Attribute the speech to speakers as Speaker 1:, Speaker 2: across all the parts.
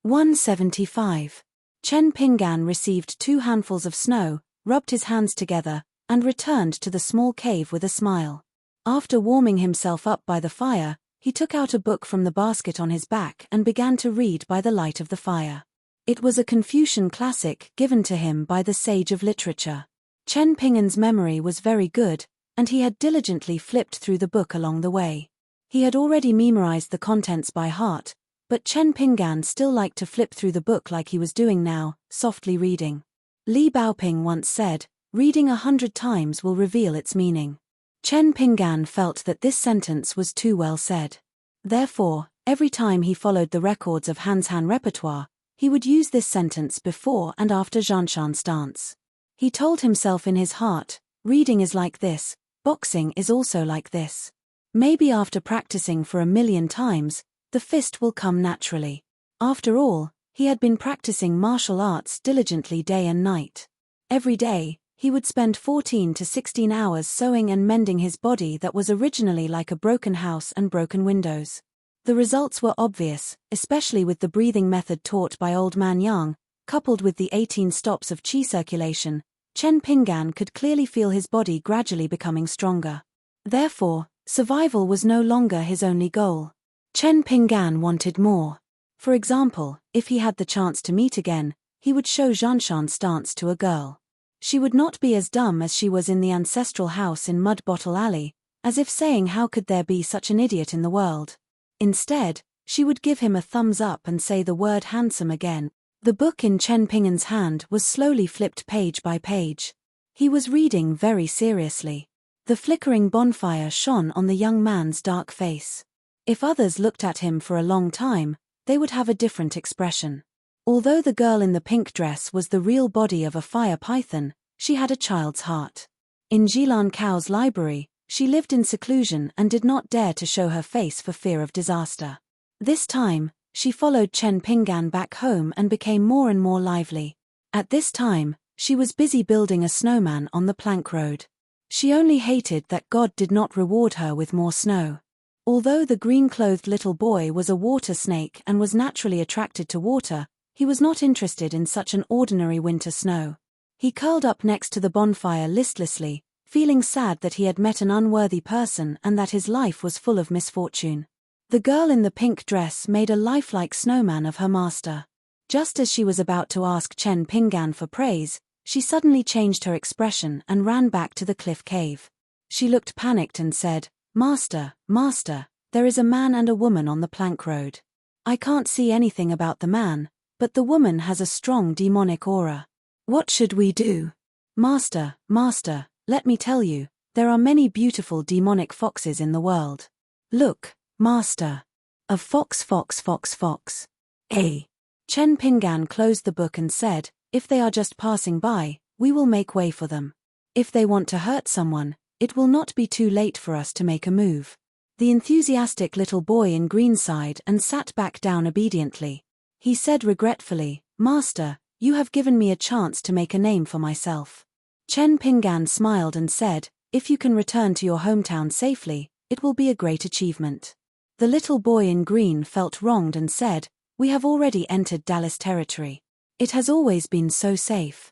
Speaker 1: 175. Chen Pinggan received 2 handfuls of snow, rubbed his hands together, and returned to the small cave with a smile. After warming himself up by the fire, he took out a book from the basket on his back and began to read by the light of the fire. It was a Confucian classic given to him by the sage of literature. Chen Pinggan's memory was very good, and he had diligently flipped through the book along the way. He had already memorized the contents by heart, but Chen Pinggan still liked to flip through the book like he was doing now, softly reading. Li Baoping once said, "Reading 100 times will reveal its meaning." Chen Pinggan felt that this sentence was too well said. Therefore, every time he followed the records of Han's Han repertoire, he would use this sentence before and after Zhanshan's dance. He told himself in his heart, reading is like this, boxing is also like this. Maybe after practicing for 1,000,000 times, the fist will come naturally. After all, he had been practicing martial arts diligently day and night. Every day, he would spend 14 to 16 hours sewing and mending his body that was originally like a broken house and broken windows. The results were obvious, especially with the breathing method taught by Old Man Yang, coupled with the 18 stops of qi circulation. Chen Pinggan could clearly feel his body gradually becoming stronger. Therefore, survival was no longer his only goal. Chen Pinggan wanted more. For example, if he had the chance to meet again, he would show Zhanshan's dance to a girl. She would not be as dumb as she was in the ancestral house in Mud Bottle Alley, as if saying how could there be such an idiot in the world. Instead, she would give him a thumbs up and say the word handsome again. The book in Chen Pinggan's hand was slowly flipped page by page. He was reading very seriously. The flickering bonfire shone on the young man's dark face. If others looked at him for a long time, they would have a different expression. Although the girl in the pink dress was the real body of a fire python, she had a child's heart. In Jilan Cao's library, she lived in seclusion and did not dare to show her face for fear of disaster. This time, she followed Chen Pinggan back home and became more and more lively. At this time, she was busy building a snowman on the plank road. She only hated that God did not reward her with more snow. Although the green-clothed little boy was a water snake and was naturally attracted to water, he was not interested in such an ordinary winter snow. He curled up next to the bonfire listlessly, feeling sad that he had met an unworthy person and that his life was full of misfortune. The girl in the pink dress made a lifelike snowman of her master. Just as she was about to ask Chen Pinggan for praise, she suddenly changed her expression and ran back to the cliff cave. She looked panicked and said, "Master, master, there is a man and a woman on the plank road. I can't see anything about the man, but the woman has a strong demonic aura. What should we do?" "Master, master, let me tell you, there are many beautiful demonic foxes in the world. Look, master. A fox fox fox fox. Eh?" Chen Pinggan closed the book and said, "If they are just passing by, we will make way for them. If they want to hurt someone, it will not be too late for us to make a move." The enthusiastic little boy in green sighed and sat back down obediently. He said regretfully, "Master, you have given me a chance to make a name for myself." Chen Pinggan smiled and said, "If you can return to your hometown safely, it will be a great achievement." The little boy in green felt wronged and said, "We have already entered Dallas territory. It has always been so safe.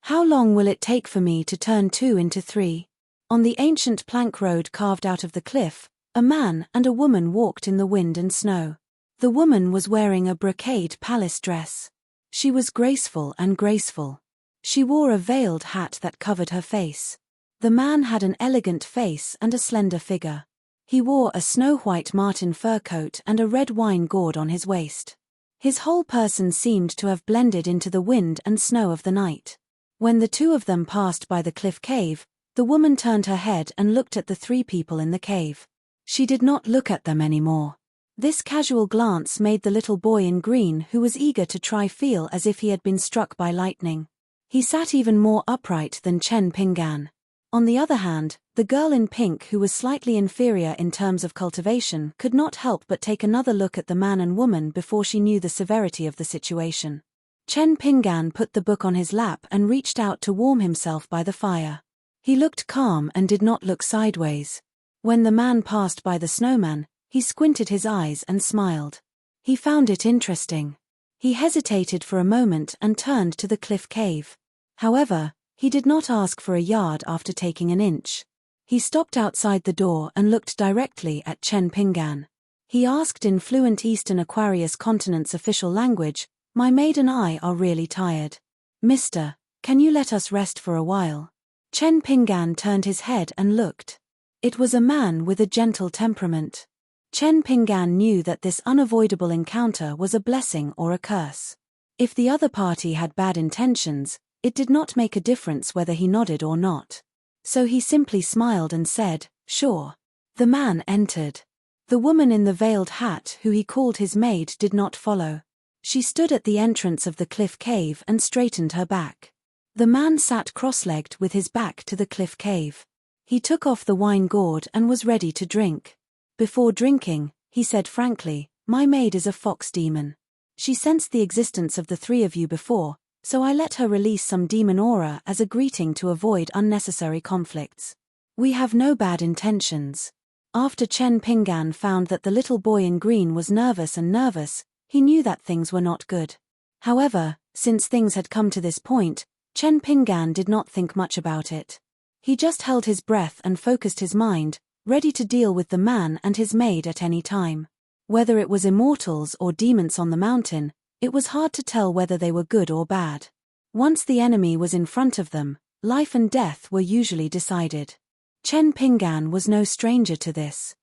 Speaker 1: How long will it take for me to turn 2 into 3? On the ancient plank road carved out of the cliff, a man and a woman walked in the wind and snow. The woman was wearing a brocade palace dress. She was graceful and graceful. She wore a veiled hat that covered her face. The man had an elegant face and a slender figure. He wore a snow-white marten fur coat and a red wine gourd on his waist. His whole person seemed to have blended into the wind and snow of the night. When the two of them passed by the cliff cave, the woman turned her head and looked at the 3 people in the cave. She did not look at them anymore. This casual glance made the little boy in green, who was eager to try, feel as if he had been struck by lightning. He sat even more upright than Chen Pinggan. On the other hand, the girl in pink, who was slightly inferior in terms of cultivation, could not help but take another look at the man and woman before she knew the severity of the situation. Chen Pinggan put the book on his lap and reached out to warm himself by the fire. He looked calm and did not look sideways. When the man passed by the snowman, he squinted his eyes and smiled. He found it interesting. He hesitated for a moment and turned to the cliff cave. However, he did not ask for a yard after taking an inch. He stopped outside the door and looked directly at Chen Pingan. He asked in fluent Eastern Aquarius continent's official language, "My maid and I are really tired. Mister, can you let us rest for a while?" Chen Pingan turned his head and looked. It was a man with a gentle temperament. Chen Pingan knew that this unavoidable encounter was a blessing or a curse. If the other party had bad intentions, it did not make a difference whether he nodded or not. So he simply smiled and said, "Sure." The man entered. The woman in the veiled hat who he called his maid did not follow. She stood at the entrance of the cliff cave and straightened her back. The man sat cross-legged with his back to the cliff cave. He took off the wine gourd and was ready to drink. Before drinking, he said frankly, "My maid is a fox demon. She sensed the existence of the three of you before, so I let her release some demon aura as a greeting to avoid unnecessary conflicts. We have no bad intentions." After Chen Pingan found that the little boy in green was nervous, he knew that things were not good. However, since things had come to this point, Chen Pingan did not think much about it. He just held his breath and focused his mind, ready to deal with the man and his maid at any time. Whether it was immortals or demons on the mountain, it was hard to tell whether they were good or bad. Once the enemy was in front of them, life and death were usually decided. Chen Pingan was no stranger to this.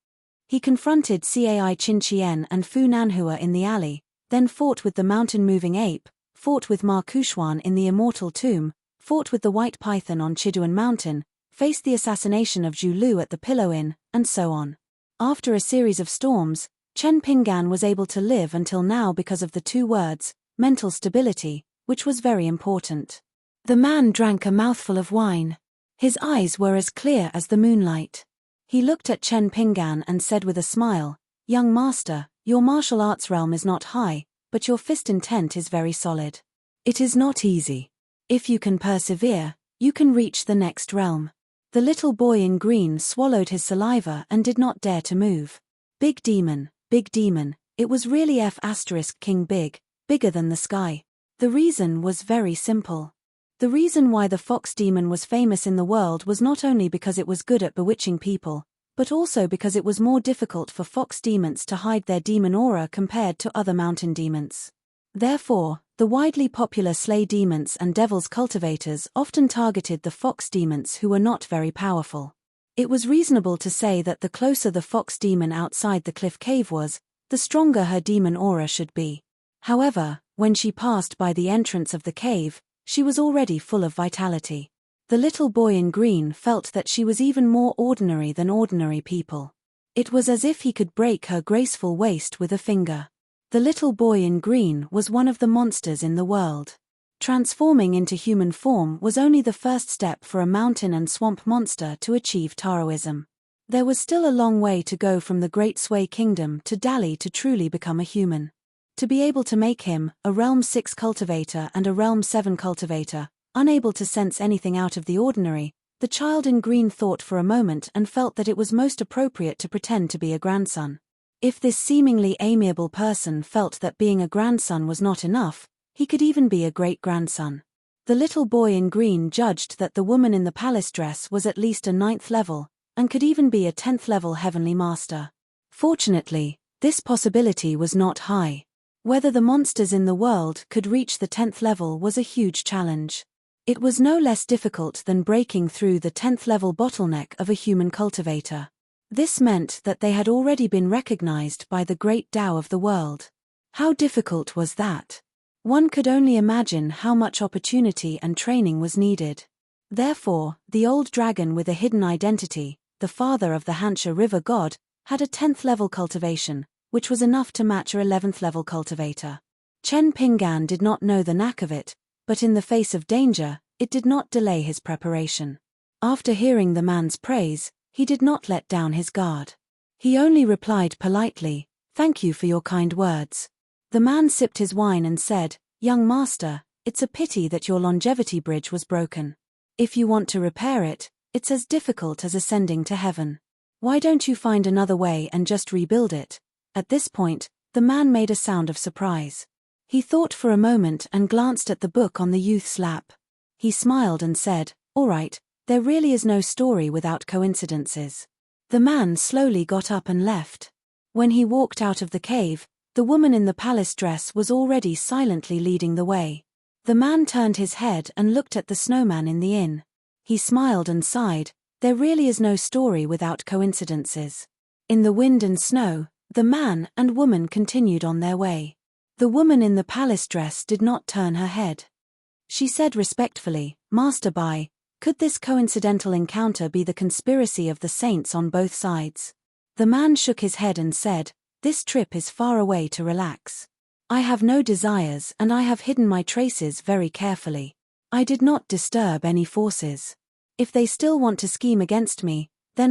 Speaker 1: He confronted Cai Qinqian and Fu Nanhua in the alley, then fought with the mountain-moving ape, fought with Ma Kushuan in the immortal tomb, fought with the white python on Chiduan Mountain, faced the assassination of Zhu Lu at the Pillow Inn, and so on. After a series of storms, Chen Pingan was able to live until now because of the two words, mental stability, which was very important. The man drank a mouthful of wine. His eyes were as clear as the moonlight. He looked at Chen Pingan and said with a smile, "Young master, your martial arts realm is not high, but your fist intent is very solid. It is not easy. If you can persevere, you can reach the next realm." The little boy in green swallowed his saliva and did not dare to move. Big demon, it was really King big, bigger than the sky. The reason was very simple. The reason why the fox demon was famous in the world was not only because it was good at bewitching people, but also because it was more difficult for fox demons to hide their demon aura compared to other mountain demons. Therefore, the widely popular slay demons and devils cultivators often targeted the fox demons who were not very powerful. It was reasonable to say that the closer the fox demon outside the cliff cave was, the stronger her demon aura should be. However, when she passed by the entrance of the cave, she was already full of vitality. The little boy in green felt that she was even more ordinary than ordinary people. It was as if he could break her graceful waist with a finger. The little boy in green was one of the monsters in the world. Transforming into human form was only the first step for a mountain and swamp monster to achieve Taoism. There was still a long way to go from the Great Sway Kingdom to Dali to truly become a human. To be able to make him, a Realm 6 cultivator and a Realm 7 cultivator, unable to sense anything out of the ordinary, the child in green thought for a moment and felt that it was most appropriate to pretend to be a grandson. If this seemingly amiable person felt that being a grandson was not enough, he could even be a great-grandson. The little boy in green judged that the woman in the palace dress was at least a 9th level, and could even be a 10th level heavenly master. Fortunately, this possibility was not high. Whether the monsters in the world could reach the 10th level was a huge challenge. It was no less difficult than breaking through the 10th level bottleneck of a human cultivator. This meant that they had already been recognized by the great Tao of the world. How difficult was that? One could only imagine how much opportunity and training was needed. Therefore, the old dragon with a hidden identity, the father of the Hansha River god, had a 10th level cultivation, which was enough to match a 11th level cultivator. Chen Pingan did not know the knack of it, but in the face of danger, it did not delay his preparation. After hearing the man's praise, he did not let down his guard. He only replied politely, "Thank you for your kind words." The man sipped his wine and said, "Young master, it's a pity that your longevity bridge was broken. If you want to repair it, it's as difficult as ascending to heaven. Why don't you find another way and just rebuild it?" At this point, the man made a sound of surprise. He thought for a moment and glanced at the book on the youth's lap. He smiled and said, "All right, there really is no story without coincidences." The man slowly got up and left. When he walked out of the cave, the woman in the palace dress was already silently leading the way. The man turned his head and looked at the snowman in the inn. He smiled and sighed, "There really is no story without coincidences." In the wind and snow, the man and woman continued on their way. The woman in the palace dress did not turn her head. She said respectfully, "Master Bai, could this coincidental encounter be the conspiracy of the saints on both sides?" The man shook his head and said, "This trip is far away to relax. I have no desires and I have hidden my traces very carefully. I did not disturb any forces. If they still want to scheme against me, then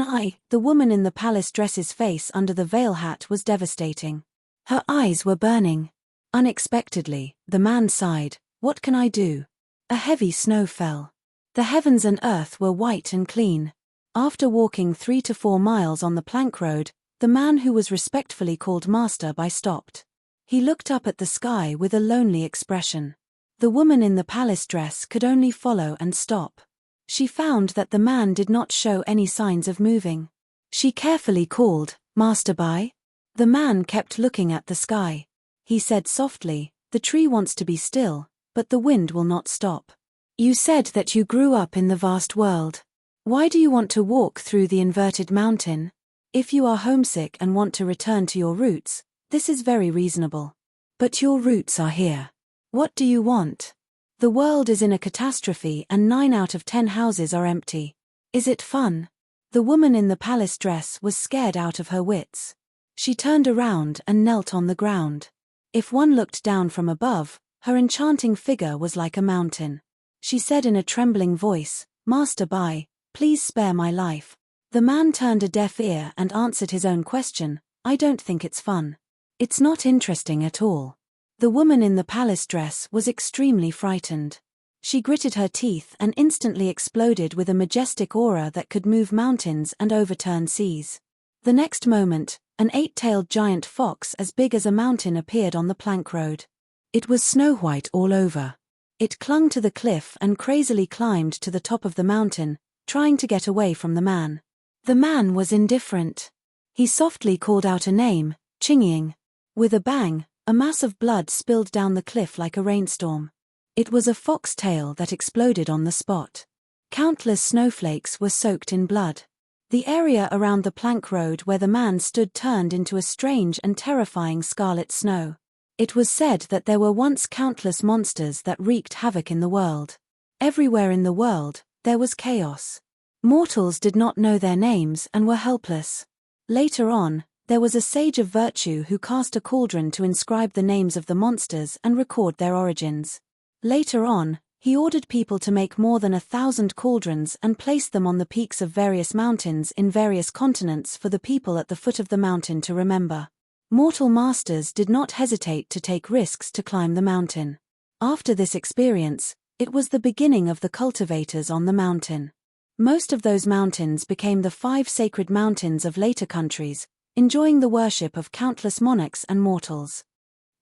Speaker 1: The woman in the palace dress's face under the veil hat was devastating. Her eyes were burning. Unexpectedly, the man sighed, "What can I do?" A heavy snow fell. The heavens and earth were white and clean. After walking 3 to 4 miles on the plank road, the man who was respectfully called Master Bai stopped. He looked up at the sky with a lonely expression. The woman in the palace dress could only follow and stop. She found that the man did not show any signs of moving. She carefully called, "Master Bai?" The man kept looking at the sky. He said softly, "The tree wants to be still, but the wind will not stop. You said that you grew up in the vast world. Why do you want to walk through the inverted mountain? If you are homesick and want to return to your roots, this is very reasonable. But your roots are here. What do you want? The world is in a catastrophe and 9 out of 10 houses are empty. Is it fun?" The woman in the palace dress was scared out of her wits. She turned around and knelt on the ground. If one looked down from above, her enchanting figure was like a mountain. She said in a trembling voice, "Master Bai, please spare my life." The man turned a deaf ear and answered his own question, "I don't think it's fun. It's not interesting at all." The woman in the palace dress was extremely frightened. She gritted her teeth and instantly exploded with a majestic aura that could move mountains and overturn seas. The next moment, an 8-tailed giant fox as big as a mountain appeared on the plank road. It was snow-white all over. It clung to the cliff and crazily climbed to the top of the mountain, trying to get away from the man. The man was indifferent. He softly called out a name, "Chingying." With a bang, a mass of blood spilled down the cliff like a rainstorm. It was a foxtail that exploded on the spot. Countless snowflakes were soaked in blood. The area around the plank road where the man stood turned into a strange and terrifying scarlet snow. It was said that there were once countless monsters that wreaked havoc in the world. Everywhere in the world, there was chaos. Mortals did not know their names and were helpless. Later on, there was a sage of virtue who cast a cauldron to inscribe the names of the monsters and record their origins. Later on, he ordered people to make more than 1,000 cauldrons and place them on the peaks of various mountains in various continents for the people at the foot of the mountain to remember. Mortal masters did not hesitate to take risks to climb the mountain. After this experience, it was the beginning of the cultivators on the mountain. Most of those mountains became the 5 sacred mountains of later countries, enjoying the worship of countless monarchs and mortals.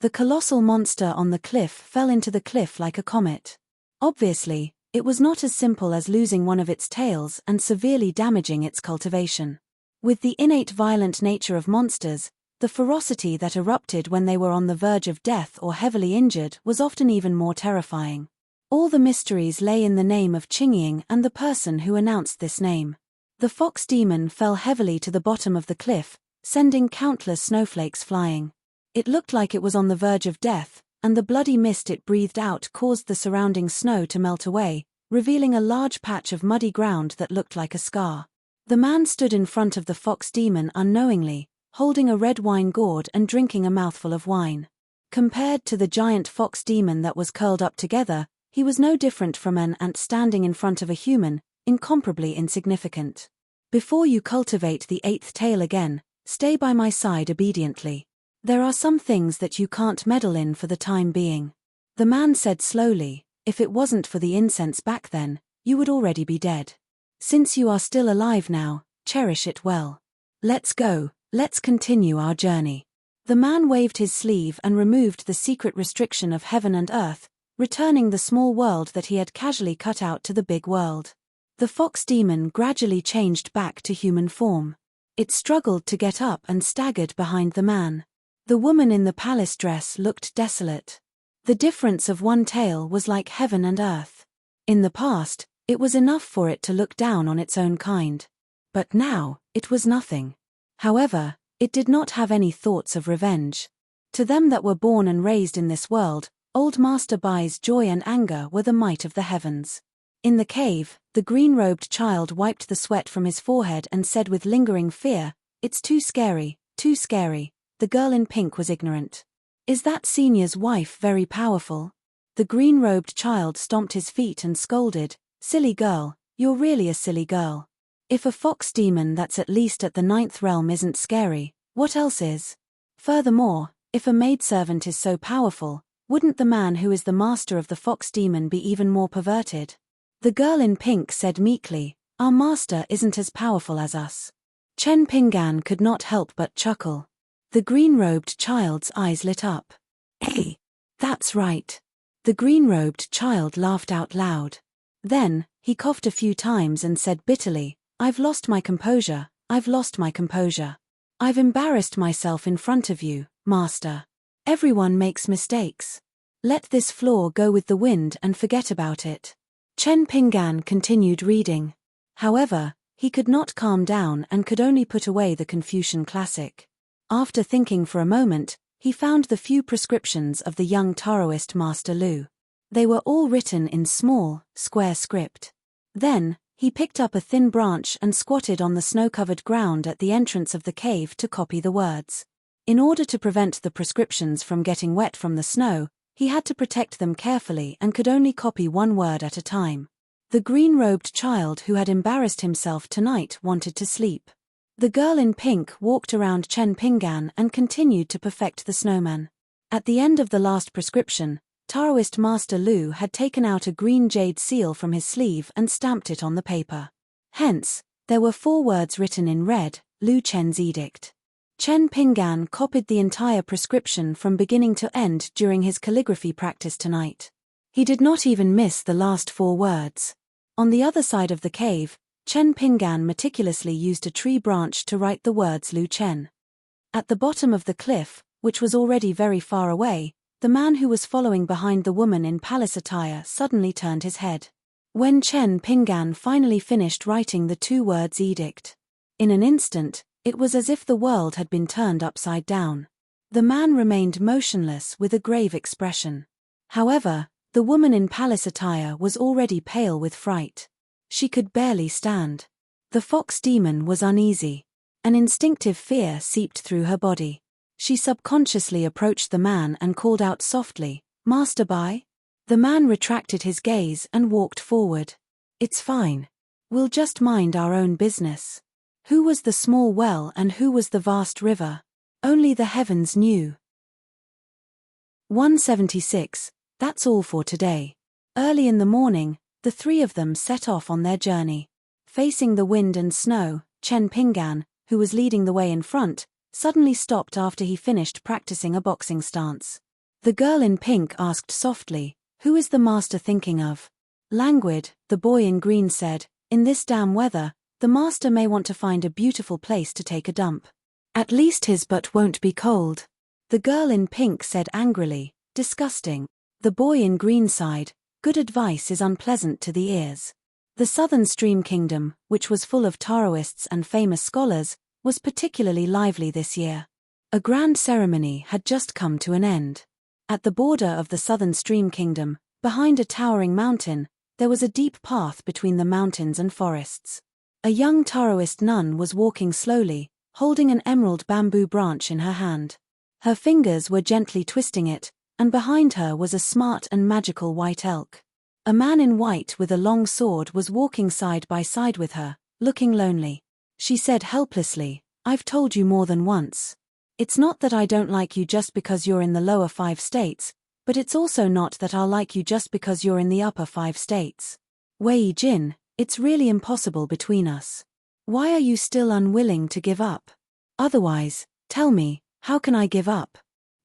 Speaker 1: The colossal monster on the cliff fell into the cliff like a comet. Obviously, it was not as simple as losing one of its tails and severely damaging its cultivation. With the innate violent nature of monsters, the ferocity that erupted when they were on the verge of death or heavily injured was often even more terrifying. All the mysteries lay in the name of Chingying and the person who announced this name. The fox demon fell heavily to the bottom of the cliff, sending countless snowflakes flying. It looked like it was on the verge of death, and the bloody mist it breathed out caused the surrounding snow to melt away, revealing a large patch of muddy ground that looked like a scar. The man stood in front of the fox demon unknowingly, holding a red wine gourd and drinking a mouthful of wine. Compared to the giant fox demon that was curled up together, he was no different from an ant standing in front of a human, incomparably insignificant. "Before you cultivate the 8th tail again, stay by my side obediently. There are some things that you can't meddle in for the time being." The man said slowly, "If it wasn't for the incense back then, you would already be dead. Since you are still alive now, cherish it well. Let's go, let's continue our journey." The man waved his sleeve and removed the secret restriction of heaven and earth, returning the small world that he had casually cut out to the big world. The fox demon gradually changed back to human form. It struggled to get up and staggered behind the man. The woman in the palace dress looked desolate. The difference of one tale was like heaven and earth. In the past, it was enough for it to look down on its own kind. But now, it was nothing. However, it did not have any thoughts of revenge. To them that were born and raised in this world, old Master Bai's joy and anger were the might of the heavens. In the cave, the green-robed child wiped the sweat from his forehead and said with lingering fear, "It's too scary, too scary." The girl in pink was ignorant. "Is that senior's wife very powerful?" The green-robed child stomped his feet and scolded, "Silly girl, you're really a silly girl. If a fox demon that's at least at the 9th realm isn't scary, what else is? Furthermore, if a maidservant is so powerful, wouldn't the man who is the master of the fox demon be even more perverted?" The girl in pink said meekly, "Our master isn't as powerful as us." Chen Pingan could not help but chuckle. The green-robed child's eyes lit up. "Hey, that's right." The green-robed child laughed out loud. Then, he coughed a few times and said bitterly, "I've lost my composure, I've lost my composure. I've embarrassed myself in front of you, master. Everyone makes mistakes. Let this floor go with the wind and forget about it." Chen Pingan continued reading. However, he could not calm down and could only put away the Confucian classic. After thinking for a moment, he found the few prescriptions of the young Taoist Master Lu. They were all written in small, square script. Then, he picked up a thin branch and squatted on the snow-covered ground at the entrance of the cave to copy the words. In order to prevent the prescriptions from getting wet from the snow, he had to protect them carefully and could only copy one word at a time. The green-robed child who had embarrassed himself tonight wanted to sleep. The girl in pink walked around Chen Pingan and continued to perfect the snowman. At the end of the last prescription, Taoist Master Lu had taken out a green jade seal from his sleeve and stamped it on the paper. Hence, there were 4 words written in red, Lu Chen's edict. Chen Pingan copied the entire prescription from beginning to end during his calligraphy practice tonight. He did not even miss the last 4 words. On the other side of the cave, Chen Pingan meticulously used a tree branch to write the words Lu Chen. At the bottom of the cliff, which was already very far away, the man who was following behind the woman in palace attire suddenly turned his head. When Chen Pingan finally finished writing the 2 words edict, in an instant, it was as if the world had been turned upside down. The man remained motionless with a grave expression. However, the woman in palace attire was already pale with fright. She could barely stand. The fox demon was uneasy. An instinctive fear seeped through her body. She subconsciously approached the man and called out softly, "Master Bai?" The man retracted his gaze and walked forward. "It's fine. We'll just mind our own business." Who was the small well and who was the vast river? Only the heavens knew. 176. That's all for today. Early in the morning, the 3 of them set off on their journey. Facing the wind and snow, Chen Pingan, who was leading the way in front, suddenly stopped after he finished practicing a boxing stance. The girl in pink asked softly, "Who is the master thinking of?" Languid, the boy in green said, "In this damn weather, the master may want to find a beautiful place to take a dump. At least his butt won't be cold." The girl in pink said angrily, "Disgusting." The boy in green sighed, "Good advice is unpleasant to the ears." The Southern Stream Kingdom, which was full of Taoists and famous scholars, was particularly lively this year. A grand ceremony had just come to an end. At the border of the Southern Stream Kingdom, behind a towering mountain, there was a deep path between the mountains and forests. A young Taoist nun was walking slowly, holding an emerald bamboo branch in her hand. Her fingers were gently twisting it, and behind her was a smart and magical white elk. A man in white with a long sword was walking side by side with her, looking lonely. She said helplessly, "I've told you more than once. It's not that I don't like you just because you're in the lower 5 states, but it's also not that I'll like you just because you're in the upper 5 states. Wei Jin, it's really impossible between us. Why are you still unwilling to give up? Otherwise, tell me, How can I give up?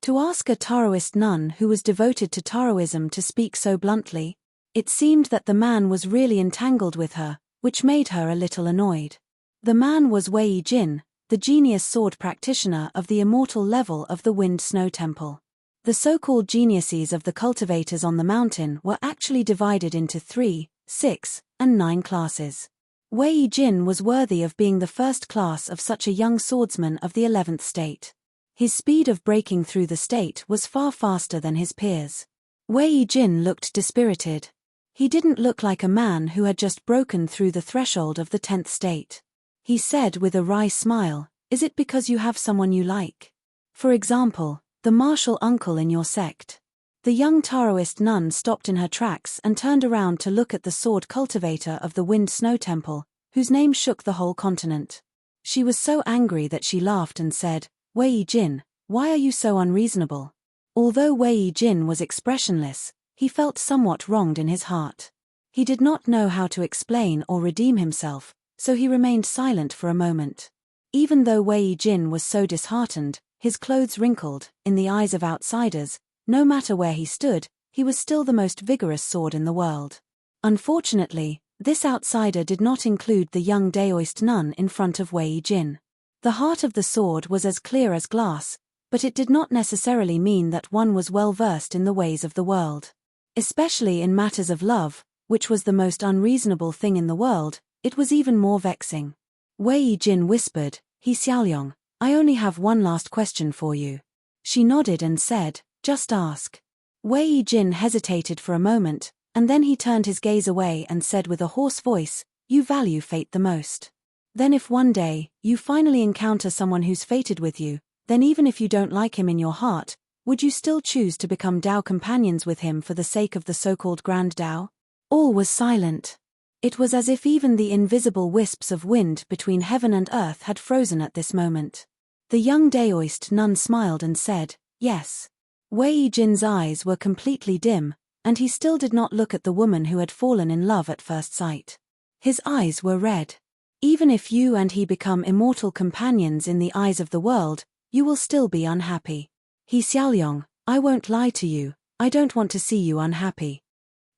Speaker 1: To ask a Taoist nun who was devoted to Taoism to speak so bluntly? It seemed that the man was really entangled with her, which made her a little annoyed. The man was Wei Jin, the genius sword practitioner of the immortal level of the Wind Snow Temple. The so-called geniuses of the cultivators on the mountain were actually divided into 3, 6, and 9 classes. Wei Jin was worthy of being the first class of such a young swordsman of the 11th state. His speed of breaking through the state was far faster than his peers. Wei Jin looked dispirited. He didn't look like a man who had just broken through the threshold of the 10th state. He said with a wry smile, "Is it because you have someone you like? For example, the martial uncle in your sect?" The young Taoist nun stopped in her tracks and turned around to look at the sword cultivator of the Wind Snow Temple, whose name shook the whole continent. She was so angry that she laughed and said, "Wei Jin, why are you so unreasonable?" Although Wei Jin was expressionless, he felt somewhat wronged in his heart. He did not know how to explain or redeem himself, so he remained silent for a moment. Even though Wei Jin was so disheartened, his clothes wrinkled, in the eyes of outsiders, no matter where he stood, he was still the most vigorous sword in the world. Unfortunately, this outsider did not include the young Daoist nun in front of Wei Jin. The heart of the sword was as clear as glass, but it did not necessarily mean that one was well versed in the ways of the world. Especially in matters of love, which was the most unreasonable thing in the world, it was even more vexing. Wei Jin whispered, "He Xiaoyong, I only have one last question for you." She nodded and said, "Just ask." Wei Jin hesitated for a moment, and then he turned his gaze away and said with a hoarse voice, "You value fate the most. Then if one day, you finally encounter someone who's fated with you, then even if you don't like him in your heart, would you still choose to become Tao companions with him for the sake of the so-called Grand Tao?" All was silent. It was as if even the invisible wisps of wind between heaven and earth had frozen at this moment. The young Daoist nun smiled and said, "Yes." Wei Jin's eyes were completely dim, and he still did not look at the woman who had fallen in love at first sight. His eyes were red. "Even if you and he become immortal companions in the eyes of the world, you will still be unhappy. He Xiaoyong, I won't lie to you, I don't want to see you unhappy."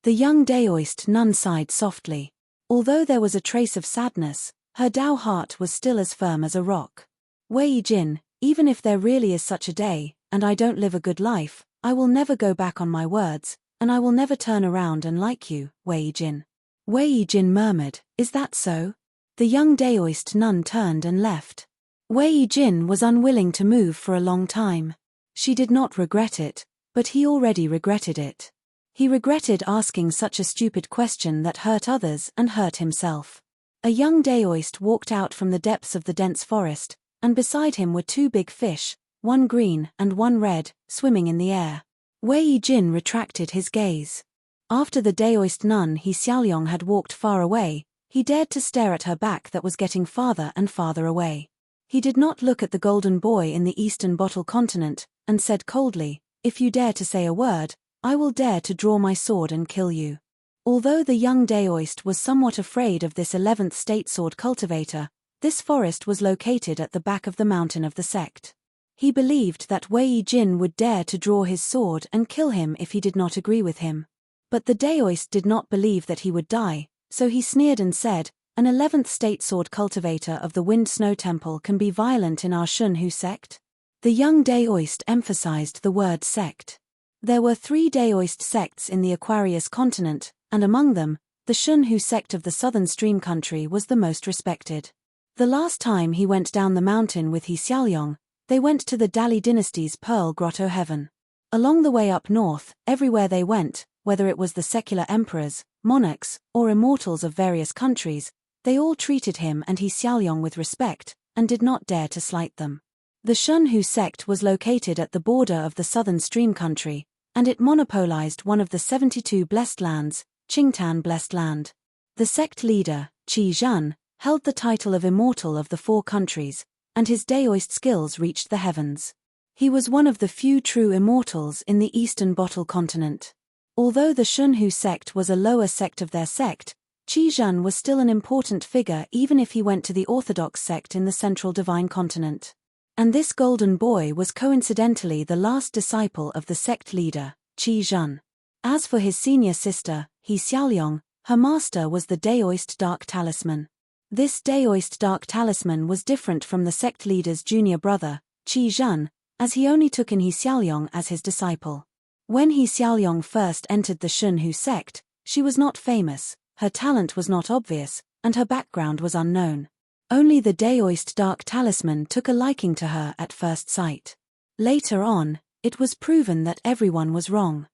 Speaker 1: The young Daoist nun sighed softly. Although there was a trace of sadness, her Tao heart was still as firm as a rock. "Wei Jin, even if there really is such a day, and I don't live a good life, I will never go back on my words, and I will never turn around and like you, Wei Jin." Wei Jin murmured, "Is that so?" The young Daoist nun turned and left. Wei Jin was unwilling to move for a long time. She did not regret it, but he already regretted it. He regretted asking such a stupid question that hurt others and hurt himself. A young Daoist walked out from the depths of the dense forest, and beside him were 2 big fish, one green and one red, swimming in the air. Wei Jin retracted his gaze. After the Daoist nun He Xiaoyong had walked far away, he dared to stare at her back that was getting farther and farther away. He did not look at the golden boy in the eastern bottle continent, and said coldly, "If you dare to say a word, I will dare to draw my sword and kill you." Although the young Daoist was somewhat afraid of this 11th state sword cultivator, this forest was located at the back of the mountain of the sect. He believed that Wei Jin would dare to draw his sword and kill him if he did not agree with him. But the Daoist did not believe that he would die, so he sneered and said, "An 11th state sword cultivator of the Wind Snow Temple can be violent in our Shunhu sect?" The young Daoist emphasized the word sect. There were 3 Daoist sects in the Aquarius continent, and among them, the Shunhu sect of the southern stream country was the most respected. The last time he went down the mountain with He Xiaoyong, they went to the Dali dynasty's Pearl Grotto heaven. Along the way up north, everywhere they went, whether it was the secular emperors, monarchs, or immortals of various countries, they all treated him and He Xiaoyong with respect, and did not dare to slight them. The Shunhu sect was located at the border of the southern stream country, and it monopolized one of the 72 blessed lands, Qingtan Blessed Land. The sect leader, Qi Zhan, held the title of Immortal of the 4 countries, and his Daoist skills reached the heavens. He was one of the few true immortals in the eastern bottle continent. Although the Shunhu sect was a lower sect of their sect, Qi Zhan was still an important figure even if he went to the Orthodox sect in the central divine continent. And this golden boy was coincidentally the last disciple of the sect leader, Qi Zhen. As for his senior sister, He Xiaoyong, her master was the Daoist Dark Talisman. This Daoist Dark Talisman was different from the sect leader's junior brother, Qi Zhen, as he only took in He Xiaoyong as his disciple. When He Xiaoyong first entered the Shunhu sect, she was not famous, her talent was not obvious, and her background was unknown. Only the Daoist Dark Talisman took a liking to her at first sight. Later on, it was proven that everyone was wrong.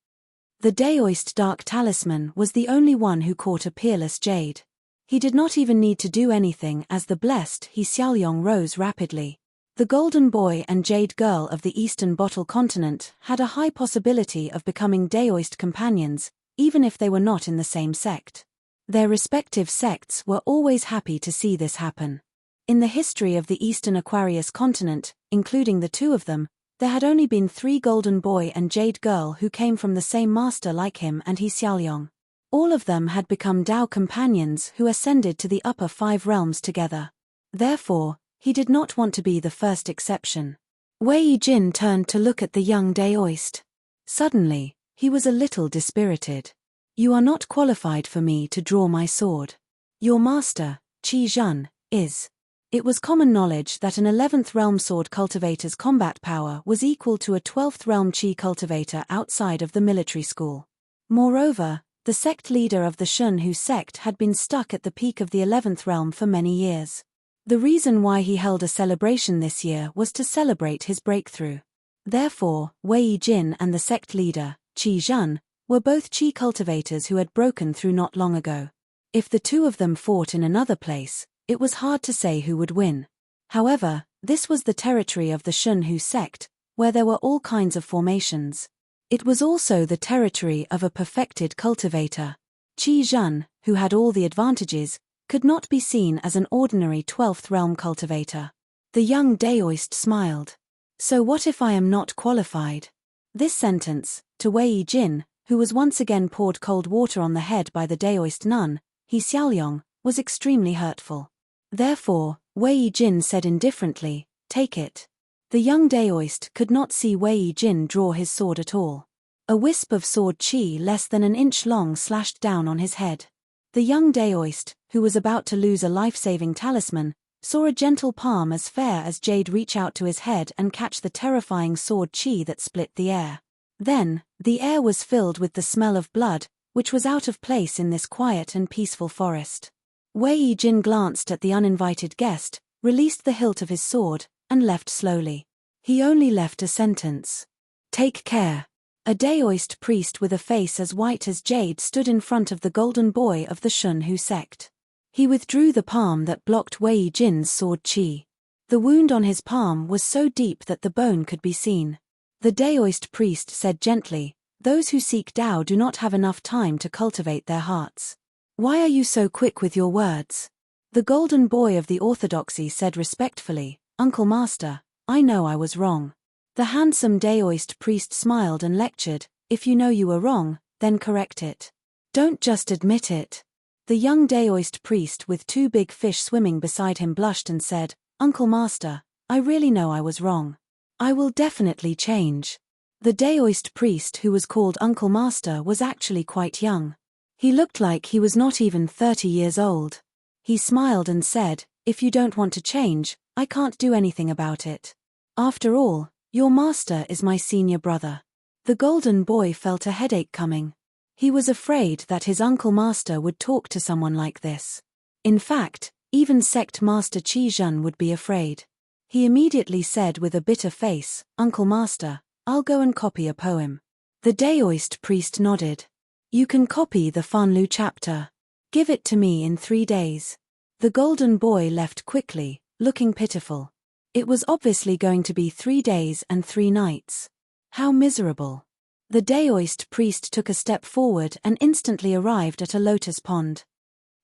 Speaker 1: The Daoist Dark Talisman was the only one who caught a peerless jade. He did not even need to do anything as the blessed He Xiaoyong rose rapidly. The golden boy and jade girl of the eastern bottle continent had a high possibility of becoming Daoist companions, even if they were not in the same sect. Their respective sects were always happy to see this happen. In the history of the eastern Aquarius continent, including the two of them, there had only been 3 golden boy and jade girl who came from the same master like him and He Xiaoyong. All of them had become Dao companions who ascended to the upper 5 realms together. Therefore, he did not want to be the first exception. Wei Jin turned to look at the young Daoist. Suddenly, he was a little dispirited. You are not qualified for me to draw my sword. Your master, Qi Zhen, is. It was common knowledge that an 11th realm sword cultivator's combat power was equal to a 12th realm Qi cultivator outside of the military school. Moreover, the sect leader of the Shunhu sect had been stuck at the peak of the 11th realm for many years. The reason why he held a celebration this year was to celebrate his breakthrough. Therefore, Wei Jin and the sect leader, Qi Zhen, were both Qi cultivators who had broken through not long ago. If the two of them fought in another place, it was hard to say who would win. However, this was the territory of the Shunhu sect, where there were all kinds of formations. It was also the territory of a perfected cultivator. Qi Zhen, who had all the advantages, could not be seen as an ordinary 12th realm cultivator. The young Daoist smiled. So what if I am not qualified? This sentence, to Wei Jin, who was once again poured cold water on the head by the Daoist nun, He Xiaoyong, was extremely hurtful. Therefore, Wei Jin said indifferently, take it. The young Daoist could not see Wei Jin draw his sword at all. A wisp of sword chi less than an inch long slashed down on his head. The young Daoist, who was about to lose a life-saving talisman, saw a gentle palm as fair as jade reach out to his head and catch the terrifying sword chi that split the air. Then, the air was filled with the smell of blood, which was out of place in this quiet and peaceful forest. Wei Jin glanced at the uninvited guest, released the hilt of his sword, and left slowly. He only left a sentence. Take care. A Daoist priest with a face as white as jade stood in front of the golden boy of the Shunhu sect. He withdrew the palm that blocked Wei Jin's sword chi. The wound on his palm was so deep that the bone could be seen. The Daoist priest said gently, those who seek Dao do not have enough time to cultivate their hearts. Why are you so quick with your words? The golden boy of the orthodoxy said respectfully, Uncle Master, I know I was wrong. The handsome Daoist priest smiled and lectured, if you know you were wrong, then correct it. Don't just admit it. The young Daoist priest with 2 big fish swimming beside him blushed and said, Uncle Master, I really know I was wrong. I will definitely change. The Daoist priest who was called Uncle Master was actually quite young. He looked like he was not even 30 years old. He smiled and said, if you don't want to change, I can't do anything about it. After all, your master is my senior brother. The golden boy felt a headache coming. He was afraid that his uncle master would talk to someone like this. In fact, even sect master Qi Zhen would be afraid. He immediately said with a bitter face, Uncle Master, I'll go and copy a poem. The Daoist priest nodded. You can copy the Fanlu chapter. Give it to me in 3 days. The golden boy left quickly, looking pitiful. It was obviously going to be 3 days and 3 nights. How miserable. The Daoist priest took a step forward and instantly arrived at a lotus pond.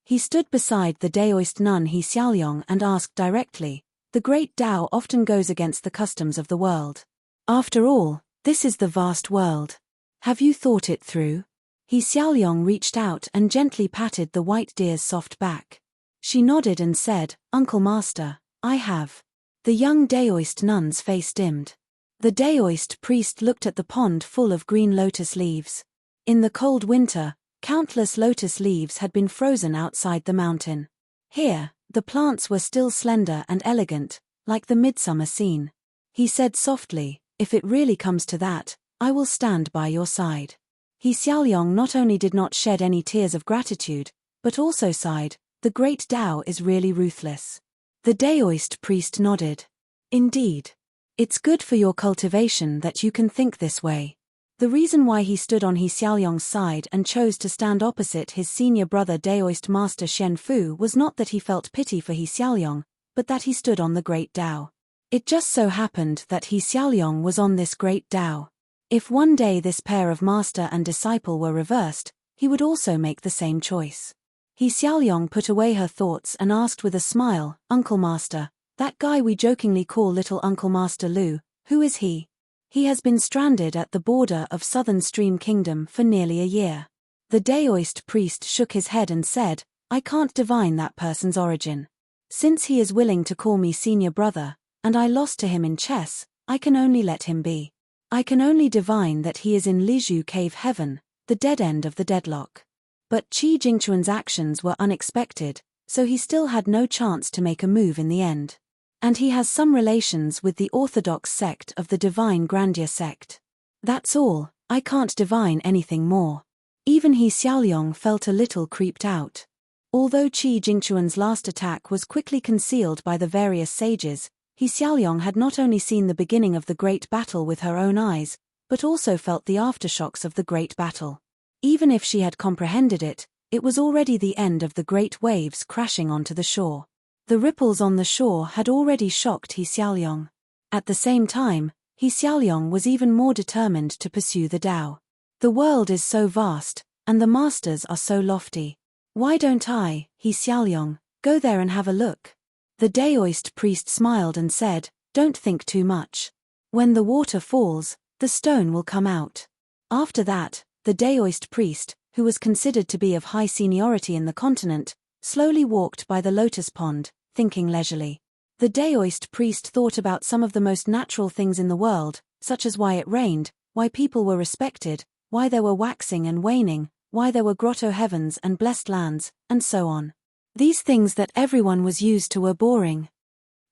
Speaker 1: He stood beside the Daoist nun He Xiaoyong and asked directly, the great Tao often goes against the customs of the world. After all, this is the vast world. Have you thought it through? He Xiaoyong reached out and gently patted the white deer's soft back. She nodded and said, Uncle Master, I have. The young Daoist nun's face dimmed. The Daoist priest looked at the pond full of green lotus leaves. In the cold winter, countless lotus leaves had been frozen outside the mountain. Here, the plants were still slender and elegant, like the midsummer scene. He said softly, "If it really comes to that, I will stand by your side." He Xiaoyong not only did not shed any tears of gratitude, but also sighed, "The great Tao is really ruthless." The Daoist priest nodded. "Indeed. It's good for your cultivation that you can think this way." The reason why he stood on He Xiaoyong's side and chose to stand opposite his senior brother Daoist master Shen Fu was not that he felt pity for He Xiaoyong, but that he stood on the great Tao. It just so happened that He Xiaoyong was on this great Tao. If one day this pair of master and disciple were reversed, he would also make the same choice. He Xiaoyong put away her thoughts and asked with a smile, "Uncle Master, that guy we jokingly call Little Uncle Master Lu, who is he?" "He has been stranded at the border of Southern Stream Kingdom for nearly a year." The Daoist priest shook his head and said, "I can't divine that person's origin. Since he is willing to call me senior brother, and I lost to him in chess, I can only let him be. I can only divine that he is in Lizhu Cave Heaven, the dead end of the deadlock." But Qi Jingquan's actions were unexpected, so he still had no chance to make a move in the end. "And he has some relations with the orthodox sect of the Divine Grandeur sect. That's all, I can't divine anything more." Even He Xiaoyong felt a little creeped out. Although Qi Jingquan's last attack was quickly concealed by the various sages, He Xiaoyong had not only seen the beginning of the great battle with her own eyes, but also felt the aftershocks of the great battle. Even if she had comprehended it, it was already the end of the great waves crashing onto the shore. The ripples on the shore had already shocked He Xiaoyong. At the same time, He Xiaoyong was even more determined to pursue the Tao. "The world is so vast, and the masters are so lofty. Why don't I, He Xiaoyong, go there and have a look?" The Daoist priest smiled and said, "Don't think too much. When the water falls, the stone will come out." After that, the Daoist priest, who was considered to be of high seniority in the continent, slowly walked by the lotus pond, thinking leisurely. The Daoist priest thought about some of the most natural things in the world, such as why it rained, why people were respected, why there were waxing and waning, why there were grotto heavens and blessed lands, and so on. These things that everyone was used to were boring.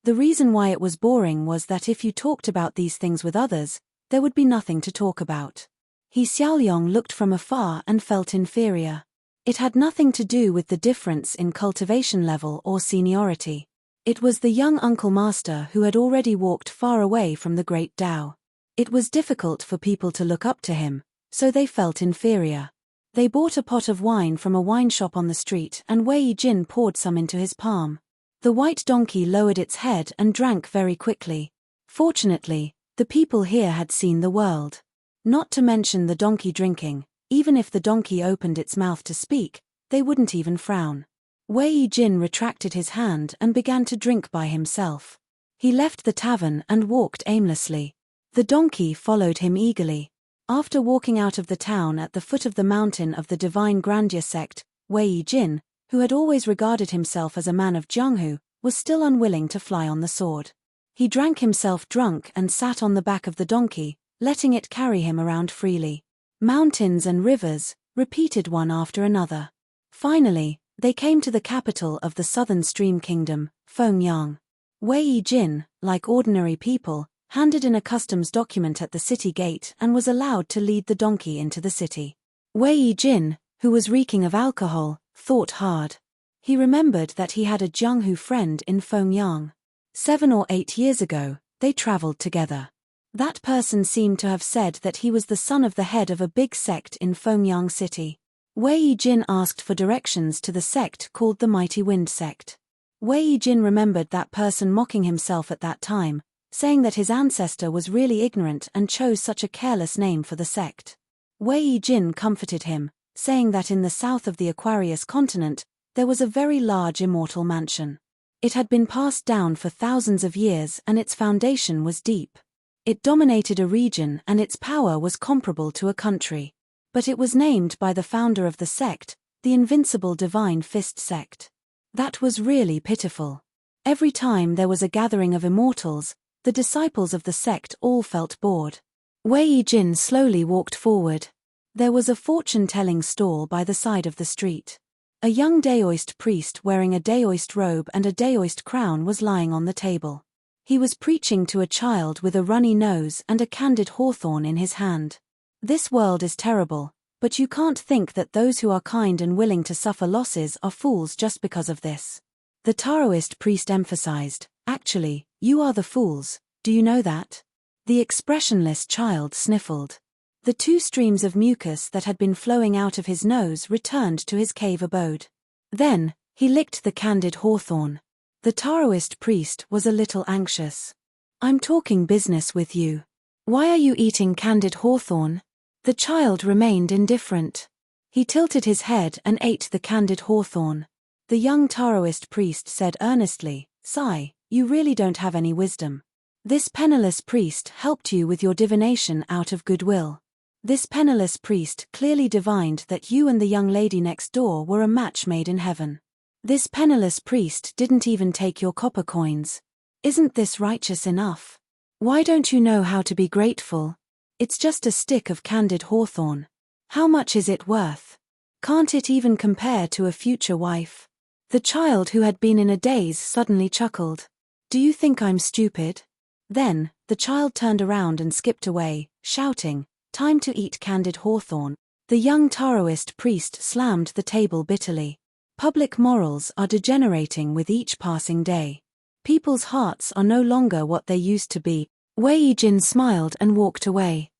Speaker 1: The reason why it was boring was that if you talked about these things with others, there would be nothing to talk about. He Xiaoyong looked from afar and felt inferior. It had nothing to do with the difference in cultivation level or seniority. It was the young uncle master who had already walked far away from the great Tao. It was difficult for people to look up to him, so they felt inferior. They bought a pot of wine from a wine shop on the street and Wei Yijin poured some into his palm. The white donkey lowered its head and drank very quickly. Fortunately, the people here had seen the world. Not to mention the donkey drinking, even if the donkey opened its mouth to speak, they wouldn't even frown. Wei Yijin retracted his hand and began to drink by himself. He left the tavern and walked aimlessly. The donkey followed him eagerly. After walking out of the town at the foot of the mountain of the Divine Grandeur sect, Wei Yijin, who had always regarded himself as a man of Jianghu, was still unwilling to fly on the sword. He drank himself drunk and sat on the back of the donkey, letting it carry him around freely. Mountains and rivers, repeated one after another. Finally, they came to the capital of the Southern Stream Kingdom, Fengyang. Wei Yijin, like ordinary people, handed in a customs document at the city gate and was allowed to lead the donkey into the city. Wei Yijin, who was reeking of alcohol, thought hard. He remembered that he had a Jianghu friend in Fengyang. 7 or 8 years ago, they traveled together. That person seemed to have said that he was the son of the head of a big sect in Fengyang City. Wei Yijin asked for directions to the sect called the Mighty Wind Sect. Wei Yijin remembered that person mocking himself at that time, saying that his ancestor was really ignorant and chose such a careless name for the sect. Wei Yijin comforted him, saying that in the south of the Aquarius continent, there was a very large immortal mansion. It had been passed down for thousands of years and its foundation was deep. It dominated a region and its power was comparable to a country. But it was named by the founder of the sect, the Invincible Divine Fist Sect. That was really pitiful. Every time there was a gathering of immortals, the disciples of the sect all felt bored. Wei Jin slowly walked forward. There was a fortune-telling stall by the side of the street. A young Daoist priest wearing a Daoist robe and a Daoist crown was lying on the table. He was preaching to a child with a runny nose and a candied hawthorn in his hand. This world is terrible, but you can't think that those who are kind and willing to suffer losses are fools just because of this. The Taoist priest emphasized, "Actually, you are the fools, do you know that?" The expressionless child sniffled. The 2 streams of mucus that had been flowing out of his nose returned to his cave abode. Then, he licked the candied hawthorn. The Taoist priest was a little anxious. "I'm talking business with you. Why are you eating candied hawthorn?" The child remained indifferent. He tilted his head and ate the candied hawthorn. The young Taoist priest said earnestly, "Sai, you really don't have any wisdom. This penniless priest helped you with your divination out of goodwill. This penniless priest clearly divined that you and the young lady next door were a match made in heaven. This penniless priest didn't even take your copper coins. Isn't this righteous enough? Why don't you know how to be grateful? It's just a stick of candied hawthorn. How much is it worth? Can't it even compare to a future wife?" The child, who had been in a daze, suddenly chuckled. "Do you think I'm stupid?" Then, the child turned around and skipped away, shouting, "Time to eat candied hawthorn." The young Taoist priest slammed the table bitterly. Public morals are degenerating with each passing day. People's hearts are no longer what they used to be. Wei Jin smiled and walked away.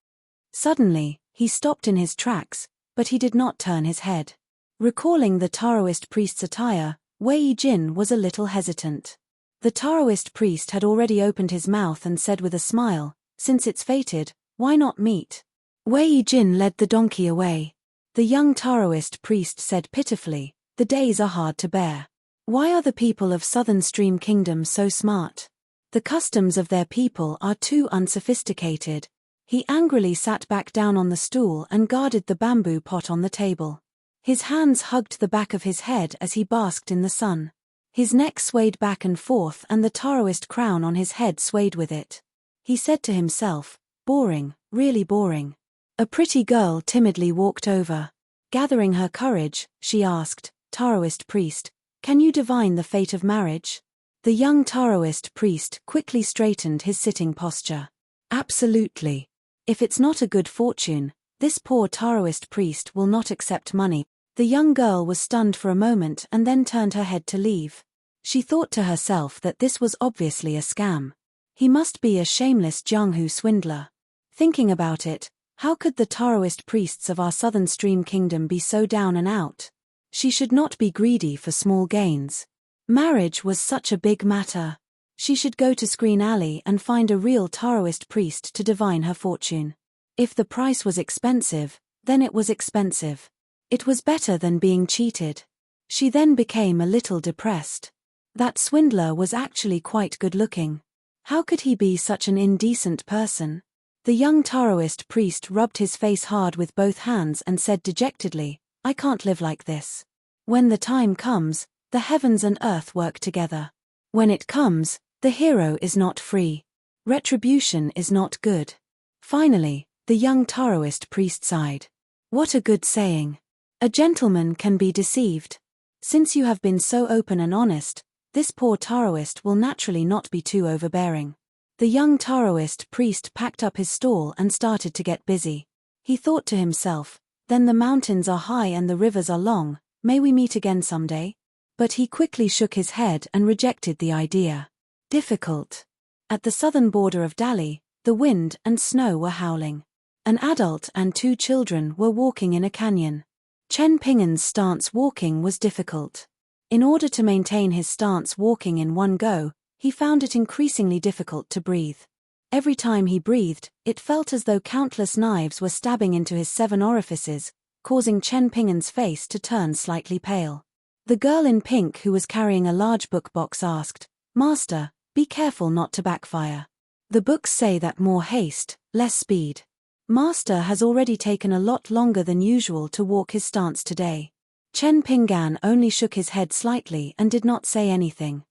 Speaker 1: Suddenly, he stopped in his tracks, but he did not turn his head. Recalling the Taoist priest's attire, Wei Jin was a little hesitant. The Taoist priest had already opened his mouth and said with a smile, "Since it's fated, why not meet?" Wei Jin led the donkey away. The young Taoist priest said pitifully, "The days are hard to bear. Why are the people of Southern Stream Kingdom so smart? The customs of their people are too unsophisticated." He angrily sat back down on the stool and guarded the bamboo pot on the table. His hands hugged the back of his head as he basked in the sun. His neck swayed back and forth and the Taoist crown on his head swayed with it. He said to himself, "Boring, really boring." A pretty girl timidly walked over. Gathering her courage, she asked, "Taoist priest, can you divine the fate of marriage?" The young Taoist priest quickly straightened his sitting posture. "Absolutely. If it's not a good fortune, this poor Taoist priest will not accept money." The young girl was stunned for a moment and then turned her head to leave. She thought to herself that this was obviously a scam. He must be a shameless Jianghu swindler. Thinking about it, how could the Taoist priests of our Southern Stream Kingdom be so down and out? She should not be greedy for small gains. Marriage was such a big matter. She should go to Screen Alley and find a real Taoist priest to divine her fortune. If the price was expensive, then it was expensive. It was better than being cheated. She then became a little depressed. That swindler was actually quite good-looking. How could he be such an indecent person? The young Taoist priest rubbed his face hard with both hands and said dejectedly, "I can't live like this. When the time comes, the heavens and earth work together. When it comes, the hero is not free. Retribution is not good." Finally, the young Taoist priest sighed. "What a good saying. A gentleman can be deceived. Since you have been so open and honest, this poor Taoist will naturally not be too overbearing." The young Taoist priest packed up his stall and started to get busy. He thought to himself, "Then the mountains are high and the rivers are long, may we meet again someday?" But he quickly shook his head and rejected the idea. Difficult. At the southern border of Dali, the wind and snow were howling. An adult and 2 children were walking in a canyon. Chen Pingan's stance walking was difficult. In order to maintain his stance walking in one go, he found it increasingly difficult to breathe. Every time he breathed, it felt as though countless knives were stabbing into his 7 orifices, causing Chen Pingan's face to turn slightly pale. The girl in pink who was carrying a large book box asked, "Master, be careful not to backfire. The books say that more haste, less speed. Master has already taken a lot longer than usual to walk his stance today." Chen Pingan only shook his head slightly and did not say anything.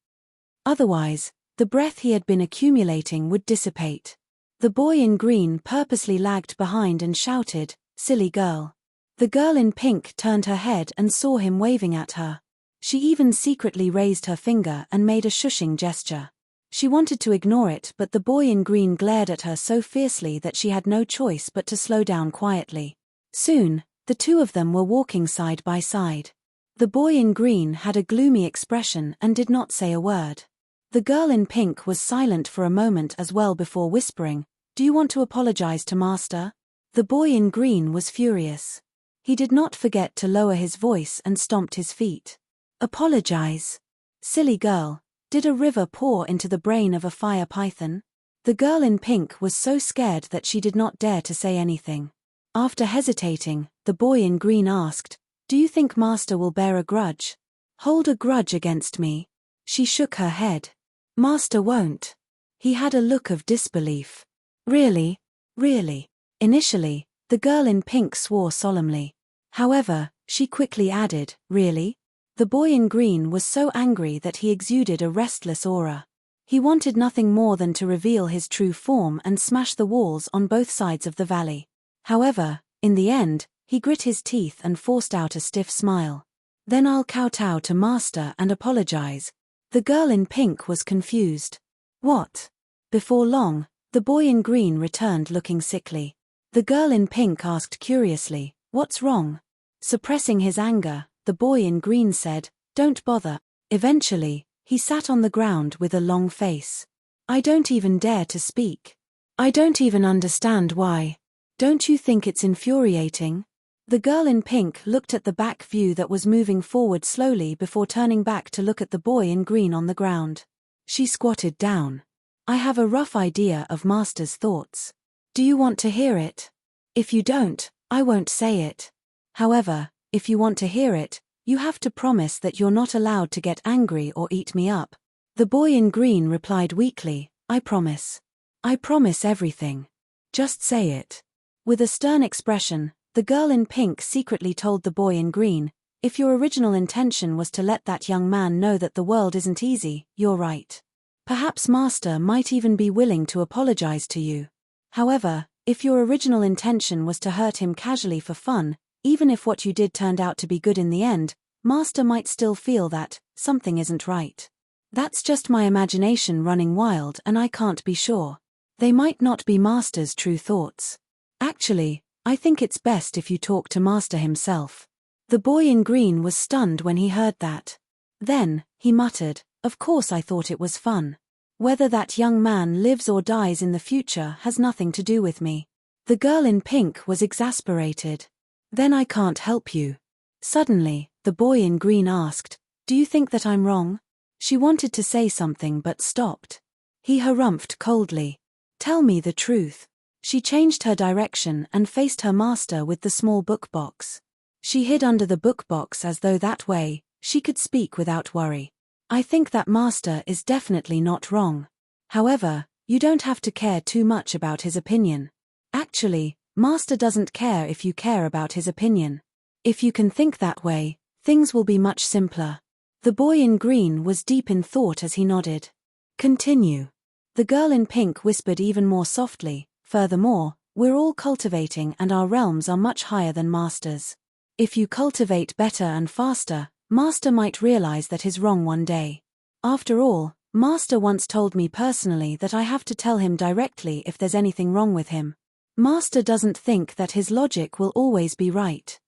Speaker 1: Otherwise, the breath he had been accumulating would dissipate. The boy in green purposely lagged behind and shouted, "Silly girl." The girl in pink turned her head and saw him waving at her. She even secretly raised her finger and made a shushing gesture. She wanted to ignore it, but the boy in green glared at her so fiercely that she had no choice but to slow down quietly. Soon, the two of them were walking side by side. The boy in green had a gloomy expression and did not say a word. The girl in pink was silent for a moment as well before whispering, "Do you want to apologize to Master?" The boy in green was furious. He did not forget to lower his voice and stomped his feet. "Apologize? Silly girl, did a river pour into the brain of a fire python?" The girl in pink was so scared that she did not dare to say anything. After hesitating, the boy in green asked, "Do you think Master will bear a grudge? Hold a grudge against me?" She shook her head. "Master won't." He had a look of disbelief. "Really? Really?" Initially, the girl in pink swore solemnly. However, she quickly added, "Really?" The boy in green was so angry that he exuded a restless aura. He wanted nothing more than to reveal his true form and smash the walls on both sides of the valley. However, in the end, he grit his teeth and forced out a stiff smile. "Then I'll kowtow to Master and apologize." The girl in pink was confused. "What?" Before long, the boy in green returned looking sickly. The girl in pink asked curiously, "What's wrong?" Suppressing his anger, the boy in green said, "Don't bother." Eventually, he sat on the ground with a long face. "I don't even dare to speak. I don't even understand why. Don't you think it's infuriating?" The girl in pink looked at the back view that was moving forward slowly before turning back to look at the boy in green on the ground. She squatted down. "I have a rough idea of Master's thoughts. Do you want to hear it? If you don't, I won't say it. However, if you want to hear it, you have to promise that you're not allowed to get angry or eat me up." The boy in green replied weakly, "I promise. I promise everything. Just say it." With a stern expression, the girl in pink secretly told the boy in green, "If your original intention was to let that young man know that the world isn't easy, you're right. Perhaps Master might even be willing to apologize to you. However, if your original intention was to hurt him casually for fun, even if what you did turned out to be good in the end, Master might still feel that something isn't right. That's just my imagination running wild and I can't be sure. They might not be Master's true thoughts. Actually, I think it's best if you talk to Master himself." The boy in green was stunned when he heard that. Then, he muttered, "Of course I thought it was fun. Whether that young man lives or dies in the future has nothing to do with me." The girl in pink was exasperated. "Then I can't help you." Suddenly, the boy in green asked, "Do you think that I'm wrong?" She wanted to say something but stopped. He harumphed coldly. "Tell me the truth." She changed her direction and faced her master with the small book box. She hid under the book box as though that way, she could speak without worry. "I think that Master is definitely not wrong. However, you don't have to care too much about his opinion. Actually, Master doesn't care if you care about his opinion. If you can think that way, things will be much simpler." The boy in green was deep in thought as he nodded. "Continue." The girl in pink whispered even more softly, "Furthermore, we're all cultivating and our realms are much higher than Master's. If you cultivate better and faster, Master might realize that he's wrong one day. After all, Master once told me personally that I have to tell him directly if there's anything wrong with him. Master doesn't think that his logic will always be right.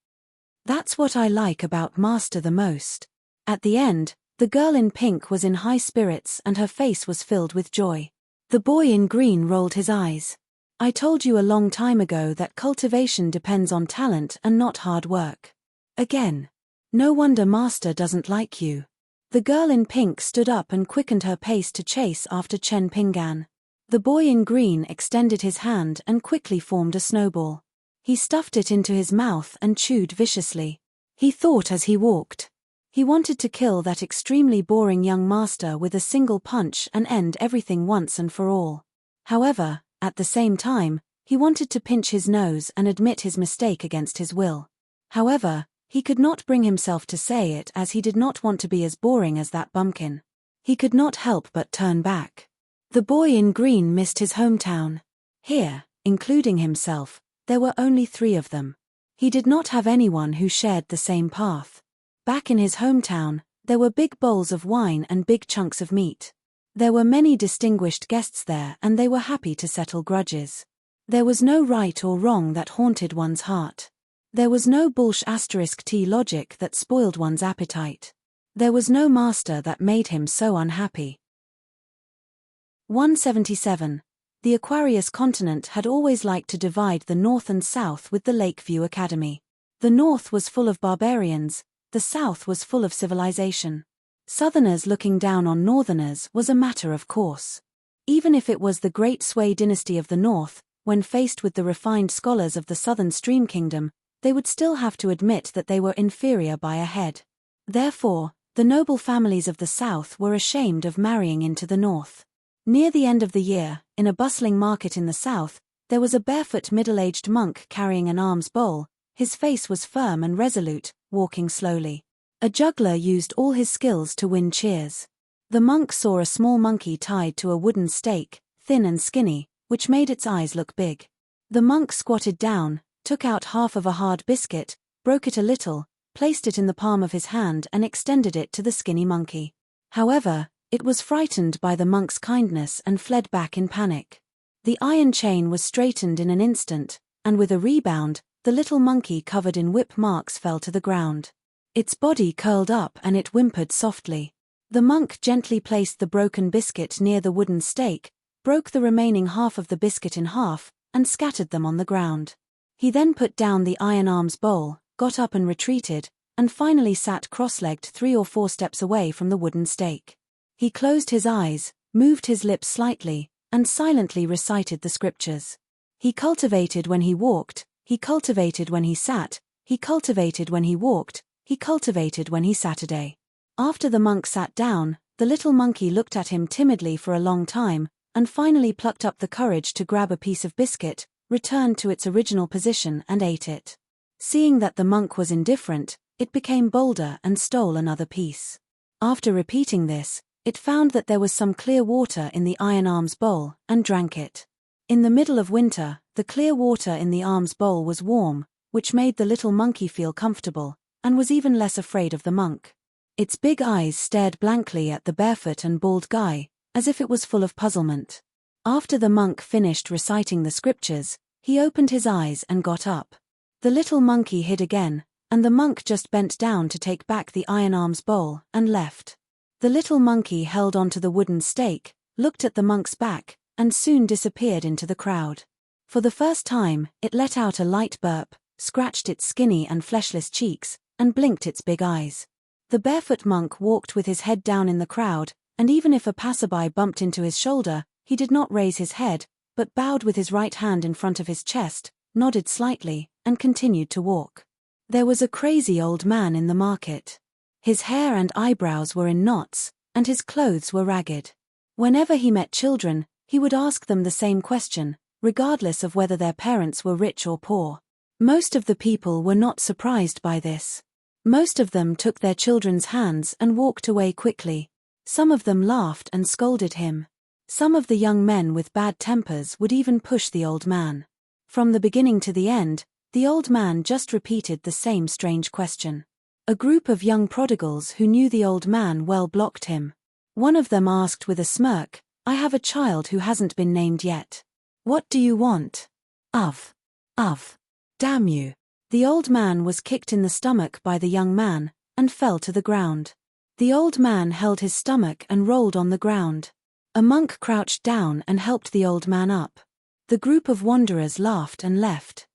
Speaker 1: That's what I like about Master the most." At the end, the girl in pink was in high spirits and her face was filled with joy. The boy in green rolled his eyes. "I told you a long time ago that cultivation depends on talent and not hard work. Again. No wonder Master doesn't like you." The girl in pink stood up and quickened her pace to chase after Chen Pingan. The boy in green extended his hand and quickly formed a snowball. He stuffed it into his mouth and chewed viciously. He thought as he walked. He wanted to kill that extremely boring young master with a single punch and end everything once and for all. However, at the same time, he wanted to pinch his nose and admit his mistake against his will. However, he could not bring himself to say it as he did not want to be as boring as that bumpkin. He could not help but turn back. The boy in green missed his hometown. Here, including himself, there were only 3 of them. He did not have anyone who shared the same path. Back in his hometown, there were big bowls of wine and big chunks of meat. There were many distinguished guests there, and they were happy to settle grudges. There was no right or wrong that haunted one's heart. There was no bullsh*t logic that spoiled one's appetite. There was no master that made him so unhappy. 177. The Aquarius continent had always liked to divide the North and South with the Lakeview Academy. The North was full of barbarians, the South was full of civilization. Southerners looking down on Northerners was a matter of course. Even if it was the great Sui dynasty of the North, when faced with the refined scholars of the Southern Stream Kingdom, they would still have to admit that they were inferior by a head. Therefore, the noble families of the South were ashamed of marrying into the North. Near the end of the year, in a bustling market in the South, there was a barefoot middle-aged monk carrying an alms bowl. His face was firm and resolute, walking slowly. A juggler used all his skills to win cheers. The monk saw a small monkey tied to a wooden stake, thin and skinny, which made its eyes look big. The monk squatted down, took out half of a hard biscuit, broke it a little, placed it in the palm of his hand and extended it to the skinny monkey. However, it was frightened by the monk's kindness and fled back in panic. The iron chain was straightened in an instant, and with a rebound, the little monkey covered in whip marks fell to the ground. Its body curled up and it whimpered softly. The monk gently placed the broken biscuit near the wooden stake, broke the remaining half of the biscuit in half, and scattered them on the ground. He then put down the iron alms bowl, got up and retreated, and finally sat cross-legged 3 or 4 steps away from the wooden stake. He closed his eyes, moved his lips slightly, and silently recited the scriptures. He cultivated when he walked, he cultivated when he sat, he cultivated when he walked, he cultivated when he Saturday. After the monk sat down, the little monkey looked at him timidly for a long time, and finally plucked up the courage to grab a piece of biscuit, returned to its original position and ate it. Seeing that the monk was indifferent, it became bolder and stole another piece. After repeating this, it found that there was some clear water in the iron alms bowl, and drank it. In the middle of winter, the clear water in the alms bowl was warm, which made the little monkey feel comfortable, and was even less afraid of the monk. Its big eyes stared blankly at the barefoot and bald guy, as if it was full of puzzlement. After the monk finished reciting the scriptures, he opened his eyes and got up. The little monkey hid again, and the monk just bent down to take back the iron alms bowl, and left. The little monkey held onto the wooden stake, looked at the monk's back, and soon disappeared into the crowd. For the first time, it let out a light burp, scratched its skinny and fleshless cheeks, and blinked its big eyes. The barefoot monk walked with his head down in the crowd, and even if a passerby bumped into his shoulder, he did not raise his head, but bowed with his right hand in front of his chest, nodded slightly, and continued to walk. There was a crazy old man in the market. His hair and eyebrows were in knots, and his clothes were ragged. Whenever he met children, he would ask them the same question, regardless of whether their parents were rich or poor. Most of the people were not surprised by this. Most of them took their children's hands and walked away quickly. Some of them laughed and scolded him. Some of the young men with bad tempers would even push the old man. From the beginning to the end, the old man just repeated the same strange question. A group of young prodigals who knew the old man well blocked him. One of them asked with a smirk, "I have a child who hasn't been named yet. What do you want?" Of. Damn you." The old man was kicked in the stomach by the young man, and fell to the ground. The old man held his stomach and rolled on the ground. A monk crouched down and helped the old man up. The group of wanderers laughed and left.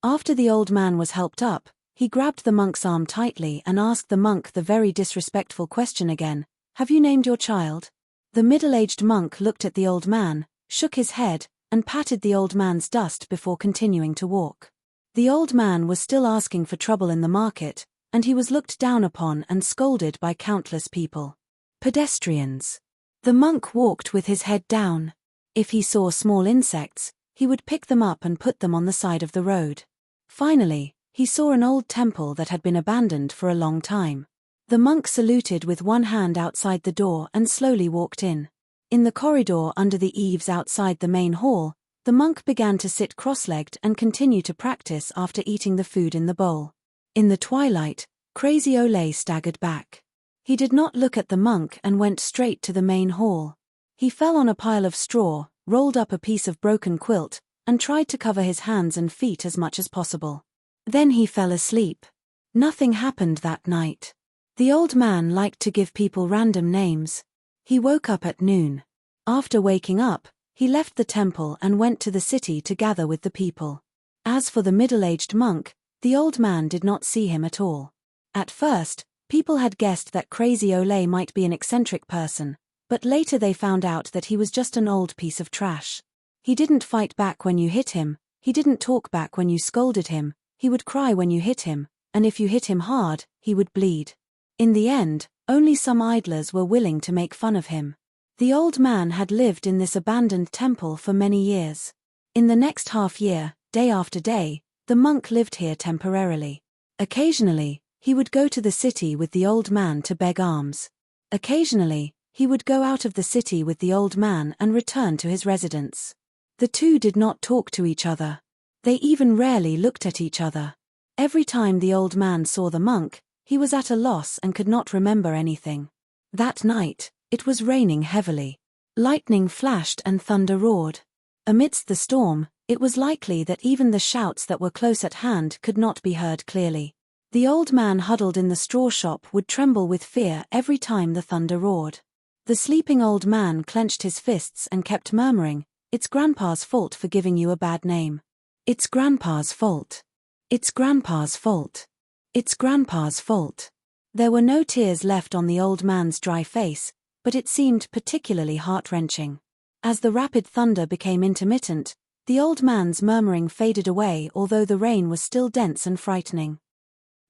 Speaker 1: After the old man was helped up, he grabbed the monk's arm tightly and asked the monk the very disrespectful question again, "Have you named your child?" The middle-aged monk looked at the old man, shook his head, and patted the old man's dust before continuing to walk. The old man was still asking for trouble in the market, and he was looked down upon and scolded by countless people. Pedestrians. The monk walked with his head down. If he saw small insects, he would pick them up and put them on the side of the road. Finally, he saw an old temple that had been abandoned for a long time. The monk saluted with one hand outside the door and slowly walked in. In the corridor under the eaves outside the main hall, the monk began to sit cross-legged and continue to practice after eating the food in the bowl. In the twilight, Crazy Ole staggered back. He did not look at the monk and went straight to the main hall. He fell on a pile of straw, rolled up a piece of broken quilt, and tried to cover his hands and feet as much as possible. Then he fell asleep. Nothing happened that night. The old man liked to give people random names. He woke up at noon. After waking up, he left the temple and went to the city to gather with the people. As for the middle-aged monk, the old man did not see him at all. At first, people had guessed that Crazy Ole might be an eccentric person, but later they found out that he was just an old piece of trash. He didn't fight back when you hit him, he didn't talk back when you scolded him, he would cry when you hit him, and if you hit him hard, he would bleed. In the end, only some idlers were willing to make fun of him. The old man had lived in this abandoned temple for many years. In the next half year, day after day, the monk lived here temporarily. Occasionally, he would go to the city with the old man to beg alms. Occasionally, he would go out of the city with the old man and return to his residence. The two did not talk to each other. They even rarely looked at each other. Every time the old man saw the monk, he was at a loss and could not remember anything. That night, it was raining heavily. Lightning flashed and thunder roared. Amidst the storm, it was likely that even the shouts that were close at hand could not be heard clearly. The old man huddled in the straw shop would tremble with fear every time the thunder roared. The sleeping old man clenched his fists and kept murmuring, "It's Grandpa's fault for giving you a bad name. It's Grandpa's fault. It's Grandpa's fault. It's Grandpa's fault." There were no tears left on the old man's dry face, but it seemed particularly heart-wrenching. As the rapid thunder became intermittent, the old man's murmuring faded away although the rain was still dense and frightening.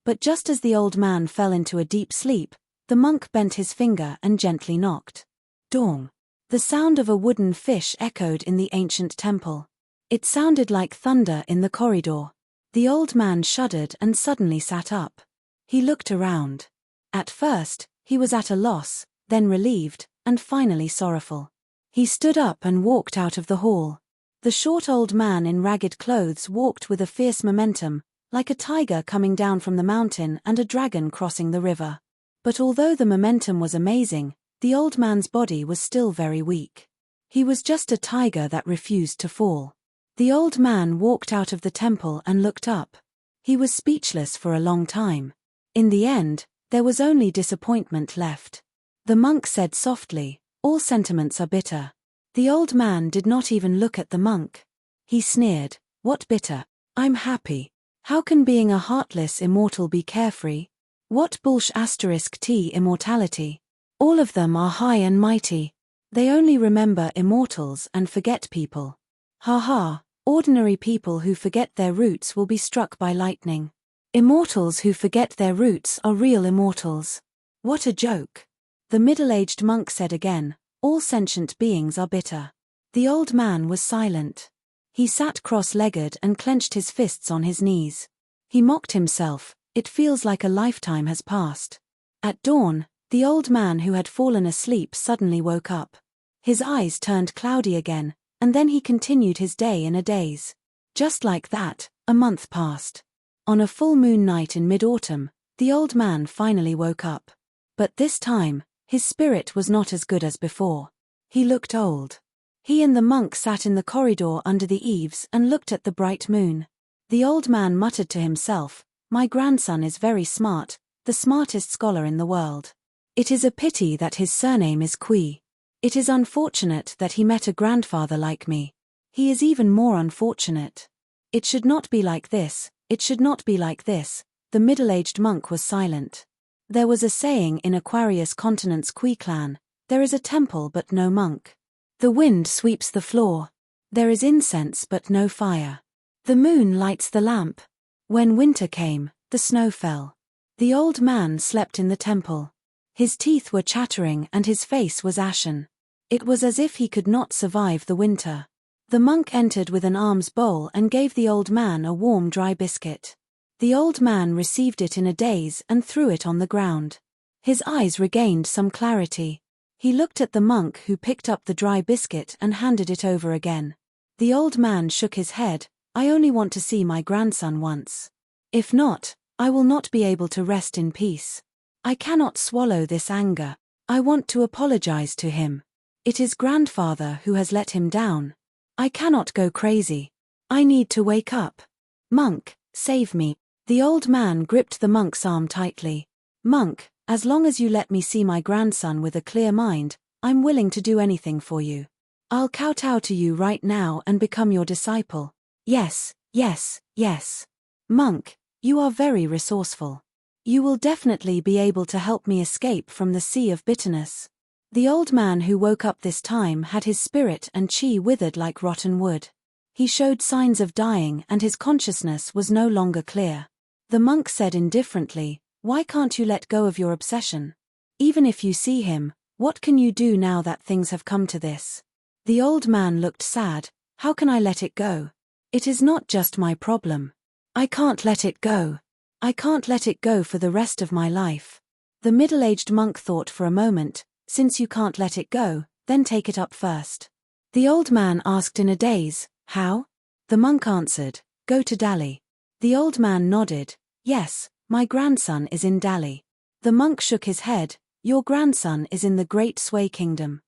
Speaker 1: But just as the old man fell into a deep sleep, the monk bent his finger and gently knocked. Dong! The sound of a wooden fish echoed in the ancient temple. It sounded like thunder in the corridor. The old man shuddered and suddenly sat up. He looked around. At first, he was at a loss, then relieved, and finally sorrowful. He stood up and walked out of the hall. The short old man in ragged clothes walked with a fierce momentum, like a tiger coming down from the mountain and a dragon crossing the river. But although the momentum was amazing, the old man's body was still very weak. He was just a tiger that refused to fall. The old man walked out of the temple and looked up. He was speechless for a long time. In the end, there was only disappointment left. The monk said softly, "All sentiments are bitter." The old man did not even look at the monk. He sneered, "What bitter? I'm happy. How can being a heartless immortal be carefree? What *t immortality? All of them are high and mighty. They only remember immortals and forget people. Ha ha, ordinary people who forget their roots will be struck by lightning. Immortals who forget their roots are real immortals. What a joke." The middle-aged monk said again, "All sentient beings are bitter." The old man was silent. He sat cross-legged and clenched his fists on his knees. He mocked himself, "It feels like a lifetime has passed." At dawn, the old man who had fallen asleep suddenly woke up. His eyes turned cloudy again, and then he continued his day in a daze. Just like that, a month passed. On a full moon night in mid-autumn, the old man finally woke up. But this time, his spirit was not as good as before. He looked old. He and the monk sat in the corridor under the eaves and looked at the bright moon. The old man muttered to himself, "My grandson is very smart, the smartest scholar in the world. It is a pity that his surname is Kui. It is unfortunate that he met a grandfather like me. He is even more unfortunate. It should not be like this, it should not be like this." The middle-aged monk was silent. There was a saying in Aquarius Continent's Kui clan, "There is a temple but no monk. The wind sweeps the floor. There is incense but no fire. The moon lights the lamp. When winter came, the snow fell." The old man slept in the temple. His teeth were chattering and his face was ashen. It was as if he could not survive the winter. The monk entered with an alms bowl and gave the old man a warm dry biscuit. The old man received it in a daze and threw it on the ground. His eyes regained some clarity. He looked at the monk, who picked up the dry biscuit and handed it over again. The old man shook his head. I only want to see my grandson once. If not, I will not be able to rest in peace. I cannot swallow this anger. I want to apologize to him. It is grandfather who has let him down. I cannot go crazy. I need to wake up. Monk, save me. The old man gripped the monk's arm tightly. Monk, as long as you let me see my grandson with a clear mind, I'm willing to do anything for you. I'll kowtow to you right now and become your disciple. Yes, yes, yes. Monk, you are very resourceful. You will definitely be able to help me escape from the sea of bitterness. The old man who woke up this time had his spirit and chi withered like rotten wood. He showed signs of dying and his consciousness was no longer clear. The monk said indifferently, why can't you let go of your obsession? Even if you see him, what can you do now that things have come to this? The old man looked sad. How can I let it go? It is not just my problem. I can't let it go. I can't let it go for the rest of my life. The middle-aged monk thought for a moment. Since you can't let it go, then take it up first. The old man asked in a daze, how? The monk answered, go to Delhi. The old man nodded, yes, my grandson is in Delhi. The monk shook his head, your grandson is in the Great Sway Kingdom.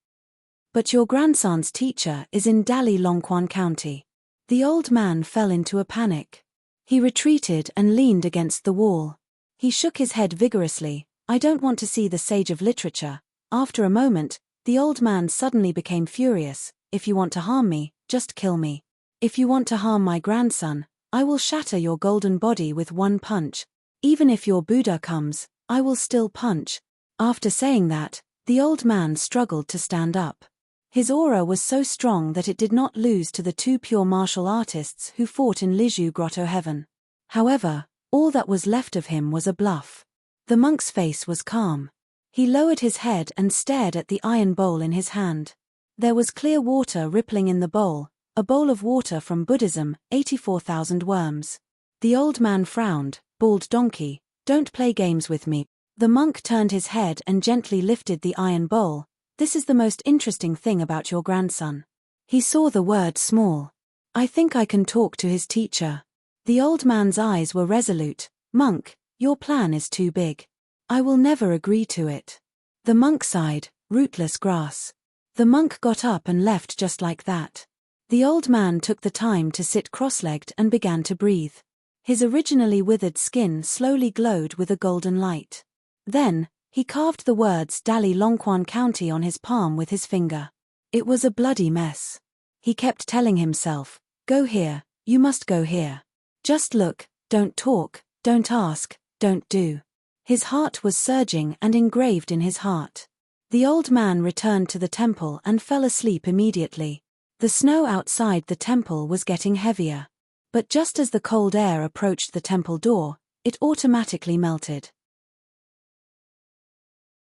Speaker 1: But your grandson's teacher is in Delhi, Longquan County. The old man fell into a panic. He retreated and leaned against the wall. He shook his head vigorously, I don't want to see the sage of literature. After a moment, the old man suddenly became furious, if you want to harm me, just kill me. If you want to harm my grandson, I will shatter your golden body with one punch. Even if your Buddha comes, I will still punch. After saying that, the old man struggled to stand up. His aura was so strong that it did not lose to the two pure martial artists who fought in Liju Grotto Heaven. However, all that was left of him was a bluff. The monk's face was calm. He lowered his head and stared at the iron bowl in his hand. There was clear water rippling in the bowl, a bowl of water from Buddhism, 84,000 worms. The old man frowned, bald donkey, don't play games with me. The monk turned his head and gently lifted the iron bowl. This is the most interesting thing about your grandson. He saw the word small. I think I can talk to his teacher. The old man's eyes were resolute. Monk, your plan is too big. I will never agree to it. The monk sighed, rootless grass. The monk got up and left just like that. The old man took the time to sit cross-legged and began to breathe. His originally withered skin slowly glowed with a golden light. Then, he carved the words Delhi Longquan County on his palm with his finger. It was a bloody mess. He kept telling himself, go here, you must go here. Just look, don't talk, don't ask, don't do. His heart was surging and engraved in his heart. The old man returned to the temple and fell asleep immediately. The snow outside the temple was getting heavier. But just as the cold air approached the temple door, it automatically melted.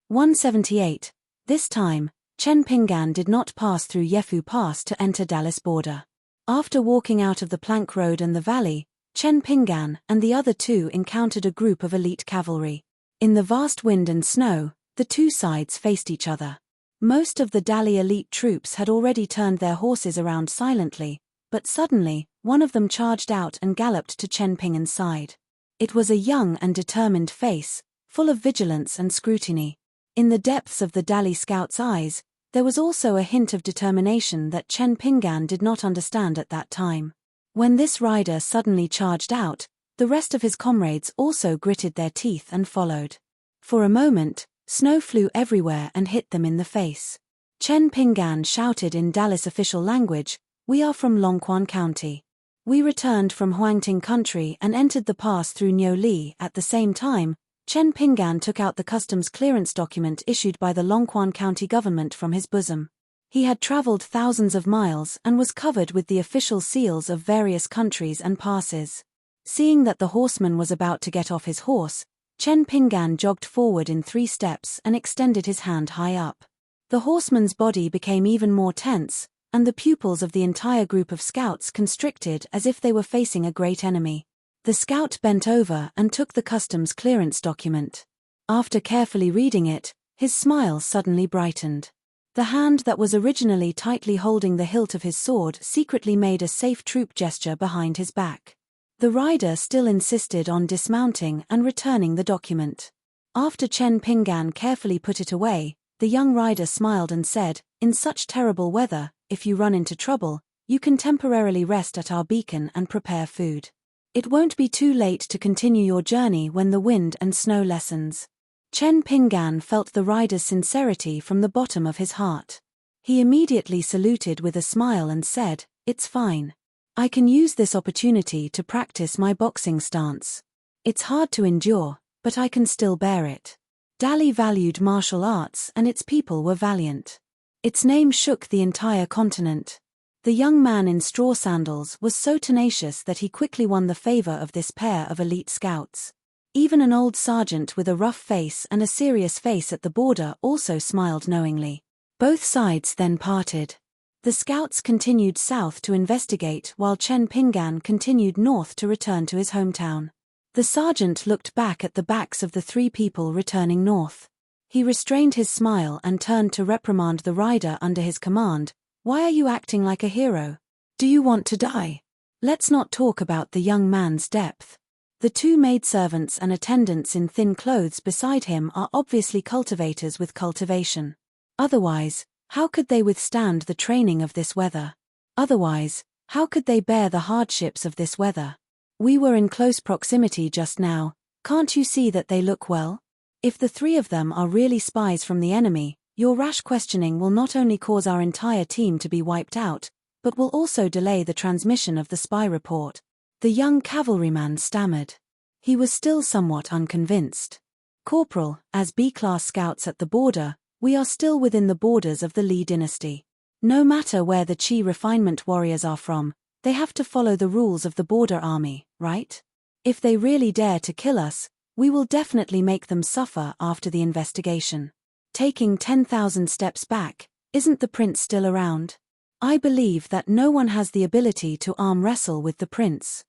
Speaker 1: 178. This time, Chen Pinggan did not pass through Yefu Pass to enter Dallas border. After walking out of the plank road and the valley, Chen Pinggan and the other two encountered a group of elite cavalry. In the vast wind and snow, the two sides faced each other. Most of the Dali elite troops had already turned their horses around silently, but suddenly, one of them charged out and galloped to Chen Pinggan's side. It was a young and determined face, full of vigilance and scrutiny. In the depths of the Dali scout's eyes, there was also a hint of determination that Chen Pinggan did not understand at that time. When this rider suddenly charged out, the rest of his comrades also gritted their teeth and followed. For a moment, snow flew everywhere and hit them in the face. Chen Pinggan shouted in Dallas official language, "We are from Longquan County. We returned from Huangting country and entered the pass through Niuli." At the same time, Chen Pinggan took out the customs clearance document issued by the Longquan County government from his bosom. He had traveled thousands of miles and was covered with the official seals of various countries and passes. Seeing that the horseman was about to get off his horse, Chen Pinggan jogged forward in 3 steps and extended his hand high up. The horseman's body became even more tense, and the pupils of the entire group of scouts constricted as if they were facing a great enemy. The scout bent over and took the customs clearance document. After carefully reading it, his smile suddenly brightened. The hand that was originally tightly holding the hilt of his sword secretly made a safe troop gesture behind his back. The rider still insisted on dismounting and returning the document. After Chen Pinggan carefully put it away, the young rider smiled and said, "In such terrible weather, if you run into trouble, you can temporarily rest at our beacon and prepare food. It won't be too late to continue your journey when the wind and snow lessens." Chen Pinggan felt the rider's sincerity from the bottom of his heart. He immediately saluted with a smile and said, "It's fine. I can use this opportunity to practice my boxing stance. It's hard to endure, but I can still bear it." Dali valued martial arts and its people were valiant. Its name shook the entire continent. The young man in straw sandals was so tenacious that he quickly won the favor of this pair of elite scouts. Even an old sergeant with a rough face and a serious face at the border also smiled knowingly. Both sides then parted. The scouts continued south to investigate while Chen Pinggan continued north to return to his hometown. The sergeant looked back at the backs of the three people returning north. He restrained his smile and turned to reprimand the rider under his command. "Why are you acting like a hero? Do you want to die?" Let's not talk about the young man's depth. The two maidservants and attendants in thin clothes beside him are obviously cultivators with cultivation. Otherwise, how could they withstand the training of this weather? Otherwise, how could they bear the hardships of this weather? We were in close proximity just now, can't you see that they look well? If the three of them are really spies from the enemy, your rash questioning will not only cause our entire team to be wiped out, but will also delay the transmission of the spy report. The young cavalryman stammered. He was still somewhat unconvinced. "Corporal, as B-class scouts at the border, we are still within the borders of the Li dynasty. No matter where the Qi refinement warriors are from, they have to follow the rules of the border army, right? If they really dare to kill us, we will definitely make them suffer after the investigation." Taking 10,000 steps back, isn't the prince still around? I believe that no one has the ability to arm wrestle with the prince.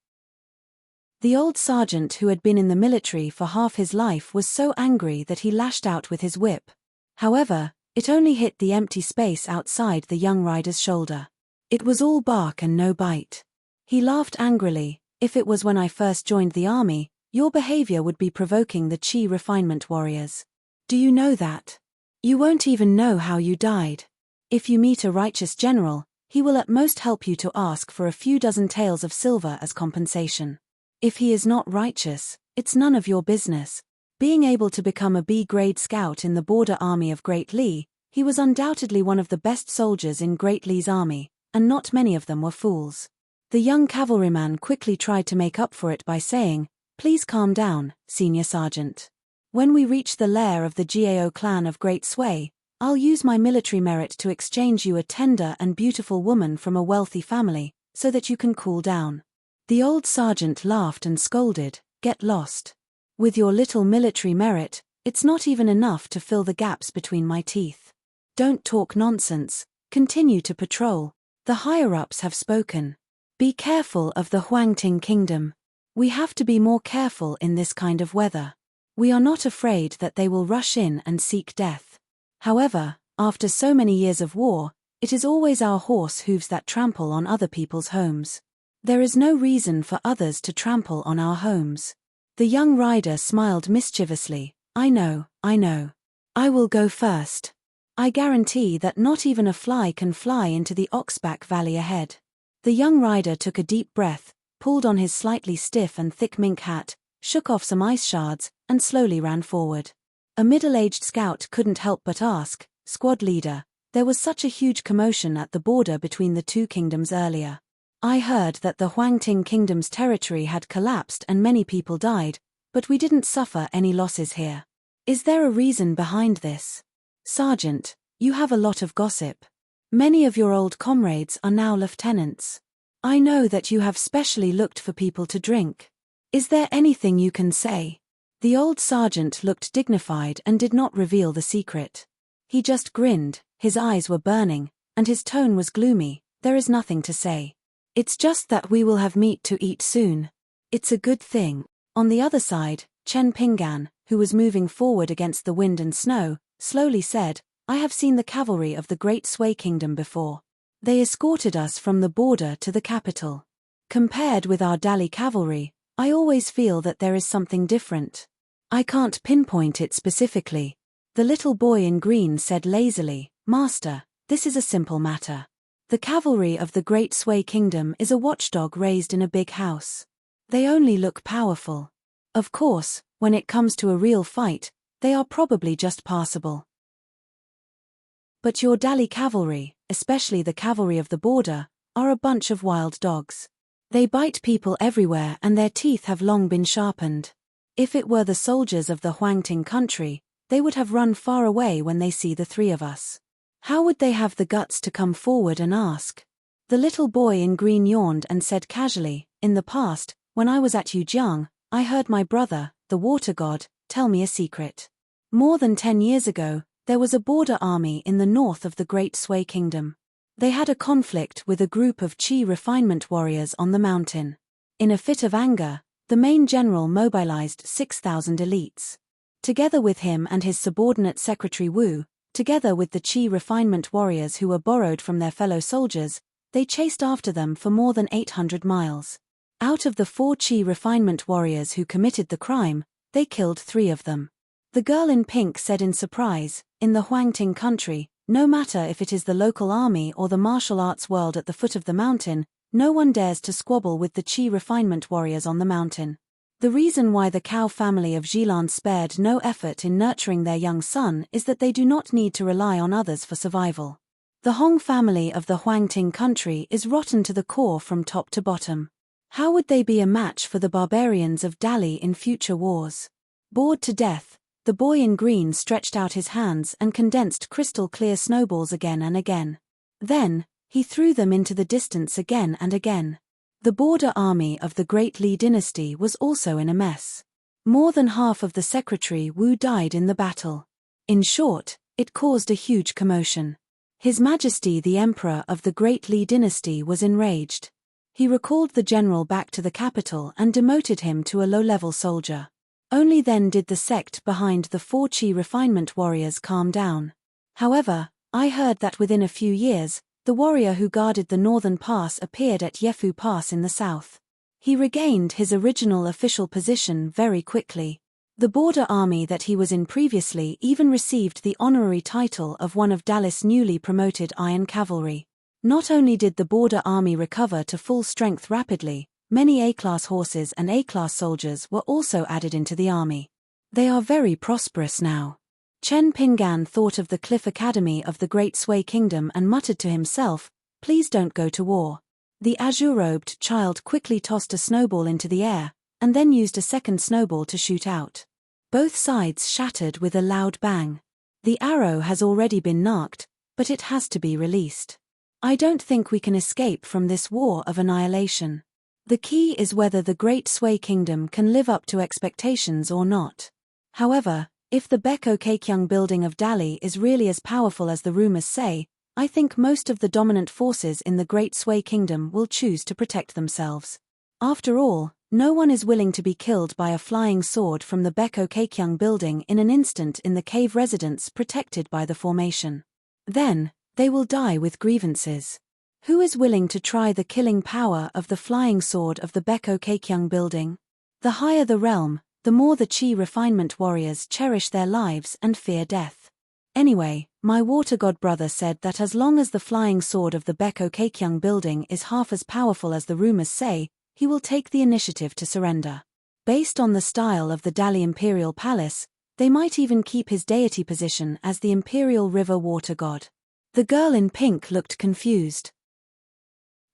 Speaker 1: The old sergeant who had been in the military for half his life was so angry that he lashed out with his whip. However, it only hit the empty space outside the young rider's shoulder. It was all bark and no bite. He laughed angrily. "If it was when I first joined the army, your behavior would be provoking the Qi refinement warriors. Do you know that? You won't even know how you died. If you meet a righteous general, he will at most help you to ask for a few dozen taels of silver as compensation. If he is not righteous, it's none of your business." Being able to become a B-grade scout in the border army of Great Li, he was undoubtedly one of the best soldiers in Great Li's army, and not many of them were fools. The young cavalryman quickly tried to make up for it by saying, "Please calm down, senior sergeant. When we reach the lair of the Gao clan of Great Sway, I'll use my military merit to exchange you a tender and beautiful woman from a wealthy family, so that you can cool down." The old sergeant laughed and scolded, "Get lost. With your little military merit, it's not even enough to fill the gaps between my teeth. Don't talk nonsense, continue to patrol. The higher-ups have spoken. Be careful of the Huangting kingdom. We have to be more careful in this kind of weather. We are not afraid that they will rush in and seek death. However, after so many years of war, it is always our horse hooves that trample on other people's homes. There is no reason for others to trample on our homes." The young rider smiled mischievously. I know. I will go first. I guarantee that not even a fly can fly into the Oxback Valley ahead." The young rider took a deep breath, pulled on his slightly stiff and thick mink hat, shook off some ice shards, and slowly ran forward. A middle-aged scout couldn't help but ask, "Squad leader, there was such a huge commotion at the border between the two kingdoms earlier. I heard that the Huangting kingdom's territory had collapsed and many people died, but we didn't suffer any losses here. Is there a reason behind this?" "Sergeant, you have a lot of gossip. Many of your old comrades are now lieutenants. I know that you have specially looked for people to drink. Is there anything you can say?" The old sergeant looked dignified and did not reveal the secret. He just grinned, his eyes were burning, and his tone was gloomy. "There is nothing to say. It's just that we will have meat to eat soon. It's a good thing." On the other side, Chen Pinggan, who was moving forward against the wind and snow, slowly said, "I have seen the cavalry of the Great Sway Kingdom before. They escorted us from the border to the capital. Compared with our Dali cavalry, I always feel that there is something different. I can't pinpoint it specifically." The little boy in green said lazily, "Master, this is a simple matter. The cavalry of the Great Sway Kingdom is a watchdog raised in a big house. They only look powerful. Of course, when it comes to a real fight, they are probably just passable. But your Dali cavalry, especially the cavalry of the border, are a bunch of wild dogs. They bite people everywhere and their teeth have long been sharpened. If it were the soldiers of the Huangting country, they would have run far away when they see the three of us. How would they have the guts to come forward and ask?" The little boy in green yawned and said casually, "In the past, when I was at Yujiang, I heard my brother, the water god, tell me a secret. More than 10 years ago, there was a border army in the north of the Great Sway Kingdom. They had a conflict with a group of Qi refinement warriors on the mountain. In a fit of anger, the main general mobilized 6,000 elites. Together with him and his subordinate Secretary Wu, together with the Qi refinement warriors who were borrowed from their fellow soldiers, they chased after them for more than 800 miles. Out of the 4 Qi refinement warriors who committed the crime, they killed 3 of them." The girl in pink said in surprise, "In the Huangting country, no matter if it is the local army or the martial arts world at the foot of the mountain, no one dares to squabble with the Qi refinement warriors on the mountain. The reason why the Cao family of Jilan spared no effort in nurturing their young son is that they do not need to rely on others for survival. The Hong family of the Huangting country is rotten to the core from top to bottom. How would they be a match for the barbarians of Dali in future wars?" Bored to death, the boy in green stretched out his hands and condensed crystal-clear snowballs again and again. Then, he threw them into the distance again and again. The border army of the Great Li dynasty was also in a mess. More than half of the Secretary Wu died in the battle. In short, it caused a huge commotion. His Majesty the Emperor of the Great Li dynasty was enraged. He recalled the general back to the capital and demoted him to a low-level soldier. Only then did the sect behind the 4 Qi refinement warriors calm down. However, I heard that within a few years, the warrior who guarded the northern pass appeared at Yefu Pass in the south. He regained his original official position very quickly. The border army that he was in previously even received the honorary title of one of Dali's newly promoted Iron Cavalry. Not only did the border army recover to full strength rapidly, many A-class horses and A-class soldiers were also added into the army. They are very prosperous now. Chen Pinggan thought of the Cliff Academy of the Great Sway Kingdom and muttered to himself, "Please don't go to war." The azure-robed child quickly tossed a snowball into the air, and then used a second snowball to shoot out. Both sides shattered with a loud bang. The arrow has already been knocked, but it has to be released. I don't think we can escape from this war of annihilation. The key is whether the Great Sway Kingdom can live up to expectations or not. However, if the Beko Kekyang building of Dali is really as powerful as the rumors say, I think most of the dominant forces in the Great Sway Kingdom will choose to protect themselves. After all, no one is willing to be killed by a flying sword from the Beko Kekyang building in an instant in the cave residence protected by the formation. Then, they will die with grievances. Who is willing to try the killing power of the flying sword of the Beko Kekyang building? The higher the realm, the more the Qi refinement warriors cherish their lives and fear death. Anyway, my water god brother said that as long as the flying sword of the Beko Kekyang building is half as powerful as the rumors say, he will take the initiative to surrender. Based on the style of the Dali Imperial Palace, they might even keep his deity position as the Imperial River Water God. The girl in pink looked confused.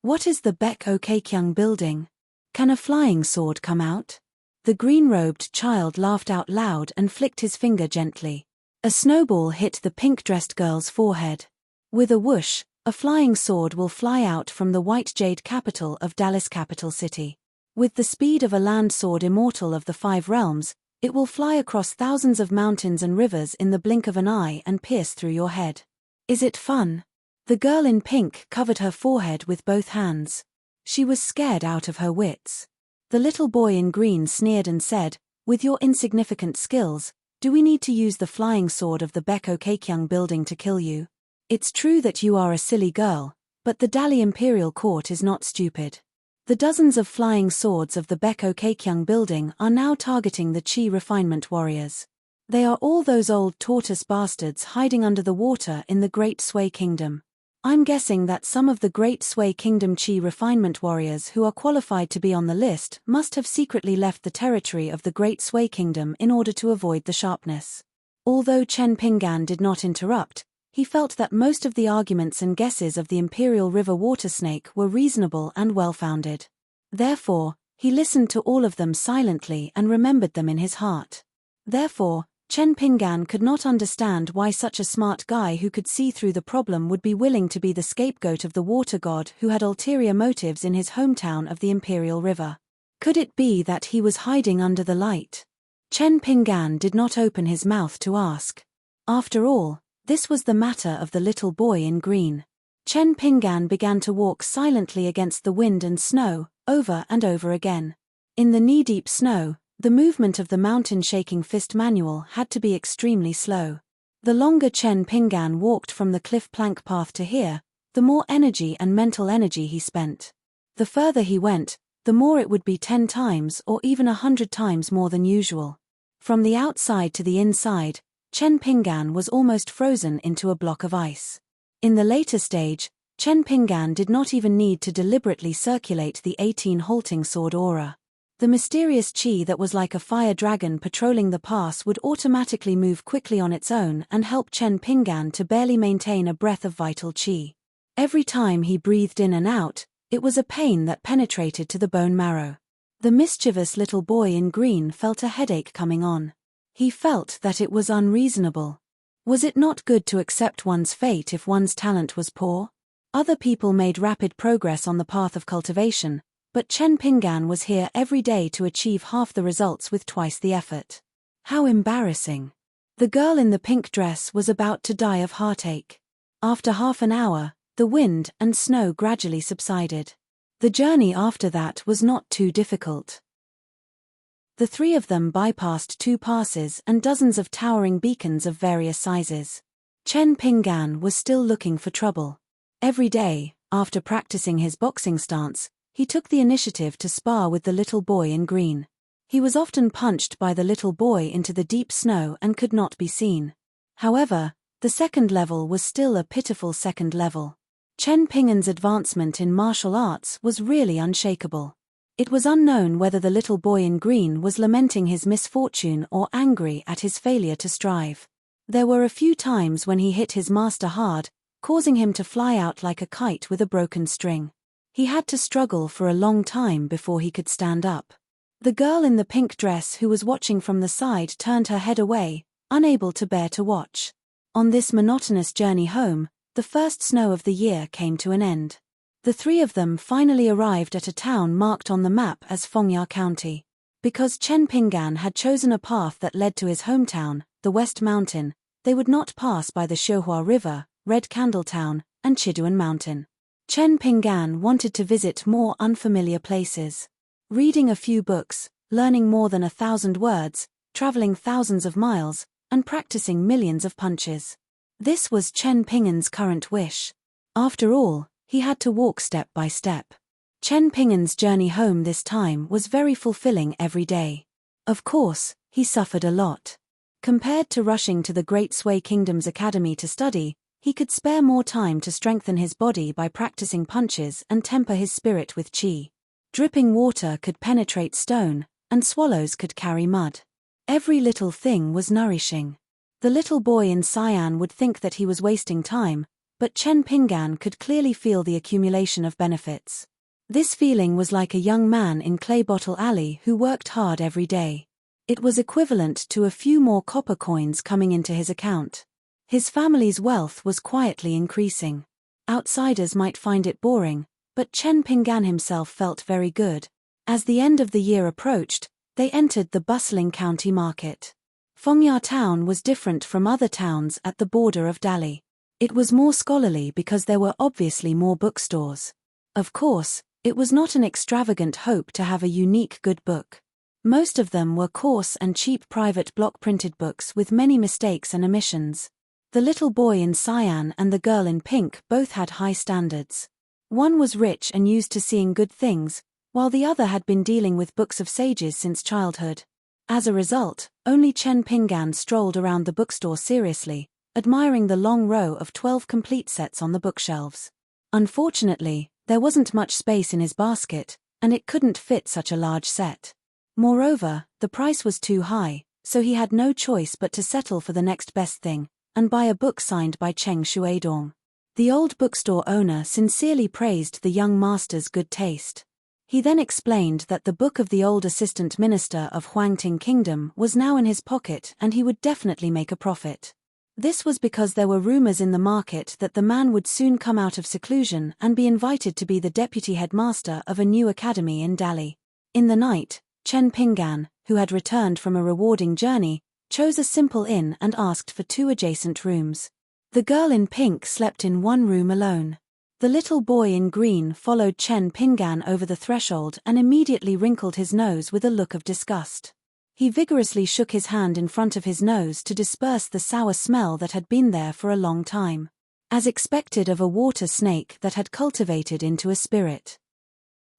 Speaker 1: What is the Beko Kekyang building? Can a flying sword come out? The green-robed child laughed out loud and flicked his finger gently. A snowball hit the pink-dressed girl's forehead. With a whoosh, a flying sword will fly out from the white jade capital of Dali's capital city. With the speed of a land sword immortal of the 5 realms, it will fly across thousands of mountains and rivers in the blink of an eye and pierce through your head. Is it fun? The girl in pink covered her forehead with both hands. She was scared out of her wits. The little boy in green sneered and said, With your insignificant skills, do we need to use the flying sword of the Beko Kekyang building to kill you? It's true that you are a silly girl, but the Dali Imperial Court is not stupid. The dozens of flying swords of the Beko Kekyang building are now targeting the Chi refinement warriors. They are all those old tortoise bastards hiding under the water in the Great Sway Kingdom. I'm guessing that some of the Great Sway Kingdom Chi refinement warriors who are qualified to be on the list must have secretly left the territory of the Great Sway Kingdom in order to avoid the sharpness. Although Chen Pinggan did not interrupt, he felt that most of the arguments and guesses of the Imperial River water snake were reasonable and well-founded. Therefore, he listened to all of them silently and remembered them in his heart. Therefore, Chen Pinggan could not understand why such a smart guy who could see through the problem would be willing to be the scapegoat of the water god who had ulterior motives in his hometown of the Imperial River. Could it be that he was hiding under the light? Chen Pinggan did not open his mouth to ask. After all, this was the matter of the little boy in green. Chen Pinggan began to walk silently against the wind and snow, over and over again. In the knee-deep snow, the movement of the mountain-shaking fist manual had to be extremely slow. The longer Chen Pinggan walked from the cliff plank path to here, the more energy and mental energy he spent. The further he went, the more it would be 10 times or even 100 times more than usual. From the outside to the inside, Chen Pinggan was almost frozen into a block of ice. In the later stage, Chen Pinggan did not even need to deliberately circulate the 18 halting sword aura. The mysterious chi that was like a fire dragon patrolling the pass would automatically move quickly on its own and help Chen Pinggan to barely maintain a breath of vital chi. Every time he breathed in and out, it was a pain that penetrated to the bone marrow. The mischievous little boy in green felt a headache coming on. He felt that it was unreasonable. Was it not good to accept one's fate if one's talent was poor? Other people made rapid progress on the path of cultivation, but Chen Pinggan was here every day to achieve half the results with twice the effort. How embarrassing. The girl in the pink dress was about to die of heartache. After half an hour, the wind and snow gradually subsided. The journey after that was not too difficult. The three of them bypassed 2 passes and dozens of towering beacons of various sizes. Chen Pinggan was still looking for trouble. Every day, after practicing his boxing stance, he took the initiative to spar with the little boy in green. He was often punched by the little boy into the deep snow and could not be seen. However, the second level was still a pitiful second level. Chen Pinggan's advancement in martial arts was really unshakable. It was unknown whether the little boy in green was lamenting his misfortune or angry at his failure to strive. There were a few times when he hit his master hard, causing him to fly out like a kite with a broken string. He had to struggle for a long time before he could stand up. The girl in the pink dress who was watching from the side turned her head away, unable to bear to watch. On this monotonous journey home, the first snow of the year came to an end. The three of them finally arrived at a town marked on the map as Fengya County. Because Chen Pinggan had chosen a path that led to his hometown, the West Mountain, they would not pass by the Xiuhua River, Red Candle Town, and Chiduan Mountain. Chen Pinggan wanted to visit more unfamiliar places. Reading a few books, learning more than 1,000 words, traveling thousands of miles, and practicing millions of punches. This was Chen Pinggan's current wish. After all, he had to walk step by step. Chen Pinggan's journey home this time was very fulfilling every day. Of course, he suffered a lot. Compared to rushing to the Great Sway Kingdom's academy to study, he could spare more time to strengthen his body by practicing punches and temper his spirit with chi. Dripping water could penetrate stone, and swallows could carry mud. Every little thing was nourishing. The little boy in cyan would think that he was wasting time, but Chen Pinggan could clearly feel the accumulation of benefits. This feeling was like a young man in Clay Bottle Alley who worked hard every day. It was equivalent to a few more copper coins coming into his account. His family's wealth was quietly increasing. Outsiders might find it boring, but Chen Pinggan himself felt very good. As the end of the year approached, they entered the bustling county market. Fengya town was different from other towns at the border of Dali. It was more scholarly because there were obviously more bookstores. Of course, it was not an extravagant hope to have a unique good book. Most of them were coarse and cheap private block-printed books with many mistakes and omissions. The little boy in cyan and the girl in pink both had high standards. One was rich and used to seeing good things, while the other had been dealing with books of sages since childhood. As a result, only Chen Pinggan strolled around the bookstore seriously, admiring the long row of 12 complete sets on the bookshelves. Unfortunately, there wasn't much space in his basket, and it couldn't fit such a large set. Moreover, the price was too high, so he had no choice but to settle for the next best thing, and buy a book signed by Cheng Shuidong. The old bookstore owner sincerely praised the young master's good taste. He then explained that the book of the old assistant minister of Huangting Kingdom was now in his pocket and he would definitely make a profit. This was because there were rumors in the market that the man would soon come out of seclusion and be invited to be the deputy headmaster of a new academy in Dali. In the night, Chen Pinggan, who had returned from a rewarding journey, chose a simple inn and asked for 2 adjacent rooms. The girl in pink slept in one room alone. The little boy in green followed Chen Pinggan over the threshold and immediately wrinkled his nose with a look of disgust. He vigorously shook his hand in front of his nose to disperse the sour smell that had been there for a long time, as expected of a water snake that had cultivated into a spirit.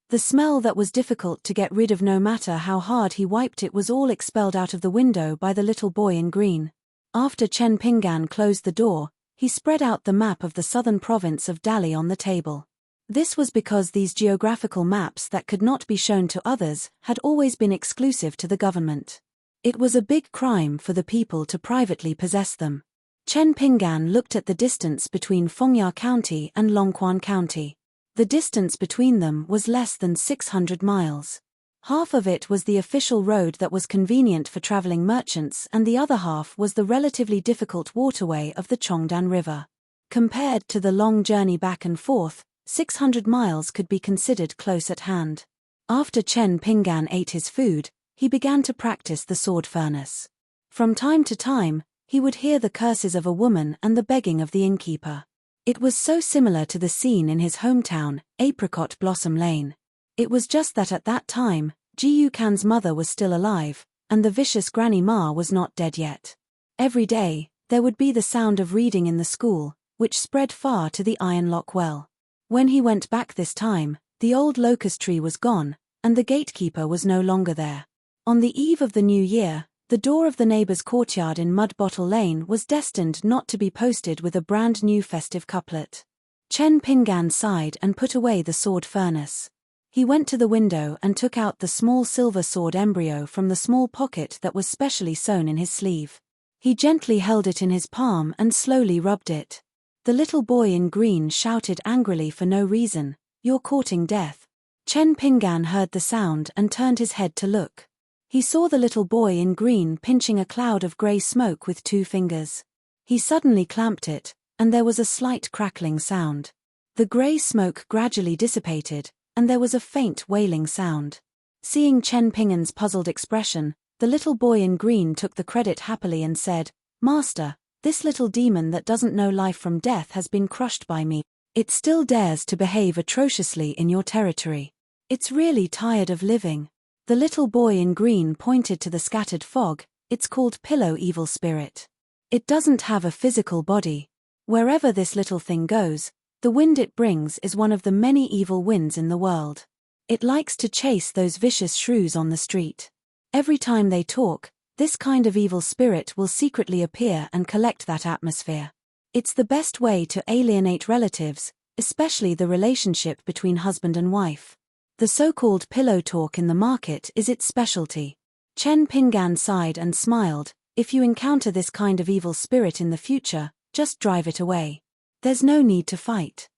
Speaker 1: The smell that was difficult to get rid of no matter how hard he wiped it was all expelled out of the window by the little boy in green. After Chen Pinggan closed the door, he spread out the map of the southern province of Dali on the table. This was because these geographical maps that could not be shown to others had always been exclusive to the government. It was a big crime for the people to privately possess them. Chen Pinggan looked at the distance between Fengya County and Longquan County. The distance between them was less than 600 miles. Half of it was the official road that was convenient for traveling merchants and the other half was the relatively difficult waterway of the Chongdan River. Compared to the long journey back and forth, 600 miles could be considered close at hand. After Chen Pinggan ate his food, he began to practice the sword furnace. From time to time, he would hear the curses of a woman and the begging of the innkeeper. It was so similar to the scene in his hometown, Apricot Blossom Lane. It was just that at that time, Ji Yukan's mother was still alive, and the vicious Granny Ma was not dead yet. Every day, there would be the sound of reading in the school, which spread far to the Iron Lock Well. When he went back this time, the old locust tree was gone, and the gatekeeper was no longer there. On the eve of the new year, the door of the neighbor's courtyard in Mud Bottle Lane was destined not to be posted with a brand new festive couplet. Chen Pinggan sighed and put away the sword furnace. He went to the window and took out the small silver sword embryo from the small pocket that was specially sewn in his sleeve. He gently held it in his palm and slowly rubbed it. The little boy in green shouted angrily for no reason, "You're courting death." Chen Pinggan heard the sound and turned his head to look. He saw the little boy in green pinching a cloud of grey smoke with 2 fingers. He suddenly clamped it, and there was a slight crackling sound. The grey smoke gradually dissipated, and there was a faint wailing sound. Seeing Chen Pinggan's puzzled expression, the little boy in green took the credit happily and said, "Master, this little demon that doesn't know life from death has been crushed by me. It still dares to behave atrociously in your territory. It's really tired of living." The little boy in green pointed to the scattered fog. "It's called Pillow Evil Spirit. It doesn't have a physical body. Wherever this little thing goes, the wind it brings is one of the many evil winds in the world. It likes to chase those vicious shrews on the street. Every time they talk, this kind of evil spirit will secretly appear and collect that atmosphere. It's the best way to alienate relatives, especially the relationship between husband and wife. The so-called pillow talk in the market is its specialty." Chen Pinggan sighed and smiled. "If you encounter this kind of evil spirit in the future, just drive it away. There's no need to fight."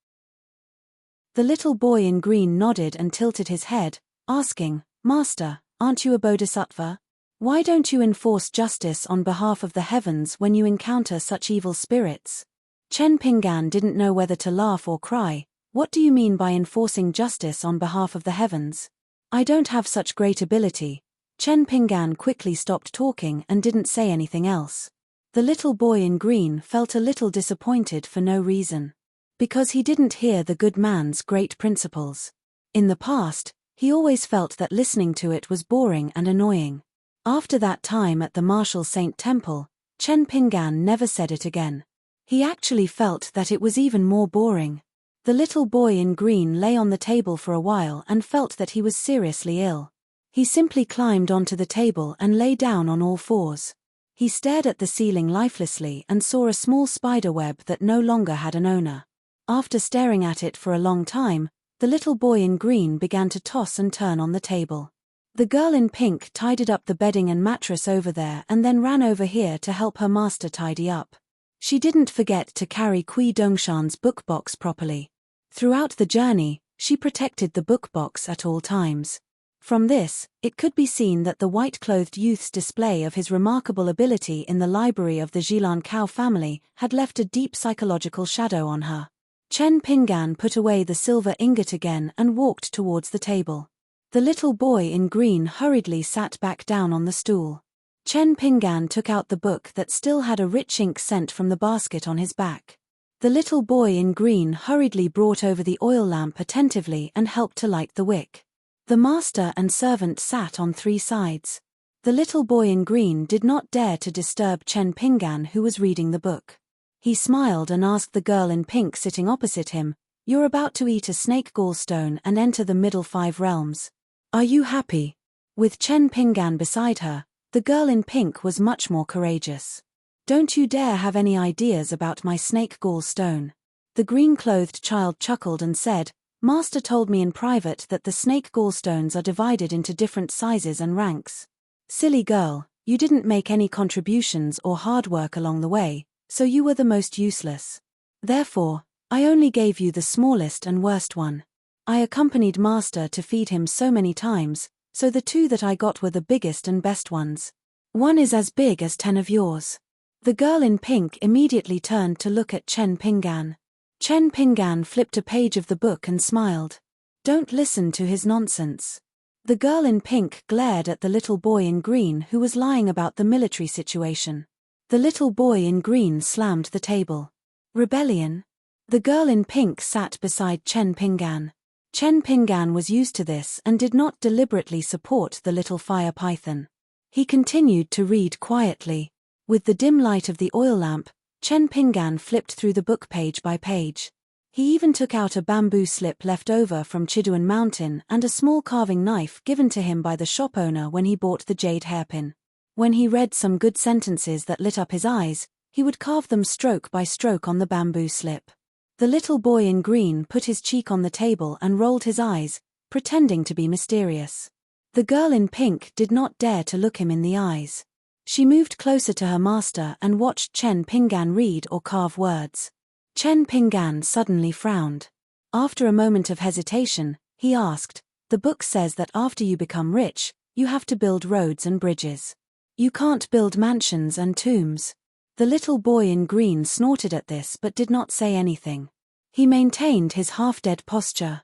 Speaker 1: The little boy in green nodded and tilted his head, asking, "Master, aren't you a bodhisattva? Why don't you enforce justice on behalf of the heavens when you encounter such evil spirits?" Chen Pinggan didn't know whether to laugh or cry. "What do you mean by enforcing justice on behalf of the heavens? I don't have such great ability." Chen Pinggan quickly stopped talking and didn't say anything else. The little boy in green felt a little disappointed for no reason. Because he didn't hear the good man's great principles. In the past, He always felt that listening to it was boring and annoying. After that time at the Martial Saint Temple, Chen Pingan never said it again. He actually felt that it was even more boring. The little boy in green lay on the table for a while and felt that he was seriously ill. He simply climbed onto the table and lay down on all fours. He stared at the ceiling lifelessly and saw a small spider web that no longer had an owner. After staring at it for a long time, the little boy in green began to toss and turn on the table. The girl in pink tidied up the bedding and mattress over there and then ran over here to help her master tidy up. She didn't forget to carry Kui Dongshan's book box properly. Throughout the journey, she protected the book box at all times. From this, it could be seen that the white-clothed youth's display of his remarkable ability in the library of the Jilan Cao family had left a deep psychological shadow on her. Chen Pingan put away the silver ingot again and walked towards the table. The little boy in green hurriedly sat back down on the stool. Chen Pingan took out the book that still had a rich ink scent from the basket on his back. The little boy in green hurriedly brought over the oil lamp attentively and helped to light the wick. The master and servant sat on 3 sides. The little boy in green did not dare to disturb Chen Pingan, who was reading the book. He smiled and asked the girl in pink sitting opposite him, "You're about to eat a snake gallstone and enter the middle 5 realms. Are you happy?" With Chen Pingan beside her, the girl in pink was much more courageous. "Don't you dare have any ideas about my snake gallstone." The green-clothed child chuckled and said, "Master told me in private that the snake gallstones are divided into different sizes and ranks. Silly girl, you didn't make any contributions or hard work along the way, so you were the most useless. Therefore, I only gave you the smallest and worst one. I accompanied Master to feed him so many times, so the 2 that I got were the biggest and best ones. One is as big as 10 of yours." The girl in pink immediately turned to look at Chen Pingan. Chen Pingan flipped a page of the book and smiled. "Don't listen to his nonsense." The girl in pink glared at the little boy in green who was lying about the military situation. The little boy in green slammed the table. "Rebellion?" The girl in pink sat beside Chen Pingan. Chen Pingan was used to this and did not deliberately support the little fire python. He continued to read quietly. With the dim light of the oil lamp, Chen Pingan flipped through the book page by page. He even took out a bamboo slip left over from Chiduan Mountain and a small carving knife given to him by the shop owner when he bought the jade hairpin. When he read some good sentences that lit up his eyes, he would carve them stroke by stroke on the bamboo slip. The little boy in green put his cheek on the table and rolled his eyes, pretending to be mysterious. The girl in pink did not dare to look him in the eyes. She moved closer to her master and watched Chen Pingan read or carve words. Chen Pingan suddenly frowned. After a moment of hesitation, he asked, "The book says that after you become rich, you have to build roads and bridges. You can't build mansions and tombs." The little boy in green snorted at this but did not say anything. He maintained his half-dead posture.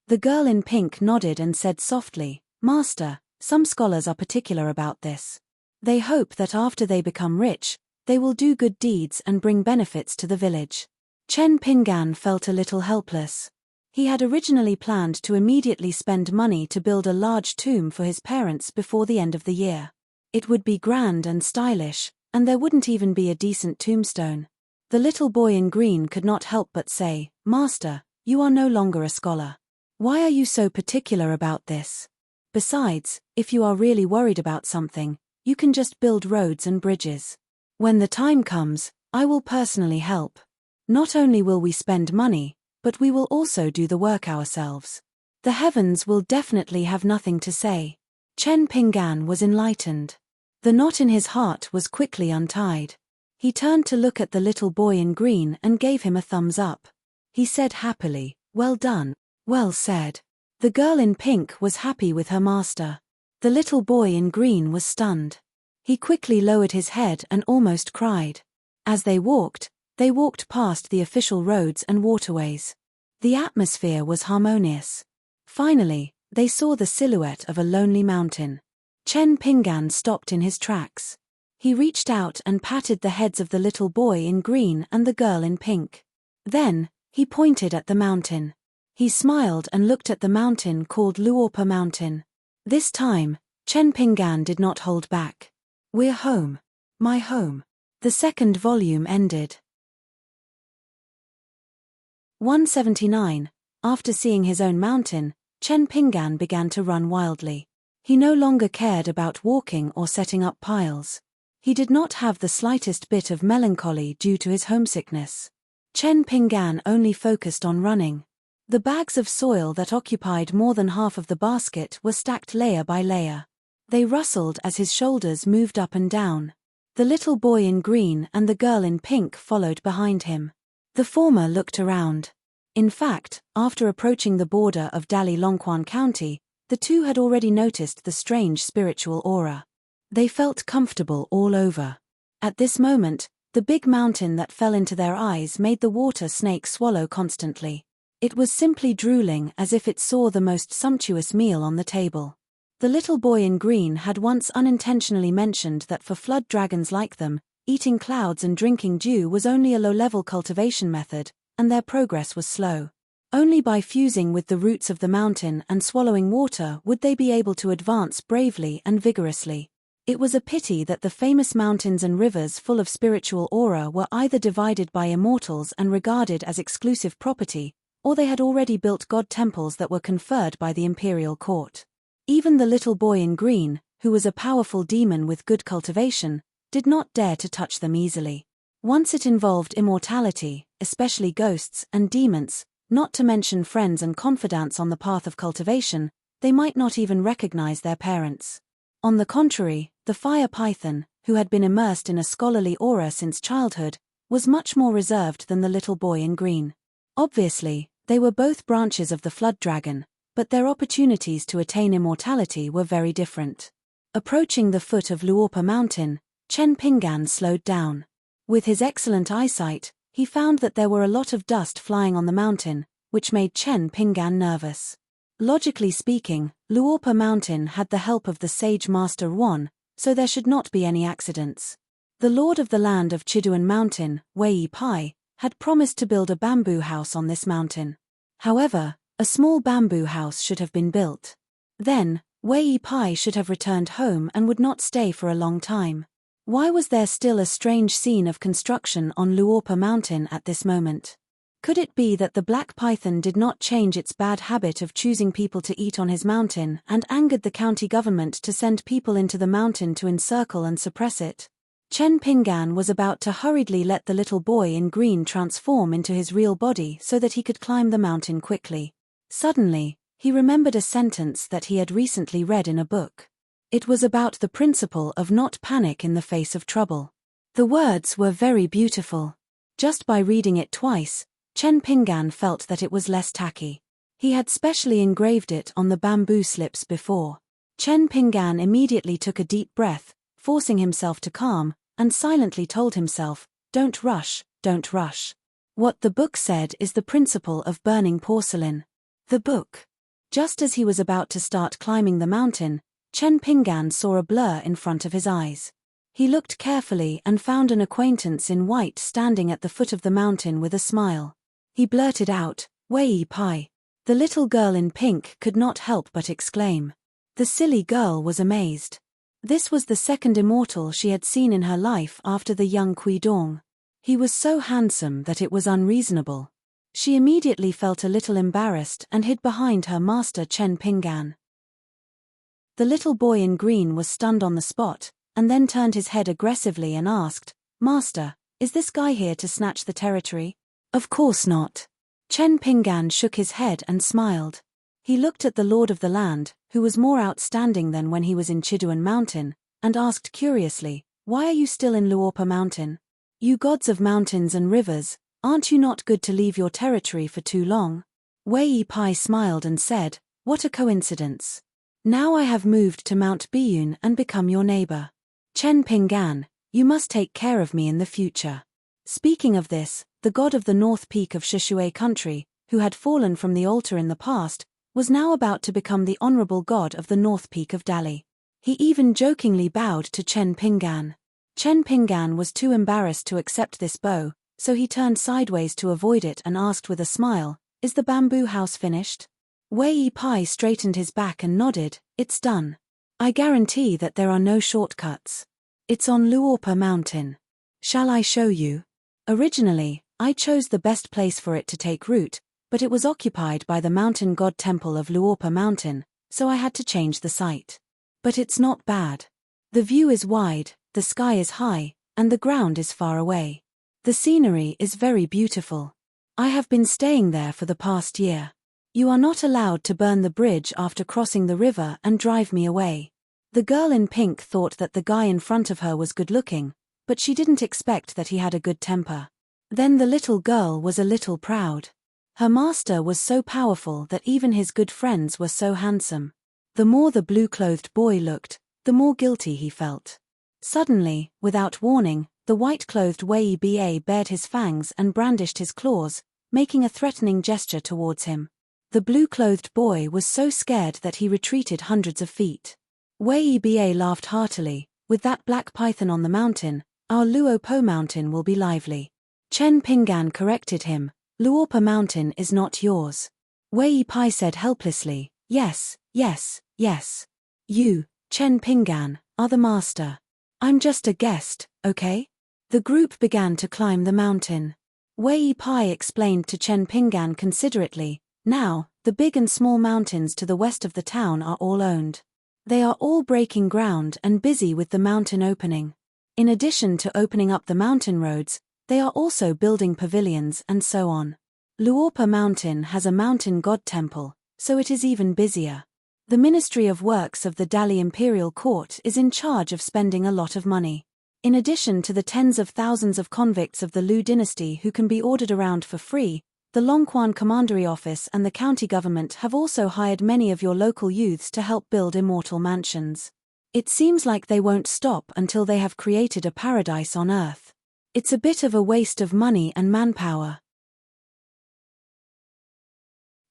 Speaker 1: The girl in pink nodded and said softly, "Master, some scholars are particular about this. They hope that after they become rich, they will do good deeds and bring benefits to the village." Chen Pingan felt a little helpless. He had originally planned to immediately spend money to build a large tomb for his parents before the end of the year. It would be grand and stylish, and there wouldn't even be a decent tombstone. The little boy in green could not help but say, "Master, you are no longer a scholar. Why are you so particular about this? Besides, if you are really worried about something, you can just build roads and bridges. When the time comes, I will personally help. Not only will we spend money, but we will also do the work ourselves. The heavens will definitely have nothing to say." Chen Pingan was enlightened. The knot in his heart was quickly untied. He turned to look at the little boy in green and gave him a thumbs up. He said happily, "Well done, well said." The girl in pink was happy with her master. The little boy in green was stunned. He quickly lowered his head and almost cried. As they walked past the official roads and waterways. The atmosphere was harmonious. Finally, they saw the silhouette of a lonely mountain. Chen Pingan stopped in his tracks. He reached out and patted the heads of the little boy in green and the girl in pink. Then, he pointed at the mountain. He smiled and looked at the mountain called Luopa Mountain. This time, Chen Pinggan did not hold back. "We're home. My home." The second volume ended. 179. After seeing his own mountain, Chen Pinggan began to run wildly. He no longer cared about walking or setting up piles. He did not have the slightest bit of melancholy due to his homesickness. Chen Pinggan only focused on running. The bags of soil that occupied more than half of the basket were stacked layer by layer. They rustled as his shoulders moved up and down. The little boy in green and the girl in pink followed behind him. The former looked around. In fact, after approaching the border of Dali-Longquan County, the two had already noticed the strange spiritual aura. They felt comfortable all over. At this moment, the big mountain that fell into their eyes made the water snake swallow constantly. It was simply drooling as if it saw the most sumptuous meal on the table. The little boy in green had once unintentionally mentioned that for flood dragons like them, eating clouds and drinking dew was only a low-level cultivation method, and their progress was slow. Only by fusing with the roots of the mountain and swallowing water would they be able to advance bravely and vigorously. It was a pity that the famous mountains and rivers full of spiritual aura were either divided by immortals and regarded as exclusive property, or they had already built god temples that were conferred by the imperial court. Even the little boy in green, who was a powerful demon with good cultivation, did not dare to touch them easily. Once it involved immortality, especially ghosts and demons, not to mention friends and confidants on the path of cultivation, they might not even recognize their parents. On the contrary, the fire python, who had been immersed in a scholarly aura since childhood, was much more reserved than the little boy in green. Obviously, they were both branches of the flood dragon, but their opportunities to attain immortality were very different. Approaching the foot of Luopa Mountain, Chen Pinggan slowed down. With his excellent eyesight, he found that there were a lot of dust flying on the mountain, which made Chen Pinggan nervous. Logically speaking, Luopa Mountain had the help of the sage master Wan, so there should not be any accidents. The lord of the land of Chiduan Mountain, Wei Pai, had promised to build a bamboo house on this mountain. However, a small bamboo house should have been built. Then, Wei Pai should have returned home and would not stay for a long time. Why was there still a strange scene of construction on Luopa Mountain at this moment? Could it be that the black python did not change its bad habit of choosing people to eat on his mountain and angered the county government to send people into the mountain to encircle and suppress it? Chen Pinggan was about to hurriedly let the little boy in green transform into his real body so that he could climb the mountain quickly. Suddenly, he remembered a sentence that he had recently read in a book. It was about the principle of not panic in the face of trouble. The words were very beautiful. Just by reading it twice, Chen Pinggan felt that it was less tacky. He had specially engraved it on the bamboo slips before. Chen Pinggan immediately took a deep breath, forcing himself to calm, and silently told himself, "Don't rush, don't rush." What the book said is the principle of burning porcelain. The book. Just as he was about to start climbing the mountain, Chen Pinggan saw a blur in front of his eyes. He looked carefully and found an acquaintance in white standing at the foot of the mountain with a smile. He blurted out, "Wei Pai." The little girl in pink could not help but exclaim. The silly girl was amazed. This was the second immortal she had seen in her life after the young Kuidong. He was so handsome that it was unreasonable. She immediately felt a little embarrassed and hid behind her master Chen Pinggan. The little boy in green was stunned on the spot, and then turned his head aggressively and asked, "Master, is this guy here to snatch the territory?" "Of course not." Chen Pinggan shook his head and smiled. He looked at the lord of the land, who was more outstanding than when he was in Chiduan Mountain, and asked curiously, "Why are you still in Luopa Mountain? You gods of mountains and rivers, aren't you not good to leave your territory for too long?" Wei Pai smiled and said, "What a coincidence. Now I have moved to Mount Biyun and become your neighbor. Chen Pinggan, you must take care of me in the future." Speaking of this, the god of the North Peak of Shishui country, who had fallen from the altar in the past, was now about to become the honorable god of the North Peak of Dali. He even jokingly bowed to Chen Pinggan. Chen Pinggan was too embarrassed to accept this bow, so he turned sideways to avoid it and asked with a smile, is the bamboo house finished? Wei Pai straightened his back and nodded. It's done. I guarantee that there are no shortcuts. It's on Luopa Mountain. Shall I show you? Originally, I chose the best place for it to take root, but it was occupied by the mountain god temple of Luopa Mountain, so I had to change the site. But it's not bad. The view is wide, the sky is high, and the ground is far away. The scenery is very beautiful. I have been staying there for the past year. You are not allowed to burn the bridge after crossing the river and drive me away. The girl in pink thought that the guy in front of her was good-looking, but she didn't expect that he had a good temper. Then the little girl was a little proud. Her master was so powerful that even his good friends were so handsome. The more the blue-clothed boy looked, the more guilty he felt. Suddenly, without warning, the white-clothed Wei Ba bared his fangs and brandished his claws, making a threatening gesture towards him. The blue-clothed boy was so scared that he retreated hundreds of feet. Wei Ba laughed heartily. With that black python on the mountain, our Luopo Mountain will be lively. Chen Pingan corrected him. Luopa Mountain is not yours. Wei Pai said helplessly. Yes, yes, yes. You, Chen Pingan, are the master. I'm just a guest, okay? The group began to climb the mountain. Wei Pai explained to Chen Pingan considerately. Now, the big and small mountains to the west of the town are all owned. They are all breaking ground and busy with the mountain opening. In addition to opening up the mountain roads, they are also building pavilions and so on. Luopa Mountain has a mountain god temple, so it is even busier. The Ministry of Works of the Dali Imperial Court is in charge of spending a lot of money. In addition to the tens of thousands of convicts of the Lu dynasty who can be ordered around for free, the Longquan Commandery Office and the county government have also hired many of your local youths to help build immortal mansions. It seems like they won't stop until they have created a paradise on Earth. It's a bit of a waste of money and manpower.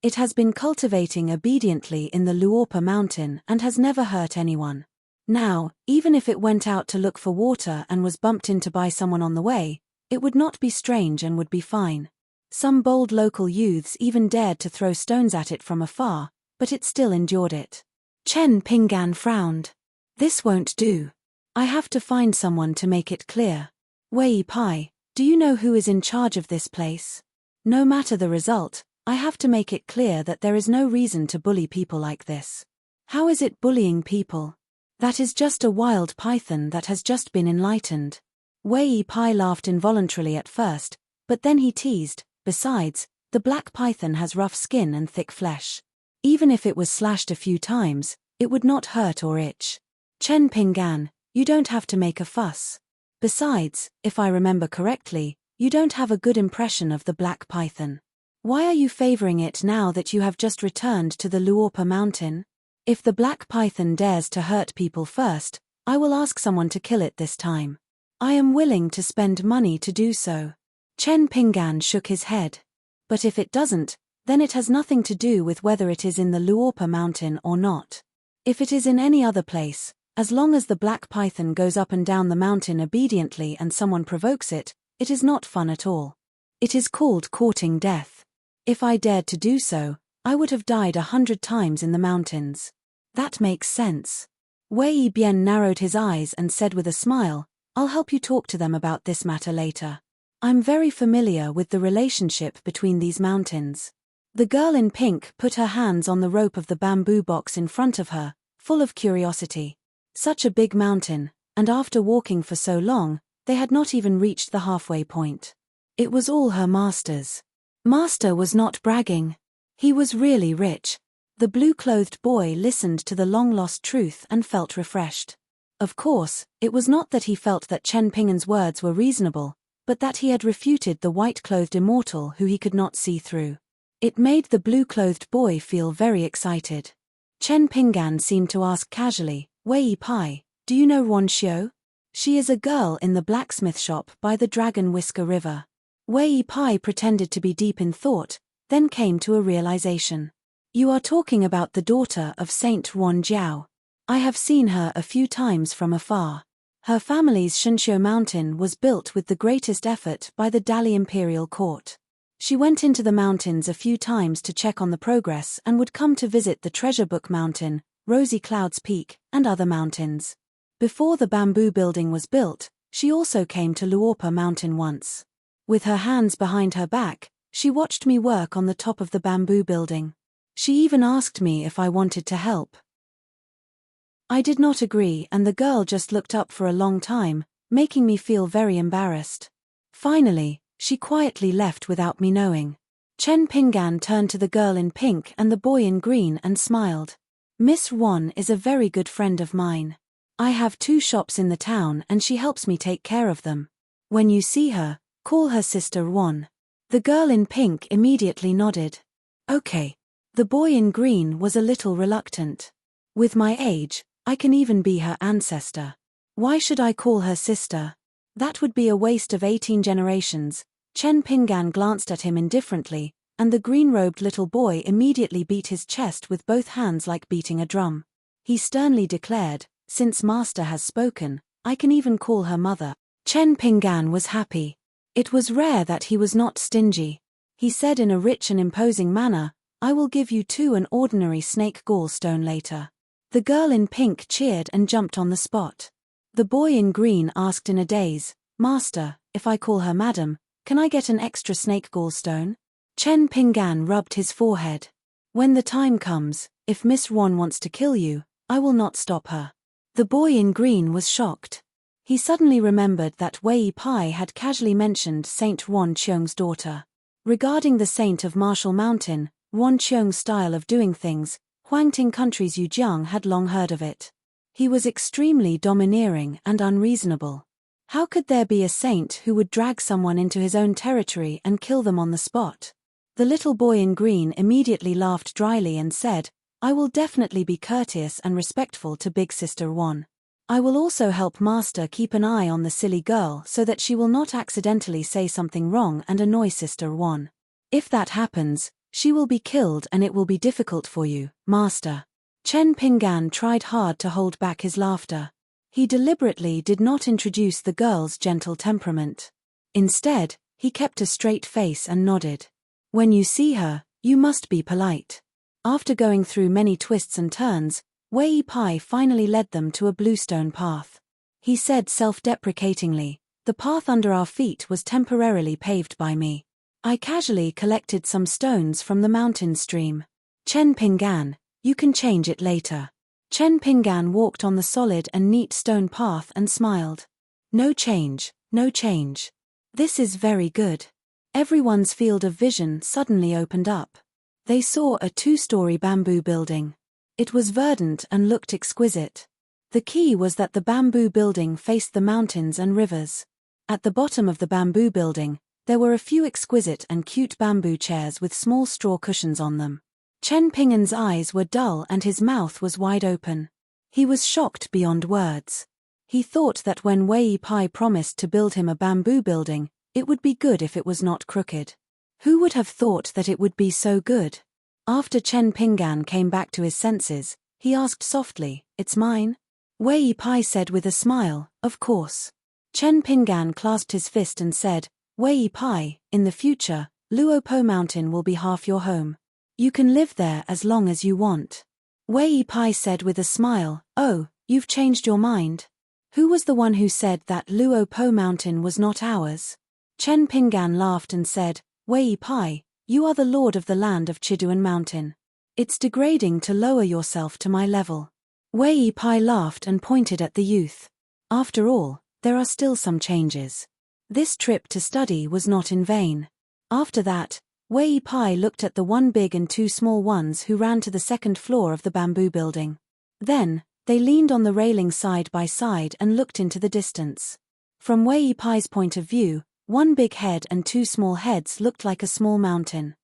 Speaker 1: It has been cultivating obediently in the Luopa Mountain and has never hurt anyone. Now, even if it went out to look for water and was bumped into by someone on the way, it would not be strange and would be fine. Some bold local youths even dared to throw stones at it from afar, but it still endured it. Chen Pingan frowned. This won't do. I have to find someone to make it clear. Wei Pai, do you know who is in charge of this place? No matter the result, I have to make it clear that there is no reason to bully people like this. How is it bullying people? That is just a wild python that has just been enlightened. Wei Pai laughed involuntarily at first, but then he teased. Besides, the black python has rough skin and thick flesh. Even if it was slashed a few times, it would not hurt or itch. Chen Pingan, you don't have to make a fuss. Besides, if I remember correctly, you don't have a good impression of the black python. Why are you favoring it now that you have just returned to the Luopa Mountain? If the black python dares to hurt people first, I will ask someone to kill it this time. I am willing to spend money to do so. Chen Pingan shook his head. But if it doesn't, then it has nothing to do with whether it is in the Luopa Mountain or not. If it is in any other place, as long as the black python goes up and down the mountain obediently and someone provokes it, it is not fun at all. It is called courting death. If I dared to do so, I would have died 100 times in the mountains. That makes sense. Wei Bian narrowed his eyes and said with a smile, I'll help you talk to them about this matter later. I'm very familiar with the relationship between these mountains. The girl in pink put her hands on the rope of the bamboo box in front of her, full of curiosity. Such a big mountain, and after walking for so long, they had not even reached the halfway point. It was all her master's. Master was not bragging. He was really rich. The blue-clothed boy listened to the long-lost truth and felt refreshed. Of course, it was not that he felt that Chen Pingan's words were reasonable, but that he had refuted the white-clothed immortal who he could not see through. It made the blue-clothed boy feel very excited. Chen Pingan seemed to ask casually, Wei Pai, do you know Ron Xiu? She is a girl in the blacksmith shop by the Dragon Whisker River. Wei Pai pretended to be deep in thought, then came to a realization. You are talking about the daughter of Saint Ron Jiao. I have seen her a few times from afar. Her family's Shenxiu Mountain was built with the greatest effort by the Dali Imperial Court. She went into the mountains a few times to check on the progress and would come to visit the Treasure Book Mountain, Rosy Clouds Peak, and other mountains. Before the bamboo building was built, she also came to Luopa Mountain once. With her hands behind her back, she watched me work on the top of the bamboo building. She even asked me if I wanted to help. I did not agree, and the girl just looked up for a long time, making me feel very embarrassed. Finally, she quietly left without me knowing. Chen Pingan turned to the girl in pink and the boy in green and smiled. Miss Wan is a very good friend of mine. I have 2 shops in the town and she helps me take care of them. When you see her, call her Sister Wan. The girl in pink immediately nodded. Okay. The boy in green was a little reluctant. With my age, I can even be her ancestor. Why should I call her sister? That would be a waste of 18 generations. Chen Pingan glanced at him indifferently, and the green-robed little boy immediately beat his chest with both hands like beating a drum. He sternly declared, "Since Master has spoken, I can even call her mother." Chen Pingan was happy. It was rare that he was not stingy. He said in a rich and imposing manner, "I will give you 2 an ordinary snake gallstone later." The girl in pink cheered and jumped on the spot. The boy in green asked in a daze, "Master, if I call her madam, can I get an extra snake gallstone?" Chen Pingan rubbed his forehead. "When the time comes, if Miss Wan wants to kill you, I will not stop her." The boy in green was shocked. He suddenly remembered that Wei Pai had casually mentioned Saint Wan Cheong's daughter. Regarding the saint of Marshall Mountain, Wan Cheong's style of doing things, Huangting Country's Yu Jiang had long heard of it. He was extremely domineering and unreasonable. How could there be a saint who would drag someone into his own territory and kill them on the spot? The little boy in green immediately laughed dryly and said, "I will definitely be courteous and respectful to Big Sister Wan. I will also help Master keep an eye on the silly girl so that she will not accidentally say something wrong and annoy Sister Wan. If that happens, she will be killed and it will be difficult for you, Master." Chen Pingan tried hard to hold back his laughter. He deliberately did not introduce the girl's gentle temperament. Instead, he kept a straight face and nodded. "When you see her, you must be polite." After going through many twists and turns, Wei Pai finally led them to a bluestone path. He said self-deprecatingly, "The path under our feet was temporarily paved by me. I casually collected some stones from the mountain stream. Chen Pingan, you can change it later." Chen Pingan walked on the solid and neat stone path and smiled. "No change, no change. This is very good." Everyone's field of vision suddenly opened up. They saw a 2-story bamboo building. It was verdant and looked exquisite. The key was that the bamboo building faced the mountains and rivers. At the bottom of the bamboo building, there were a few exquisite and cute bamboo chairs with small straw cushions on them. Chen Pingan's eyes were dull and his mouth was wide open. He was shocked beyond words. He thought that when Wei Pai promised to build him a bamboo building, it would be good if it was not crooked. Who would have thought that it would be so good? After Chen Pingan came back to his senses, he asked softly, "It's mine?" Wei Pai said with a smile, "Of course." Chen Pingan clasped his fist and said, "Wei Pai, in the future, Luopo Mountain will be half your home. You can live there as long as you want." Wei Pai said with a smile, "Oh, you've changed your mind? Who was the one who said that Luopo Mountain was not ours?" Chen Pingan laughed and said, "Wei Pai, you are the lord of the land of Chiduan Mountain. It's degrading to lower yourself to my level." Wei Pai laughed and pointed at the youth. "After all, there are still some changes. This trip to study was not in vain." After that, Wei Pai looked at the 1 big and 2 small ones who ran to the 2nd floor of the bamboo building. Then, they leaned on the railing side by side and looked into the distance. From Wei Pai's point of view, 1 big head and 2 small heads looked like a small mountain.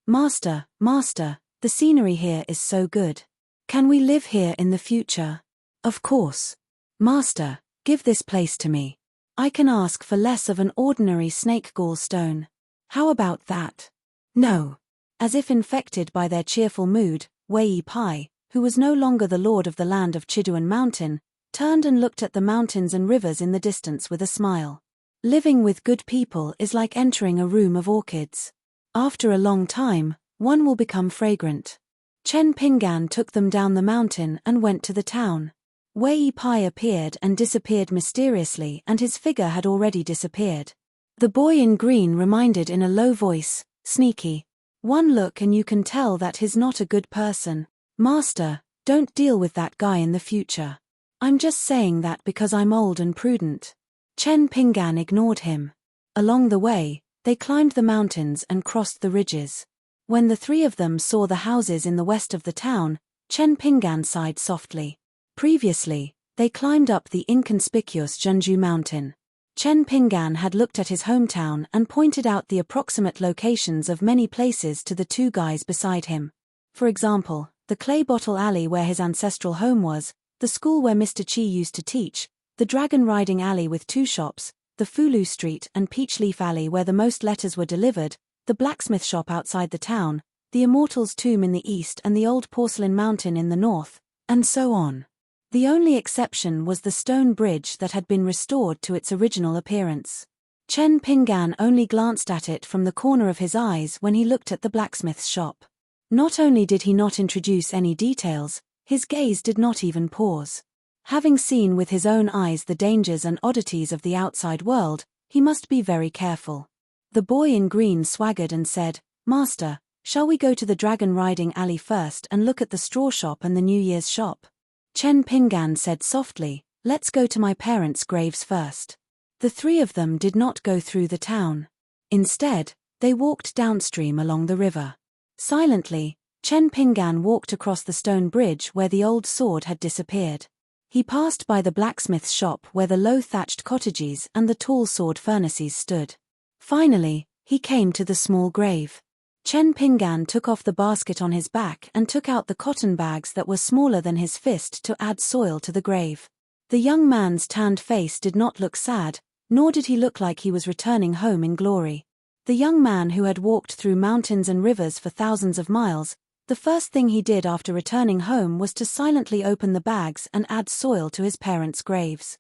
Speaker 1: "Master, Master, the scenery here is so good. Can we live here in the future?" "Of course. Master, give this place to me. I can ask for less of an ordinary snake gallstone. How about that?" "No." As if infected by their cheerful mood, Wei Pai, who was no longer the lord of the land of Chiduan Mountain, turned and looked at the mountains and rivers in the distance with a smile. Living with good people is like entering a room of orchids. After a long time, one will become fragrant. Chen Pingan took them down the mountain and went to the town. Wei Pai appeared and disappeared mysteriously, and his figure had already disappeared. The boy in green reminded in a low voice, "Sneaky. One look and you can tell that he's not a good person. Master, don't deal with that guy in the future. I'm just saying that because I'm old and prudent." Chen Pingan ignored him. Along the way, they climbed the mountains and crossed the ridges. When the three of them saw the houses in the west of the town, Chen Pingan sighed softly. Previously, they climbed up the inconspicuous Junju mountain. Chen Pingan had looked at his hometown and pointed out the approximate locations of many places to the two guys beside him. For example, the clay bottle alley where his ancestral home was, the school where Mr. Chi used to teach, the dragon riding alley with two shops, the Fulu Street and Peach Leaf Alley where the most letters were delivered, the blacksmith shop outside the town, the Immortal's tomb in the east and the old porcelain mountain in the north, and so on. The only exception was the stone bridge that had been restored to its original appearance. Chen Pingan only glanced at it from the corner of his eyes when he looked at the blacksmith's shop. Not only did he not introduce any details, his gaze did not even pause. Having seen with his own eyes the dangers and oddities of the outside world, he must be very careful. The boy in green swaggered and said, "Master, shall we go to the dragon riding alley first and look at the straw shop and the New Year's shop?" Chen Pingan said softly, "Let's go to my parents' graves first." The three of them did not go through the town. Instead, they walked downstream along the river. Silently, Chen Pingan walked across the stone bridge where the old sword had disappeared. He passed by the blacksmith's shop where the low thatched cottages and the tall sword furnaces stood. Finally, he came to the small grave. Chen Pingan took off the basket on his back and took out the cotton bags that were smaller than his fist to add soil to the grave. The young man's tanned face did not look sad, nor did he look like he was returning home in glory. The young man who had walked through mountains and rivers for thousands of miles, the first thing he did after returning home was to silently open the bags and add soil to his parents' graves.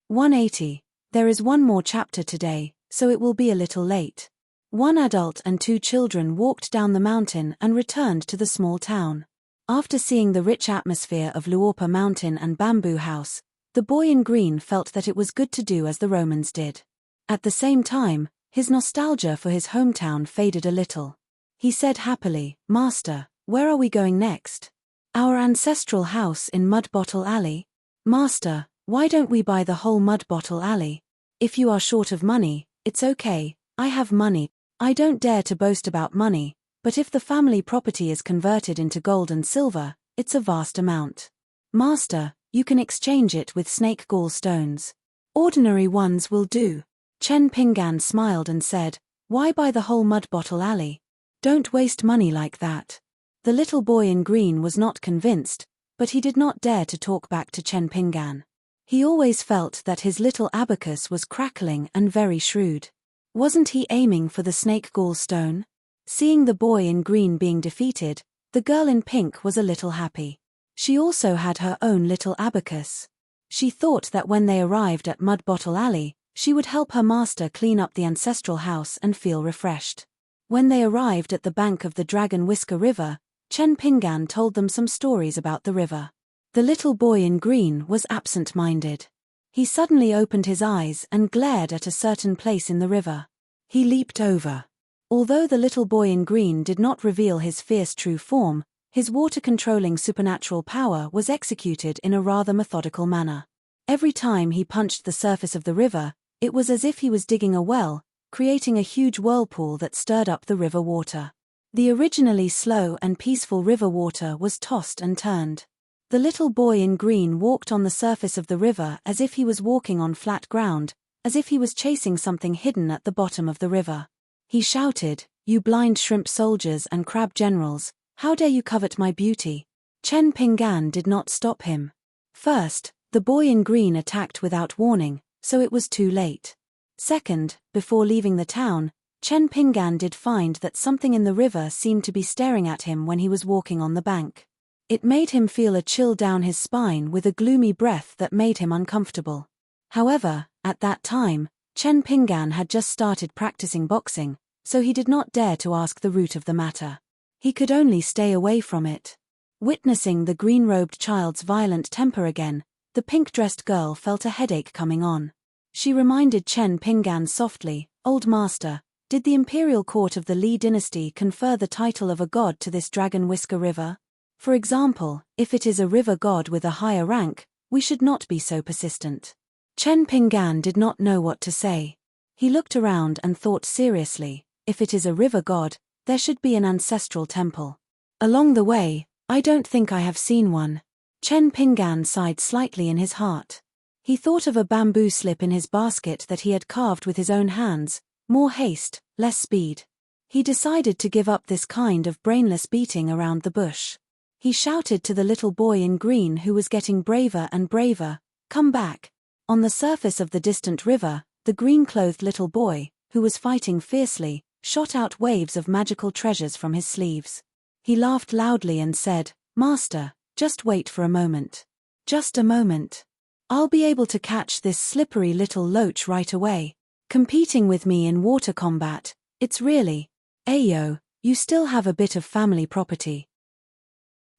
Speaker 1: 180. There is one more chapter today, so it will be a little late. One adult and two children walked down the mountain and returned to the small town. After seeing the rich atmosphere of Luopa Mountain and Bamboo House, the boy in green felt that it was good to do as the Romans did. At the same time, his nostalgia for his hometown faded a little. He said happily, "Master, where are we going next?" "Our ancestral house in Mud Bottle Alley." "Master, why don't we buy the whole Mud Bottle Alley? If you are short of money, it's okay, I have money. I don't dare to boast about money, but if the family property is converted into gold and silver, it's a vast amount. Master, you can exchange it with snake gall stones. Ordinary ones will do." Chen Pingan smiled and said, "Why buy the whole Mud Bottle Alley? Don't waste money like that." The little boy in green was not convinced, but he did not dare to talk back to Chen Pingan. He always felt that his little abacus was crackling and very shrewd. Wasn't he aiming for the snake gall stone? Seeing the boy in green being defeated, the girl in pink was a little happy. She also had her own little abacus. She thought that when they arrived at Mud Bottle Alley, she would help her master clean up the ancestral house and feel refreshed. When they arrived at the bank of the Dragon Whisker River, Chen Pingan told them some stories about the river. The little boy in green was absent-minded. He suddenly opened his eyes and glared at a certain place in the river. He leaped over. Although the little boy in green did not reveal his fierce true form, his water-controlling supernatural power was executed in a rather methodical manner. Every time he punched the surface of the river, it was as if he was digging a well, creating a huge whirlpool that stirred up the river water. The originally slow and peaceful river water was tossed and turned. The little boy in green walked on the surface of the river as if he was walking on flat ground, as if he was chasing something hidden at the bottom of the river. He shouted, "You blind shrimp soldiers and crab generals, how dare you covet my beauty?" Chen Pingan did not stop him. First, the boy in green attacked without warning, so it was too late. Second, before leaving the town, Chen Pingan did find that something in the river seemed to be staring at him when he was walking on the bank. It made him feel a chill down his spine with a gloomy breath that made him uncomfortable. However, at that time, Chen Pingan had just started practicing boxing, so he did not dare to ask the root of the matter. He could only stay away from it. Witnessing the green-robed child's violent temper again, the pink-dressed girl felt a headache coming on. She reminded Chen Pingan softly, "Old master, did the imperial court of the Li dynasty confer the title of a god to this dragon whisker river? For example, if it is a river god with a higher rank, we should not be so persistent." Chen Pingan did not know what to say. He looked around and thought seriously, if it is a river god, there should be an ancestral temple. Along the way, I don't think I have seen one. Chen Pingan sighed slightly in his heart. He thought of a bamboo slip in his basket that he had carved with his own hands. More haste, less speed. He decided to give up this kind of brainless beating around the bush. He shouted to the little boy in green who was getting braver and braver, "Come back." On the surface of the distant river, the green-clothed little boy, who was fighting fiercely, shot out waves of magical treasures from his sleeves. He laughed loudly and said, "Master, just wait for a moment. Just a moment. I'll be able to catch this slippery little loach right away. Competing with me in water combat, it's really... Ayo, you still have a bit of family property."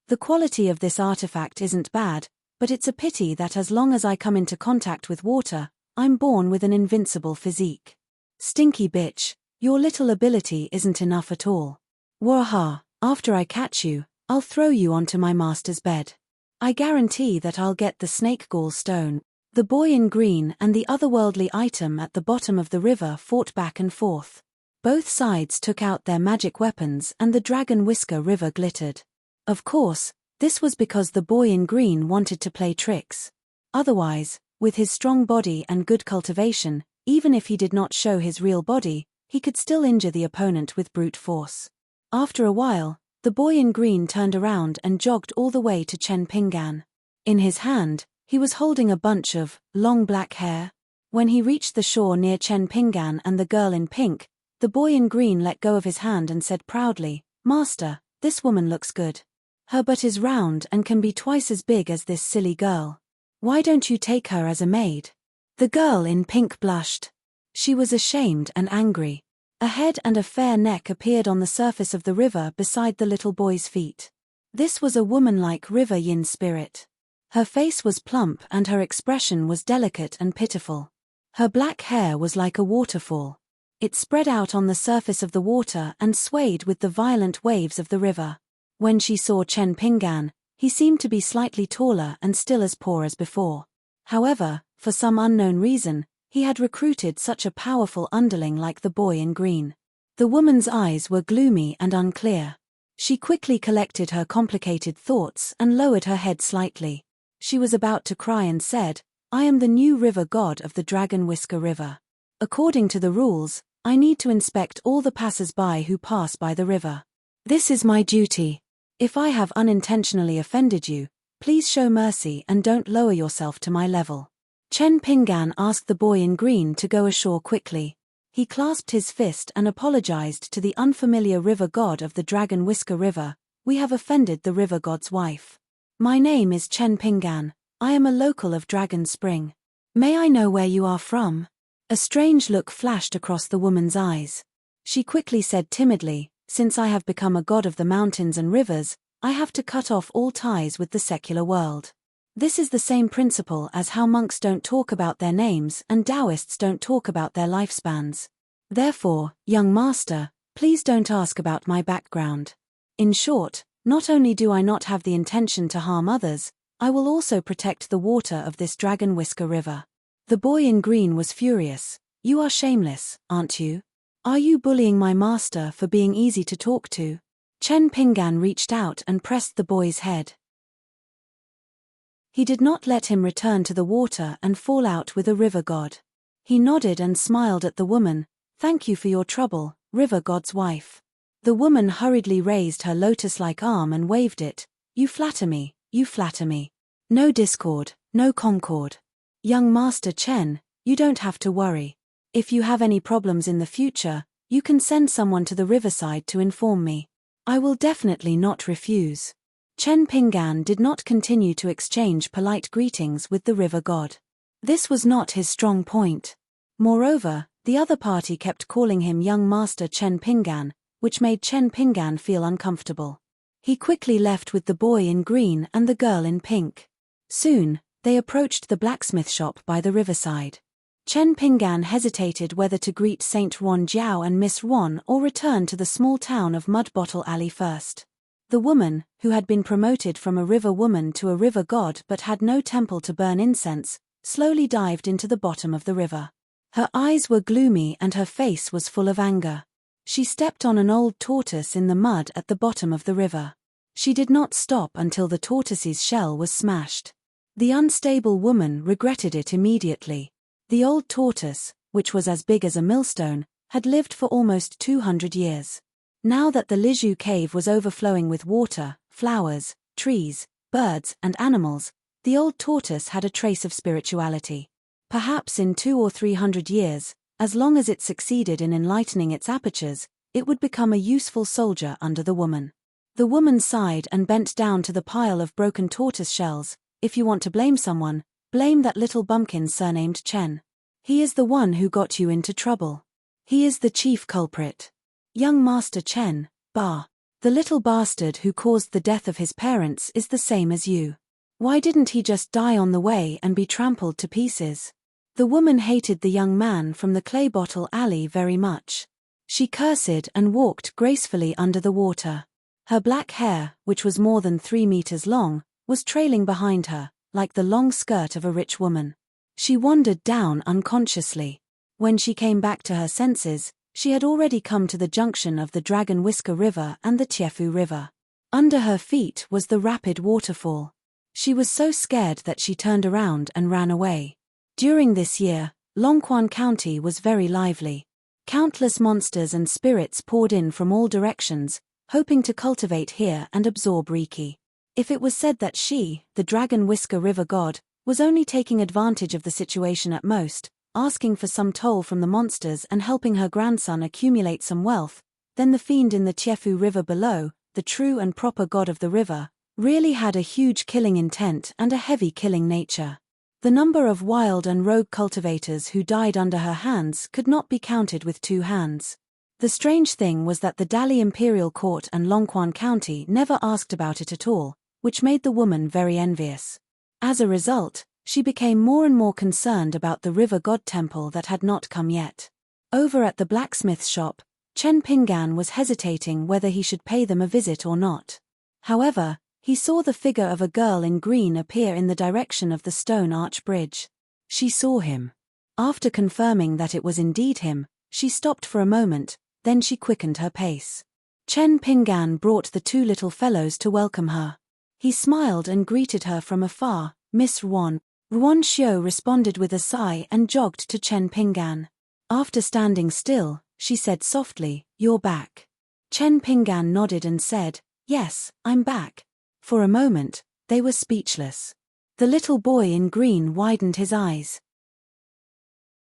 Speaker 1: The quality of this artifact isn't bad, but it's a pity that as long as I come into contact with water, I'm born with an invincible physique. Stinky bitch, your little ability isn't enough at all. Waha, after I catch you, I'll throw you onto my master's bed. I guarantee that I'll get the snake gall stone. The boy in green and the otherworldly item at the bottom of the river fought back and forth. Both sides took out their magic weapons and the dragon whisker river glittered. Of course, this was because the boy in green wanted to play tricks. Otherwise, with his strong body and good cultivation, even if he did not show his real body, he could still injure the opponent with brute force. After a while, the boy in green turned around and jogged all the way to Chen Pingan. In his hand, he was holding a bunch of long black hair. When he reached the shore near Chen Pingan and the girl in pink, the boy in green let go of his hand and said proudly, "Master, this woman looks good. Her butt is round and can be twice as big as this silly girl. Why don't you take her as a maid?" The girl in pink blushed. She was ashamed and angry. A head and a fair neck appeared on the surface of the river beside the little boy's feet. This was a woman-like river yin spirit. Her face was plump and her expression was delicate and pitiful. Her black hair was like a waterfall. It spread out on the surface of the water and swayed with the violent waves of the river. When she saw Chen Pingan, he seemed to be slightly taller and still as poor as before. However, for some unknown reason, he had recruited such a powerful underling like the boy in green. The woman's eyes were gloomy and unclear. She quickly collected her complicated thoughts and lowered her head slightly. She was about to cry and said, "I am the new river god of the Dragon Whisker River. According to the rules, I need to inspect all the passers-by who pass by the river. This is my duty. If I have unintentionally offended you, please show mercy and don't lower yourself to my level." Chen Pingan asked the boy in green to go ashore quickly. He clasped his fist and apologized to the unfamiliar river god of the Dragon Whisker River. "We have offended the river god's wife. My name is Chen Pingan. I am a local of Dragon Spring. May I know where you are from?" A strange look flashed across the woman's eyes. She quickly said timidly, "Since I have become a god of the mountains and rivers, I have to cut off all ties with the secular world. This is the same principle as how monks don't talk about their names and Taoists don't talk about their lifespans. Therefore, young master, please don't ask about my background. In short, not only do I not have the intention to harm others, I will also protect the water of this Dragon Whisker River." The boy in green was furious. "You are shameless, aren't you? Are you bullying my master for being easy to talk to?" Chen Pingan reached out and pressed the boy's head. He did not let him return to the water and fall out with a river god. He nodded and smiled at the woman. "Thank you for your trouble, river god's wife." The woman hurriedly raised her lotus-like arm and waved it. "You flatter me, you flatter me. No discord, no concord. Young Master Chen, you don't have to worry. If you have any problems in the future, you can send someone to the riverside to inform me. I will definitely not refuse." Chen Pingan did not continue to exchange polite greetings with the river god. This was not his strong point. Moreover, the other party kept calling him young Master Chen Pingan, which made Chen Pingan feel uncomfortable. He quickly left with the boy in green and the girl in pink. Soon, they approached the blacksmith shop by the riverside. Chen Pingan hesitated whether to greet Saint Ruan Jiao and Miss Ruan or return to the small town of Mud Bottle Alley first. The woman, who had been promoted from a river woman to a river god but had no temple to burn incense, slowly dived into the bottom of the river. Her eyes were gloomy and her face was full of anger. She stepped on an old tortoise in the mud at the bottom of the river. She did not stop until the tortoise's shell was smashed. The unstable woman regretted it immediately. The old tortoise, which was as big as a millstone, had lived for almost 200 years. Now that the Lizhu cave was overflowing with water, flowers, trees, birds, and animals, the old tortoise had a trace of spirituality. Perhaps in 200 or 300 years, as long as it succeeded in enlightening its apertures, it would become a useful soldier under the woman. The woman sighed and bent down to the pile of broken tortoise shells. If you want to blame someone, blame that little bumpkin surnamed Chen. He is the one who got you into trouble. He is the chief culprit. Young Master Chen, bah. The little bastard who caused the death of his parents is the same as you. Why didn't he just die on the way and be trampled to pieces? The woman hated the young man from the clay bottle alley very much. She cursed and walked gracefully under the water. Her black hair, which was more than 3 meters long, was trailing behind her, like the long skirt of a rich woman. She wandered down unconsciously. When she came back to her senses, she had already come to the junction of the Dragon Whisker River and the Tiefu River. Under her feet was the rapid waterfall. She was so scared that she turned around and ran away. During this year, Longquan County was very lively. Countless monsters and spirits poured in from all directions, hoping to cultivate here and absorb Riki. If it was said that she, the Dragon Whisker River god, was only taking advantage of the situation at most, asking for some toll from the monsters and helping her grandson accumulate some wealth, then the fiend in the Tiefu River below, the true and proper god of the river, really had a huge killing intent and a heavy killing nature. The number of wild and rogue cultivators who died under her hands could not be counted with 2 hands. The strange thing was that the Dali Imperial Court and Longquan County never asked about it at all, which made the woman very envious. As a result, she became more and more concerned about the river god temple that had not come yet. Over at the blacksmith's shop, Chen Pingan was hesitating whether he should pay them a visit or not. However, he saw the figure of a girl in green appear in the direction of the stone arch bridge. She saw him. After confirming that it was indeed him, she stopped for a moment, then she quickened her pace. Chen Pingan brought the 2 little fellows to welcome her. He smiled and greeted her from afar. Miss Ruan. Ruan Xiu responded with a sigh and jogged to Chen Pingan. After standing still, she said softly, "You're back." Chen Pingan nodded and said, "Yes, I'm back." For a moment, they were speechless. The little boy in green widened his eyes.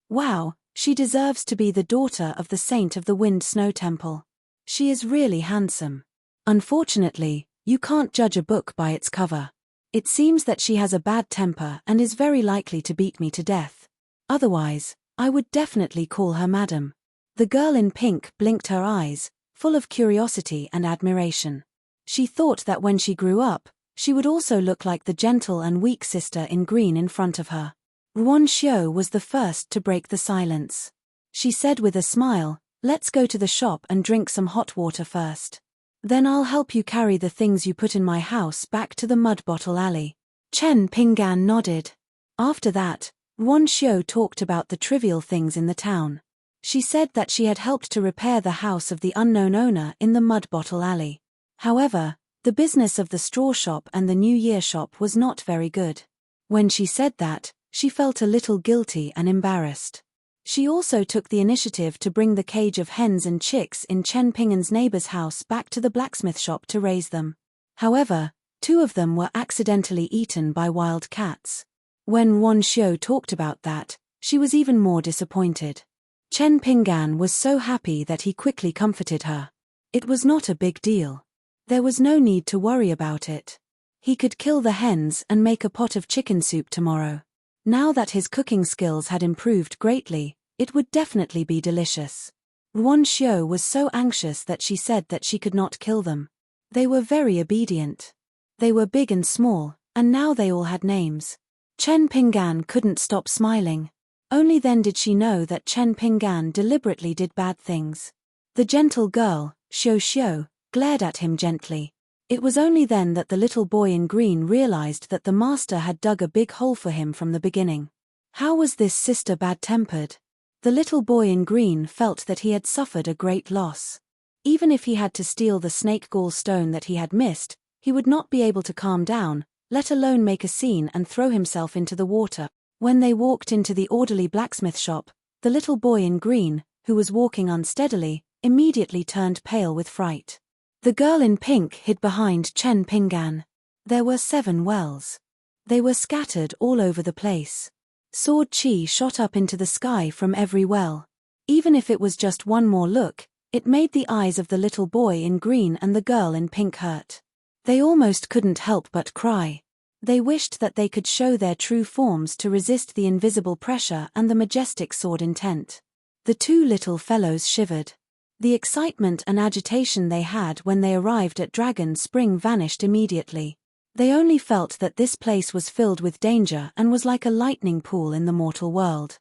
Speaker 1: Wow, she deserves to be the daughter of the Saint of the Wind Snow Temple. She is really handsome. Unfortunately, you can't judge a book by its cover. It seems that she has a bad temper and is very likely to beat me to death. Otherwise, I would definitely call her madam. The girl in pink blinked her eyes, full of curiosity and admiration. She thought that when she grew up, she would also look like the gentle and weak sister in green in front of her. Ruan Xiu was the first to break the silence. She said with a smile, "Let's go to the shop and drink some hot water first. Then I'll help you carry the things you put in my house back to the Mud Bottle Alley." Chen Pingan nodded. After that, Ruan Xiu talked about the trivial things in the town. She said that she had helped to repair the house of the unknown owner in the Mud Bottle Alley. However, the business of the straw shop and the New Year shop was not very good. When she said that, she felt a little guilty and embarrassed. She also took the initiative to bring the cage of hens and chicks in Chen Pingan's neighbor's house back to the blacksmith shop to raise them. However, 2 of them were accidentally eaten by wild cats. When Ruan Xiu talked about that, she was even more disappointed. Chen Pingan was so happy that he quickly comforted her. It was not a big deal. There was no need to worry about it. He could kill the hens and make a pot of chicken soup tomorrow. Now that his cooking skills had improved greatly, it would definitely be delicious. Ruan Xiu was so anxious that she said that she could not kill them. They were very obedient. They were big and small, and now they all had names. Chen Pinggan couldn't stop smiling. Only then did she know that Chen Pinggan deliberately did bad things. The gentle girl, Xiu Xiu, glared at him gently. It was only then that the little boy in green realized that the master had dug a big hole for him from the beginning. How was this sister bad-tempered? The little boy in green felt that he had suffered a great loss. Even if he had to steal the snake gall stone that he had missed, he would not be able to calm down, let alone make a scene and throw himself into the water. When they walked into the orderly blacksmith shop, the little boy in green, who was walking unsteadily, immediately turned pale with fright. The girl in pink hid behind Chen Pinggan. There were 7 wells. They were scattered all over the place. Sword chi shot up into the sky from every well. Even if it was just one more look, it made the eyes of the little boy in green and the girl in pink hurt. They almost couldn't help but cry. They wished that they could show their true forms to resist the invisible pressure and the majestic sword intent. The 2 little fellows shivered. The excitement and agitation they had when they arrived at Dragon Spring vanished immediately. They only felt that this place was filled with danger and was like a lightning pool in the mortal world.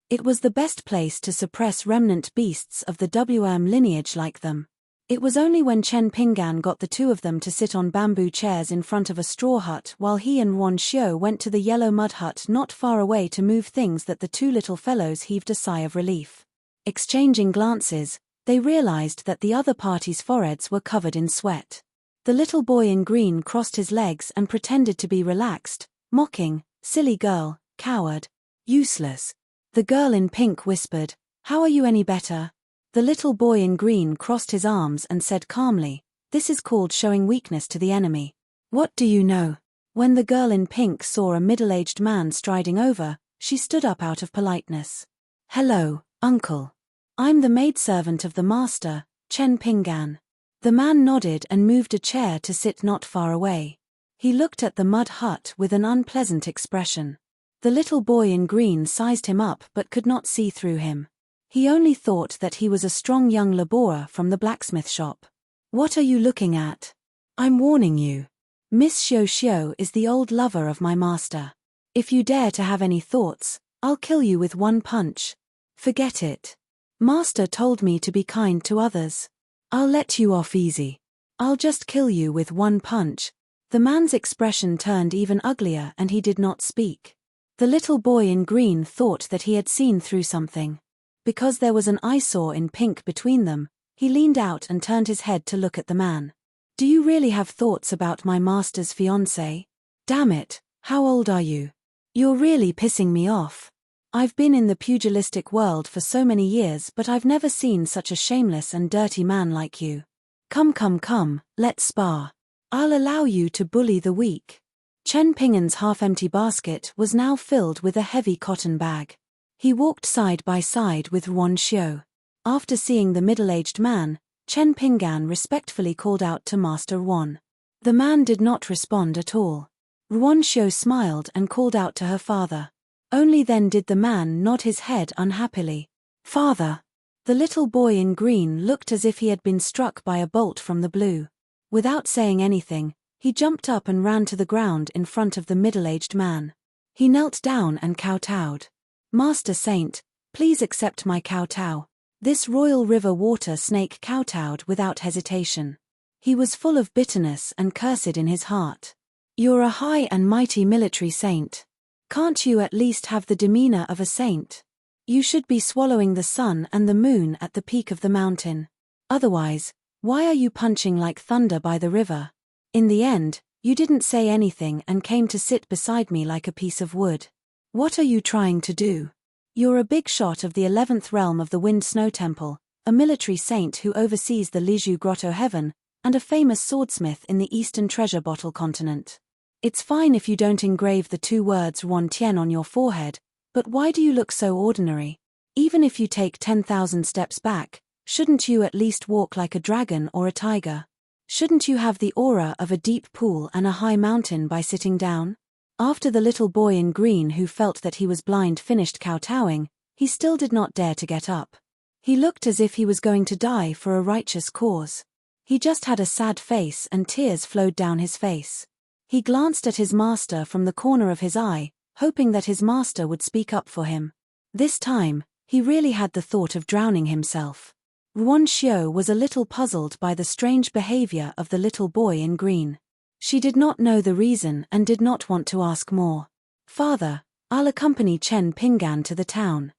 Speaker 1: It was the best place to suppress remnant beasts of the WM lineage like them. It was only when Chen Pinggan got the 2 of them to sit on bamboo chairs in front of a straw hut while he and Ruan Xiu went to the yellow mud hut not far away to move things that the 2 little fellows heaved a sigh of relief. Exchanging glances, they realized that the other party's foreheads were covered in sweat. The little boy in green crossed his legs and pretended to be relaxed, mocking, "Silly girl, coward, useless." The girl in pink whispered, "How are you any better?" The little boy in green crossed his arms and said calmly, "This is called showing weakness to the enemy. What do you know?" When the girl in pink saw a middle-aged man striding over, she stood up out of politeness. "Hello, uncle. I'm the maidservant of the master, Chen Pinggan." The man nodded and moved a chair to sit not far away. He looked at the mud hut with an unpleasant expression. The little boy in green sized him up but could not see through him. He only thought that he was a strong young laborer from the blacksmith shop. "What are you looking at? I'm warning you. Miss Xiu Xiu is the old lover of my master. If you dare to have any thoughts, I'll kill you with one punch. Forget it. Master told me to be kind to others. I'll let you off easy. I'll just kill you with one punch." The man's expression turned even uglier and he did not speak. The little boy in green thought that he had seen through something. Because there was an eyesore in pink between them, he leaned out and turned his head to look at the man. "Do you really have thoughts about my master's fiancé? Damn it, how old are you? You're really pissing me off. I've been in the pugilistic world for so many years but I've never seen such a shameless and dirty man like you. Come, let's spar. I'll allow you to bully the weak." Chen Pinggan's half-empty basket was now filled with a heavy cotton bag. He walked side by side with Ruan Xiu. After seeing the middle-aged man, Chen Pinggan respectfully called out to Master Ruan. The man did not respond at all. Ruan Xiu smiled and called out to her father. Only then did the man nod his head unhappily. "Father." The little boy in green looked as if he had been struck by a bolt from the blue. Without saying anything, he jumped up and ran to the ground in front of the middle-aged man. He knelt down and kowtowed. "Master Saint, please accept my kowtow." This royal river water snake kowtowed without hesitation. He was full of bitterness and cursed in his heart. "You're a high and mighty military saint. Can't you at least have the demeanor of a saint? You should be swallowing the sun and the moon at the peak of the mountain. Otherwise, why are you punching like thunder by the river? In the end, you didn't say anything and came to sit beside me like a piece of wood. What are you trying to do? You're a big shot of the 11th realm of the Wind Snow Temple, a military saint who oversees the Liju Grotto Heaven, and a famous swordsmith in the Eastern Treasure Bottle continent. It's fine if you don't engrave the 2 words Ruan Tian on your forehead, but why do you look so ordinary? Even if you take 10,000 steps back, shouldn't you at least walk like a dragon or a tiger? Shouldn't you have the aura of a deep pool and a high mountain by sitting down? After the little boy in green who felt that he was blind finished kowtowing, he still did not dare to get up. He looked as if he was going to die for a righteous cause. He just had a sad face and tears flowed down his face. He glanced at his master from the corner of his eye, hoping that his master would speak up for him. This time, he really had the thought of drowning himself. Ruon Xiu was a little puzzled by the strange behavior of the little boy in green. She did not know the reason and did not want to ask more. "Father, I'll accompany Chen Pinggan to the town."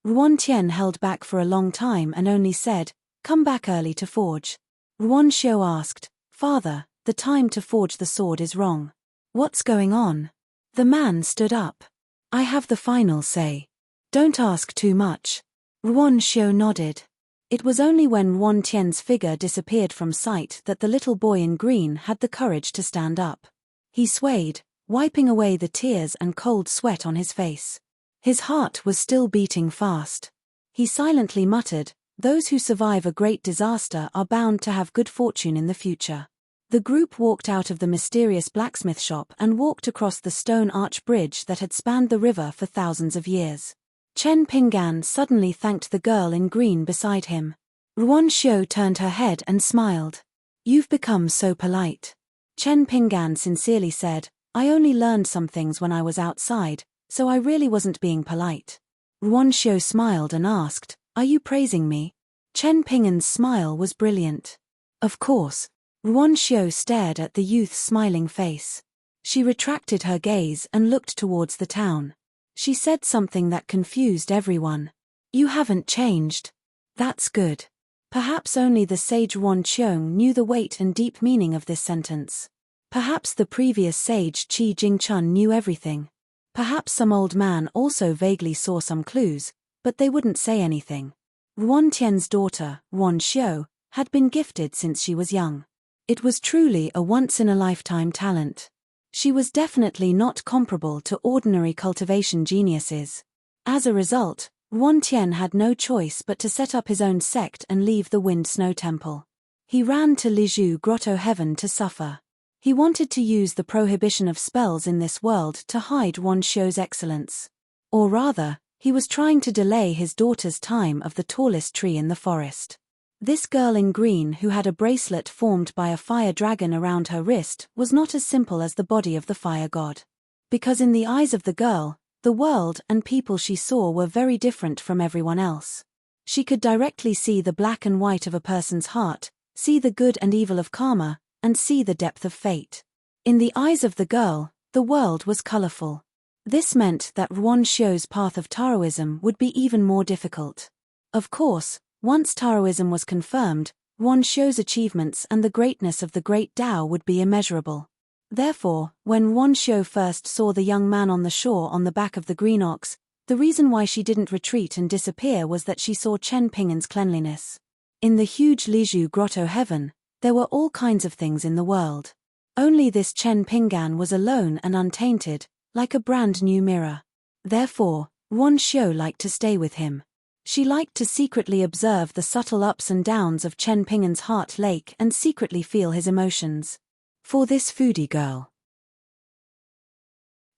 Speaker 1: Ruon Tian held back for a long time and only said, "Come back early to forge." Ruon Xiu asked, "Father, the time to forge the sword is wrong. What's going on?" The man stood up. "I have the final say. Don't ask too much." Ruon Xiu nodded. It was only when Ruon Tian's figure disappeared from sight that the little boy in green had the courage to stand up. He swayed, wiping away the tears and cold sweat on his face. His heart was still beating fast. He silently muttered, "Those who survive a great disaster are bound to have good fortune in the future." The group walked out of the mysterious blacksmith shop and walked across the stone arch bridge that had spanned the river for thousands of years. Chen Pinggan suddenly thanked the girl in green beside him. Ruon Xiu turned her head and smiled. "You've become so polite." Chen Pinggan sincerely said, "I only learned some things when I was outside, so I really wasn't being polite." Ruon Xiu smiled and asked, "Are you praising me?" Chen Pinggan's smile was brilliant. "Of course." Ruon Xiu stared at the youth's smiling face. She retracted her gaze and looked towards the town. She said something that confused everyone. "You haven't changed." "That's good." Perhaps only the sage Ruon Qiong knew the weight and deep meaning of this sentence. Perhaps the previous sage Qi Jingchun knew everything. Perhaps some old man also vaguely saw some clues, but they wouldn't say anything. Ruon Tian's daughter, Ruon Xiu, had been gifted since she was young. It was truly a once-in-a-lifetime talent. She was definitely not comparable to ordinary cultivation geniuses. As a result, Ruon Tian had no choice but to set up his own sect and leave the Wind Snow Temple. He ran to Lizhu Grotto Heaven to suffer. He wanted to use the prohibition of spells in this world to hide Ruon Xiu's excellence. Or rather, he was trying to delay his daughter's time of the tallest tree in the forest. This girl in green who had a bracelet formed by a fire dragon around her wrist was not as simple as the body of the fire god. Because in the eyes of the girl, the world and people she saw were very different from everyone else. She could directly see the black and white of a person's heart, see the good and evil of karma, and see the depth of fate. In the eyes of the girl, the world was colorful. This meant that Ruon Xiu's path of Taoism would be even more difficult. Of course, once Taoism was confirmed, Ruon Xiu's achievements and the greatness of the Great Tao would be immeasurable. Therefore, when Ruon Xiu first saw the young man on the shore on the back of the green ox, the reason why she didn't retreat and disappear was that she saw Chen Pinggan's cleanliness. In the huge Lizhu Grotto Heaven, there were all kinds of things in the world. Only this Chen Pinggan was alone and untainted, like a brand new mirror. Therefore, Ruon Xiu liked to stay with him. She liked to secretly observe the subtle ups and downs of Chen Pinggan's heart lake and secretly feel his emotions. For this foodie girl,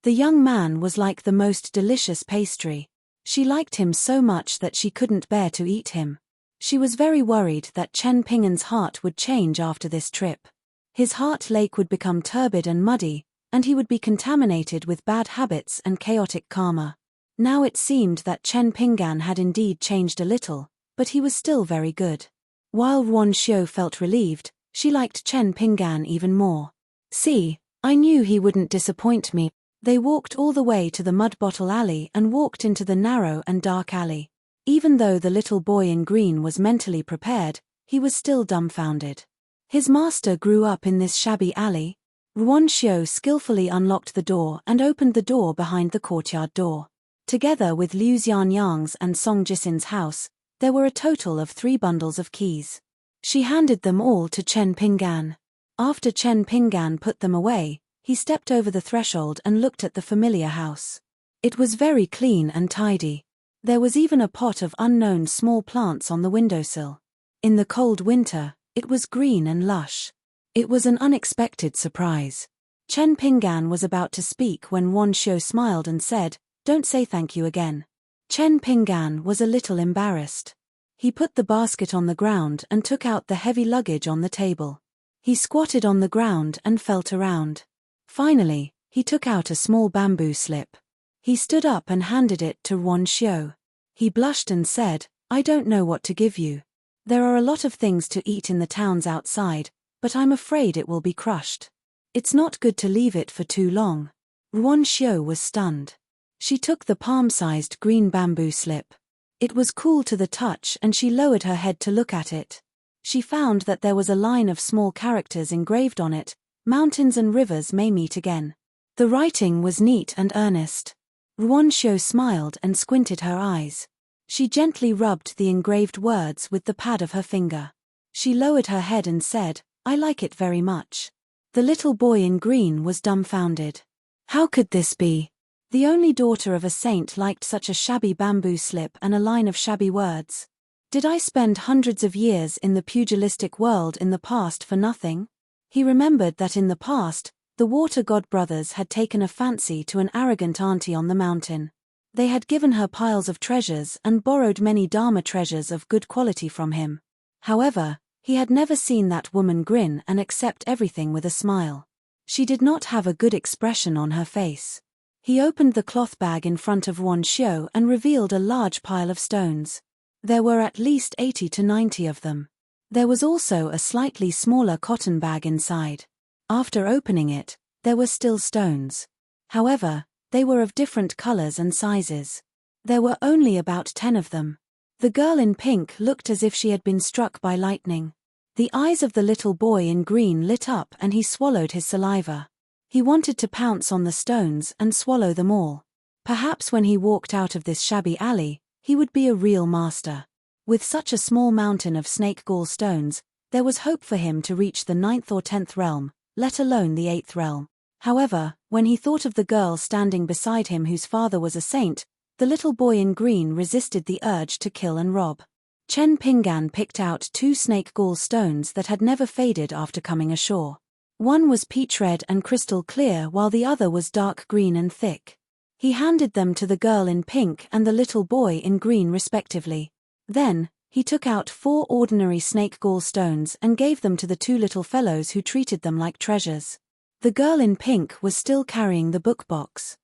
Speaker 1: the young man was like the most delicious pastry. She liked him so much that she couldn't bear to eat him. She was very worried that Chen Pinggan's heart would change after this trip. His heart lake would become turbid and muddy, and he would be contaminated with bad habits and chaotic karma. Now it seemed that Chen Pinggan had indeed changed a little, but he was still very good. While Ruon Xiu felt relieved, she liked Chen Pinggan even more. "See, I knew he wouldn't disappoint me." They walked all the way to the mud bottle alley and walked into the narrow and dark alley. Even though the little boy in green was mentally prepared, he was still dumbfounded. His master grew up in this shabby alley. Ruon Xiu skillfully unlocked the door and opened the door behind the courtyard door. Together with Liu Xianyang's and Song Jisin's house, there were a total of 3 bundles of keys. She handed them all to Chen Pinggan. After Chen Pinggan put them away, he stepped over the threshold and looked at the familiar house. It was very clean and tidy. There was even a pot of unknown small plants on the windowsill. In the cold winter, it was green and lush. It was an unexpected surprise. Chen Pinggan was about to speak when Wan Xiu smiled and said, "Don't say thank you again." Chen Pinggan was a little embarrassed. He put the basket on the ground and took out the heavy luggage on the table. He squatted on the ground and felt around. Finally, he took out a small bamboo slip. He stood up and handed it to Wan Xiu. He blushed and said, "I don't know what to give you. There are a lot of things to eat in the towns outside, but I'm afraid it will be crushed. It's not good to leave it for too long." Wan Xiu was stunned. She took the palm-sized green bamboo slip. It was cool to the touch and she lowered her head to look at it. She found that there was a line of small characters engraved on it: "Mountains and rivers may meet again." The writing was neat and earnest. Wan Xiu smiled and squinted her eyes. She gently rubbed the engraved words with the pad of her finger. She lowered her head and said, "I like it very much." The little boy in green was dumbfounded. How could this be? The only daughter of a saint liked such a shabby bamboo slip and a line of shabby words. Did I spend hundreds of years in the pugilistic world in the past for nothing? He remembered that in the past, the water god brothers had taken a fancy to an arrogant auntie on the mountain. They had given her piles of treasures and borrowed many Dharma treasures of good quality from him. However, he had never seen that woman grin and accept everything with a smile. She did not have a good expression on her face. He opened the cloth bag in front of Wan Xiu and revealed a large pile of stones. There were at least 80 to 90 of them. There was also a slightly smaller cotton bag inside. After opening it, there were still stones. However, they were of different colors and sizes. There were only about 10 of them. The girl in pink looked as if she had been struck by lightning. The eyes of the little boy in green lit up and he swallowed his saliva. He wanted to pounce on the stones and swallow them all. Perhaps when he walked out of this shabby alley, he would be a real master. With such a small mountain of snake gall stones, there was hope for him to reach the 9th or 10th realm, let alone the 8th realm. However, when he thought of the girl standing beside him whose father was a saint, the little boy in green resisted the urge to kill and rob. Chen Pinggan picked out 2 snake gall stones that had never faded after coming ashore. One was peach red and crystal clear while the other was dark green and thick. He handed them to the girl in pink and the little boy in green respectively. Then, he took out 4 ordinary snake gall stones and gave them to the 2 little fellows who treated them like treasures. The girl in pink was still carrying the book box.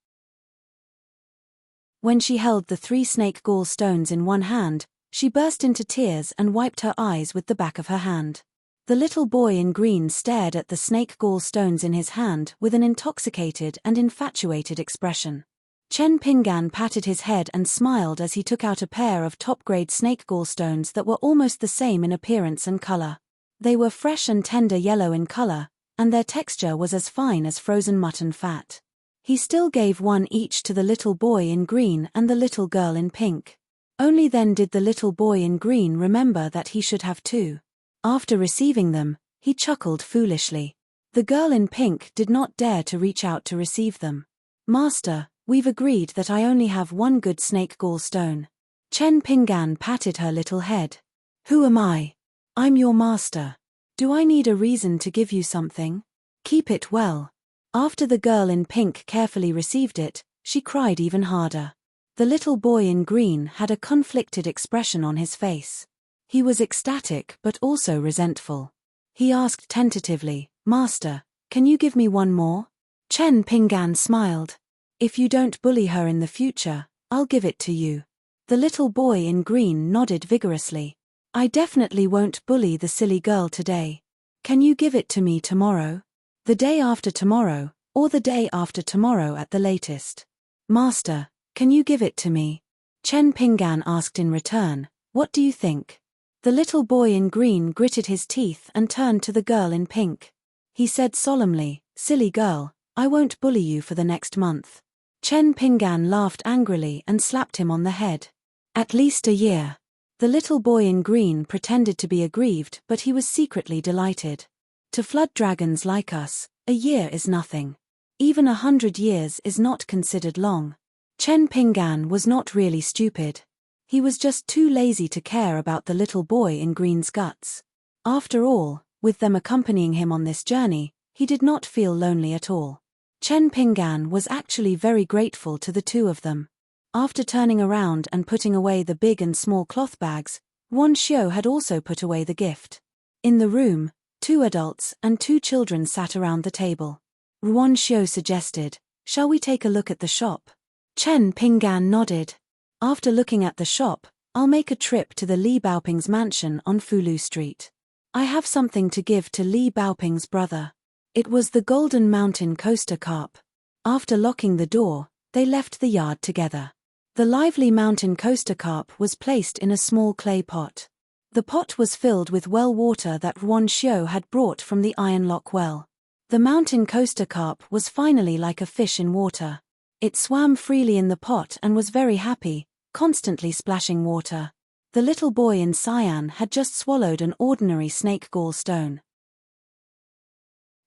Speaker 1: When she held the 3 snake gall stones in one hand, she burst into tears and wiped her eyes with the back of her hand. The little boy in green stared at the snake gall stones in his hand with an intoxicated and infatuated expression. Chen Pinggan patted his head and smiled as he took out a pair of top-grade snake gall stones that were almost the same in appearance and color. They were fresh and tender yellow in color, and their texture was as fine as frozen mutton fat. He still gave one each to the little boy in green and the little girl in pink. Only then did the little boy in green remember that he should have 2. After receiving them, he chuckled foolishly. The girl in pink did not dare to reach out to receive them. "Master, we've agreed that I only have 1 good snake gall stone." Chen Pinggan patted her little head. "Who am I? I'm your master. Do I need a reason to give you something? Keep it well." After the girl in pink carefully received it, she cried even harder. The little boy in green had a conflicted expression on his face. He was ecstatic but also resentful. He asked tentatively, "Master, can you give me 1 more?" Chen Pinggan smiled. "If you don't bully her in the future, I'll give it to you." The little boy in green nodded vigorously. "I definitely won't bully the silly girl today. Can you give it to me tomorrow? The day after tomorrow, or the day after tomorrow at the latest?" "Master, can you give it to me?" Chen Pinggan asked in return, "What do you think?" The little boy in green gritted his teeth and turned to the girl in pink. He said solemnly, "Silly girl, I won't bully you for the next month." Chen Pinggan laughed angrily and slapped him on the head. "At least a year." The little boy in green pretended to be aggrieved, but he was secretly delighted. To flood dragons like us, a year is nothing. Even 100 years is not considered long. Chen Pinggan was not really stupid. He was just too lazy to care about the little boy in green's guts. After all, with them accompanying him on this journey, he did not feel lonely at all. Chen Pinggan was actually very grateful to the two of them. After turning around and putting away the big and small cloth bags, Wan Xiu had also put away the gift. In the room, 2 adults and 2 children sat around the table. Wan Xiu suggested, "Shall we take a look at the shop?" Chen Pinggan nodded. "After looking at the shop, I'll make a trip to the Li Baoping's mansion on Fulu Street. I have something to give to Li Baoping's brother." It was the Golden Mountain Coaster Carp. After locking the door, they left the yard together. The lively mountain coaster carp was placed in a small clay pot. The pot was filled with well water that Wan Xiu had brought from the Iron Lock well. The mountain coaster carp was finally like a fish in water. It swam freely in the pot and was very happy, constantly splashing water. The little boy in cyan had just swallowed an ordinary snake gall stone.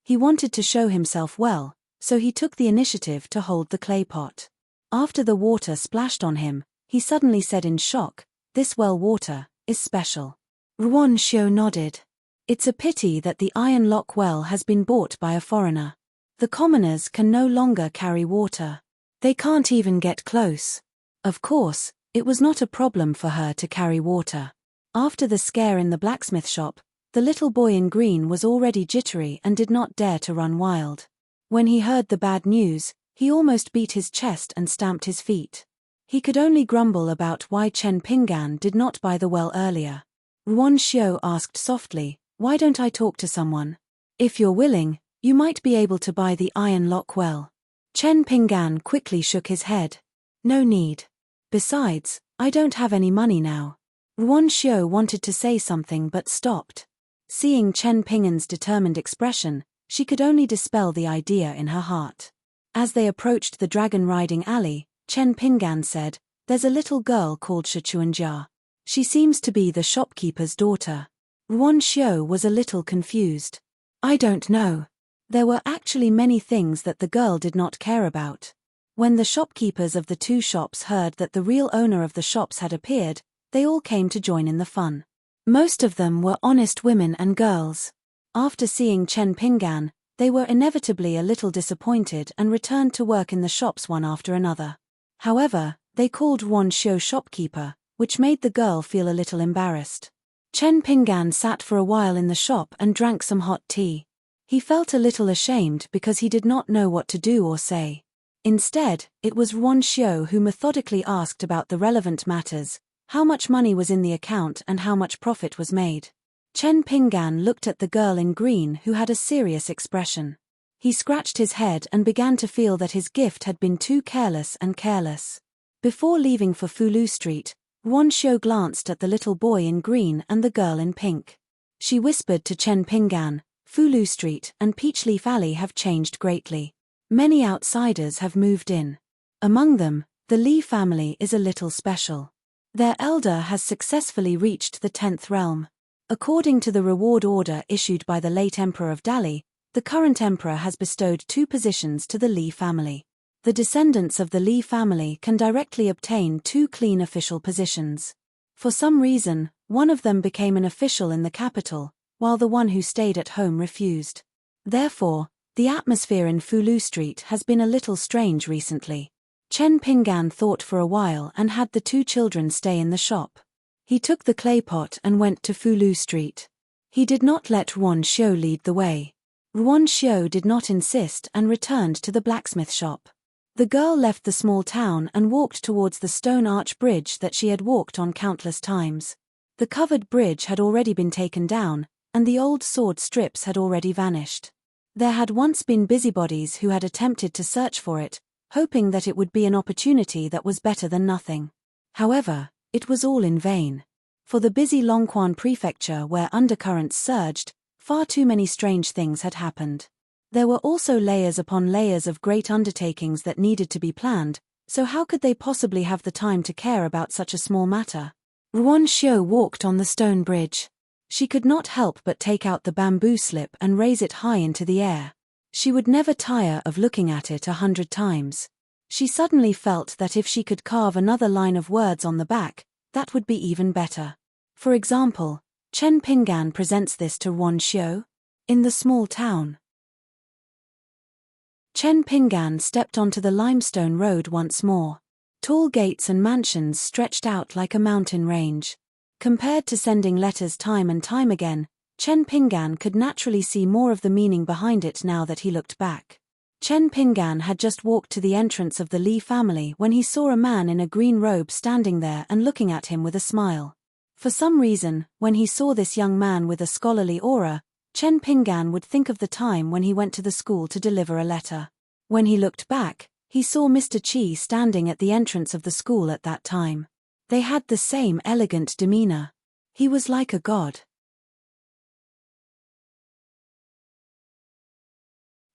Speaker 1: He wanted to show himself well, so he took the initiative to hold the clay pot. After the water splashed on him, he suddenly said in shock, "This well water is special." Wan Xiu nodded. "It's a pity that the Iron Lock well has been bought by a foreigner. The commoners can no longer carry water. They can't even get close." Of course, it was not a problem for her to carry water. After the scare in the blacksmith shop, the little boy in green was already jittery and did not dare to run wild. When he heard the bad news, he almost beat his chest and stamped his feet. He could only grumble about why Chen Pinggan did not buy the well earlier. Wan Xiu asked softly, "Why don't I talk to someone? If you're willing, you might be able to buy the Iron Lock well." Chen Pinggan quickly shook his head. "No need. Besides, I don't have any money now." Wan Xiu wanted to say something but stopped. Seeing Chen Pinggan's determined expression, she could only dispel the idea in her heart. As they approached the dragon-riding alley, Chen Pinggan said, "There's a little girl called Shichuanjia. She seems to be the shopkeeper's daughter." Wan Xiu was a little confused. "I don't know." There were actually many things that the girl did not care about. When the shopkeepers of the 2 shops heard that the real owner of the shops had appeared, they all came to join in the fun. Most of them were honest women and girls. After seeing Chen Pinggan, they were inevitably a little disappointed and returned to work in the shops one after another. However, they called Wan Xiu shopkeeper, which made the girl feel a little embarrassed. Chen Pinggan sat for a while in the shop and drank some hot tea. He felt a little ashamed because he did not know what to do or say. Instead, it was Wan Xiu who methodically asked about the relevant matters, how much money was in the account and how much profit was made. Chen Pinggan looked at the girl in green who had a serious expression. He scratched his head and began to feel that his gift had been too careless and careless. Before leaving for Fulu Street, Wan Xiu glanced at the little boy in green and the girl in pink. She whispered to Chen Pinggan, "Fulu Street and Peachleaf Alley have changed greatly. Many outsiders have moved in. Among them, the Li family is a little special. Their elder has successfully reached the 10th realm. According to the reward order issued by the late Emperor of Dali, the current emperor has bestowed 2 positions to the Li family. The descendants of the Li family can directly obtain 2 clean official positions. For some reason, one of them became an official in the capital, while the one who stayed at home refused. Therefore, the atmosphere in Fulu Street has been a little strange recently." Chen Pinggan thought for a while and had the 2 children stay in the shop. He took the clay pot and went to Fulu Street. He did not let Wan Xiu lead the way. Wan Xiu did not insist and returned to the blacksmith shop. The girl left the small town and walked towards the stone arch bridge that she had walked on countless times. The covered bridge had already been taken down, and the old sword strips had already vanished. There had once been busybodies who had attempted to search for it, hoping that it would be an opportunity that was better than nothing. However, it was all in vain. For the busy Longquan prefecture where undercurrents surged, far too many strange things had happened. There were also layers upon layers of great undertakings that needed to be planned, so how could they possibly have the time to care about such a small matter? Wan Xiu walked on the stone bridge. She could not help but take out the bamboo slip and raise it high into the air. She would never tire of looking at it 100 times. She suddenly felt that if she could carve another line of words on the back, that would be even better. For example, Chen Pinggan presents this to Wan Xiu. In the small town. Chen Pinggan stepped onto the limestone road once more. Tall gates and mansions stretched out like a mountain range. Compared to sending letters time and time again, Chen Pinggan could naturally see more of the meaning behind it now that he looked back. Chen Pinggan had just walked to the entrance of the Li family when he saw a man in a green robe standing there and looking at him with a smile. For some reason, when he saw this young man with a scholarly aura, Chen Pinggan would think of the time when he went to the school to deliver a letter. When he looked back, he saw Mr. Chi standing at the entrance of the school at that time. They had the same elegant demeanor. He was like a god.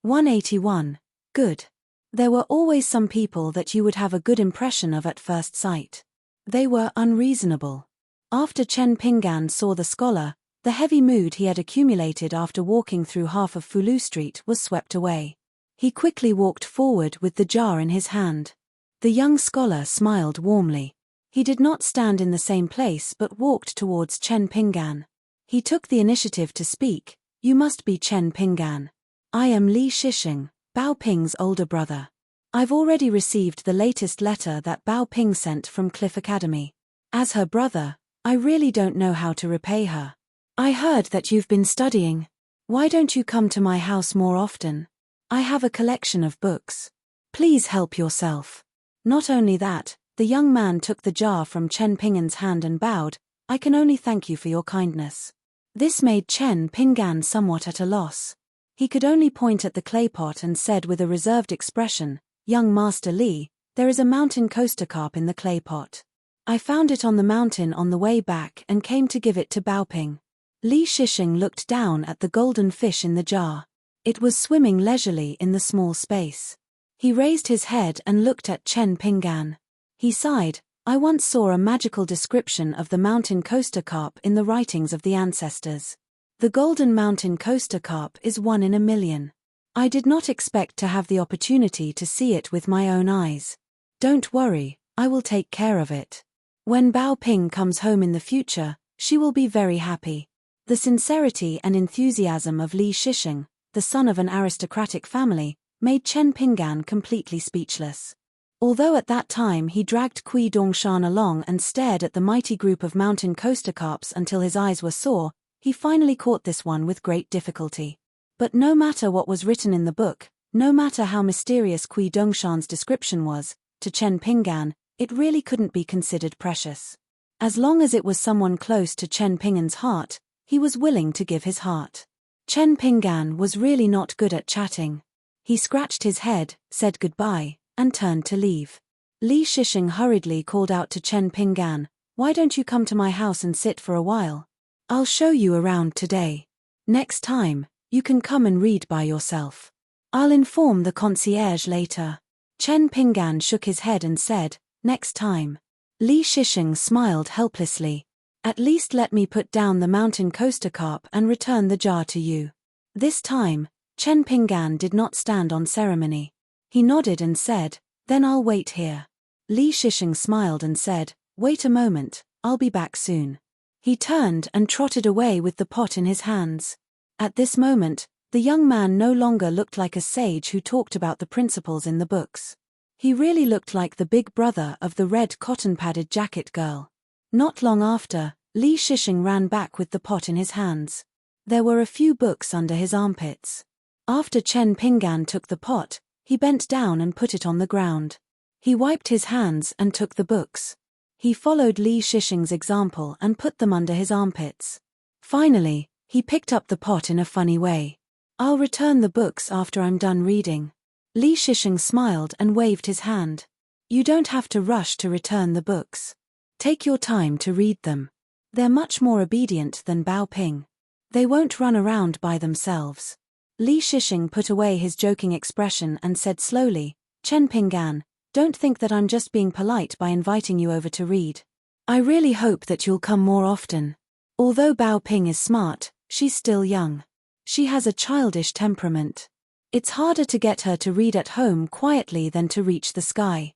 Speaker 1: 181. Good. There were always some people that you would have a good impression of at first sight. They were unreasonable. After Chen Pinggan saw the scholar, the heavy mood he had accumulated after walking through half of Fulu Street was swept away. He quickly walked forward with the jar in his hand. The young scholar smiled warmly. He did not stand in the same place but walked towards Chen Pinggan. He took the initiative to speak. You must be Chen Pinggan. I am Li Shisheng, Bao Ping's older brother. I've already received the latest letter that Bao Ping sent from Cliff Academy. As her brother, I really don't know how to repay her. I heard that you've been studying. Why don't you come to my house more often? I have a collection of books. Please help yourself. Not only that, the young man took the jar from Chen Pinggan's hand and bowed. I can only thank you for your kindness. This made Chen Pinggan somewhat at a loss. He could only point at the clay pot and said with a reserved expression, Young Master Li, there is a mountain coaster carp in the clay pot. I found it on the mountain on the way back and came to give it to Bao Ping. Li Shisheng looked down at the golden fish in the jar. It was swimming leisurely in the small space. He raised his head and looked at Chen Pinggan. He sighed, I once saw a magical description of the mountain coaster carp in the writings of the ancestors. The golden mountain coaster carp is 1 in a million. I did not expect to have the opportunity to see it with my own eyes. Don't worry, I will take care of it. When Bao Ping comes home in the future, she will be very happy. The sincerity and enthusiasm of Li Shisheng, the son of an aristocratic family, made Chen Pinggan completely speechless. Although at that time he dragged Kui Dongshan along and stared at the mighty group of mountain coaster carps until his eyes were sore, he finally caught this one with great difficulty. But no matter what was written in the book, no matter how mysterious Kui Dongshan's description was, to Chen Pinggan, it really couldn't be considered precious. As long as it was someone close to Chen Pinggan's heart, he was willing to give his heart. Chen Pinggan was really not good at chatting. He scratched his head, said goodbye, and turned to leave. Li Shisheng hurriedly called out to Chen Pinggan, Why don't you come to my house and sit for a while? I'll show you around today. Next time, you can come and read by yourself. I'll inform the concierge later. Chen Pinggan shook his head and said, Next time. Li Shisheng smiled helplessly. At least let me put down the mountain coaster carp and return the jar to you. This time, Chen Pinggan did not stand on ceremony. He nodded and said, Then I'll wait here. Li Shisheng smiled and said, Wait a moment, I'll be back soon. He turned and trotted away with the pot in his hands. At this moment, the young man no longer looked like a sage who talked about the principles in the books. He really looked like the big brother of the red cotton-padded jacket girl. Not long after, Li Shisheng ran back with the pot in his hands. There were a few books under his armpits. After Chen Pinggan took the pot, he bent down and put it on the ground. He wiped his hands and took the books. He followed Li Shisheng's example and put them under his armpits. Finally, he picked up the pot in a funny way. I'll return the books after I'm done reading. Li Shisheng smiled and waved his hand. You don't have to rush to return the books. Take your time to read them. They're much more obedient than Bao Ping. They won't run around by themselves. Li Shisheng put away his joking expression and said slowly, Chen Pinggan, don't think that I'm just being polite by inviting you over to read. I really hope that you'll come more often. Although Bao Ping is smart, she's still young. She has a childish temperament. It's harder to get her to read at home quietly than to reach the sky.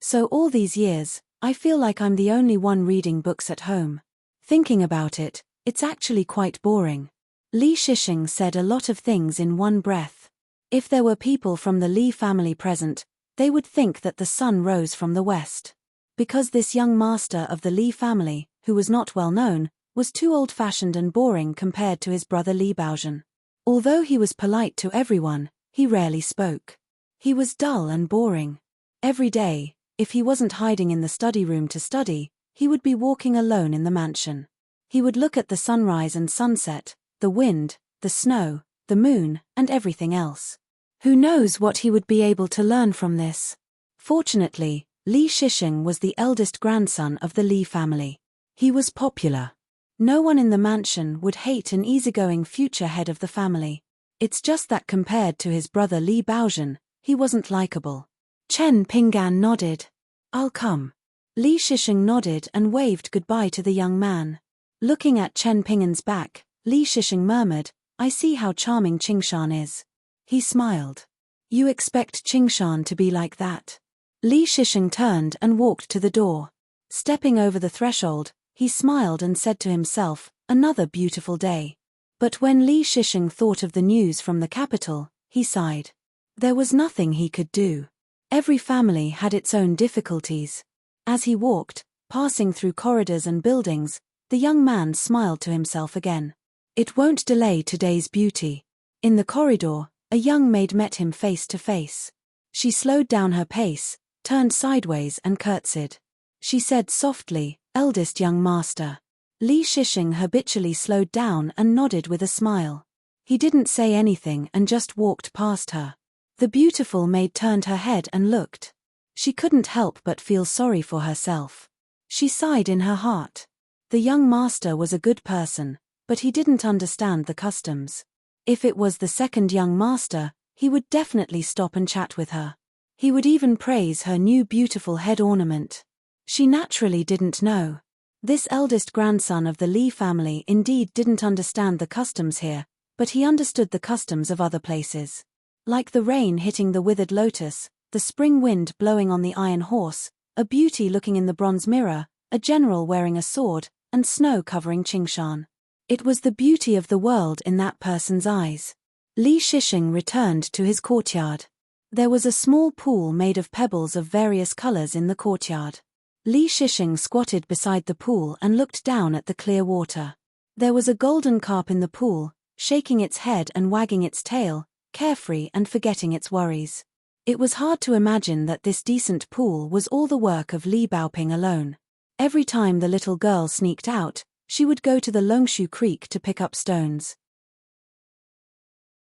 Speaker 1: So all these years, I feel like I'm the only one reading books at home. Thinking about it, it's actually quite boring. Li Shisheng said a lot of things in one breath. If there were people from the Li family present, they would think that the sun rose from the west. Because this young master of the Li family, who was not well known, was too old-fashioned and boring compared to his brother Li Baozhen. Although he was polite to everyone, he rarely spoke. He was dull and boring. Every day, if he wasn't hiding in the study room to study, he would be walking alone in the mansion. He would look at the sunrise and sunset, the wind, the snow, the moon, and everything else. Who knows what he would be able to learn from this? Fortunately, Li Shisheng was the eldest grandson of the Li family. He was popular. No one in the mansion would hate an easygoing future head of the family. It's just that compared to his brother Li Baozhen, he wasn't likable. Chen Pinggan nodded. "I'll come." Li Shisheng nodded and waved goodbye to the young man. Looking at Chen Pinggan's back, Li Shisheng murmured, "I see how charming Qingshan is." He smiled. "You expect Qingshan to be like that?" Li Shisheng turned and walked to the door. Stepping over the threshold, he smiled and said to himself, "Another beautiful day." But when Li Shisheng thought of the news from the capital, he sighed. There was nothing he could do. Every family had its own difficulties. As he walked, passing through corridors and buildings, the young man smiled to himself again. It won't delay today's beauty. In the corridor, a young maid met him face to face. She slowed down her pace, turned sideways and curtsied. She said softly, "Eldest young master." Li Shisheng habitually slowed down and nodded with a smile. He didn't say anything and just walked past her. The beautiful maid turned her head and looked. She couldn't help but feel sorry for herself. She sighed in her heart. The young master was a good person, but he didn't understand the customs. If it was the second young master, he would definitely stop and chat with her. He would even praise her new beautiful head ornament. She naturally didn't know. This eldest grandson of the Li family indeed didn't understand the customs here, but he understood the customs of other places. Like the rain hitting the withered lotus, the spring wind blowing on the iron horse, a beauty looking in the bronze mirror, a general wearing a sword, and snow covering Qingshan. It was the beauty of the world in that person's eyes. Li Shisheng returned to his courtyard. There was a small pool made of pebbles of various colors in the courtyard. Li Shisheng squatted beside the pool and looked down at the clear water. There was a golden carp in the pool, shaking its head and wagging its tail, carefree and forgetting its worries. It was hard to imagine that this decent pool was all the work of Li Baoping alone. Every time the little girl sneaked out, she would go to the Longshu Creek to pick up stones.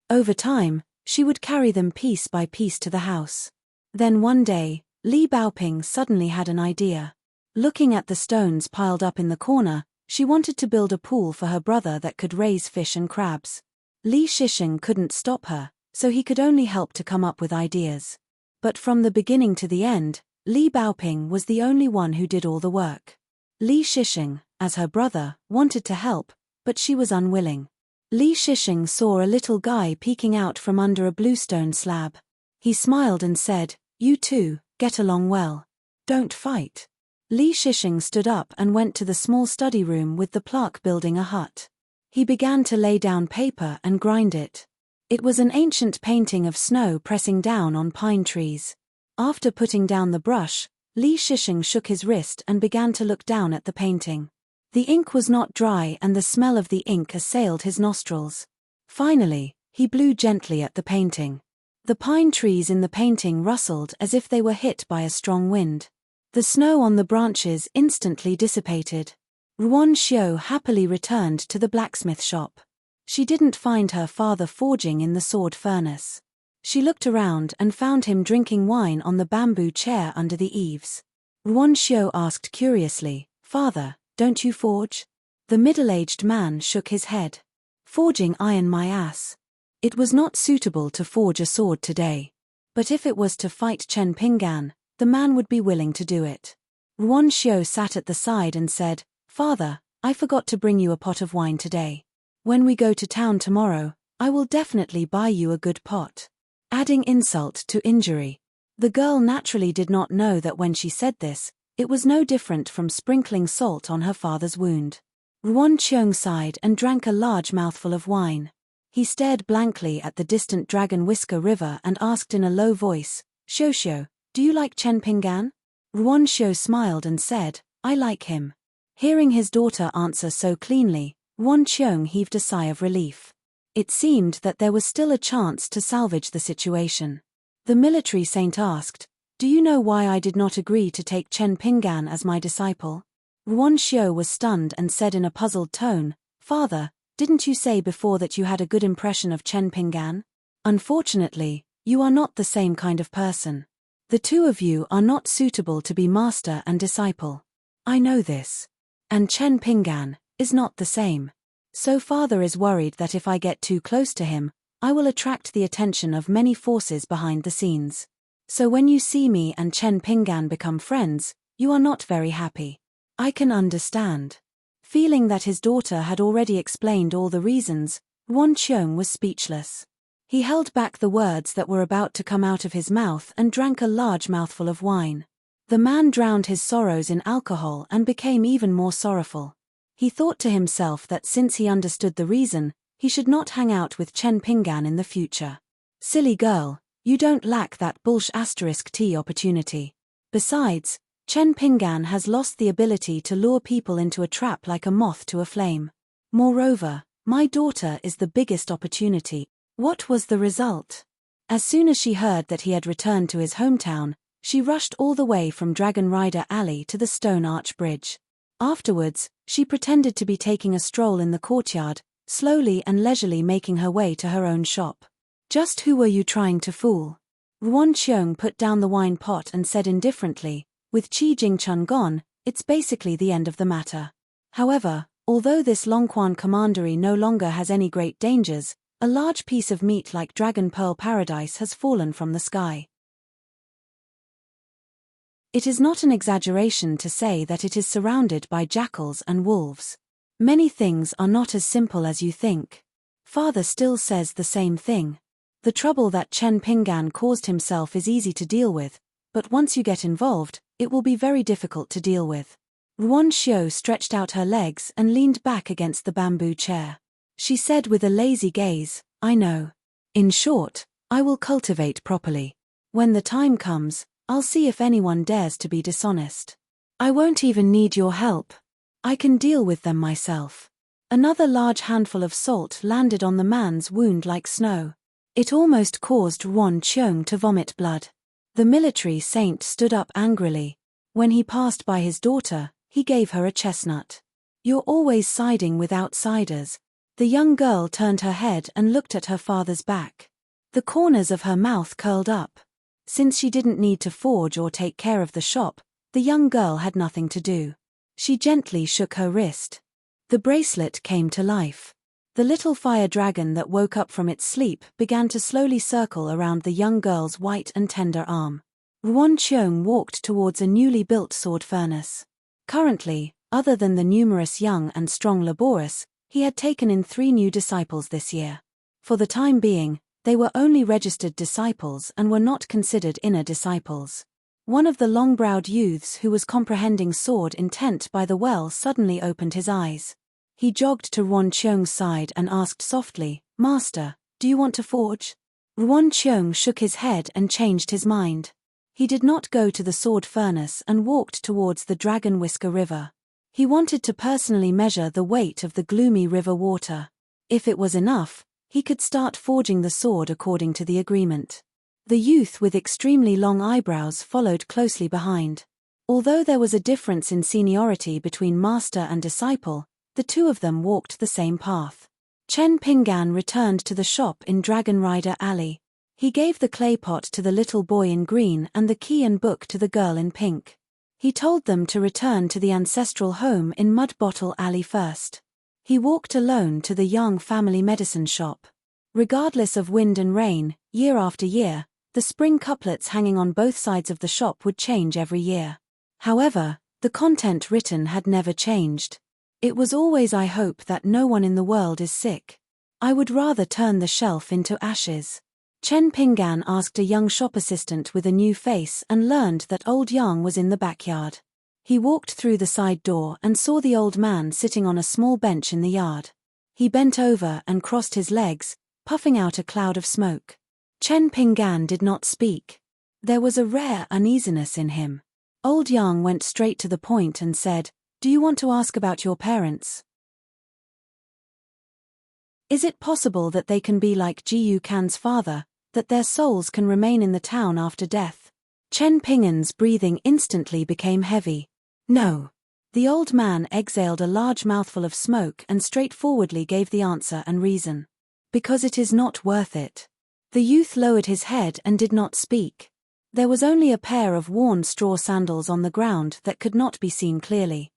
Speaker 1: Over time, she would carry them piece by piece to the house. Then one day, Li Baoping suddenly had an idea. Looking at the stones piled up in the corner, she wanted to build a pool for her brother that could raise fish and crabs. Li Shisheng couldn't stop her, so he could only help to come up with ideas. But from the beginning to the end, Li Baoping was the only one who did all the work. Li Shisheng, as her brother, wanted to help, but she was unwilling. Li Shisheng saw a little guy peeking out from under a bluestone slab. He smiled and said, "You two, get along well. Don't fight." Li Shisheng stood up and went to the small study room with the plaque building a hut. He began to lay down paper and grind it. It was an ancient painting of snow pressing down on pine trees. After putting down the brush, Li Shisheng shook his wrist and began to look down at the painting. The ink was not dry and the smell of the ink assailed his nostrils. Finally, he blew gently at the painting. The pine trees in the painting rustled as if they were hit by a strong wind. The snow on the branches instantly dissipated. Ruan Xiao happily returned to the blacksmith shop. She didn't find her father forging in the sword furnace. She looked around and found him drinking wine on the bamboo chair under the eaves. Ruan Xiao asked curiously, "Father, don't you forge?" The middle-aged man shook his head. "Forging iron my ass. It was not suitable to forge a sword today. But if it was to fight Chen Pinggan, the man would be willing to do it." Ruan Xiao sat at the side and said, "Father, I forgot to bring you a pot of wine today. When we go to town tomorrow, I will definitely buy you a good pot." Adding insult to injury. The girl naturally did not know that when she said this, it was no different from sprinkling salt on her father's wound. Ruan Qiong sighed and drank a large mouthful of wine. He stared blankly at the distant Dragon Whisker River and asked in a low voice, "Xiao, do you like Chen Pinggan?" Ruan Xiao smiled and said, "I like him." Hearing his daughter answer so cleanly, Ruan Qiong heaved a sigh of relief. It seemed that there was still a chance to salvage the situation. The military saint asked, "Do you know why I did not agree to take Chen Pinggan as my disciple?" Ruan Xiao was stunned and said in a puzzled tone, "Father, didn't you say before that you had a good impression of Chen Pinggan? Unfortunately, you are not the same kind of person. The two of you are not suitable to be master and disciple. I know this. And Chen Pinggan is not the same. So father is worried that if I get too close to him, I will attract the attention of many forces behind the scenes. So when you see me and Chen Pinggan become friends, you are not very happy. I can understand." Feeling that his daughter had already explained all the reasons, Ruan Qiong was speechless. He held back the words that were about to come out of his mouth and drank a large mouthful of wine. The man drowned his sorrows in alcohol and became even more sorrowful. He thought to himself that since he understood the reason, he should not hang out with Chen Pinggan in the future. "Silly girl, you don't lack that **T opportunity. Besides, Chen Pinggan has lost the ability to lure people into a trap like a moth to a flame. Moreover, my daughter is the biggest opportunity." What was the result? As soon as she heard that he had returned to his hometown, she rushed all the way from Dragon Rider Alley to the Stone Arch Bridge. Afterwards, she pretended to be taking a stroll in the courtyard, slowly and leisurely making her way to her own shop. "Just who were you trying to fool?" Ruan Qiong put down the wine pot and said indifferently, "With Qi Jingchun gone, it's basically the end of the matter. However, although this Longquan commandery no longer has any great dangers, a large piece of meat like Dragon Pearl Paradise has fallen from the sky. It is not an exaggeration to say that it is surrounded by jackals and wolves. Many things are not as simple as you think. Father still says the same thing. The trouble that Chen Pinggan caused himself is easy to deal with, but once you get involved, it will be very difficult to deal with." Ruan Xiao stretched out her legs and leaned back against the bamboo chair. She said with a lazy gaze, "I know. In short, I will cultivate properly. When the time comes, I'll see if anyone dares to be dishonest. I won't even need your help. I can deal with them myself." Another large handful of salt landed on the man's wound like snow. It almost caused Ruan Qiong to vomit blood. The military saint stood up angrily. When he passed by his daughter, he gave her a chestnut. "You're always siding with outsiders." The young girl turned her head and looked at her father's back. The corners of her mouth curled up. Since she didn't need to forge or take care of the shop, the young girl had nothing to do. She gently shook her wrist. The bracelet came to life. The little fire dragon that woke up from its sleep began to slowly circle around the young girl's white and tender arm. Ruan Qiong walked towards a newly built sword furnace. Currently, other than the numerous young and strong laborers, he had taken in 3 new disciples this year. For the time being, they were only registered disciples and were not considered inner disciples. One of the long-browed youths who was comprehending sword intent by the well suddenly opened his eyes. He jogged to Ruan Qiong's side and asked softly, "Master, do you want to forge?" Ruan Qiong shook his head and changed his mind. He did not go to the sword furnace and walked towards the Dragon Whisker River. He wanted to personally measure the weight of the gloomy river water. If it was enough, he could start forging the sword according to the agreement. The youth with extremely long eyebrows followed closely behind. Although there was a difference in seniority between master and disciple, the two of them walked the same path. Chen Pinggan returned to the shop in Dragon Rider Alley. He gave the clay pot to the little boy in green and the key and book to the girl in pink. He told them to return to the ancestral home in Mud Bottle Alley first. He walked alone to the Yang family medicine shop. Regardless of wind and rain, year after year, the spring couplets hanging on both sides of the shop would change every year. However, the content written had never changed. It was always, "I hope that no one in the world is sick. I would rather turn the shelf into ashes." Chen Pinggan asked a young shop assistant with a new face and learned that old Yang was in the backyard. He walked through the side door and saw the old man sitting on a small bench in the yard. He bent over and crossed his legs, puffing out a cloud of smoke. Chen Pinggan did not speak. There was a rare uneasiness in him. Old Yang went straight to the point and said, "Do you want to ask about your parents? Is it possible that they can be like Jiyu Kan's father, that their souls can remain in the town after death?" Chen Pinggan's breathing instantly became heavy. "No." The old man exhaled a large mouthful of smoke and straightforwardly gave the answer and reason. "Because it is not worth it." The youth lowered his head and did not speak. There was only a pair of worn straw sandals on the ground that could not be seen clearly.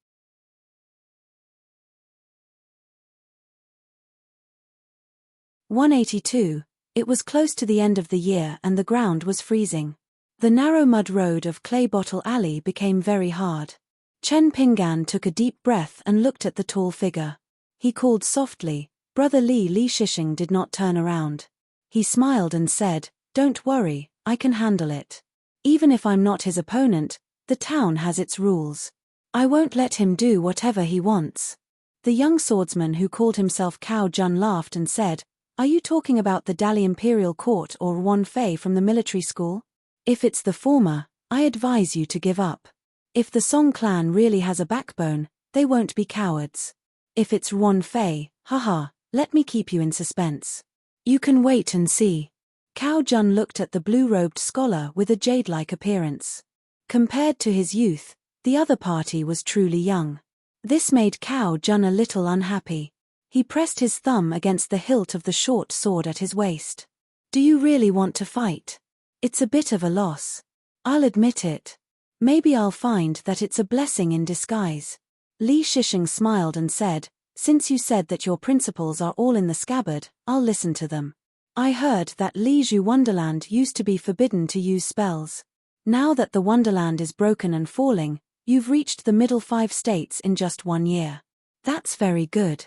Speaker 1: 182. It was close to the end of the year and the ground was freezing. The narrow mud road of Clay Bottle Alley became very hard. Chen Pinggan took a deep breath and looked at the tall figure. He called softly, "Brother Li." Li Shishing did not turn around. He smiled and said, "Don't worry, I can handle it. Even if I'm not his opponent, the town has its rules. I won't let him do whatever he wants." The young swordsman who called himself Cao Jun laughed and said, "Are you talking about the Dali Imperial Court or Wan Fei from the military school? If it's the former, I advise you to give up. If the Song clan really has a backbone, they won't be cowards. If it's Wan Fei, haha, let me keep you in suspense. You can wait and see." Cao Jun looked at the blue-robed scholar with a jade-like appearance. Compared to his youth, the other party was truly young. This made Cao Jun a little unhappy. He pressed his thumb against the hilt of the short sword at his waist. "Do you really want to fight? It's a bit of a loss. I'll admit it. Maybe I'll find that it's a blessing in disguise." Li Shishing smiled and said, "Since you said that your principles are all in the scabbard, I'll listen to them. I heard that Lizhu Wonderland used to be forbidden to use spells. Now that the Wonderland is broken and falling, you've reached the middle 5 states in just 1 year. That's very good."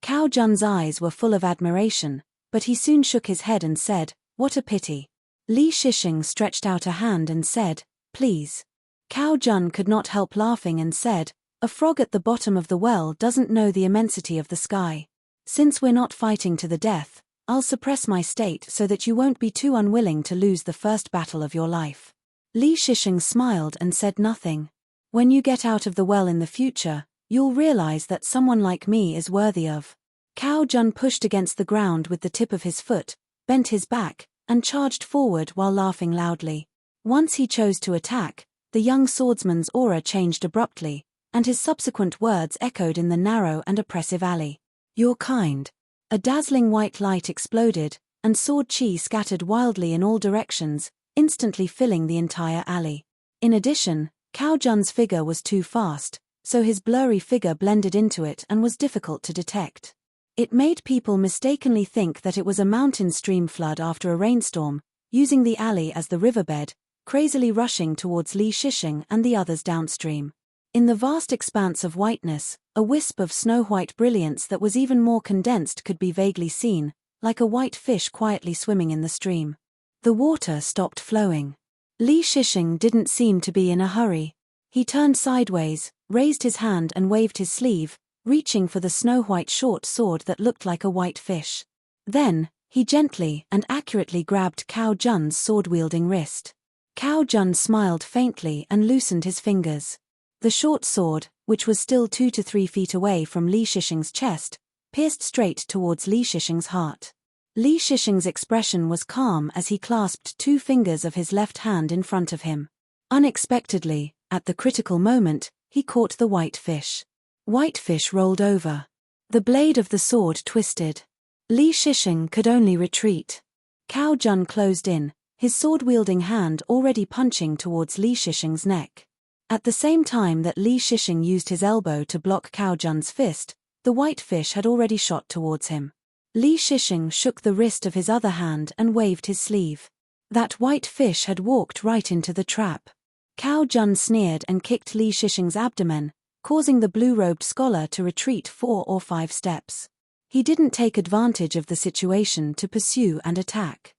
Speaker 1: Cao Jun's eyes were full of admiration, but he soon shook his head and said, "What a pity." Li Shishing stretched out a hand and said, "Please." Cao Jun could not help laughing and said, "A frog at the bottom of the well doesn't know the immensity of the sky. Since we're not fighting to the death, I'll suppress my state so that you won't be too unwilling to lose the first battle of your life." Li Shishing smiled and said nothing. "When you get out of the well in the future, you'll realize that someone like me is worthy of." Cao Jun pushed against the ground with the tip of his foot, bent his back, and charged forward while laughing loudly. Once he chose to attack, the young swordsman's aura changed abruptly, and his subsequent words echoed in the narrow and oppressive alley. "You're kind." A dazzling white light exploded, and sword chi scattered wildly in all directions, instantly filling the entire alley. In addition, Cao Jun's figure was too fast, so his blurry figure blended into it and was difficult to detect. It made people mistakenly think that it was a mountain stream flood after a rainstorm, using the alley as the riverbed, crazily rushing towards Li Shishing and the others downstream. In the vast expanse of whiteness, a wisp of snow-white brilliance that was even more condensed could be vaguely seen, like a white fish quietly swimming in the stream. The water stopped flowing. Li Shishing didn't seem to be in a hurry. He turned sideways, raised his hand and waved his sleeve, reaching for the snow-white short sword that looked like a white fish. Then, he gently and accurately grabbed Cao Jun's sword-wielding wrist. Cao Jun smiled faintly and loosened his fingers. The short sword, which was still 2 to 3 feet away from Li Shishing's chest, pierced straight towards Li Shishing's heart. Li Shishing's expression was calm as he clasped 2 fingers of his left hand in front of him. Unexpectedly, at the critical moment, he caught the white fish. Whitefish rolled over. The blade of the sword twisted. Li Shishing could only retreat. Cao Jun closed in, his sword-wielding hand already punching towards Li Shishing's neck. At the same time that Li Shishing used his elbow to block Cao Jun's fist, the white fish had already shot towards him. Li Shishing shook the wrist of his other hand and waved his sleeve. That white fish had walked right into the trap. Cao Jun sneered and kicked Li Shishing's abdomen, causing the blue-robed scholar to retreat 4 or 5 steps. He didn't take advantage of the situation to pursue and attack.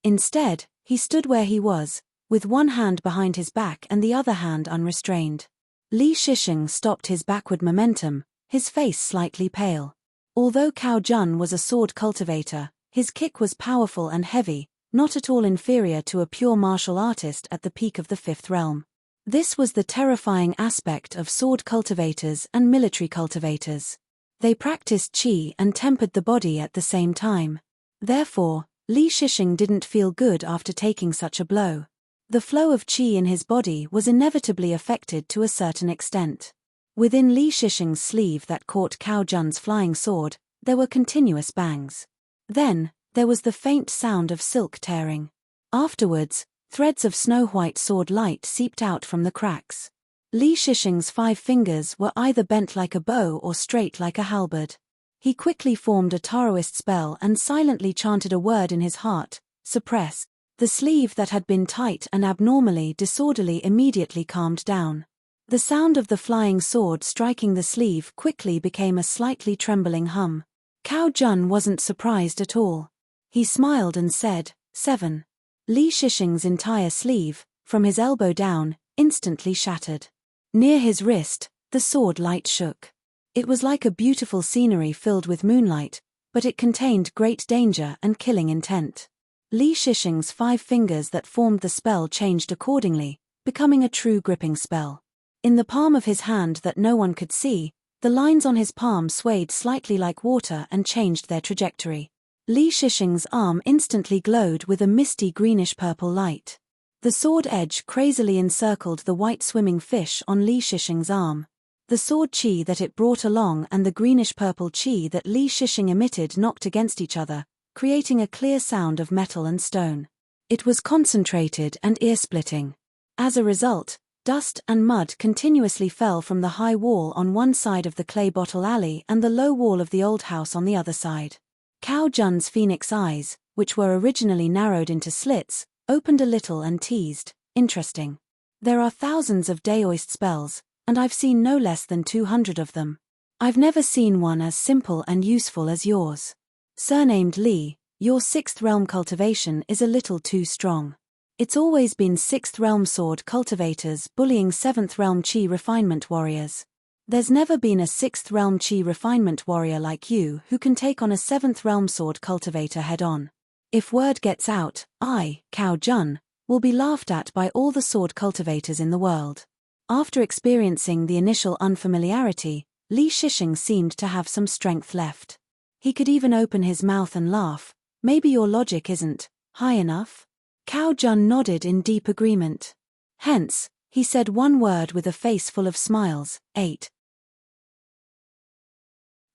Speaker 1: Instead, he stood where he was, with one hand behind his back and the other hand unrestrained. Li Shishing stopped his backward momentum, his face slightly pale. Although Cao Jun was a sword cultivator, his kick was powerful and heavy, not at all inferior to a pure martial artist at the peak of the fifth realm. This was the terrifying aspect of sword cultivators and military cultivators. They practiced qi and tempered the body at the same time. Therefore, Li Shixing didn't feel good after taking such a blow. The flow of qi in his body was inevitably affected to a certain extent. Within Li Shixing's sleeve that caught Cao Jun's flying sword, there were continuous bangs. Then, there was the faint sound of silk tearing. Afterwards, threads of snow-white sword light seeped out from the cracks. Li Shixing's 5 fingers were either bent like a bow or straight like a halberd. He quickly formed a Taoist spell and silently chanted a word in his heart, suppress. The sleeve that had been tight and abnormally disorderly immediately calmed down. The sound of the flying sword striking the sleeve quickly became a slightly trembling hum. Cao Jun wasn't surprised at all. He smiled and said, 7. Li Shixing's entire sleeve, from his elbow down, instantly shattered. Near his wrist, the sword light shook. It was like a beautiful scenery filled with moonlight, but it contained great danger and killing intent. Li Shixing's 5 fingers that formed the spell changed accordingly, becoming a true gripping spell. In the palm of his hand that no one could see, the lines on his palm swayed slightly like water and changed their trajectory. Li Shixing's arm instantly glowed with a misty greenish-purple light. The sword edge crazily encircled the white swimming fish on Li Shixing's arm. The sword qi that it brought along and the greenish-purple qi that Li Shixing emitted knocked against each other, creating a clear sound of metal and stone. It was concentrated and ear-splitting. As a result, dust and mud continuously fell from the high wall on one side of the clay bottle alley and the low wall of the old house on the other side. Cao Jun's phoenix eyes, which were originally narrowed into slits, opened a little and teased, interesting. There are thousands of Daoist spells, and I've seen no less than 200 of them. I've never seen one as simple and useful as yours. Surnamed Li, your 6th realm cultivation is a little too strong. It's always been 6th realm sword cultivators bullying 7th realm qi refinement warriors. There's never been a 6th realm qi refinement warrior like you who can take on a 7th realm sword cultivator head-on. If word gets out, I, Cao Jun, will be laughed at by all the sword cultivators in the world. After experiencing the initial unfamiliarity, Li Shixing seemed to have some strength left. He could even open his mouth and laugh. Maybe your logic isn't high enough? Cao Jun nodded in deep agreement. Hence, he said one word with a face full of smiles, 8.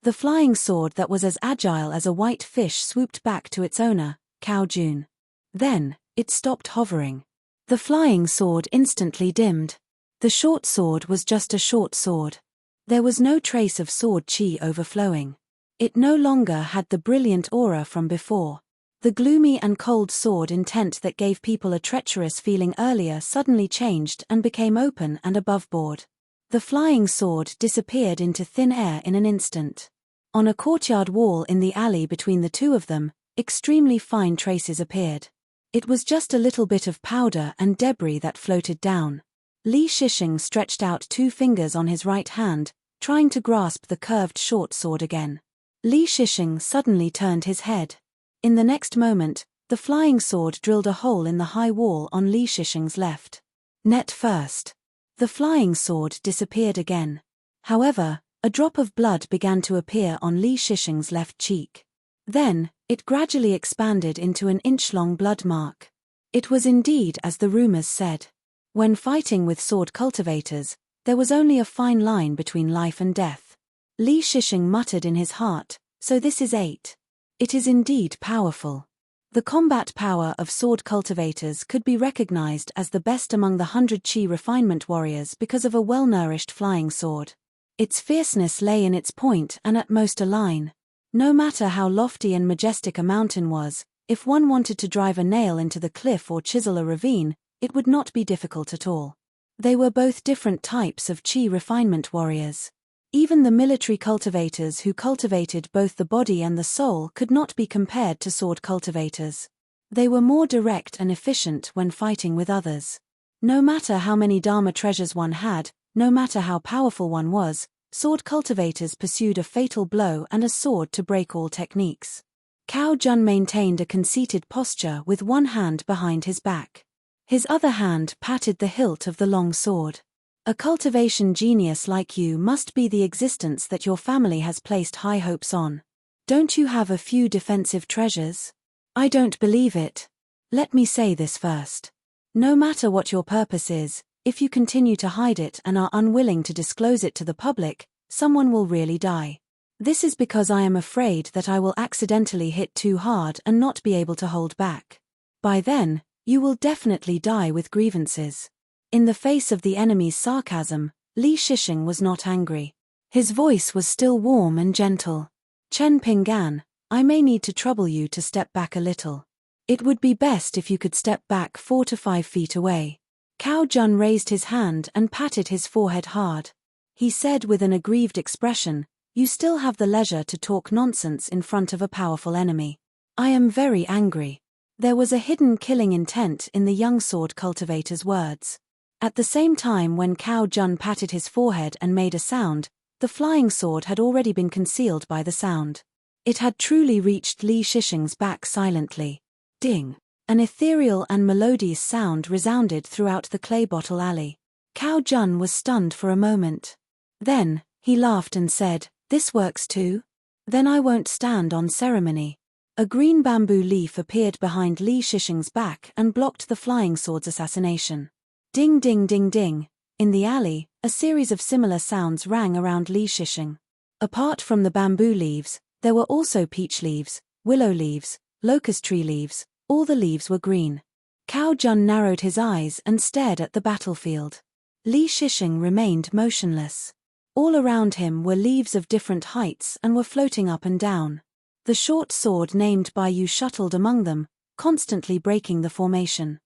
Speaker 1: The flying sword that was as agile as a white fish swooped back to its owner, Cao Jun. Then, it stopped hovering. The flying sword instantly dimmed. The short sword was just a short sword. There was no trace of sword qi overflowing. It no longer had the brilliant aura from before. The gloomy and cold sword intent that gave people a treacherous feeling earlier suddenly changed and became open and aboveboard. The flying sword disappeared into thin air in an instant. On a courtyard wall in the alley between the two of them, extremely fine traces appeared. It was just a little bit of powder and debris that floated down. Li Shixing stretched out 2 fingers on his right hand, trying to grasp the curved short sword again. Li Shixing suddenly turned his head. In the next moment, the flying sword drilled a hole in the high wall on Li Shixing's left. Net first. The flying sword disappeared again. However, a drop of blood began to appear on Li Shixing's left cheek. Then, it gradually expanded into an inch-long blood mark. It was indeed as the rumors said. When fighting with sword cultivators, there was only a fine line between life and death. Li Shixing muttered in his heart, so this is 8. It is indeed powerful. The combat power of sword cultivators could be recognized as the best among the 100 qi refinement warriors because of a well-nourished flying sword. Its fierceness lay in its point and at most a line. No matter how lofty and majestic a mountain was, if one wanted to drive a nail into the cliff or chisel a ravine, it would not be difficult at all. They were both different types of qi refinement warriors. Even the military cultivators who cultivated both the body and the soul could not be compared to sword cultivators. They were more direct and efficient when fighting with others. No matter how many Dharma treasures one had, no matter how powerful one was, Sword cultivators pursued a fatal blow and a sword to break all techniques. Cao Jun maintained a conceited posture with one hand behind his back. His other hand patted the hilt of the long sword. A cultivation genius like you must be the existence that your family has placed high hopes on. Don't you have a few defensive treasures? I don't believe it. Let me say this first. No matter what your purpose is, if you continue to hide it and are unwilling to disclose it to the public, someone will really die. This is because I am afraid that I will accidentally hit too hard and not be able to hold back. By then, you will definitely die with grievances. In the face of the enemy's sarcasm, Li Shishing was not angry. His voice was still warm and gentle. Chen Pinggan, I may need to trouble you to step back a little. It would be best if you could step back 4 to 5 feet away. Cao Jun raised his hand and patted his forehead hard. He said with an aggrieved expression, You still have the leisure to talk nonsense in front of a powerful enemy. I am very angry. There was a hidden killing intent in the young sword cultivator's words. At the same time when Cao Jun patted his forehead and made a sound, the flying sword had already been concealed by the sound. It had truly reached Li Shishing's back silently. Ding! An ethereal and melodious sound resounded throughout the clay bottle alley. Cao Jun was stunned for a moment. Then, he laughed and said, This works too? Then I won't stand on ceremony. A green bamboo leaf appeared behind Li Shishing's back and blocked the flying sword's assassination. Ding ding ding ding. In the alley, a series of similar sounds rang around Li Shishing. Apart from the bamboo leaves, there were also peach leaves, willow leaves, locust tree leaves. All the leaves were green. Cao Jun narrowed his eyes and stared at the battlefield. Li Shishing remained motionless. All around him were leaves of different heights and were floating up and down. The short sword named by Yu shuttled among them, constantly breaking the formation.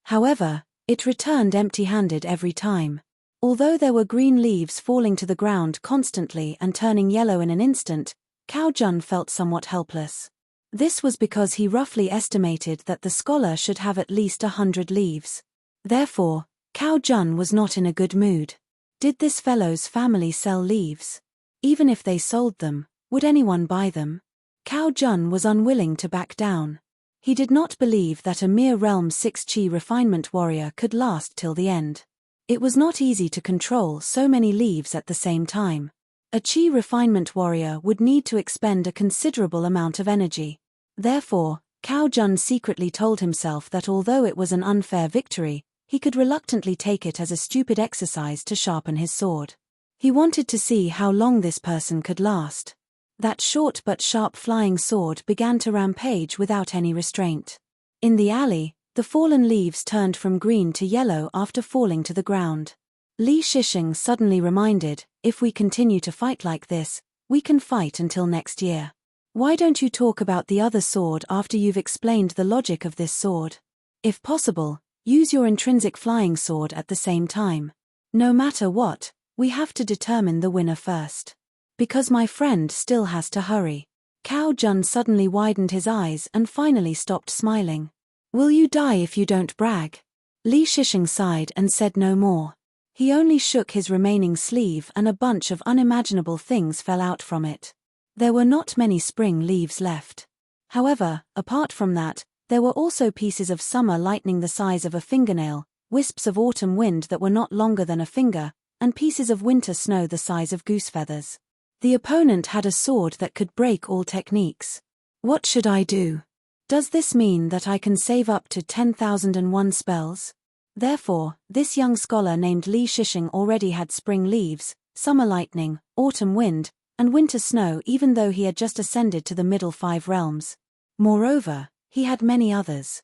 Speaker 1: However, it returned empty-handed every time. Although there were green leaves falling to the ground constantly and turning yellow in an instant, Cao Jun felt somewhat helpless. This was because he roughly estimated that the scholar should have at least 100 leaves. Therefore, Cao Jun was not in a good mood. Did this fellow's family sell leaves? Even if they sold them, would anyone buy them? Cao Jun was unwilling to back down. He did not believe that a mere Realm 6 Qi refinement warrior could last till the end. It was not easy to control so many leaves at the same time. A Qi refinement warrior would need to expend a considerable amount of energy. Therefore, Cao Jun secretly told himself that although it was an unfair victory, he could reluctantly take it as a stupid exercise to sharpen his sword. He wanted to see how long this person could last. That short but sharp flying sword began to rampage without any restraint. In the alley, the fallen leaves turned from green to yellow after falling to the ground. Li Shishing suddenly reminded, if we continue to fight like this, we can fight until next year. Why don't you talk about the other sword after you've explained the logic of this sword? If possible, use your intrinsic flying sword at the same time. No matter what, we have to determine the winner first. Because my friend still has to hurry. Cao Jun suddenly widened his eyes and finally stopped smiling. Will you die if you don't brag? Li Shishing sighed and said no more. He only shook his remaining sleeve and a bunch of unimaginable things fell out from it. There were not many spring leaves left. However, apart from that, there were also pieces of summer lightning the size of a fingernail, wisps of autumn wind that were not longer than a finger, and pieces of winter snow the size of goose feathers. The opponent had a sword that could break all techniques. What should I do? Does this mean that I can save up to 10,001 spells? Therefore, this young scholar named Li Shishing already had spring leaves, summer lightning, autumn wind, and winter snow even though he had just ascended to the middle 5 realms. Moreover, he had many others.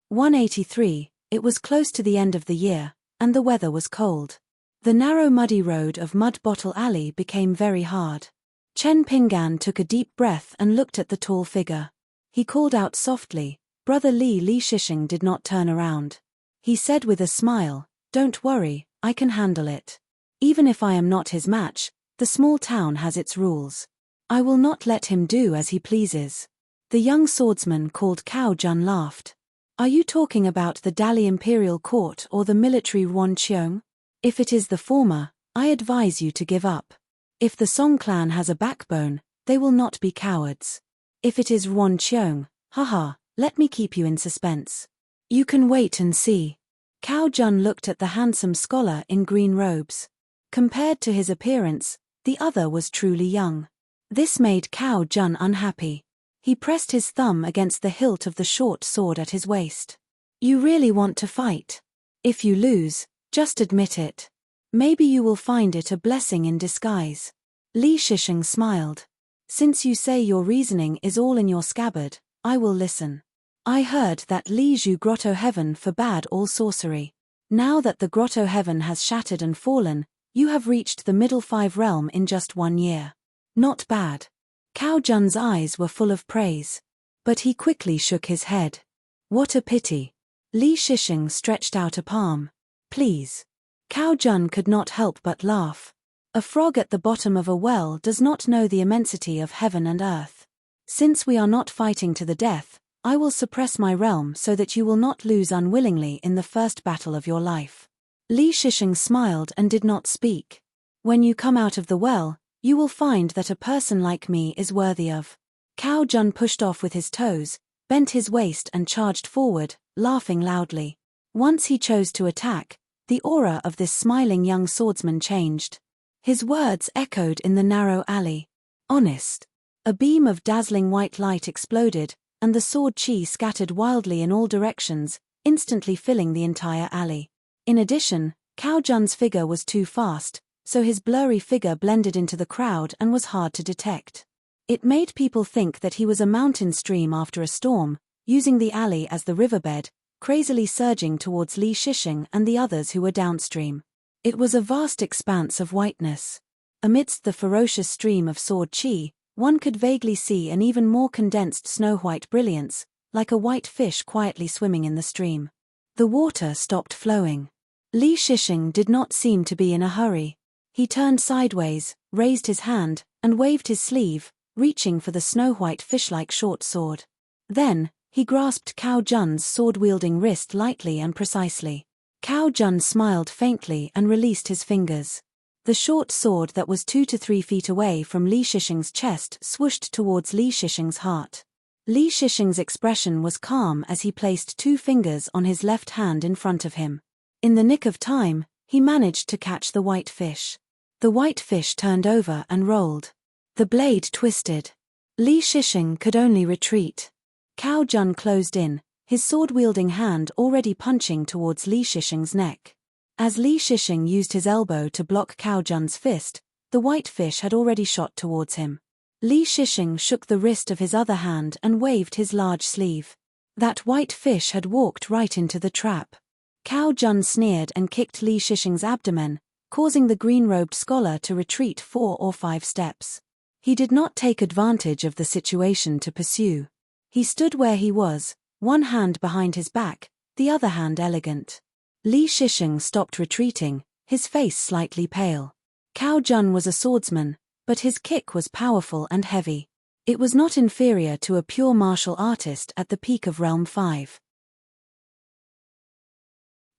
Speaker 1: 183. It was close to the end of the year, and the weather was cold. The narrow muddy road of Mud Bottle Alley became very hard. Chen Pinggan took a deep breath and looked at the tall figure. He called out softly, Brother Li Shishing did not turn around. He said with a smile, Don't worry, I can handle it. Even if I am not his match, the small town has its rules. I will not let him do as he pleases. The young swordsman called Cao Jun laughed. Are you talking about the Dali Imperial Court or the military Ruanqiong? If it is the former, I advise you to give up. If the Song clan has a backbone, they will not be cowards. If it is Ruanqiong, haha, let me keep you in suspense. You can wait and see. Cao Jun looked at the handsome scholar in green robes. Compared to his appearance, the other was truly young. This made Cao Jun unhappy. He pressed his thumb against the hilt of the short sword at his waist. You really want to fight? If you lose, just admit it. Maybe you will find it a blessing in disguise. Li Shisheng smiled. Since you say your reasoning is all in your scabbard, I will listen. I heard that Li Zhu Grotto Heaven forbade all sorcery. Now that the Grotto Heaven has shattered and fallen, you have reached the Middle Five Realm in just 1 year. Not bad. Cao Jun's eyes were full of praise. But he quickly shook his head. What a pity. Li Shisheng stretched out a palm. Please. Cao Jun could not help but laugh. A frog at the bottom of a well does not know the immensity of heaven and earth. Since we are not fighting to the death, I will suppress my realm so that you will not lose unwillingly in the first battle of your life. Li Shisheng smiled and did not speak. When you come out of the well, you will find that a person like me is worthy of. Cao Jun pushed off with his toes, bent his waist and charged forward, laughing loudly. Once he chose to attack, the aura of this smiling young swordsman changed. His words echoed in the narrow alley. Honest. A beam of dazzling white light exploded, and the sword chi scattered wildly in all directions, instantly filling the entire alley. In addition, Cao Jun's figure was too fast, so his blurry figure blended into the crowd and was hard to detect. It made people think that he was a mountain stream after a storm, using the alley as the riverbed, crazily surging towards Li Shisheng and the others who were downstream. It was a vast expanse of whiteness. Amidst the ferocious stream of sword chi, one could vaguely see an even more condensed snow-white brilliance, like a white fish quietly swimming in the stream. The water stopped flowing. Li Shisheng did not seem to be in a hurry. He turned sideways, raised his hand, and waved his sleeve, reaching for the snow-white fish-like short sword. Then, he grasped Cao Jun's sword-wielding wrist lightly and precisely. Cao Jun smiled faintly and released his fingers. The short sword that was 2 to 3 feet away from Li Shisheng's chest swooshed towards Li Shisheng's heart. Li Shisheng's expression was calm as he placed 2 fingers on his left hand in front of him. In the nick of time, he managed to catch the white fish. The white fish turned over and rolled. The blade twisted. Li Shisheng could only retreat. Cao Jun closed in, his sword-wielding hand already punching towards Li Shisheng's neck. As Li Shisheng used his elbow to block Cao Jun's fist, the white fish had already shot towards him. Li Shisheng shook the wrist of his other hand and waved his large sleeve. That white fish had walked right into the trap. Cao Jun sneered and kicked Li Shisheng's abdomen, causing the green-robed scholar to retreat 4 or 5 steps. He did not take advantage of the situation to pursue. He stood where he was, one hand behind his back, the other hand elegant. Li Shisheng stopped retreating, his face slightly pale. Cao Jun was a swordsman, but his kick was powerful and heavy. It was not inferior to a pure martial artist at the peak of Realm 5.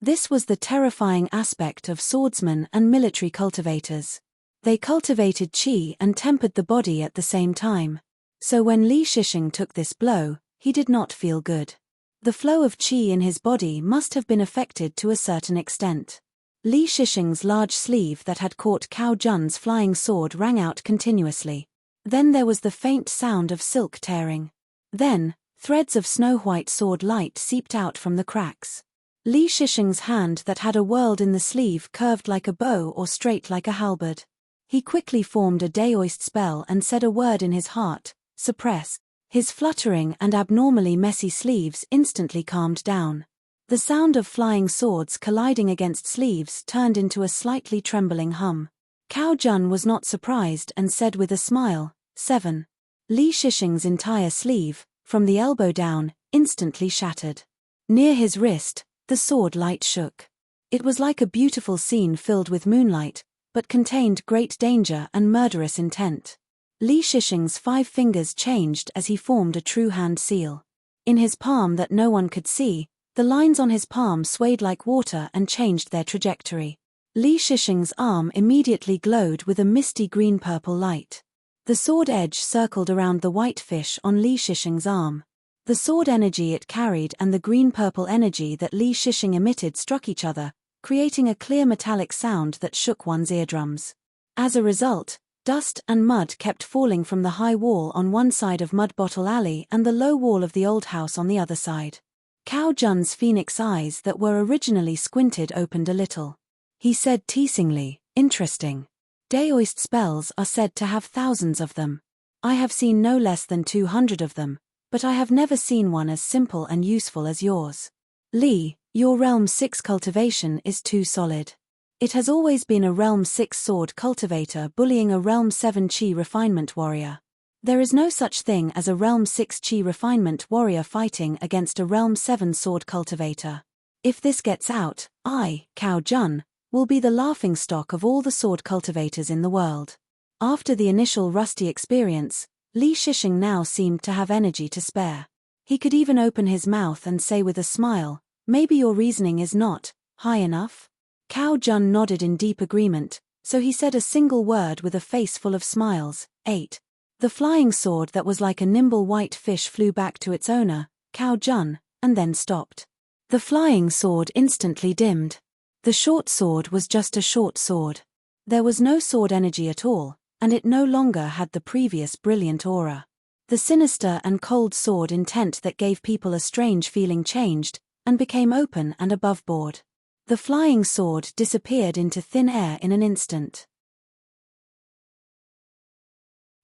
Speaker 1: This was the terrifying aspect of swordsmen and military cultivators. They cultivated qi and tempered the body at the same time. So when Li Shisheng took this blow, he did not feel good. The flow of qi in his body must have been affected to a certain extent. Li Shisheng's large sleeve that had caught Cao Jun's flying sword rang out continuously. Then there was the faint sound of silk tearing. Then, threads of snow-white sword light seeped out from the cracks. Li Shisheng's hand that had a whorled in the sleeve curved like a bow or straight like a halberd. He quickly formed a Daoist spell and said a word in his heart, suppress. His fluttering and abnormally messy sleeves instantly calmed down. The sound of flying swords colliding against sleeves turned into a slightly trembling hum. Cao Jun was not surprised and said with a smile, 7. Li Shisheng's entire sleeve, from the elbow down, instantly shattered. Near his wrist, the sword light shook. It was like a beautiful scene filled with moonlight, but contained great danger and murderous intent. Li Shisheng's 5 fingers changed as he formed a true hand seal. In his palm that no one could see, the lines on his palm swayed like water and changed their trajectory. Li Shisheng's arm immediately glowed with a misty green-purple light. The sword edge circled around the white fish on Li Shisheng's arm. The sword energy it carried and the green-purple energy that Li Shisheng emitted struck each other, creating a clear metallic sound that shook one's eardrums. As a result, dust and mud kept falling from the high wall on one side of Mud Bottle Alley and the low wall of the old house on the other side. Cao Jun's phoenix eyes that were originally squinted opened a little. He said teasingly, "Interesting. Daoist spells are said to have thousands of them. I have seen no less than 200 of them, but I have never seen one as simple and useful as yours. Li, your Realm 6 cultivation is too solid. It has always been a Realm 6 sword cultivator bullying a Realm 7 Chi refinement warrior. There is no such thing as a Realm 6 Chi refinement warrior fighting against a Realm 7 sword cultivator. If this gets out, I, Cao Jun, will be the laughingstock of all the sword cultivators in the world." After the initial rusty experience, Li Shisheng now seemed to have energy to spare. He could even open his mouth and say with a smile, "Maybe your reasoning is not high enough?" Cao Jun nodded in deep agreement, so he said a single word with a face full of smiles, 8. The flying sword that was like a nimble white fish flew back to its owner, Cao Jun, and then stopped. The flying sword instantly dimmed. The short sword was just a short sword. There was no sword energy at all, and it no longer had the previous brilliant aura. The sinister and cold sword intent that gave people a strange feeling changed, and became open and above-board. The flying sword disappeared into thin air in an instant.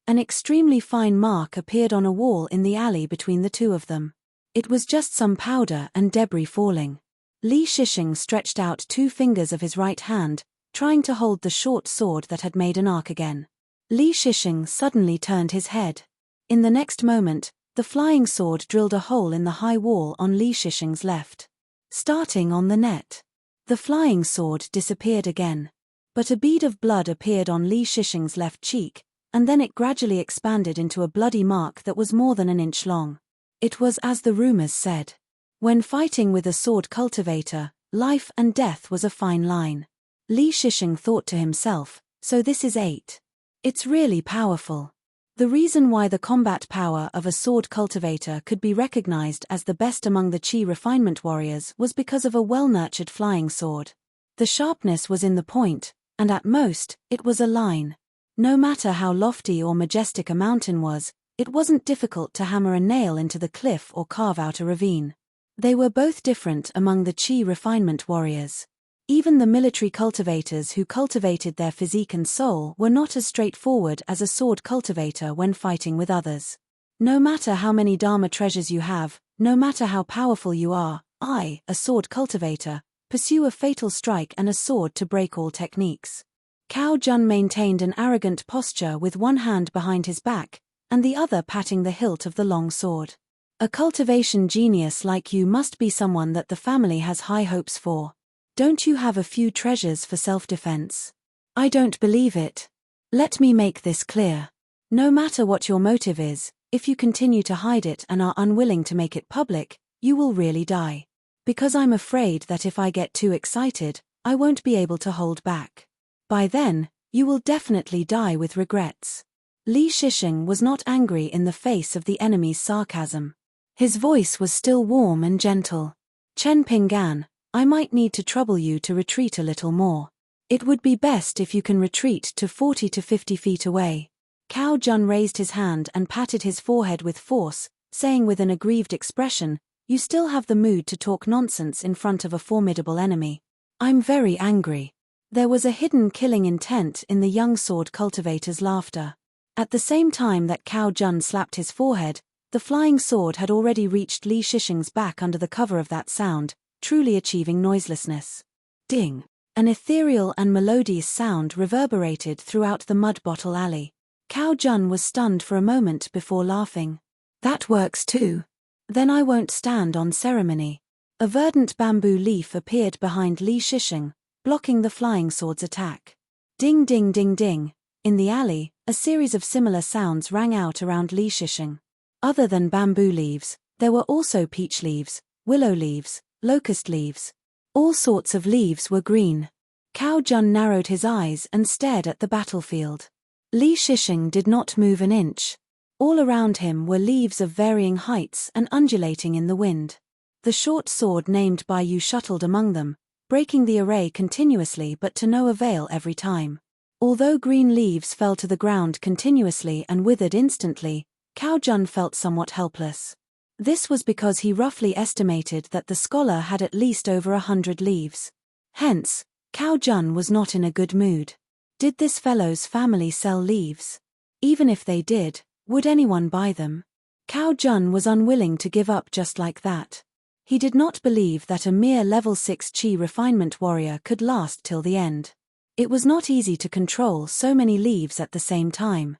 Speaker 1: An extremely fine mark appeared on a wall in the alley between the two of them. It was just some powder and debris falling. Li Shisheng stretched out 2 fingers of his right hand, trying to hold the short sword that had made an arc again. Li Shisheng suddenly turned his head. In the next moment, the flying sword drilled a hole in the high wall on Li Shisheng's left. Starting on the net. The flying sword disappeared again. But a bead of blood appeared on Li Shisheng's left cheek, and then it gradually expanded into a bloody mark that was more than an inch long. It was as the rumors said. When fighting with a sword cultivator, life and death was a fine line. Li Shisheng thought to himself, so this is 8. It's really powerful. The reason why the combat power of a sword cultivator could be recognized as the best among the Chi refinement warriors was because of a well-nurtured flying sword. The sharpness was in the point, and at most, it was a line. No matter how lofty or majestic a mountain was, it wasn't difficult to hammer a nail into the cliff or carve out a ravine. They were both different among the Chi refinement warriors. Even the military cultivators who cultivated their physique and soul were not as straightforward as a sword cultivator when fighting with others. No matter how many Dharma treasures you have, no matter how powerful you are, I, a sword cultivator, pursue a fatal strike and a sword to break all techniques. Cao Jun maintained an arrogant posture with one hand behind his back, and the other patting the hilt of the long sword. A cultivation genius like you must be someone that the family has high hopes for. Don't you have a few treasures for self-defense? I don't believe it. Let me make this clear. No matter what your motive is, if you continue to hide it and are unwilling to make it public, you will really die. Because I'm afraid that if I get too excited, I won't be able to hold back. By then, you will definitely die with regrets. Li Shisheng was not angry in the face of the enemy's sarcasm. His voice was still warm and gentle. Chen Pinggan, I might need to trouble you to retreat a little more. It would be best if you can retreat to 40 to 50 feet away. Cao Jun raised his hand and patted his forehead with force, saying with an aggrieved expression, "You still have the mood to talk nonsense in front of a formidable enemy. I'm very angry." There was a hidden killing intent in the young sword cultivator's laughter. At the same time that Cao Jun slapped his forehead, the flying sword had already reached Li Shisheng's back under the cover of that sound, truly achieving noiselessness. Ding! An ethereal and melodious sound reverberated throughout the Mud Bottle Alley. Cao Jun was stunned for a moment before laughing. That works too. Then I won't stand on ceremony. A verdant bamboo leaf appeared behind Li Shisheng, blocking the flying sword's attack. Ding ding ding ding. In the alley, a series of similar sounds rang out around Li Shisheng. Other than bamboo leaves, There were also peach leaves, willow leaves, locust leaves. All sorts of leaves were green. Cao Jun narrowed his eyes and stared at the battlefield. Li Shishing did not move an inch. All around him were leaves of varying heights and undulating in the wind. The short sword named Bai Yu shuttled among them, breaking the array continuously but to no avail every time. Although green leaves fell to the ground continuously and withered instantly, Cao Jun felt somewhat helpless. This was because he roughly estimated that the scholar had at least over 100 leaves. Hence, Cao Jun was not in a good mood. Did this fellow's family sell leaves? Even if they did, would anyone buy them? Cao Jun was unwilling to give up just like that. He did not believe that a mere level 6 Qi refinement warrior could last till the end. It was not easy to control so many leaves at the same time.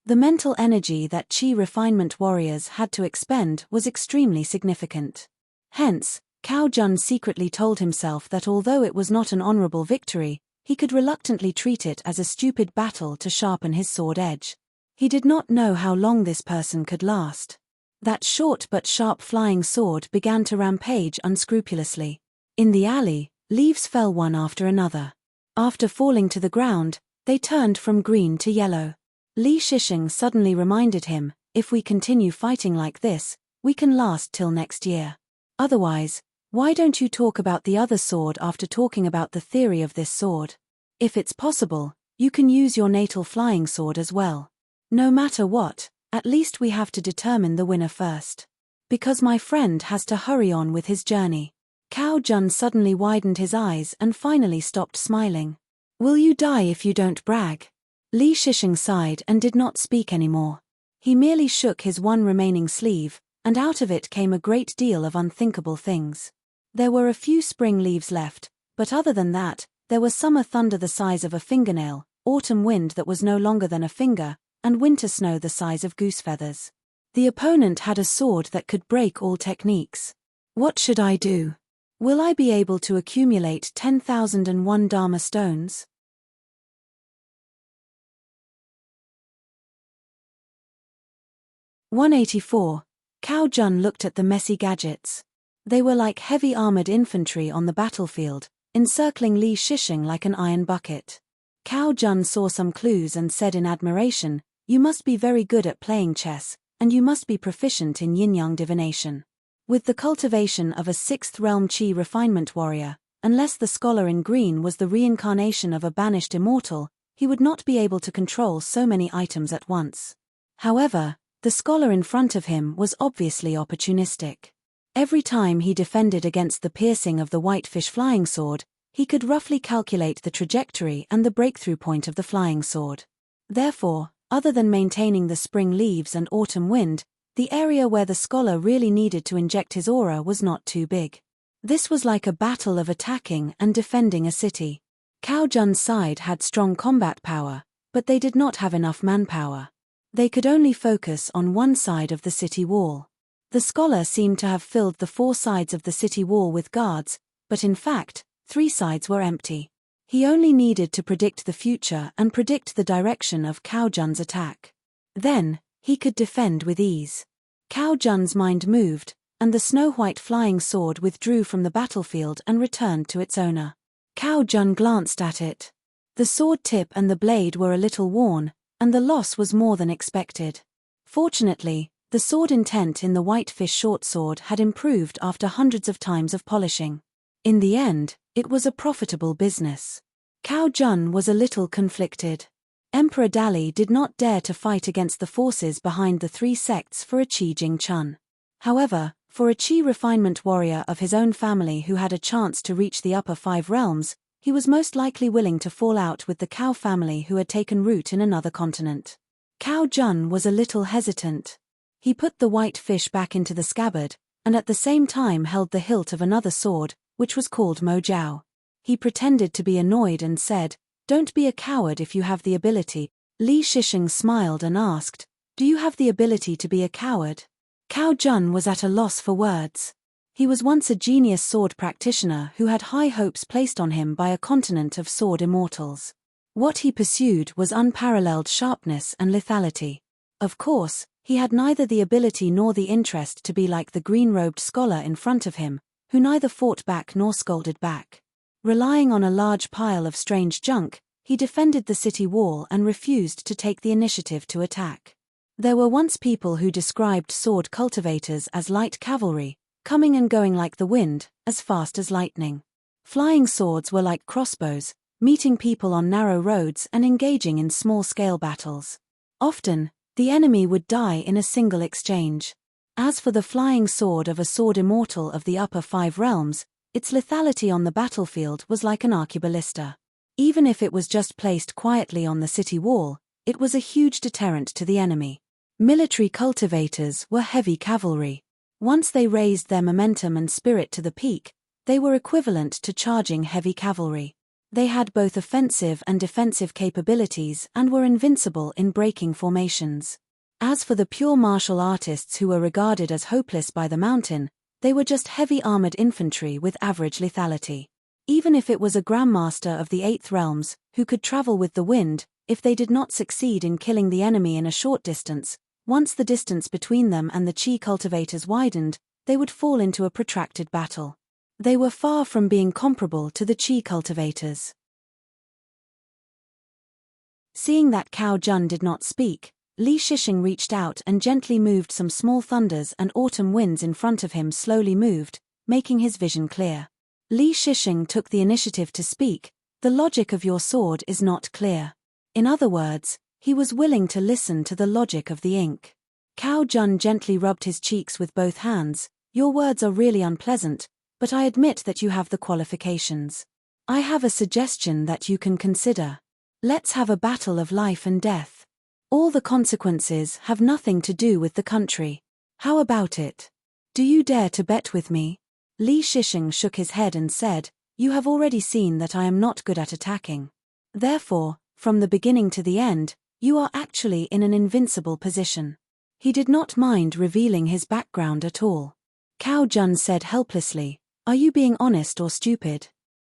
Speaker 1: The mental energy that Qi refinement warriors had to expend was extremely significant. Hence, Cao Jun secretly told himself that although it was not an honorable victory, he could reluctantly treat it as a stupid battle to sharpen his sword edge. He did not know how long this person could last. That short but sharp flying sword began to rampage unscrupulously. In the alley, leaves fell one after another. After falling to the ground, they turned from green to yellow. Li Shishing suddenly reminded him, if we continue fighting like this, we can last till next year. Otherwise, why don't you talk about the other sword after talking about the theory of this sword? If it's possible, you can use your natal flying sword as well. No matter what, at least we have to determine the winner first. Because my friend has to hurry on with his journey. Cao Jun suddenly widened his eyes and finally stopped smiling. Will you die if you don't brag? Li Shishing sighed and did not speak anymore. He merely shook his one remaining sleeve, and out of it came a great deal of unthinkable things. There were a few spring leaves left, but other than that, there was summer thunder the size of a fingernail, autumn wind that was no longer than a finger, and winter snow the size of goose feathers. The opponent had a sword that could break all techniques. What should I do? Will I be able to accumulate 10,001 Dharma stones? 184. Cao Jun looked at the messy gadgets. They were like heavy armored infantry on the battlefield, encircling Li Shishing like an iron bucket. Cao Jun saw some clues and said in admiration, "You must be very good at playing chess, and you must be proficient in yin-yang divination." With the cultivation of a 6th realm Qi refinement warrior, unless the scholar in green was the reincarnation of a banished immortal, he would not be able to control so many items at once. However, the scholar in front of him was obviously opportunistic. Every time he defended against the piercing of the whitefish flying sword, he could roughly calculate the trajectory and the breakthrough point of the flying sword. Therefore, other than maintaining the spring leaves and autumn wind, the area where the scholar really needed to inject his aura was not too big. This was like a battle of attacking and defending a city. Cao Jun's side had strong combat power, but they did not have enough manpower. They could only focus on one side of the city wall. The scholar seemed to have filled the 4 sides of the city wall with guards, but in fact, 3 sides were empty. He only needed to predict the future and predict the direction of Cao Jun's attack. Then, he could defend with ease. Cao Jun's mind moved, and the snow-white flying sword withdrew from the battlefield and returned to its owner. Cao Jun glanced at it. The sword tip and the blade were a little worn, and the loss was more than expected. Fortunately, the sword intent in the whitefish short sword had improved after hundreds of times of polishing. In the end, it was a profitable business. Cao Jun was a little conflicted. Emperor Dali did not dare to fight against the forces behind the 3 sects for a Qi Jing Chun. However, for a Qi refinement warrior of his own family who had a chance to reach the upper 5 realms, he was most likely willing to fall out with the Cao family who had taken root in another continent. Cao Jun was a little hesitant. He put the white fish back into the scabbard, and at the same time held the hilt of another sword, which was called Mo Jiao. He pretended to be annoyed and said, "Don't be a coward if you have the ability." Li Shishing smiled and asked, "Do you have the ability to be a coward?" Cao Jun was at a loss for words. He was once a genius sword practitioner who had high hopes placed on him by a continent of sword immortals. What he pursued was unparalleled sharpness and lethality. Of course, He had neither the ability nor the interest to be like the green-robed scholar in front of him, who neither fought back nor scolded back. Relying on a large pile of strange junk, he defended the city wall and refused to take the initiative to attack. There were once people who described sword cultivators as light cavalry, coming and going like the wind, as fast as lightning. Flying swords were like crossbows, meeting people on narrow roads and engaging in small-scale battles. Often, the enemy would die in a single exchange. As for the flying sword of a sword immortal of the upper 5 realms, its lethality on the battlefield was like an arqueballista. Even if it was just placed quietly on the city wall, it was a huge deterrent to the enemy. Military cultivators were heavy cavalry. Once they raised their momentum and spirit to the peak, they were equivalent to charging heavy cavalry. They had both offensive and defensive capabilities and were invincible in breaking formations. As for the pure martial artists who were regarded as hopeless by the mountain, they were just heavy armored infantry with average lethality. Even if it was a grandmaster of the 8th realms, who could travel with the wind, if they did not succeed in killing the enemy in a short distance, once the distance between them and the chi cultivators widened, they would fall into a protracted battle. They were far from being comparable to the chi cultivators. Seeing that Cao Jun did not speak, Li Shishing reached out and gently moved some small thunders, and autumn winds in front of him slowly moved, making his vision clear. Li Shishing took the initiative to speak. The logic of your sword is not clear. In other words, he was willing to listen to the logic of the ink. Cao Jun gently rubbed his cheeks with both hands. Your words are really unpleasant, but I admit that you have the qualifications. I have a suggestion that you can consider. Let's have a battle of life and death. All the consequences have nothing to do with the country. How about it? Do you dare to bet with me? Li Shishing shook his head and said, You have already seen that I am not good at attacking. Therefore, from the beginning to the end, you are actually in an invincible position. He did not mind revealing his background at all. Cao Jun said helplessly, Are you being honest or stupid?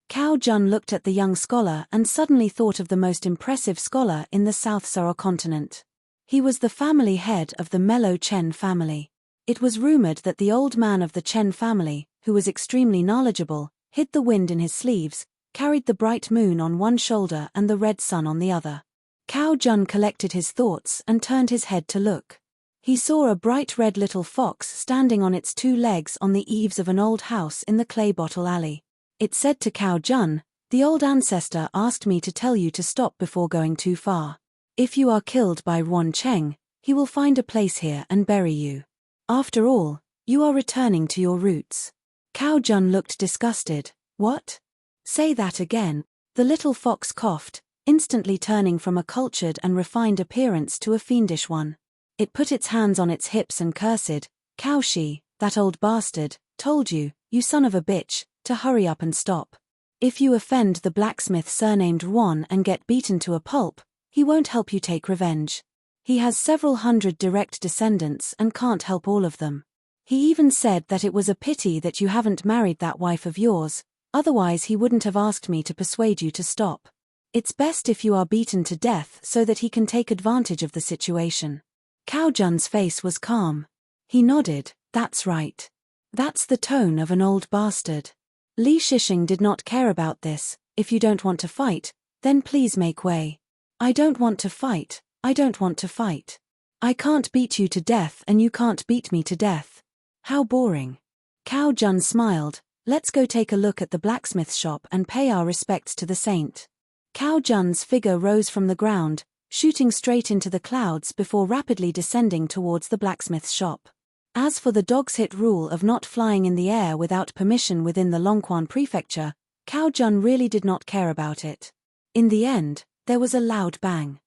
Speaker 1: Cao Jun looked at the young scholar and suddenly thought of the most impressive scholar in the South Soro continent. He was the family head of the Melo Chen family. It was rumored that the old man of the Chen family, who was extremely knowledgeable, hid the wind in his sleeves, carried the bright moon on one shoulder and the red sun on the other. Cao Jun collected his thoughts and turned his head to look. He saw a bright red little fox standing on its 2 legs on the eaves of an old house in the clay bottle alley. It said to Cao Jun, The old ancestor asked me to tell you to stop before going too far. If you are killed by Ruan Cheng, he will find a place here and bury you. After all, you are returning to your roots. Cao Jun looked disgusted. What? Say that again. The little fox coughed, instantly turning from a cultured and refined appearance to a fiendish one. It put its hands on its hips and cursed, Cao Shi, that old bastard, told you, you son of a bitch, to hurry up and stop. If you offend the blacksmith surnamed Ruan and get beaten to a pulp, he won't help you take revenge. He has several hundred direct descendants and can't help all of them. He even said that it was a pity that you haven't married that wife of yours, otherwise he wouldn't have asked me to persuade you to stop. It's best if you are beaten to death so that he can take advantage of the situation. Cao Jun's face was calm. He nodded, That's right. That's the tone of an old bastard. Li Shishing did not care about this. If you don't want to fight, then please make way. I don't want to fight. I don't want to fight. I can't beat you to death and you can't beat me to death. How boring. Cao Jun smiled. Let's go take a look at the blacksmith shop and pay our respects to the saint. Cao Jun's figure rose from the ground, shooting straight into the clouds before rapidly descending towards the blacksmith's shop. As for the dog's hit rule of not flying in the air without permission within the Longquan prefecture, Cao Jun really did not care about it. In the end, there was a loud bang.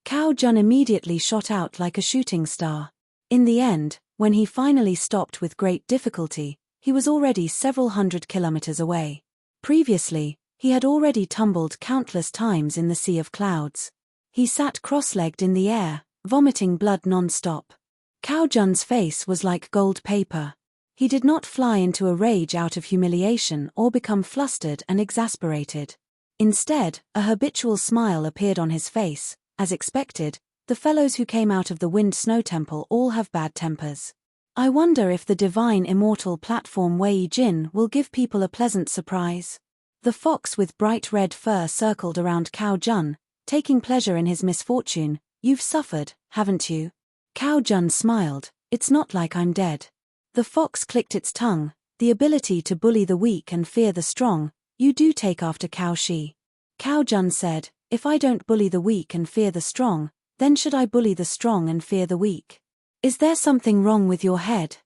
Speaker 1: Cao Jun immediately shot out like a shooting star. In the end, when he finally stopped with great difficulty, he was already several hundred kilometers away. Previously, he had already tumbled countless times in the sea of clouds. He sat cross-legged in the air, vomiting blood non-stop. Cao Jun's face was like gold paper. He did not fly into a rage out of humiliation or become flustered and exasperated. Instead, a habitual smile appeared on his face. As expected, The fellows who came out of the Wind Snow Temple all have bad tempers. I wonder if the divine immortal platform Wei Jin will give people a pleasant surprise. The fox with bright red fur circled around Cao Jun, taking pleasure in his misfortune. You've suffered, haven't you? Cao Jun smiled. It's not like I'm dead. The fox clicked its tongue. The ability to bully the weak and fear the strong. You do take after Cao Shi. Cao Jun said, if I don't bully the weak and fear the strong, then should I bully the strong and fear the weak? Is there something wrong with your head?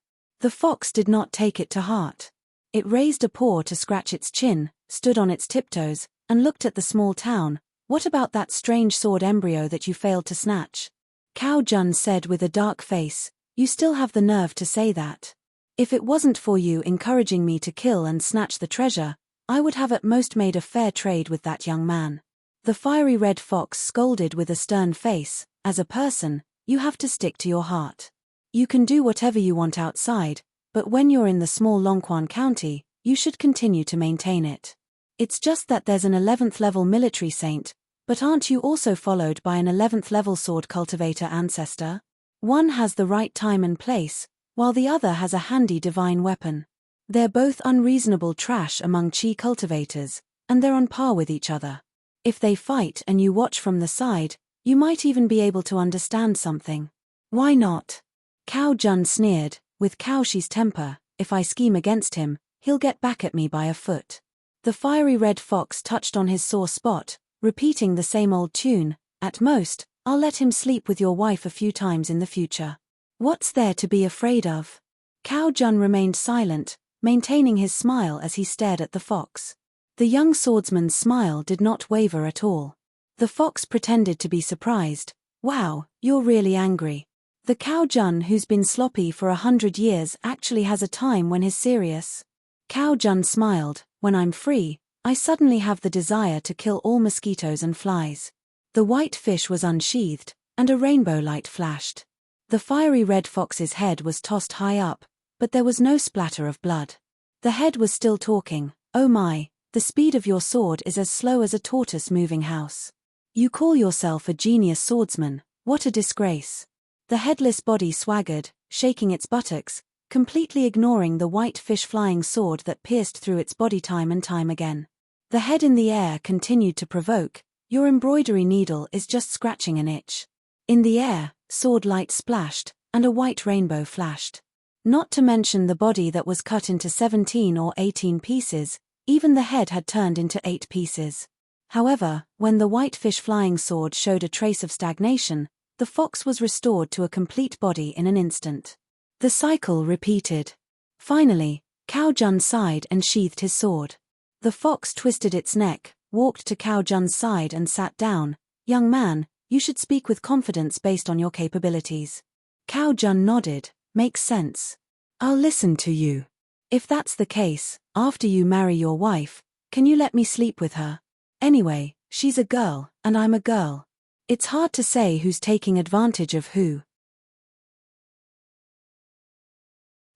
Speaker 1: The fox did not take it to heart. It raised a paw to scratch its chin, stood on its tiptoes, and looked at the small town. What about that strange sword embryo that you failed to snatch? Cao Jun said with a dark face, you still have the nerve to say that. If it wasn't for you encouraging me to kill and snatch the treasure, I would have at most made a fair trade with that young man. The fiery red fox scolded with a stern face, as a person, you have to stick to your heart. You can do whatever you want outside, but when you're in the small Longquan County, you should continue to maintain it. It's just that there's an 11th level military saint, but aren't you also followed by an 11th level sword cultivator ancestor? One has the right time and place, while the other has a handy divine weapon. They're both unreasonable trash among chi cultivators, and they're on par with each other. If they fight and you watch from the side, you might even be able to understand something. Why not? Cao Jun sneered, with Cao Shi's temper, if I scheme against him, he'll get back at me by a foot. The fiery red fox touched on his sore spot, repeating the same old tune, at most, I'll let him sleep with your wife a few times in the future. What's there to be afraid of? Cao Jun remained silent, maintaining his smile as he stared at the fox. The young swordsman's smile did not waver at all. The fox pretended to be surprised. Wow, you're really angry. The Cao Jun who's been sloppy for 100 years actually has a time when he's serious. Cao Jun smiled, when I'm free, I suddenly have the desire to kill all mosquitoes and flies. The white fish was unsheathed, and a rainbow light flashed. The fiery red fox's head was tossed high up, but there was no splatter of blood. The head was still talking. Oh my, the speed of your sword is as slow as a tortoise moving house. You call yourself a genius swordsman, what a disgrace. The headless body swaggered, shaking its buttocks, completely ignoring the white fish flying sword that pierced through its body time and time again. The head in the air continued to provoke, your embroidery needle is just scratching an itch. In the air, sword light splashed, and a white rainbow flashed. Not to mention the body that was cut into 17 or 18 pieces, even the head had turned into 8 pieces. However, when the white fish flying sword showed a trace of stagnation, the fox was restored to a complete body in an instant. The cycle repeated. Finally, Cao Jun sighed and sheathed his sword. The fox twisted its neck, walked to Cao Jun's side and sat down. Young man, you should speak with confidence based on your capabilities. Cao Jun nodded, makes sense. I'll listen to you. If that's the case, after you marry your wife, can you let me sleep with her? Anyway, she's a girl, and I'm a girl. It's hard to say who's taking advantage of who.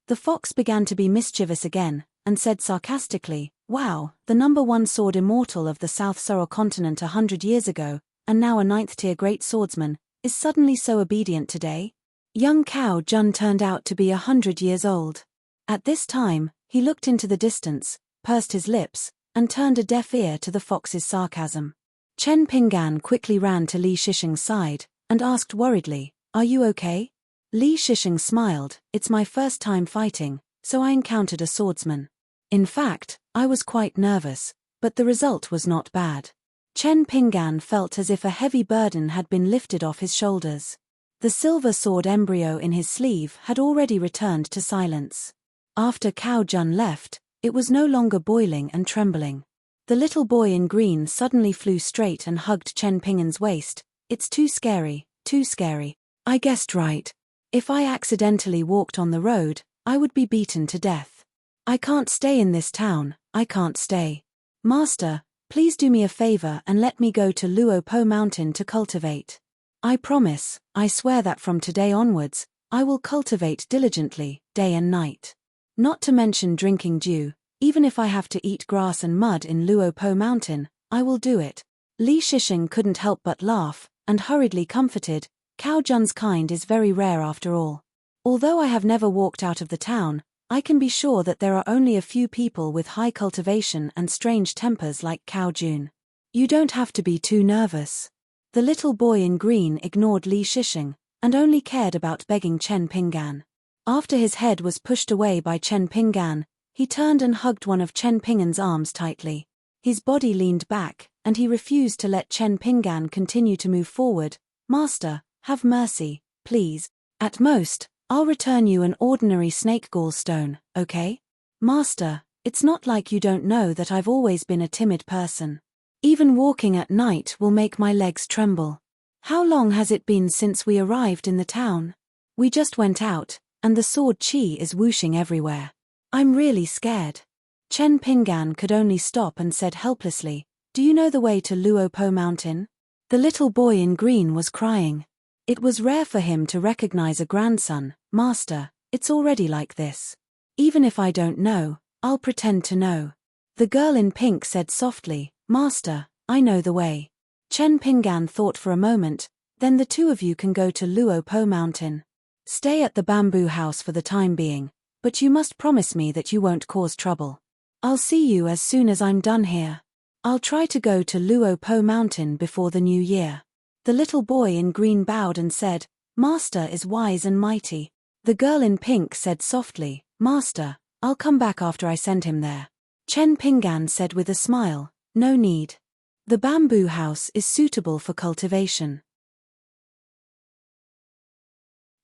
Speaker 1: The fox began to be mischievous again, and said sarcastically, wow, the #1 sword immortal of the South Sorrow continent 100 years ago, and now a 9th-tier great swordsman, is suddenly so obedient today? Young Cao Jun turned out to be 100 years old. At this time, he looked into the distance, pursed his lips, and turned a deaf ear to the fox's sarcasm. Chen Pinggan quickly ran to Li Shisheng's side, and asked worriedly, are you okay? Li Shisheng smiled, it's my first time fighting, so I encountered a swordsman. In fact, I was quite nervous, but the result was not bad. Chen Pinggan felt as if a heavy burden had been lifted off his shoulders. The silver sword embryo in his sleeve had already returned to silence. After Cao Jun left, it was no longer boiling and trembling. The little boy in green suddenly flew straight and hugged Chen Pinggan's waist. It's too scary, too scary. I guessed right. If I accidentally walked on the road, I would be beaten to death. I can't stay in this town, I can't stay. Master, please do me a favor and let me go to Luo Po Mountain to cultivate. I promise, I swear that from today onwards, I will cultivate diligently, day and night. Not to mention drinking dew, even if I have to eat grass and mud in Luo Po Mountain, I will do it. Li Shisheng couldn't help but laugh, and hurriedly comforted, Cao Jun's kind is very rare after all. Although I have never walked out of the town, I can be sure that there are only a few people with high cultivation and strange tempers like Cao Jun. You don't have to be too nervous. The little boy in green ignored Li Shishing, and only cared about begging Chen Pinggan. After his head was pushed away by Chen Pinggan, he turned and hugged one of Chen Pinggan's arms tightly. His body leaned back, and he refused to let Chen Pinggan continue to move forward. "Master, have mercy, please. At most, I'll return you an ordinary snake gallstone, okay? Master, it's not like you don't know that I've always been a timid person. Even walking at night will make my legs tremble. How long has it been since we arrived in the town? We just went out, and the sword chi is whooshing everywhere. I'm really scared." Chen Pinggan could only stop and said helplessly, "Do you know the way to Luopo Mountain?" The little boy in green was crying. It was rare for him to recognize a grandson. "Master, it's already like this. Even if I don't know, I'll pretend to know." The girl in pink said softly, "Master, I know the way." Chen Pinggan thought for a moment, "Then the two of you can go to Luopo Mountain. Stay at the bamboo house for the time being, but you must promise me that you won't cause trouble. I'll see you as soon as I'm done here. I'll try to go to Luopo Mountain before the new year." The little boy in green bowed and said, "Master is wise and mighty." The girl in pink said softly, "Master, I'll come back after I send him there." Chen Pinggan said with a smile, "No need. The bamboo house is suitable for cultivation.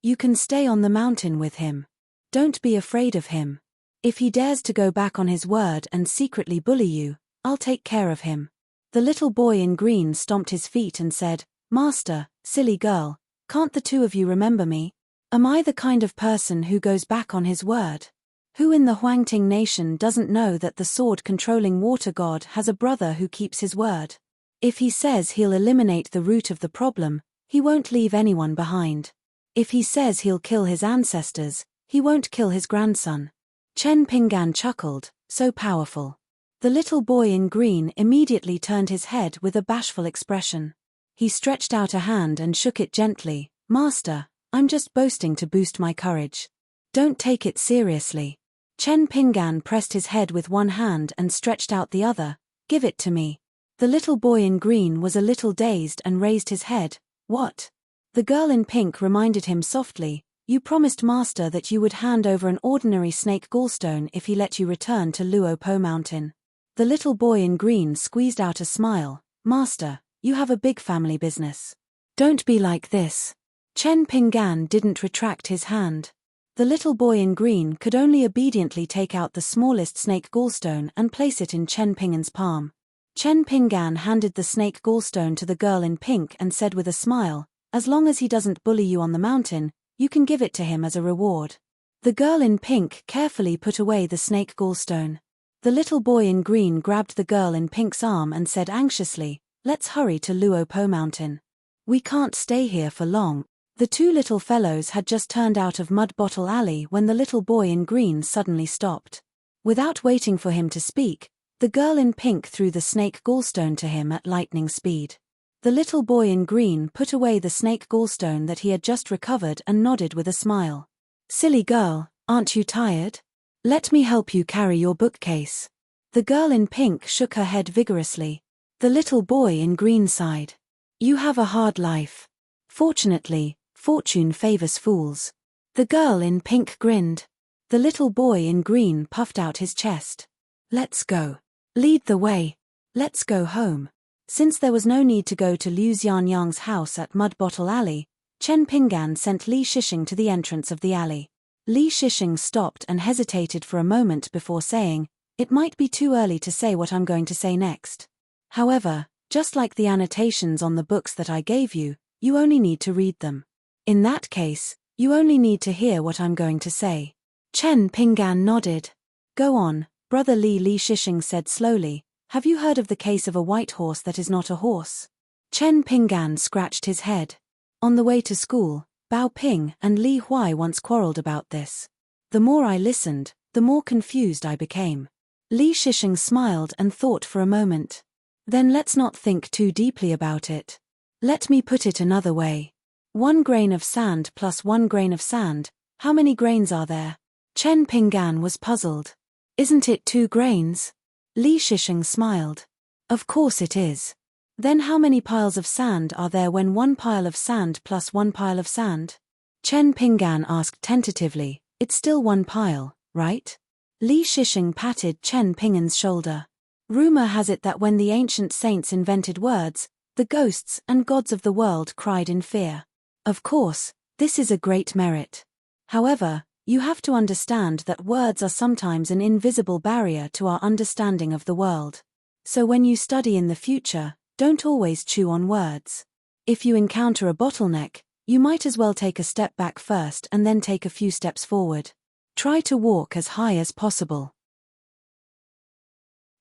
Speaker 1: You can stay on the mountain with him. Don't be afraid of him. If he dares to go back on his word and secretly bully you, I'll take care of him." The little boy in green stomped his feet and said, "Master, silly girl, can't the two of you remember me? Am I the kind of person who goes back on his word? Who in the Huangting nation doesn't know that the sword-controlling water god has a brother who keeps his word? If he says he'll eliminate the root of the problem, he won't leave anyone behind. If he says he'll kill his ancestors, he won't kill his grandson." Chen Pinggan chuckled, "So powerful." The little boy in green immediately turned his head with a bashful expression. He stretched out a hand and shook it gently. "Master, I'm just boasting to boost my courage. Don't take it seriously." Chen Pinggan pressed his head with one hand and stretched out the other. "Give it to me." The little boy in green was a little dazed and raised his head. "What?" The girl in pink reminded him softly, "You promised Master that you would hand over an ordinary snake gallstone if he let you return to Luopo Mountain." The little boy in green squeezed out a smile. "Master, you have a big family business. Don't be like this." Chen Pinggan didn't retract his hand. The little boy in green could only obediently take out the smallest snake gallstone and place it in Chen Pinggan's palm. Chen Pinggan handed the snake gallstone to the girl in pink and said with a smile, "As long as he doesn't bully you on the mountain, you can give it to him as a reward." The girl in pink carefully put away the snake gallstone. The little boy in green grabbed the girl in pink's arm and said anxiously, "Let's hurry to Luopo Mountain. We can't stay here for long." The two little fellows had just turned out of Mud Bottle Alley when the little boy in green suddenly stopped. Without waiting for him to speak, the girl in pink threw the snake gallstone to him at lightning speed. The little boy in green put away the snake gallstone that he had just recovered and nodded with a smile. "Silly girl, aren't you tired? Let me help you carry your bookcase." The girl in pink shook her head vigorously. The little boy in green sighed. "You have a hard life. Fortunately, fortune favors fools." The girl in pink grinned. The little boy in green puffed out his chest. "Let's go. Lead the way. Let's go home." Since there was no need to go to Liu Xianyang's house at Mud Bottle Alley, Chen Pinggan sent Li Shishing to the entrance of the alley. Li Shishing stopped and hesitated for a moment before saying, "It might be too early to say what I'm going to say next. However, just like the annotations on the books that I gave you, you only need to read them. In that case, you only need to hear what I'm going to say." Chen Pinggan nodded. "Go on, Brother Li," Li Shishing said slowly. "Have you heard of the case of a white horse that is not a horse?" Chen Pinggan scratched his head. On the way to school, Bao Ping and Li Huai once quarreled about this. The more I listened, the more confused I became. Li Shishing smiled and thought for a moment. "Then let's not think too deeply about it. Let me put it another way. 1 grain of sand plus 1 grain of sand, how many grains are there? Chen Pinggan was puzzled. Isn't it 2 grains? Li Shisheng smiled. Of course it is. Then how many piles of sand are there when 1 pile of sand plus 1 pile of sand? Chen Pinggan asked tentatively. It's still 1 pile, right? Li Shisheng patted Chen Pinggan's shoulder. Rumor has it that when the ancient saints invented words, the ghosts and gods of the world cried in fear. Of course, this is a great merit. However, you have to understand that words are sometimes an invisible barrier to our understanding of the world. So when you study in the future, don't always chew on words. If you encounter a bottleneck, you might as well take a step back first and then take a few steps forward. Try to walk as high as possible.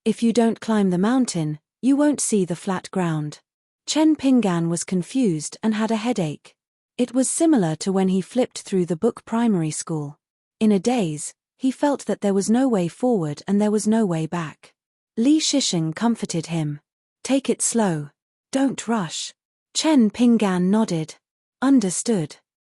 Speaker 1: If you don't climb the mountain, you won't see the flat ground. Chen Pinggan was confused and had a headache. It was similar to when he flipped through the book primary school. In a daze, he felt that there was no way forward and there was no way back. Li Shisheng comforted him. Take it slow. Don't rush. Chen Pinggan nodded. Understood.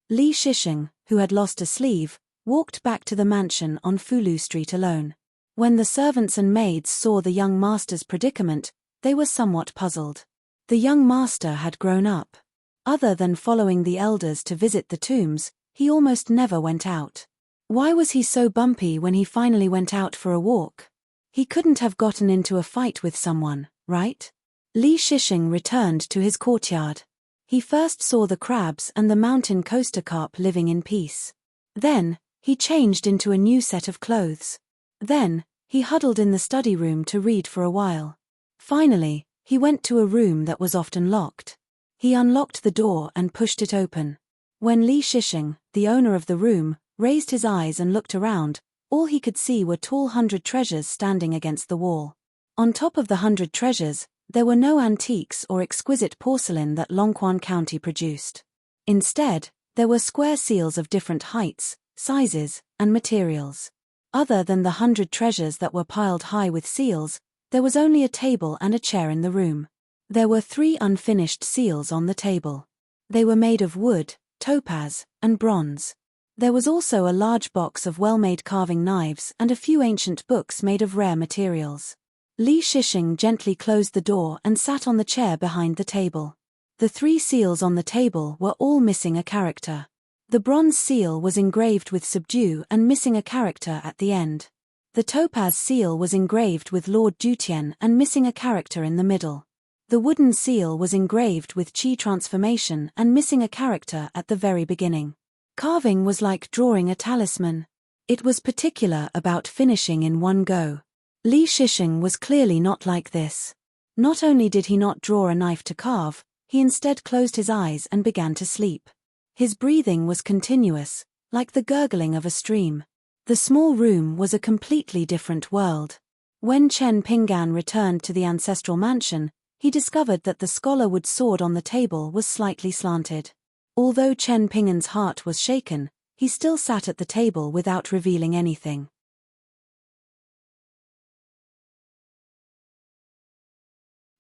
Speaker 1: Li Shisheng, who had lost a sleeve, walked back to the mansion on Fulu Street alone. When the servants and maids saw the young master's predicament, they were somewhat puzzled. The young master had grown up. Other than following the elders to visit the tombs, he almost never went out. Why was he so bumpy when he finally went out for a walk? He couldn't have gotten into a fight with someone, right? Li Shisheng returned to his courtyard. He first saw the crabs and the mountain coaster carp living in peace. Then, he changed into a new set of clothes. Then, he huddled in the study room to read for a while. Finally, he went to a room that was often locked. He unlocked the door and pushed it open. When Li Shisheng, the owner of the room, raised his eyes and looked around, all he could see were tall 100 treasures standing against the wall. On top of the 100 treasures, there were no antiques or exquisite porcelain that Longquan County produced. Instead, there were square seals of different heights, sizes, and materials. Other than the 100 treasures that were piled high with seals, there was only a table and a chair in the room. There were 3 unfinished seals on the table. They were made of wood, topaz, and bronze. There was also a large box of well-made carving knives and a few ancient books made of rare materials. Li Shisheng gently closed the door and sat on the chair behind the table. The 3 seals on the table were all missing a character. The bronze seal was engraved with subdue and missing a character at the end. The topaz seal was engraved with Lord Dutian and missing a character in the middle. The wooden seal was engraved with Qi transformation and missing a character at the very beginning. Carving was like drawing a talisman. It was particular about finishing in one go. Li Shisheng was clearly not like this. Not only did he not draw a knife to carve, he instead closed his eyes and began to sleep. His breathing was continuous, like the gurgling of a stream. The small room was a completely different world. When Chen Pinggan returned to the ancestral mansion, he discovered that the scholarwood sword on the table was slightly slanted. Although Chen Pinggan's heart was shaken, he still sat at the table without revealing anything.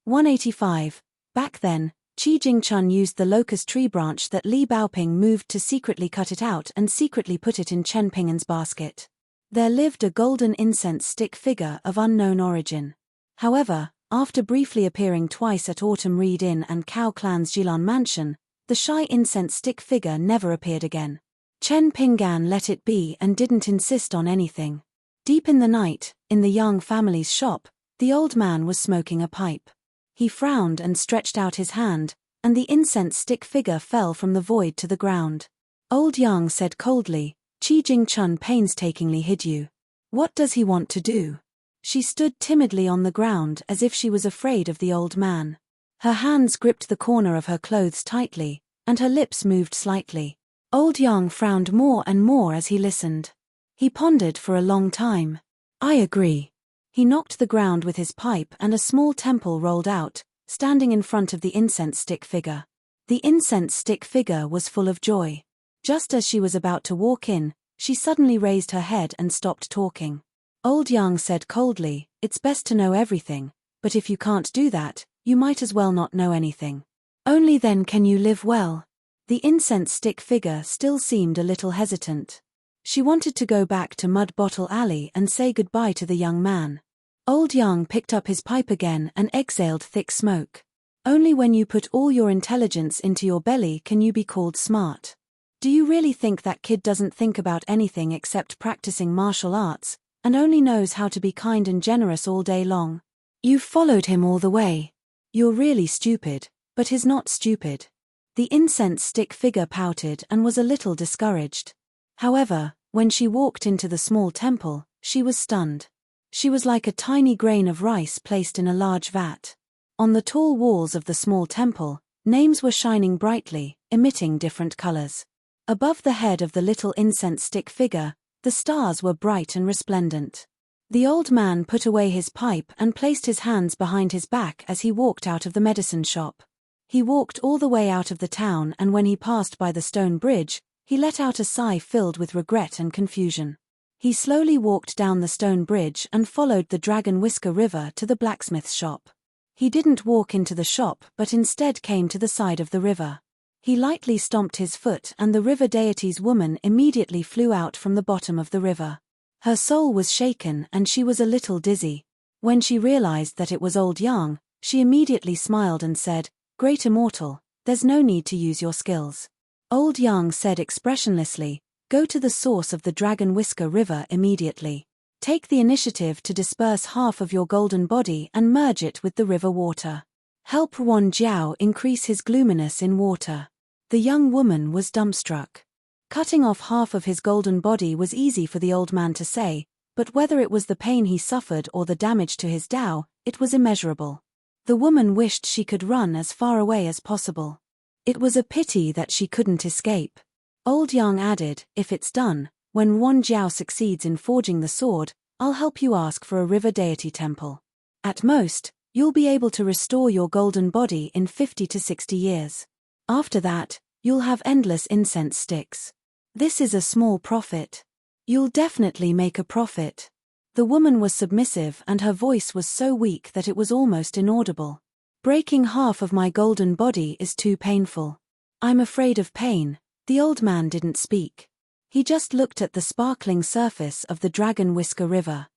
Speaker 1: 185. Back then, Qi Jingchun used the locust tree branch that Li Baoping moved to secretly cut it out and secretly put it in Chen Pinggan's basket. There lived a golden incense stick figure of unknown origin. However, after briefly appearing twice at Autumn Reed Inn and Cao Clan's Jilan mansion, the shy incense stick figure never appeared again. Chen Pinggan let it be and didn't insist on anything. Deep in the night, in the Yang family's shop, the old man was smoking a pipe. He frowned and stretched out his hand, and the incense stick figure fell from the void to the ground. Old Yang said coldly, "Qi Jingchun painstakingly hid you. What does he want to do?" She stood timidly on the ground as if she was afraid of the old man. Her hands gripped the corner of her clothes tightly, and her lips moved slightly. Old Yang frowned more and more as he listened. He pondered for a long time. "I agree." He knocked the ground with his pipe and a small temple rolled out, standing in front of the incense stick figure. The incense stick figure was full of joy. Just as she was about to walk in, she suddenly raised her head and stopped talking. Old Yang said coldly, "It's best to know everything, but if you can't do that, you might as well not know anything. Only then can you live well." The incense stick figure still seemed a little hesitant. She wanted to go back to Mud Bottle Alley and say goodbye to the young man. Old Yang picked up his pipe again and exhaled thick smoke. Only when you put all your intelligence into your belly can you be called smart. Do you really think that kid doesn't think about anything except practicing martial arts, and only knows how to be kind and generous all day long? You've followed him all the way. You're really stupid, but he's not stupid. The incense stick figure pouted and was a little discouraged. However, when she walked into the small temple, she was stunned. She was like a tiny grain of rice placed in a large vat. On the tall walls of the small temple, names were shining brightly, emitting different colors. Above the head of the little incense stick figure, the stars were bright and resplendent. The old man put away his pipe and placed his hands behind his back as he walked out of the medicine shop. He walked all the way out of the town, and when he passed by the stone bridge, he let out a sigh filled with regret and confusion. He slowly walked down the stone bridge and followed the Dragon Whisker River to the blacksmith's shop. He didn't walk into the shop but instead came to the side of the river. He lightly stomped his foot and the river deity's woman immediately flew out from the bottom of the river. Her soul was shaken and she was a little dizzy. When she realized that it was Old Yang, she immediately smiled and said, "Great Immortal, there's no need to use your skills." Old Yang said expressionlessly, "Go to the source of the Dragon Whisker River immediately. Take the initiative to disperse half of your golden body and merge it with the river water. Help Ruan Jiao increase his gloominess in water." The young woman was dumbstruck. Cutting off half of his golden body was easy for the old man to say, but whether it was the pain he suffered or the damage to his Tao, it was immeasurable. The woman wished she could run as far away as possible. It was a pity that she couldn't escape. Old Yang added, "If it's done, when Ruan Jiao succeeds in forging the sword, I'll help you ask for a river deity temple. At most, you'll be able to restore your golden body in 50 to 60 years. After that, you'll have endless incense sticks. This is a small profit. You'll definitely make a profit." The woman was submissive and her voice was so weak that it was almost inaudible. "Breaking half of my golden body is too painful. I'm afraid of pain." The old man didn't speak. He just looked at the sparkling surface of the Dragon Whisker River.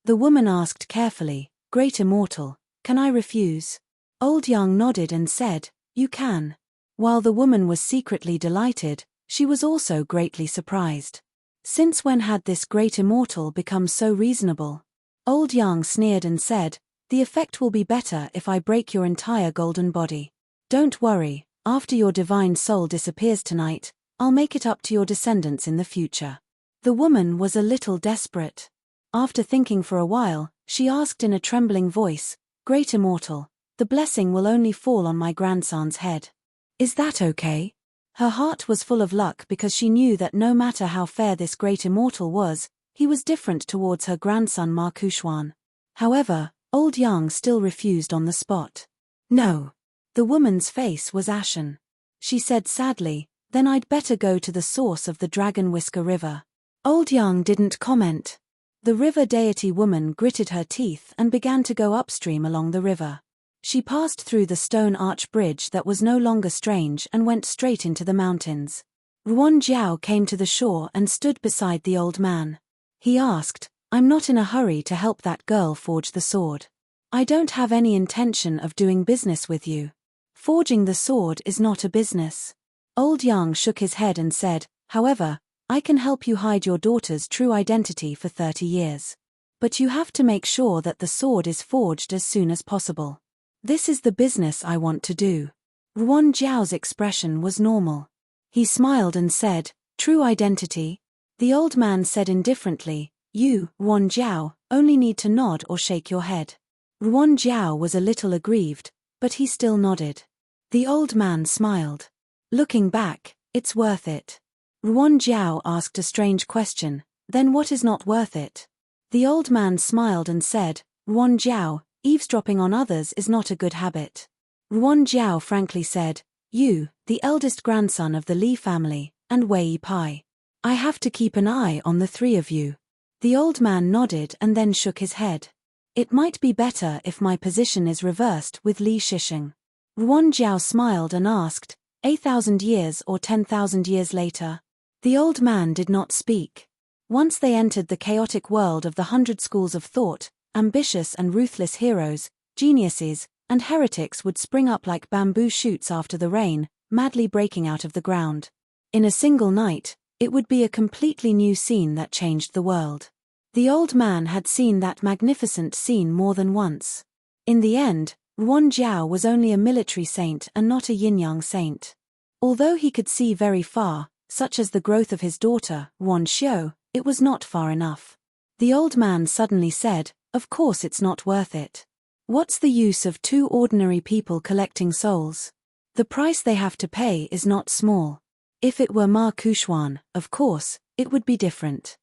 Speaker 1: The woman asked carefully, "Great Immortal, can I refuse?" Old Yang nodded and said, "You can." While the woman was secretly delighted, she was also greatly surprised. Since when had this Great Immortal become so reasonable? Old Yang sneered and said, "The effect will be better if I break your entire golden body. Don't worry, after your divine soul disappears tonight, I'll make it up to your descendants in the future." The woman was a little desperate. After thinking for a while, she asked in a trembling voice, "Great Immortal, the blessing will only fall on my grandson's head. Is that okay?" Her heart was full of luck because she knew that no matter how fair this Great Immortal was, he was different towards her grandson Ma Kushuan. However, Old Yang still refused on the spot. "No." The woman's face was ashen. She said sadly, "Then I'd better go to the source of the Dragon Whisker River." Old Yang didn't comment. The river deity woman gritted her teeth and began to go upstream along the river. She passed through the stone arch bridge that was no longer strange and went straight into the mountains. Ruan Jiao came to the shore and stood beside the old man. He asked, "I'm not in a hurry to help that girl forge the sword. I don't have any intention of doing business with you. Forging the sword is not a business." Old Yang shook his head and said, "However, I can help you hide your daughter's true identity for 30 years. But you have to make sure that the sword is forged as soon as possible. This is the business I want to do." Ruan Jiao's expression was normal. He smiled and said, "True identity?" The old man said indifferently, "You, Ruan Jiao, only need to nod or shake your head." Ruan Jiao was a little aggrieved, but he still nodded. The old man smiled. Looking back, "It's worth it." Ruan Jiao asked a strange question, "Then what is not worth it?" The old man smiled and said, "Ruan Jiao, eavesdropping on others is not a good habit." Ruan Jiao frankly said, "You, the eldest grandson of the Li family, and Wei Pai. I have to keep an eye on the three of you." The old man nodded and then shook his head. "It might be better if my position is reversed with Li Shisheng." Ruan Jiao smiled and asked, 8,000 years or 10,000 years later? The old man did not speak. Once they entered the chaotic world of the 100 schools of thought, ambitious and ruthless heroes, geniuses, and heretics would spring up like bamboo shoots after the rain, madly breaking out of the ground. In a single night, it would be a completely new scene that changed the world. The old man had seen that magnificent scene more than once. In the end, Ruan Jiao was only a military saint and not a yin-yang saint. Although he could see very far, such as the growth of his daughter, Ruan Xiu, it was not far enough. The old man suddenly said, "Of course it's not worth it. What's the use of two ordinary people collecting souls? The price they have to pay is not small. If it were Ma Kushuan, of course, it would be different."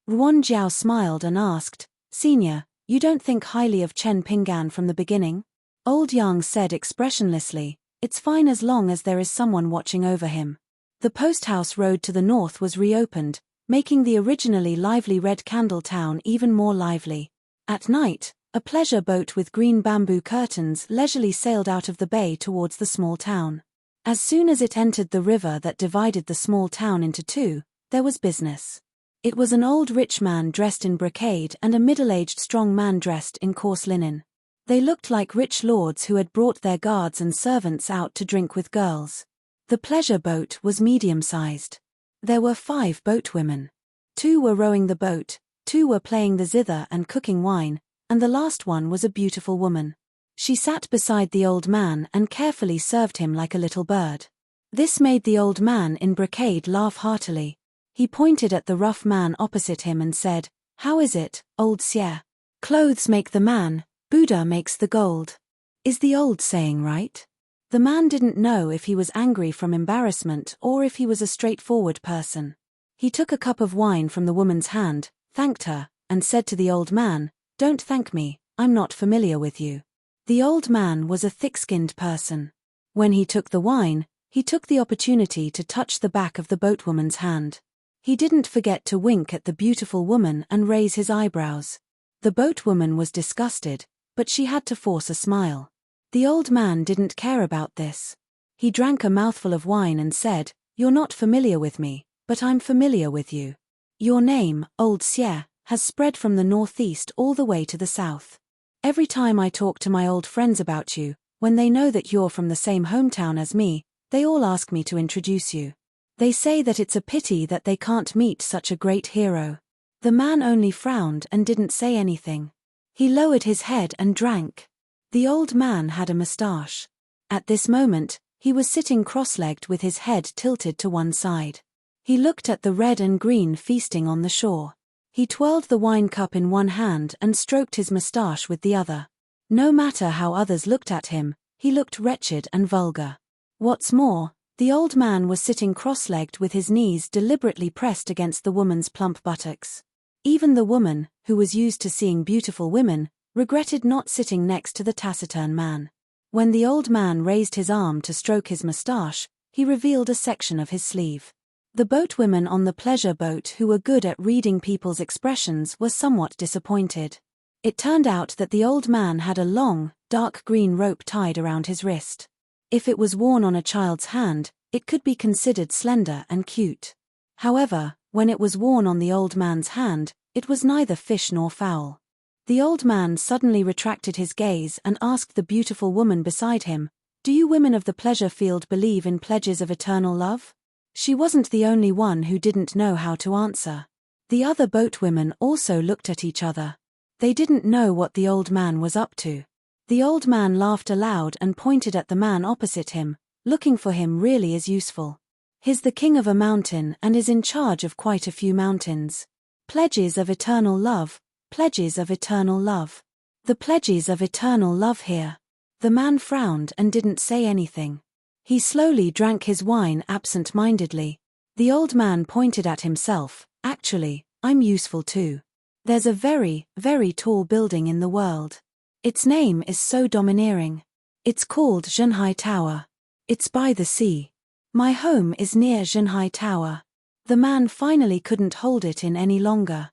Speaker 1: Ruan Jiao smiled and asked, "Senior, you don't think highly of Chen Pinggan from the beginning?" Old Yang said expressionlessly, "It's fine as long as there is someone watching over him." The post-house road to the north was reopened, making the originally lively Red Candle town even more lively. At night, a pleasure boat with green bamboo curtains leisurely sailed out of the bay towards the small town. As soon as it entered the river that divided the small town into two, there was business. It was an old rich man dressed in brocade and a middle-aged strong man dressed in coarse linen. They looked like rich lords who had brought their guards and servants out to drink with girls. The pleasure boat was medium-sized. There were 5 boatwomen. 2 were rowing the boat, 2 were playing the zither and cooking wine, and the last one was a beautiful woman. She sat beside the old man and carefully served him like a little bird. This made the old man in brocade laugh heartily. He pointed at the rough man opposite him and said, "How is it, old Xie? Clothes make the man, Buddha makes the gold. Is the old saying right?" The man didn't know if he was angry from embarrassment or if he was a straightforward person. He took a cup of wine from the woman's hand, thanked her, and said to the old man, "Don't thank me, I'm not familiar with you." The old man was a thick-skinned person. When he took the wine, he took the opportunity to touch the back of the boatwoman's hand. He didn't forget to wink at the beautiful woman and raise his eyebrows. The boatwoman was disgusted, but she had to force a smile. The old man didn't care about this. He drank a mouthful of wine and said, "You're not familiar with me, but I'm familiar with you. Your name, Old Xie, has spread from the northeast all the way to the south. Every time I talk to my old friends about you, when they know that you're from the same hometown as me, they all ask me to introduce you. They say that it's a pity that they can't meet such a great hero." The man only frowned and didn't say anything. He lowered his head and drank. The old man had a mustache. At this moment, he was sitting cross-legged with his head tilted to one side. He looked at the red and green feasting on the shore. He twirled the wine cup in one hand and stroked his mustache with the other. No matter how others looked at him, he looked wretched and vulgar. What's more, the old man was sitting cross-legged with his knees deliberately pressed against the woman's plump buttocks. Even the woman, who was used to seeing beautiful women, regretted not sitting next to the taciturn man. When the old man raised his arm to stroke his mustache, he revealed a section of his sleeve. The boatwomen on the pleasure boat who were good at reading people's expressions were somewhat disappointed. It turned out that the old man had a long, dark green rope tied around his wrist. If it was worn on a child's hand, it could be considered slender and cute. However, when it was worn on the old man's hand, it was neither fish nor fowl. The old man suddenly retracted his gaze and asked the beautiful woman beside him, "Do you women of the pleasure field believe in pledges of eternal love?" She wasn't the only one who didn't know how to answer. The other boatwomen also looked at each other. They didn't know what the old man was up to. The old man laughed aloud and pointed at the man opposite him. "Looking for him really is useful. He's the king of a mountain and is in charge of quite a few mountains. Pledges of eternal love, pledges of eternal love. The pledges of eternal love here." The man frowned and didn't say anything. He slowly drank his wine absent-mindedly. The old man pointed at himself. "Actually, I'm useful too. There's a very, very tall building in the world. Its name is so domineering. It's called Zhenhai Tower. It's by the sea. My home is near Zhenhai Tower." The man finally couldn't hold it in any longer.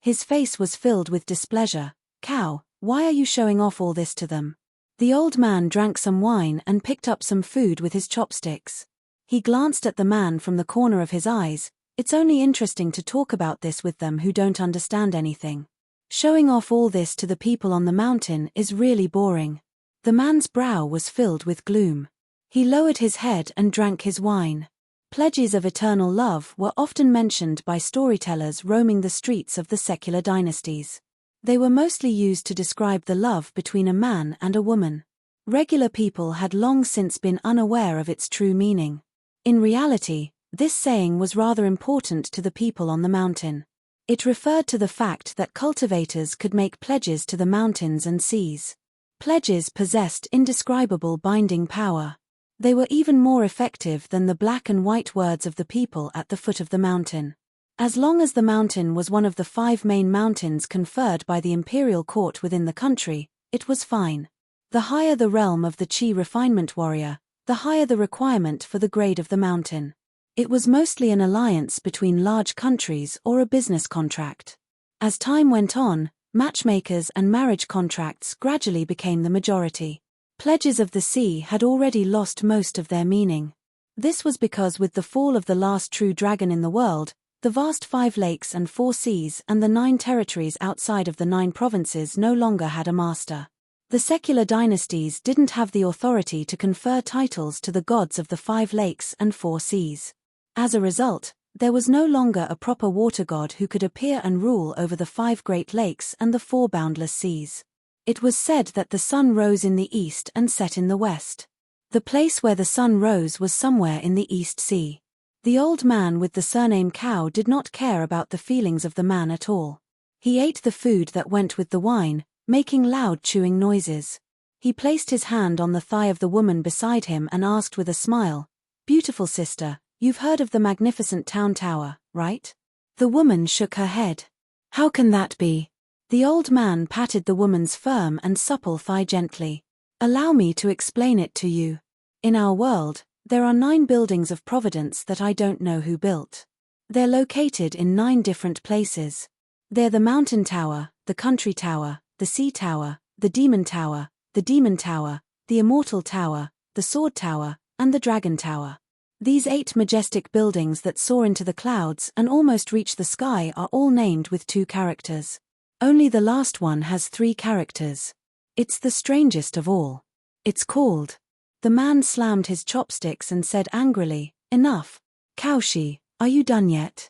Speaker 1: His face was filled with displeasure. Cow, why are you showing off all this to them? The old man drank some wine and picked up some food with his chopsticks. He glanced at the man from the corner of his eyes. It's only interesting to talk about this with them who don't understand anything. Showing off all this to the people on the mountain is really boring. The man's brow was filled with gloom. He lowered his head and drank his wine. Pledges of eternal love were often mentioned by storytellers roaming the streets of the secular dynasties. They were mostly used to describe the love between a man and a woman. Regular people had long since been unaware of its true meaning. In reality, this saying was rather important to the people on the mountain. It referred to the fact that cultivators could make pledges to the mountains and seas. Pledges possessed indescribable binding power. They were even more effective than the black and white words of the people at the foot of the mountain. As long as the mountain was one of the 5 main mountains conferred by the imperial court within the country, it was fine. The higher the realm of the Qi refinement warrior, the higher the requirement for the grade of the mountain. It was mostly an alliance between large countries or a business contract. As time went on, matchmakers and marriage contracts gradually became the majority. Pledges of the sea had already lost most of their meaning. This was because with the fall of the last true dragon in the world, the vast 5 lakes and 4 seas and the 9 territories outside of the 9 provinces no longer had a master. The secular dynasties didn't have the authority to confer titles to the gods of the 5 lakes and 4 seas. As a result, there was no longer a proper water god who could appear and rule over the 5 great lakes and the 4 boundless seas. It was said that the sun rose in the east and set in the west. The place where the sun rose was somewhere in the East Sea. The old man with the surname Cow did not care about the feelings of the man at all. He ate the food that went with the wine, making loud chewing noises. He placed his hand on the thigh of the woman beside him and asked with a smile, "Beautiful sister, you've heard of the magnificent town tower, right?" The woman shook her head. "How can that be?" The old man patted the woman's firm and supple thigh gently. "Allow me to explain it to you. In our world, there are 9 buildings of providence that I don't know who built. They're located in 9 different places. They're the mountain tower, the country tower, the sea tower, the demon tower, the immortal tower, the sword tower, and the dragon tower. These 8 majestic buildings that soar into the clouds and almost reach the sky are all named with 2 characters. Only the last one has 3 characters. It's the strangest of all. It's called..." The man slammed his chopsticks and said angrily, "Enough. Cowshi, are you done yet?"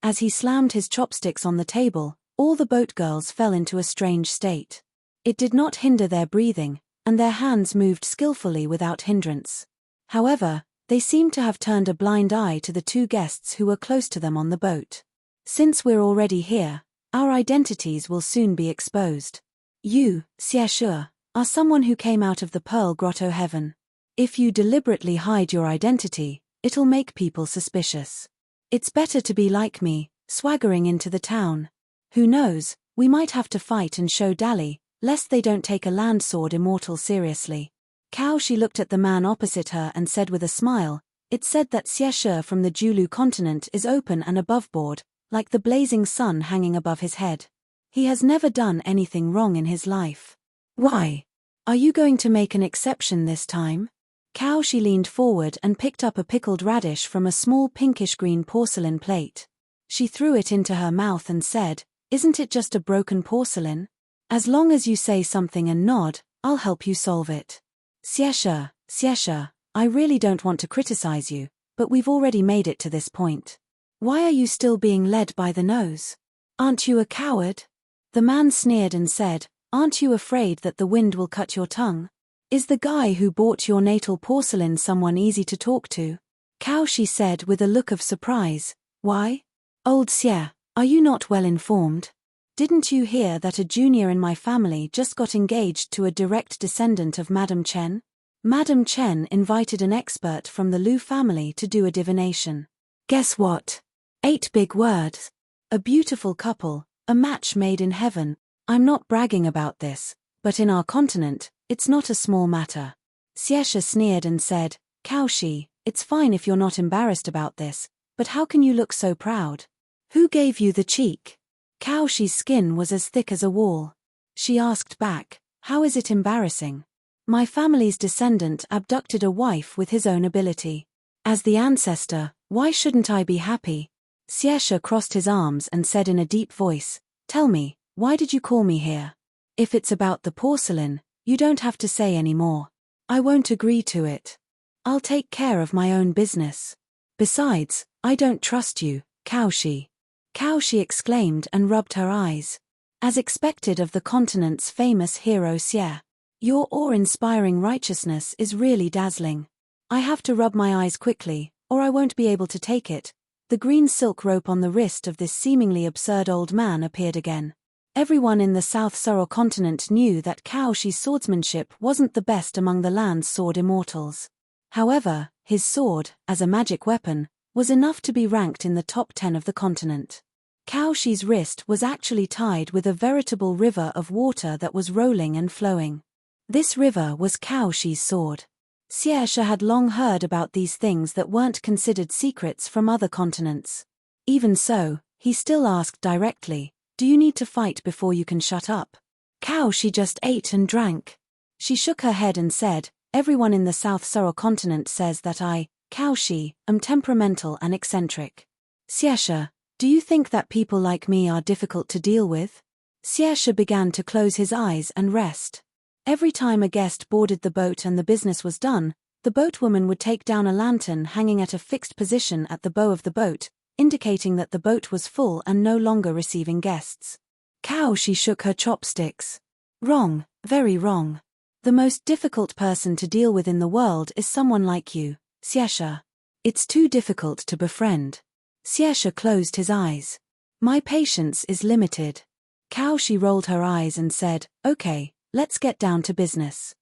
Speaker 1: As he slammed his chopsticks on the table, all the boat girls fell into a strange state. It did not hinder their breathing, and their hands moved skillfully without hindrance. However, they seemed to have turned a blind eye to the 2 guests who were close to them on the boat. "Since we're already here, our identities will soon be exposed. You, Xieshur, are someone who came out of the Pearl Grotto heaven. If you deliberately hide your identity, it'll make people suspicious. It's better to be like me, swaggering into the town. Who knows, we might have to fight and show dally, lest they don't take a land sword immortal seriously." She looked at the man opposite her and said with a smile, "It's said that Xieshur from the Julu continent is open and aboveboard, like the blazing sun hanging above his head. He has never done anything wrong in his life. Why? Are you going to make an exception this time?" She leaned forward and picked up a pickled radish from a small pinkish-green porcelain plate. She threw it into her mouth and said, "Isn't it just a broken porcelain? As long as you say something and nod, I'll help you solve it." Xieshur, I really don't want to criticize you, but we've already made it to this point. Why are you still being led by the nose? Aren't you a coward?" The man sneered and said, "Aren't you afraid that the wind will cut your tongue? Is the guy who bought your natal porcelain someone easy to talk to?" She said with a look of surprise, "Why? Old Xie, are you not well informed? Didn't you hear that a junior in my family just got engaged to a direct descendant of Madame Chen? Madame Chen invited an expert from the Lu family to do a divination. Guess what? 8 big words. A beautiful couple, a match made in heaven. I'm not bragging about this, but in our continent, it's not a small matter." Xieshur sneered and said, "Cowshi, it's fine if you're not embarrassed about this, but how can you look so proud? Who gave you the cheek?" Kaoshi's skin was as thick as a wall. She asked back, "How is it embarrassing? My family's descendant abducted a wife with his own ability. As the ancestor, why shouldn't I be happy?" Xiesha crossed his arms and said in a deep voice, "Tell me, why did you call me here? If it's about the porcelain, you don't have to say any more. I won't agree to it. I'll take care of my own business. Besides, I don't trust you, Kaoshi." Kaoshi exclaimed and rubbed her eyes. As expected of the continent's famous hero Xie. "Your awe-inspiring righteousness is really dazzling. I have to rub my eyes quickly, or I won't be able to take it." The green silk rope on the wrist of this seemingly absurd old man appeared again. Everyone in the South Soro continent knew that Kaoshi's swordsmanship wasn't the best among the land's sword immortals. However, his sword, as a magic weapon, was enough to be ranked in the top 10 of the continent. Kaoshi's wrist was actually tied with a veritable river of water that was rolling and flowing. This river was Kaoshi's sword. Xiesha had long heard about these things that weren't considered secrets from other continents. Even so, he still asked directly, "Do you need to fight before you can shut up?" Kaoshi just ate and drank. She shook her head and said, "Everyone in the South Soro continent says that I, Kaoshi, am temperamental and eccentric. Xiesha, do you think that people like me are difficult to deal with?" Xiesha began to close his eyes and rest. Every time a guest boarded the boat and the business was done, the boatwoman would take down a lantern hanging at a fixed position at the bow of the boat, indicating that the boat was full and no longer receiving guests. Kaoshi shook her chopsticks. "Wrong, very wrong. The most difficult person to deal with in the world is someone like you, Xiesha. It's too difficult to befriend." Xiesha closed his eyes. "My patience is limited." Kaoshi rolled her eyes and said, "Okay, let's get down to business.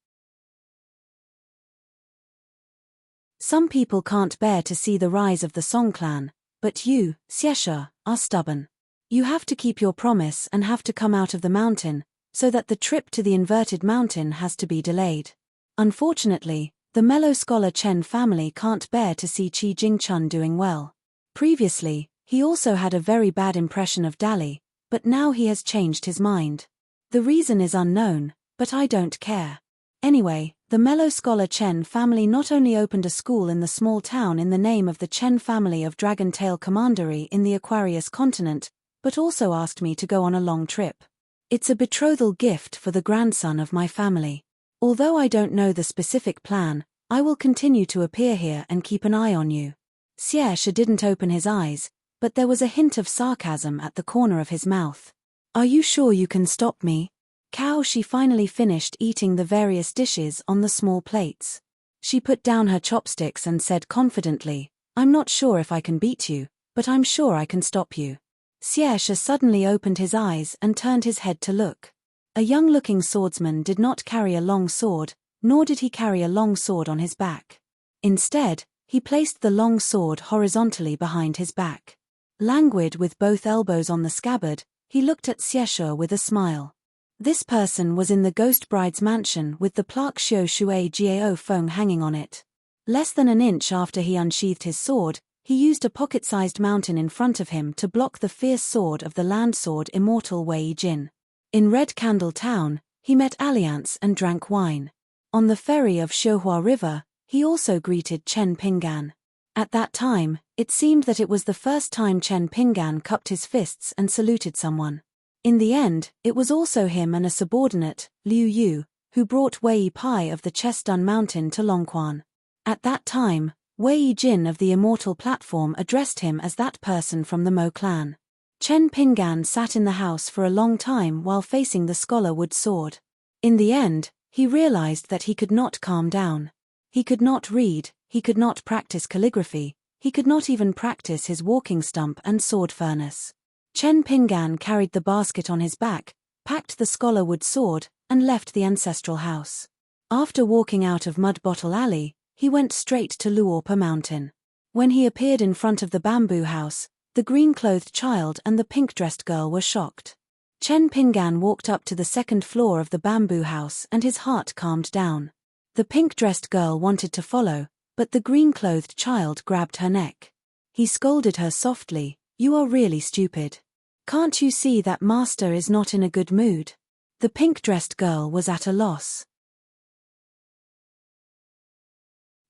Speaker 1: Some people can't bear to see the rise of the Song clan, but you, Xiesha, are stubborn. You have to keep your promise and have to come out of the mountain, so that the trip to the inverted mountain has to be delayed. Unfortunately, the mellow scholar Chen family can't bear to see Qi Jingchun doing well. Previously, he also had a very bad impression of Dali, but now he has changed his mind. The reason is unknown, but I don't care. Anyway, the mellow scholar Chen family not only opened a school in the small town in the name of the Chen family of Dragon Tail Commandery in the Aquarius continent, but also asked me to go on a long trip. It's a betrothal gift for the grandson of my family. Although I don't know the specific plan, I will continue to appear here and keep an eye on you." Xiesha didn't open his eyes, but there was a hint of sarcasm at the corner of his mouth. "Are you sure you can stop me?" Kaoshi finally finished eating the various dishes on the small plates. She put down her chopsticks and said confidently, "I'm not sure if I can beat you, but I'm sure I can stop you." Xiesha suddenly opened his eyes and turned his head to look. A young-looking swordsman did not carry a long sword, nor did he carry a long sword on his back. Instead, he placed the long sword horizontally behind his back. Languid with both elbows on the scabbard, he looked at Xiesha with a smile. This person was in the Ghost Bride's mansion with the plaque Xiao Shui Jiao Feng hanging on it. Less than an inch after he unsheathed his sword, he used a pocket-sized mountain in front of him to block the fierce sword of the land sword immortal Wei Jin. In Red Candle Town, he met Alliance and drank wine. On the ferry of Xiuhua River, he also greeted Chen Pinggan. At that time, it seemed that it was the first time Chen Pinggan cupped his fists and saluted someone. In the end, it was also him and a subordinate, Liu Yu, who brought Wei Pai of the Chestun Mountain to Longquan. At that time, Wei Jin of the Immortal Platform addressed him as that person from the Mo clan. Chen Pinggan sat in the house for a long time while facing the scholar wood sword. In the end, he realized that he could not calm down. He could not read, he could not practice calligraphy, he could not even practice his walking stump and sword furnace. Chen Pinggan carried the basket on his back, packed the scholar wood sword, and left the ancestral house. After walking out of Mud Bottle Alley, he went straight to Luorpa Mountain. When he appeared in front of the bamboo house, the green-clothed child and the pink-dressed girl were shocked. Chen Pinggan walked up to the second floor of the bamboo house and his heart calmed down. The pink-dressed girl wanted to follow, but the green-clothed child grabbed her neck. He scolded her softly, "You are really stupid. Can't you see that master is not in a good mood? The pink-dressed girl was at a loss.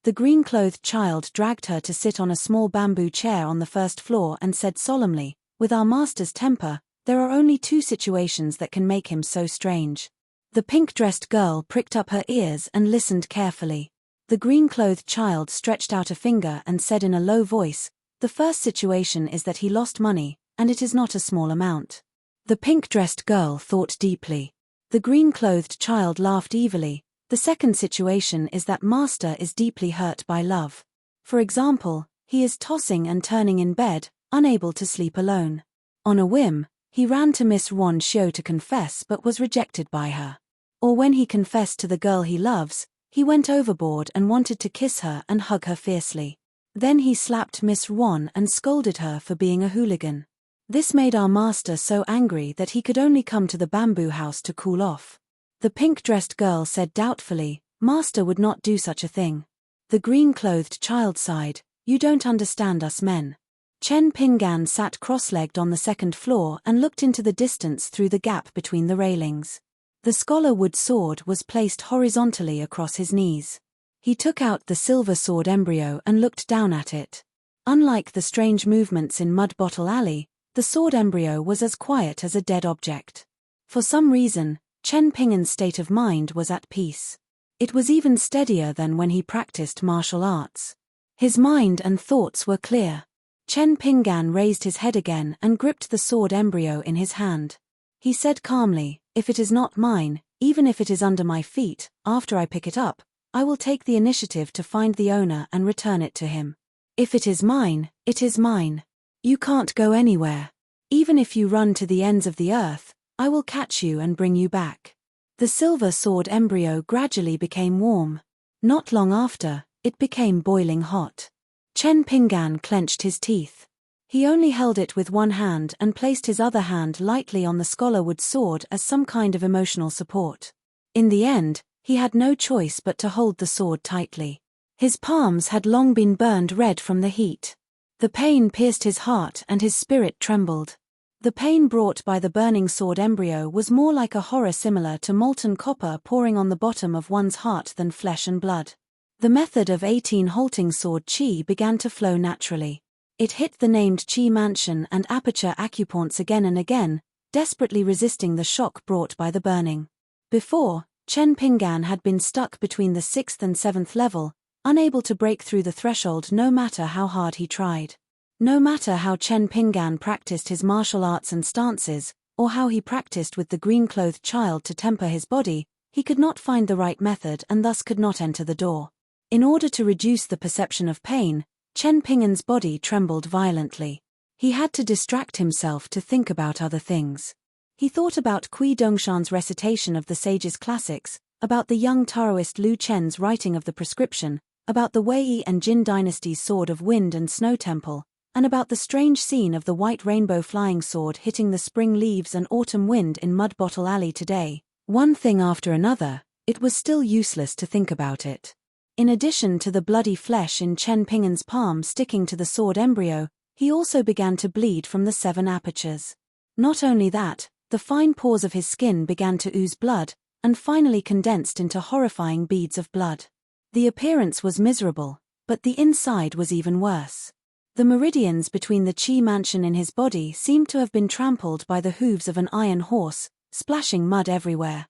Speaker 1: The green-clothed child dragged her to sit on a small bamboo chair on the first floor and said solemnly, "With our master's temper, there are only two situations that can make him so strange." The pink-dressed girl pricked up her ears and listened carefully. The green-clothed child stretched out a finger and said in a low voice, "The first situation is that he lost money, and it is not a small amount." The pink-dressed girl thought deeply. The green-clothed child laughed evilly. "The second situation is that master is deeply hurt by love. For example, he is tossing and turning in bed, unable to sleep alone. On a whim, he ran to Miss Wan Xiu to confess but was rejected by her. Or when he confessed to the girl he loves, he went overboard and wanted to kiss her and hug her fiercely. Then he slapped Miss Wan and scolded her for being a hooligan. This made our master so angry that he could only come to the bamboo house to cool off." The pink-dressed girl said doubtfully, "Master would not do such a thing." The green-clothed child sighed, "You don't understand us men." Chen Pinggan sat cross-legged on the second floor and looked into the distance through the gap between the railings. The scholar wood sword was placed horizontally across his knees. He took out the silver sword embryo and looked down at it. Unlike the strange movements in Mud Bottle Alley, the sword embryo was as quiet as a dead object. For some reason, Chen Pinggan's state of mind was at peace. It was even steadier than when he practiced martial arts. His mind and thoughts were clear. Chen Pinggan raised his head again and gripped the sword embryo in his hand. He said calmly, "If it is not mine, even if it is under my feet, after I pick it up, I will take the initiative to find the owner and return it to him. If it is mine, it is mine. You can't go anywhere. Even if you run to the ends of the earth, I will catch you and bring you back." The silver sword embryo gradually became warm. Not long after, it became boiling hot. Chen Pinggan clenched his teeth. He only held it with one hand and placed his other hand lightly on the scholar wood sword as some kind of emotional support. In the end, he had no choice but to hold the sword tightly. His palms had long been burned red from the heat. The pain pierced his heart and his spirit trembled. The pain brought by the burning sword embryo was more like a horror similar to molten copper pouring on the bottom of one's heart than flesh and blood. The method of 18 halting sword qi began to flow naturally. It hit the named qi mansion and aperture acupoints again and again, desperately resisting the shock brought by the burning. Before, Chen Pinggan had been stuck between the 6th and 7th level, unable to break through the threshold no matter how hard he tried. No matter how Chen Pinggan practiced his martial arts and stances, or how he practiced with the green-clothed child to temper his body, he could not find the right method and thus could not enter the door. In order to reduce the perception of pain, Chen Pinggan's body trembled violently. He had to distract himself to think about other things. He thought about Kui Dongshan's recitation of the sage's classics, about the young Taoist Lu Chen's writing of the prescription, about the Wei and Jin dynasty's sword of wind and snow temple, and about the strange scene of the white rainbow flying sword hitting the spring leaves and autumn wind in Mud Bottle Alley today. One thing after another, it was still useless to think about it. In addition to the bloody flesh in Chen Pinggan's palm sticking to the sword embryo, he also began to bleed from the 7 apertures. Not only that, the fine pores of his skin began to ooze blood, and finally condensed into horrifying beads of blood. The appearance was miserable, but the inside was even worse. The meridians between the qi mansion in his body seemed to have been trampled by the hooves of an iron horse, splashing mud everywhere.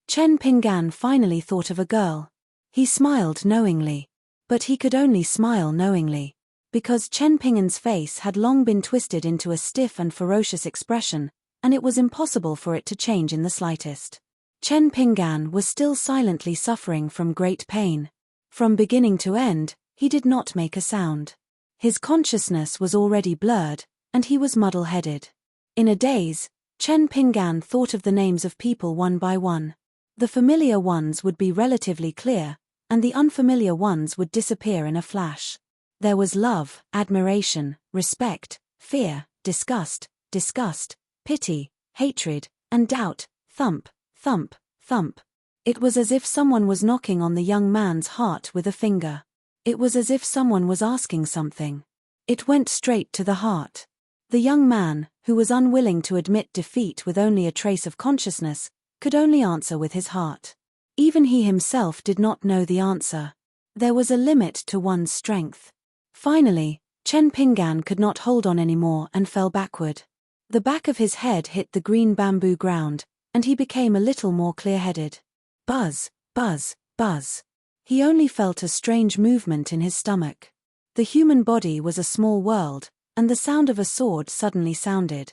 Speaker 1: Chen Pinggan finally thought of a girl. He smiled knowingly. But he could only smile knowingly. Because Chen Pinggan's face had long been twisted into a stiff and ferocious expression, and it was impossible for it to change in the slightest. Chen Pinggan was still silently suffering from great pain. From beginning to end, he did not make a sound. His consciousness was already blurred, and he was muddle-headed. In a daze, Chen Pinggan thought of the names of people one by one. The familiar ones would be relatively clear, and the unfamiliar ones would disappear in a flash. There was love, admiration, respect, fear, disgust, pity, hatred, and doubt, thump, thump, thump. It was as if someone was knocking on the young man's heart with a finger. It was as if someone was asking something. It went straight to the heart. The young man, who was unwilling to admit defeat with only a trace of consciousness, could only answer with his heart. Even he himself did not know the answer. There was a limit to one's strength. Finally, Chen Pinggan could not hold on anymore and fell backward. The back of his head hit the green bamboo ground, and he became a little more clear-headed. Buzz, buzz, buzz. He only felt a strange movement in his stomach. The human body was a small world, and the sound of a sword suddenly sounded.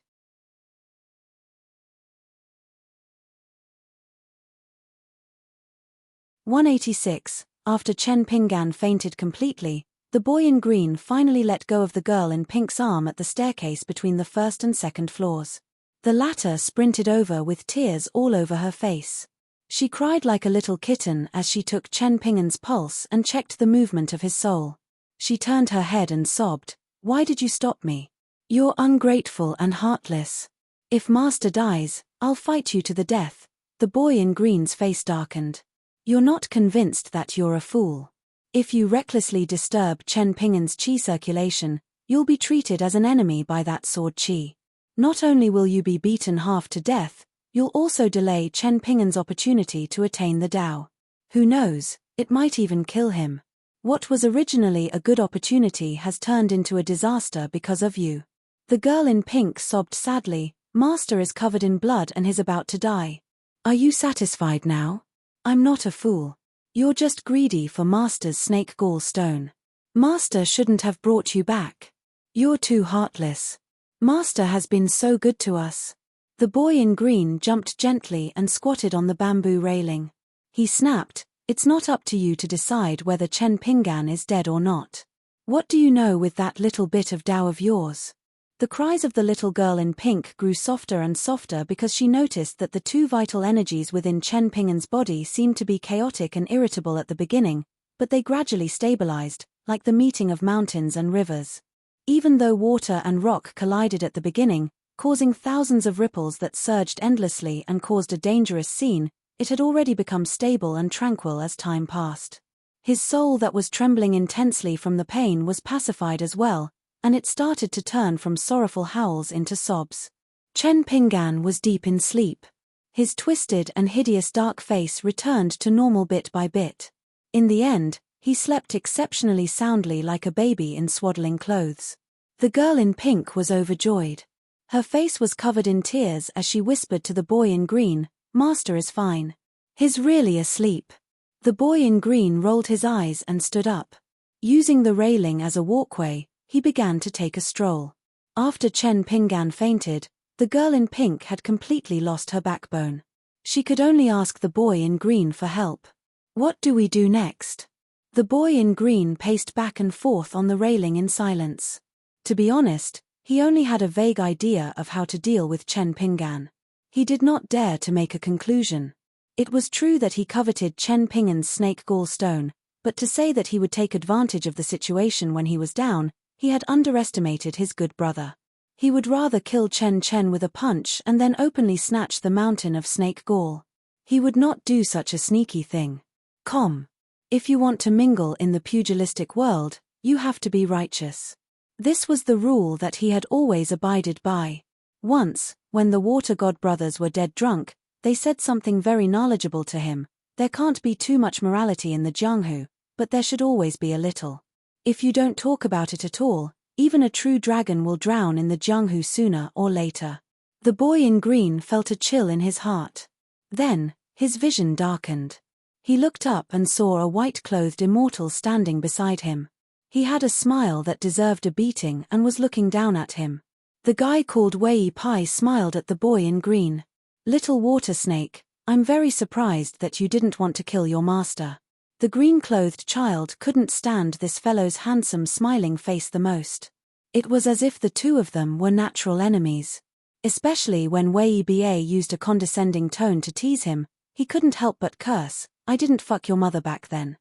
Speaker 1: "186. After Chen Pinggan fainted completely, the boy in green finally let go of the girl in pink's arm at the staircase between the first and second floors. The latter sprinted over with tears all over her face. She cried like a little kitten as she took Chen Pinggan's pulse and checked the movement of his soul. She turned her head and sobbed, "Why did you stop me? You're ungrateful and heartless. If Master dies, I'll fight you to the death." The boy in green's face darkened. "You're not convinced that you're a fool. If you recklessly disturb Chen Pinggan's qi circulation, you'll be treated as an enemy by that sword qi. Not only will you be beaten half to death, you'll also delay Chen Pinggan's opportunity to attain the Tao. Who knows, it might even kill him. What was originally a good opportunity has turned into a disaster because of you." The girl in pink sobbed sadly, "Master is covered in blood and is about to die. Are you satisfied now? I'm not a fool. You're just greedy for Master's snake gall stone. Master shouldn't have brought you back. You're too heartless. Master has been so good to us." The boy in green jumped gently and squatted on the bamboo railing. He snapped, "It's not up to you to decide whether Chen Pinggan is dead or not. What do you know with that little bit of Tao of yours?" The cries of the little girl in pink grew softer and softer because she noticed that the two vital energies within Chen Pinggan's body seemed to be chaotic and irritable at the beginning, but they gradually stabilized, like the meeting of mountains and rivers. Even though water and rock collided at the beginning, causing thousands of ripples that surged endlessly and caused a dangerous scene, it had already become stable and tranquil as time passed. His soul that was trembling intensely from the pain was pacified as well, and it started to turn from sorrowful howls into sobs. Chen Pinggan was deep in sleep. His twisted and hideous dark face returned to normal bit by bit. In the end, he slept exceptionally soundly like a baby in swaddling clothes. The girl in pink was overjoyed. Her face was covered in tears as she whispered to the boy in green, "Master is fine. He's really asleep." The boy in green rolled his eyes and stood up. Using the railing as a walkway, he began to take a stroll. After Chen Pinggan fainted, the girl in pink had completely lost her backbone. She could only ask the boy in green for help. "What do we do next?" The boy in green paced back and forth on the railing in silence. To be honest, he only had a vague idea of how to deal with Chen Pinggan. He did not dare to make a conclusion. It was true that he coveted Chen Pinggan's snake gall stone, but to say that he would take advantage of the situation when he was down, he had underestimated his good brother. He would rather kill Chen Chen with a punch and then openly snatch the mountain of snake gall. He would not do such a sneaky thing. If you want to mingle in the pugilistic world, you have to be righteous. This was the rule that he had always abided by. Once, when the water god brothers were dead drunk, they said something very knowledgeable to him: "There can't be too much morality in the Jianghu, but there should always be a little. If you don't talk about it at all, even a true dragon will drown in the Jianghu sooner or later." The boy in green felt a chill in his heart. Then, his vision darkened. He looked up and saw a white-clothed immortal standing beside him. He had a smile that deserved a beating and was looking down at him. The guy called Wei Pai smiled at the boy in green. "Little water snake, I'm very surprised that you didn't want to kill your master." The green-clothed child couldn't stand this fellow's handsome smiling face the most. It was as if the two of them were natural enemies. Especially when Wei Ba used a condescending tone to tease him, he couldn't help but curse, "I didn't fuck your mother back then.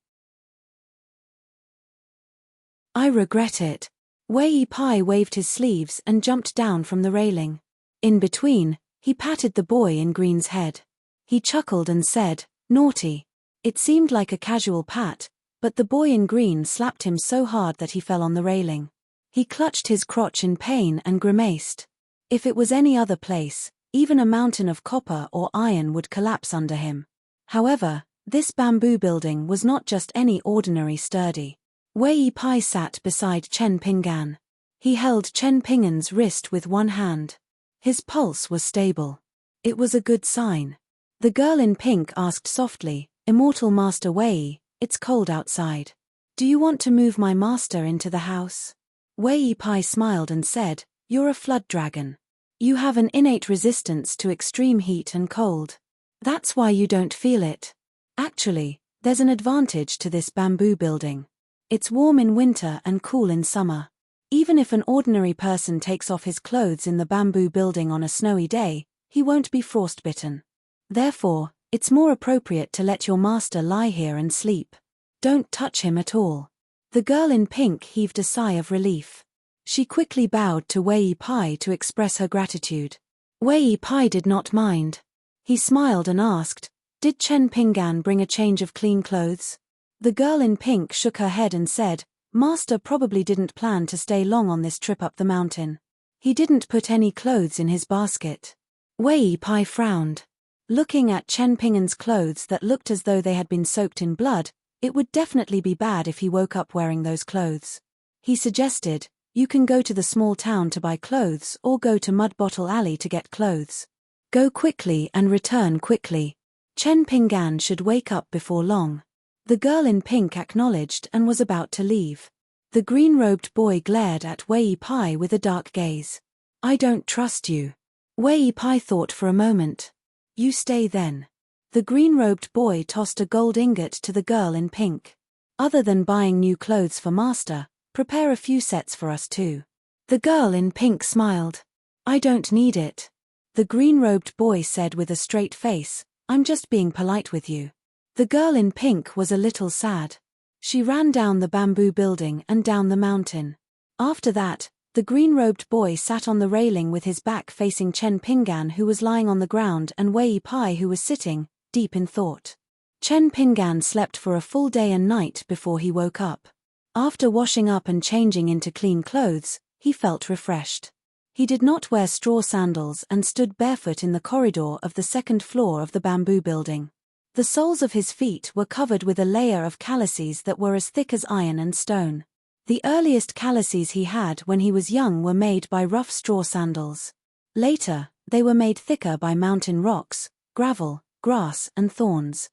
Speaker 1: I regret it." Wei Pai waved his sleeves and jumped down from the railing. In between, he patted the boy in green's head. He chuckled and said, "Naughty." It seemed like a casual pat, but the boy in green slapped him so hard that he fell on the railing. He clutched his crotch in pain and grimaced. If it was any other place, even a mountain of copper or iron would collapse under him. However, this bamboo building was not just any ordinary sturdy. Wei Pai sat beside Chen Ping'an. He held Chen Ping'an's wrist with one hand. His pulse was stable. It was a good sign. The girl in pink asked softly, "Immortal Master Wei, it's cold outside. Do you want to move my master into the house?" Wei Pai smiled and said, "You're a flood dragon. You have an innate resistance to extreme heat and cold. That's why you don't feel it. Actually, there's an advantage to this bamboo building. It's warm in winter and cool in summer. Even if an ordinary person takes off his clothes in the bamboo building on a snowy day, he won't be frostbitten. Therefore, it's more appropriate to let your master lie here and sleep. Don't touch him at all." The girl in pink heaved a sigh of relief. She quickly bowed to Wei Pai to express her gratitude. Wei Pai did not mind. He smiled and asked, "Did Chen Ping'an bring a change of clean clothes?" The girl in pink shook her head and said, "Master probably didn't plan to stay long on this trip up the mountain. He didn't put any clothes in his basket." Wei Pai frowned. Looking at Chen Ping'an's clothes that looked as though they had been soaked in blood, it would definitely be bad if he woke up wearing those clothes. He suggested, "You can go to the small town to buy clothes or go to Mud Bottle Alley to get clothes. Go quickly and return quickly. Chen Ping'an should wake up before long." The girl in pink acknowledged and was about to leave. The green-robed boy glared at Wei Pai with a dark gaze. "I don't trust you." Wei Pai thought for a moment. "You stay then." The green-robed boy tossed a gold ingot to the girl in pink. "Other than buying new clothes for master, prepare a few sets for us too." The girl in pink smiled. "I don't need it." The green-robed boy said with a straight face, "I'm just being polite with you." The girl in pink was a little sad. She ran down the bamboo building and down the mountain. After that, the green-robed boy sat on the railing with his back facing Chen Ping'an, who was lying on the ground, and Wei Pai, who was sitting, deep in thought. Chen Ping'an slept for a full day and night before he woke up. After washing up and changing into clean clothes, he felt refreshed. He did not wear straw sandals and stood barefoot in the corridor of the second floor of the bamboo building. The soles of his feet were covered with a layer of calluses that were as thick as iron and stone. The earliest calluses he had when he was young were made by rough straw sandals. Later, they were made thicker by mountain rocks, gravel, grass, and thorns.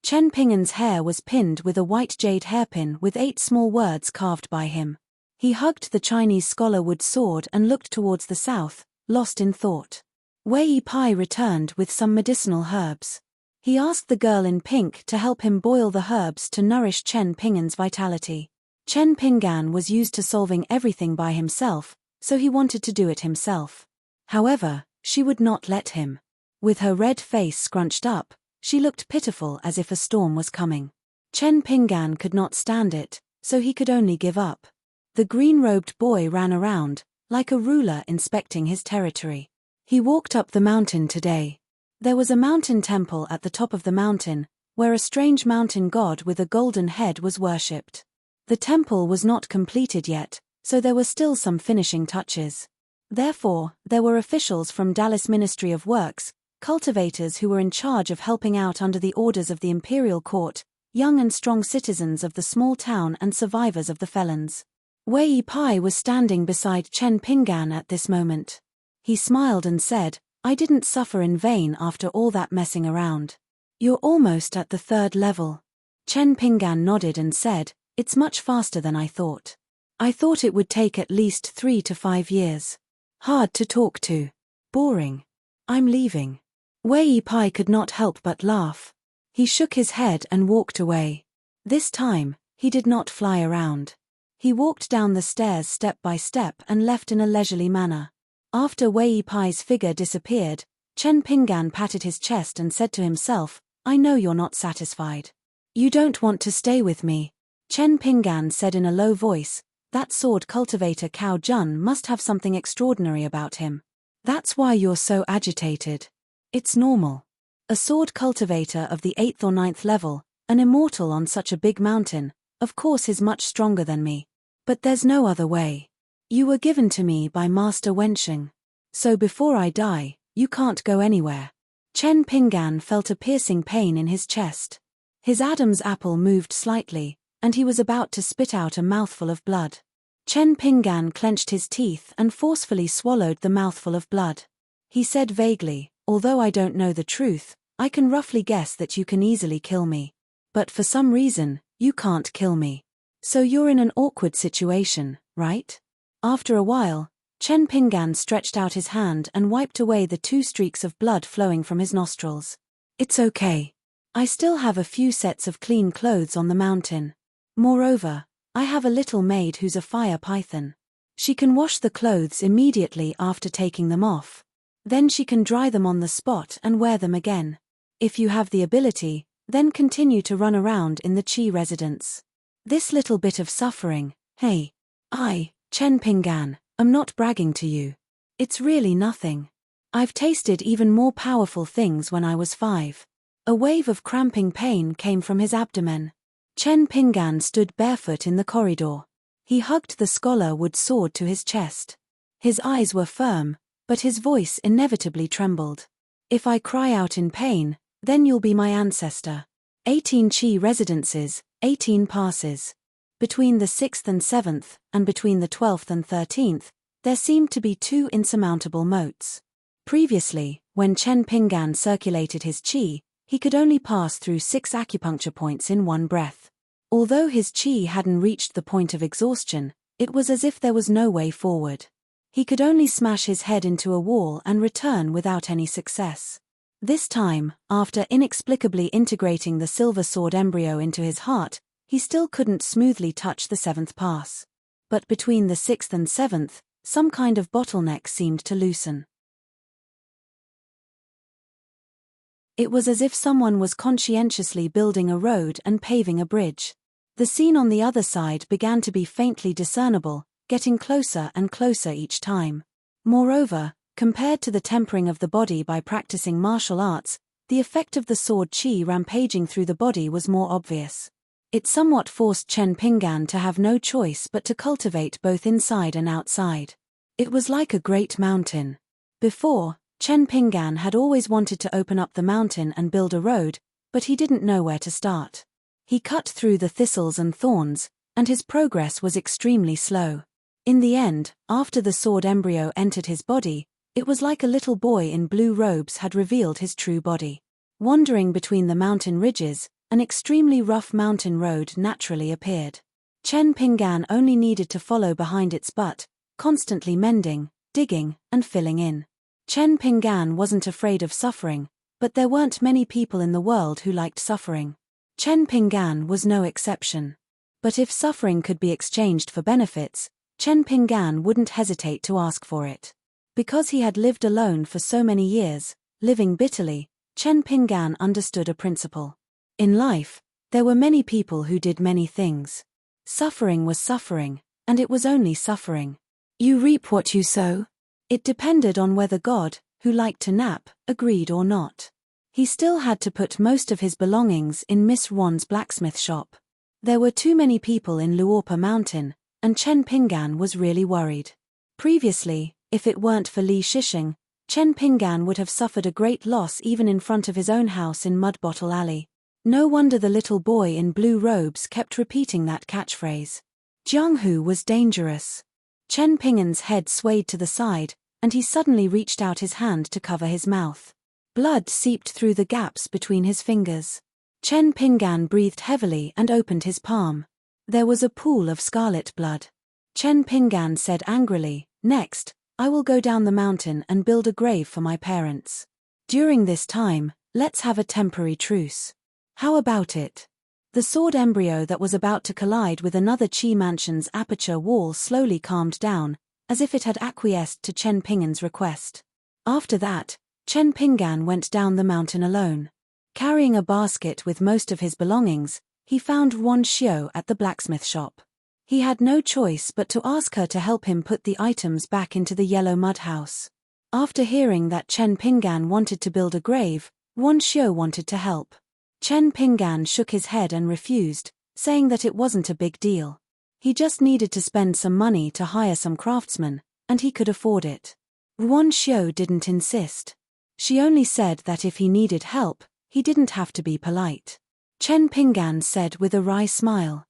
Speaker 1: Chen Ping'an's hair was pinned with a white jade hairpin with 8 small words carved by him. He hugged the Chinese scholar wood sword and looked towards the south, lost in thought. Wei Pai returned with some medicinal herbs. He asked the girl in pink to help him boil the herbs to nourish Chen Ping'an's vitality. Chen Ping'an was used to solving everything by himself, so he wanted to do it himself. However, she would not let him. With her red face scrunched up, she looked pitiful as if a storm was coming. Chen Ping'an could not stand it, so he could only give up. The green-robed boy ran around, like a ruler inspecting his territory. He walked up the mountain today. There was a mountain temple at the top of the mountain, where a strange mountain god with a golden head was worshipped. The temple was not completed yet, so there were still some finishing touches. Therefore, there were officials from Dallas Ministry of Works, cultivators who were in charge of helping out under the orders of the imperial court, young and strong citizens of the small town and survivors of the felons. Wei Pai was standing beside Chen Ping'an at this moment. He smiled and said, "I didn't suffer in vain after all that messing around. You're almost at the 3rd level." Chen Ping'an nodded and said, "It's much faster than I thought. I thought it would take at least 3 to 5 years. Hard to talk to. Boring. I'm leaving." Wei Pai could not help but laugh. He shook his head and walked away. This time, he did not fly around. He walked down the stairs step by step and left in a leisurely manner. After Wei Pai's figure disappeared, Chen Ping'an patted his chest and said to himself, "I know you're not satisfied. You don't want to stay with me." Chen Ping'an said in a low voice, "That sword cultivator Cao Jun must have something extraordinary about him. That's why you're so agitated. It's normal. A sword cultivator of the 8th or 9th level, an immortal on such a big mountain, of course is much stronger than me. But there's no other way. You were given to me by Master Wensheng. So before I die, you can't go anywhere. Chen Pinggan felt a piercing pain in his chest. His Adam's apple moved slightly, and he was about to spit out a mouthful of blood. Chen Pinggan clenched his teeth and forcefully swallowed the mouthful of blood. He said vaguely, although I don't know the truth, I can roughly guess that you can easily kill me. But for some reason, you can't kill me. So you're in an awkward situation, right? After a while, Chen Pinggan stretched out his hand and wiped away the 2 streaks of blood flowing from his nostrils. It's okay. I still have a few sets of clean clothes on the mountain. Moreover, I have a little maid who's a fire python. She can wash the clothes immediately after taking them off. Then she can dry them on the spot and wear them again. If you have the ability, then continue to run around in the Qi residence. This little bit of suffering, hey. I, Chen Pinggan, am not bragging to you. It's really nothing. I've tasted even more powerful things when I was 5. A wave of cramping pain came from his abdomen. Chen Pinggan stood barefoot in the corridor. He hugged the scholar wood sword to his chest. His eyes were firm, but his voice inevitably trembled. If I cry out in pain, then you'll be my ancestor. 18 Qi residences, 18 passes. Between the 6th and 7th, and between the 12th and 13th, there seemed to be 2 insurmountable moats. Previously, when Chen Pinggan circulated his qi, he could only pass through 6 acupuncture points in one breath. Although his qi hadn't reached the point of exhaustion, it was as if there was no way forward. He could only smash his head into a wall and return without any success. This time, after inexplicably integrating the silver sword embryo into his heart, he still couldn't smoothly touch the 7th pass. But between the 6th and 7th, some kind of bottleneck seemed to loosen. It was as if someone was conscientiously building a road and paving a bridge. The scene on the other side began to be faintly discernible, getting closer and closer each time. Moreover, compared to the tempering of the body by practicing martial arts, the effect of the sword qi rampaging through the body was more obvious. It somewhat forced Chen Pinggan to have no choice but to cultivate both inside and outside. It was like a great mountain. Before, Chen Pinggan had always wanted to open up the mountain and build a road, but he didn't know where to start. He cut through the thistles and thorns, and his progress was extremely slow. In the end, after the sword embryo entered his body, it was like a little boy in blue robes had revealed his true body. Wandering between the mountain ridges, an extremely rough mountain road naturally appeared. Chen Pinggan only needed to follow behind its butt, constantly mending, digging, and filling in. Chen Pinggan wasn't afraid of suffering, but there weren't many people in the world who liked suffering. Chen Pinggan was no exception. But if suffering could be exchanged for benefits, Chen Pinggan wouldn't hesitate to ask for it. Because he had lived alone for so many years, living bitterly, Chen Pinggan understood a principle. In life, there were many people who did many things. Suffering was suffering, and it was only suffering. You reap what you sow. It depended on whether God, who liked to nap, agreed or not. He still had to put most of his belongings in Miss Wan's blacksmith shop. There were too many people in Luopa Mountain, and Chen Pinggan was really worried. Previously, if it weren't for Li Shisheng, Chen Pinggan would have suffered a great loss even in front of his own house in Mud Bottle Alley. No wonder the little boy in blue robes kept repeating that catchphrase. Jianghu was dangerous. Chen Pinggan's head swayed to the side, and he suddenly reached out his hand to cover his mouth. Blood seeped through the gaps between his fingers. Chen Pinggan breathed heavily and opened his palm. There was a pool of scarlet blood. Chen Pinggan said angrily, "Next, I will go down the mountain and build a grave for my parents. During this time, let's have a temporary truce. How about it?" The sword embryo that was about to collide with another Qi mansion's aperture wall slowly calmed down, as if it had acquiesced to Chen Pinggan's request. After that, Chen Pinggan went down the mountain alone. Carrying a basket with most of his belongings, he found Wan Xiao at the blacksmith shop. He had no choice but to ask her to help him put the items back into the yellow mud house. After hearing that Chen Pinggan wanted to build a grave, Wan Xiao wanted to help. Chen Pinggan shook his head and refused, saying that it wasn't a big deal. He just needed to spend some money to hire some craftsmen, and he could afford it. Ruon Xiu didn't insist. She only said that if he needed help, he didn't have to be polite. Chen Pinggan said with a wry smile.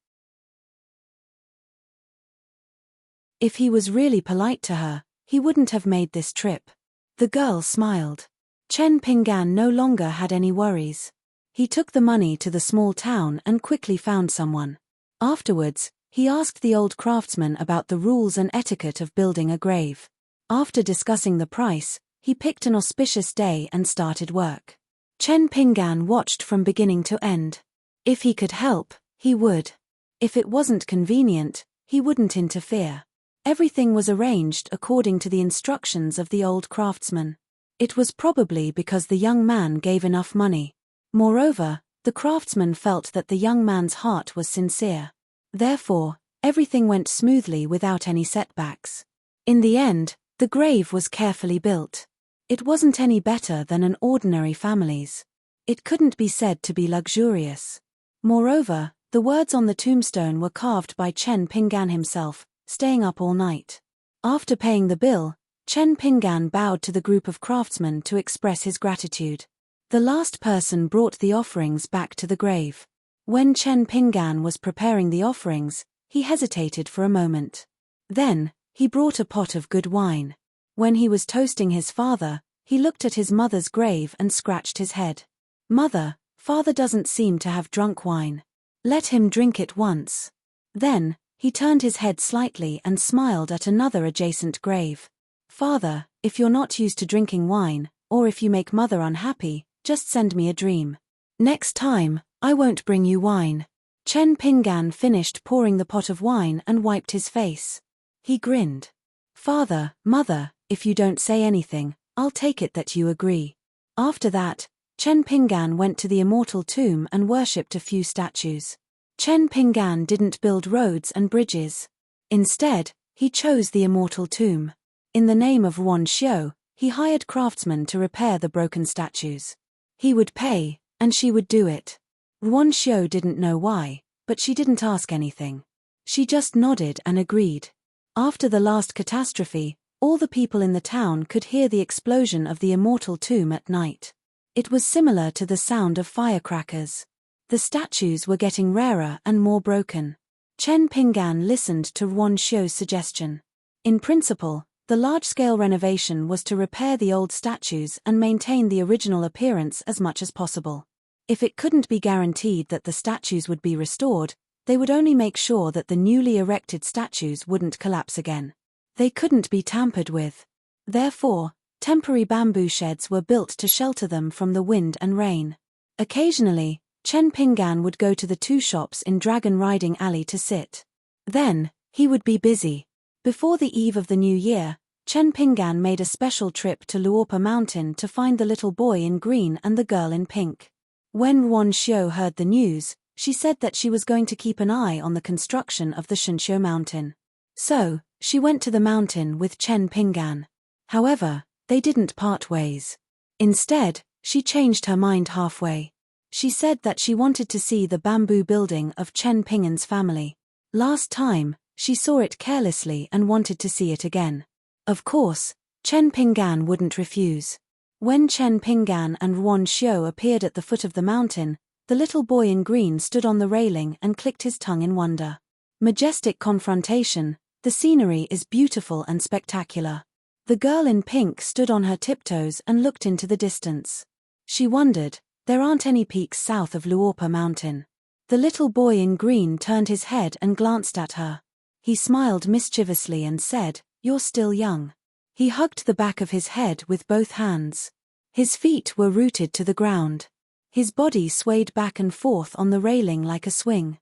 Speaker 1: If he was really polite to her, he wouldn't have made this trip. The girl smiled. Chen Pinggan no longer had any worries. He took the money to the small town and quickly found someone. Afterwards, he asked the old craftsman about the rules and etiquette of building a grave. After discussing the price, he picked an auspicious day and started work. Chen Pinggan watched from beginning to end. If he could help, he would. If it wasn't convenient, he wouldn't interfere. Everything was arranged according to the instructions of the old craftsman. It was probably because the young man gave enough money. Moreover, the craftsman felt that the young man's heart was sincere. Therefore, everything went smoothly without any setbacks. In the end, the grave was carefully built. It wasn't any better than an ordinary family's. It couldn't be said to be luxurious. Moreover, the words on the tombstone were carved by Chen Pinggan himself, staying up all night. After paying the bill, Chen Pinggan bowed to the group of craftsmen to express his gratitude. The last person brought the offerings back to the grave. When Chen Pinggan was preparing the offerings, he hesitated for a moment. Then, he brought a pot of good wine. When he was toasting his father, he looked at his mother's grave and scratched his head. "Mother, father doesn't seem to have drunk wine. Let him drink it once." Then, he turned his head slightly and smiled at another adjacent grave. "Father, if you're not used to drinking wine, or if you make mother unhappy, just send me a dream. Next time, I won't bring you wine." Chen Pinggan finished pouring the pot of wine and wiped his face. He grinned. "Father, mother, if you don't say anything, I'll take it that you agree." After that, Chen Pinggan went to the immortal tomb and worshipped a few statues. Chen Pinggan didn't build roads and bridges. Instead, he chose the immortal tomb. In the name of Ruon Xiu, he hired craftsmen to repair the broken statues. He would pay, and she would do it. Ruon Xiu didn't know why, but she didn't ask anything. She just nodded and agreed. After the last catastrophe, all the people in the town could hear the explosion of the immortal tomb at night. It was similar to the sound of firecrackers. The statues were getting rarer and more broken. Chen Pinggan listened to Ruon Xiu's suggestion. In principle, the large-scale renovation was to repair the old statues and maintain the original appearance as much as possible. If it couldn't be guaranteed that the statues would be restored, they would only make sure that the newly erected statues wouldn't collapse again. They couldn't be tampered with. Therefore, temporary bamboo sheds were built to shelter them from the wind and rain. Occasionally, Chen Pinggan would go to the two shops in Dragon Riding Alley to sit. Then, he would be busy. Before the eve of the new year, Chen Pinggan made a special trip to Luopa Mountain to find the little boy in green and the girl in pink. When Ruon Xiu heard the news, she said that she was going to keep an eye on the construction of the Shunxiu Mountain. So, she went to the mountain with Chen Pinggan. However, they didn't part ways. Instead, she changed her mind halfway. She said that she wanted to see the bamboo building of Chen Pinggan's family. Last time, she saw it carelessly and wanted to see it again. Of course, Chen Pinggan wouldn't refuse. When Chen Pinggan and Ruon Xiu appeared at the foot of the mountain, the little boy in green stood on the railing and clicked his tongue in wonder. Majestic confrontation, the scenery is beautiful and spectacular. The girl in pink stood on her tiptoes and looked into the distance. She wondered, there aren't any peaks south of Luopa Mountain. The little boy in green turned his head and glanced at her. He smiled mischievously and said, "You're still young." He hugged the back of his head with both hands. His feet were rooted to the ground. His body swayed back and forth on the railing like a swing.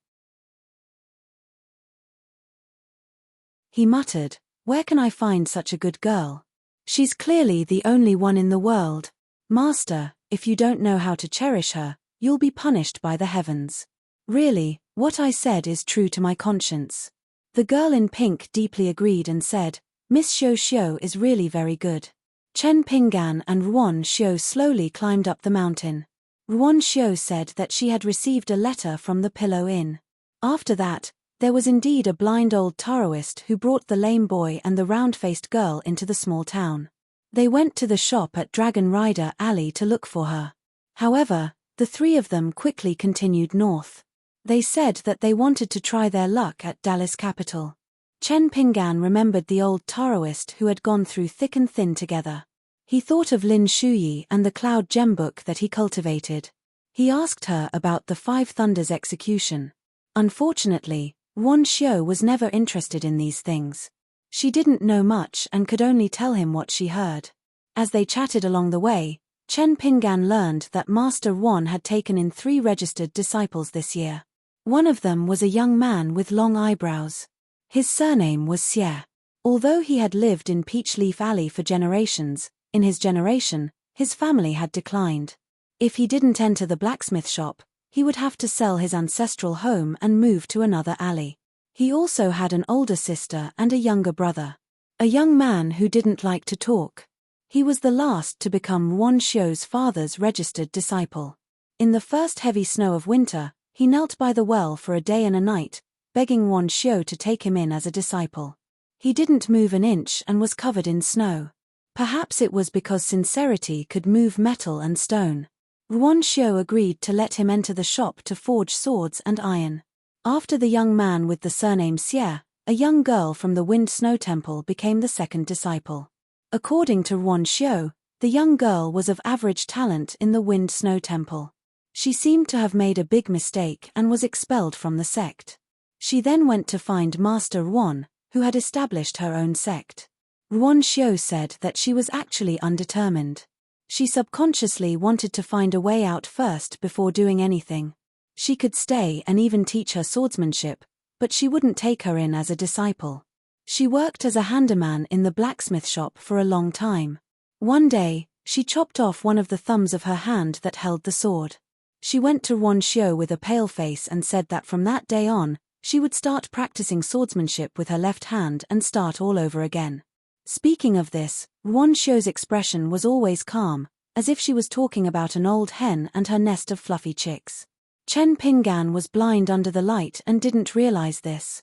Speaker 1: He muttered, "Where can I find such a good girl? She's clearly the only one in the world. Master, if you don't know how to cherish her, you'll be punished by the heavens." Really, what I said is true to my conscience. The girl in pink deeply agreed and said, "Miss Xiu Xiu is really very good." Chen Pinggan and Ruon Xiu slowly climbed up the mountain. Ruon Xiu said that she had received a letter from the Pillow Inn. After that, there was indeed a blind old Taoist who brought the lame boy and the round-faced girl into the small town. They went to the shop at Dragon Rider Alley to look for her. However, the three of them quickly continued north. They said that they wanted to try their luck at Dallas Capital. Chen Pinggan remembered the old Taoist who had gone through thick and thin together. He thought of Lin Shuyi and the Cloud Gem book that he cultivated. He asked her about the Five Thunders execution. Unfortunately, Wan Xiu was never interested in these things. She didn't know much and could only tell him what she heard. As they chatted along the way, Chen Pinggan learned that Master Wan had taken in 3 registered disciples this year. One of them was a young man with long eyebrows. His surname was Xie. Although he had lived in Peach Leaf Alley for generations, in his generation, his family had declined. If he didn't enter the blacksmith shop, he would have to sell his ancestral home and move to another alley. He also had an older sister and a younger brother. A young man who didn't like to talk. He was the last to become Wan Xiu's father's registered disciple. In the first heavy snow of winter, he knelt by the well for a day and a night, begging Wan Xiu to take him in as a disciple. He didn't move an inch and was covered in snow. Perhaps it was because sincerity could move metal and stone. Wan Xiu agreed to let him enter the shop to forge swords and iron. After the young man with the surname Xie, a young girl from the Wind Snow Temple became the second disciple. According to Wan Xiu, the young girl was of average talent in the Wind Snow Temple. She seemed to have made a big mistake and was expelled from the sect. She then went to find Master Wan, who had established her own sect. Wan Xiu said that she was actually undetermined. She subconsciously wanted to find a way out first before doing anything. She could stay and even teach her swordsmanship, but she wouldn't take her in as a disciple. She worked as a handyman in the blacksmith shop for a long time. One day, she chopped off one of the thumbs of her hand that held the sword. She went to Wan Xiu with a pale face and said that from that day on, she would start practicing swordsmanship with her left hand and start all over again. Speaking of this, Wan Xiu's expression was always calm, as if she was talking about an old hen and her nest of fluffy chicks. Chen Pinggan was blind under the light and didn't realize this.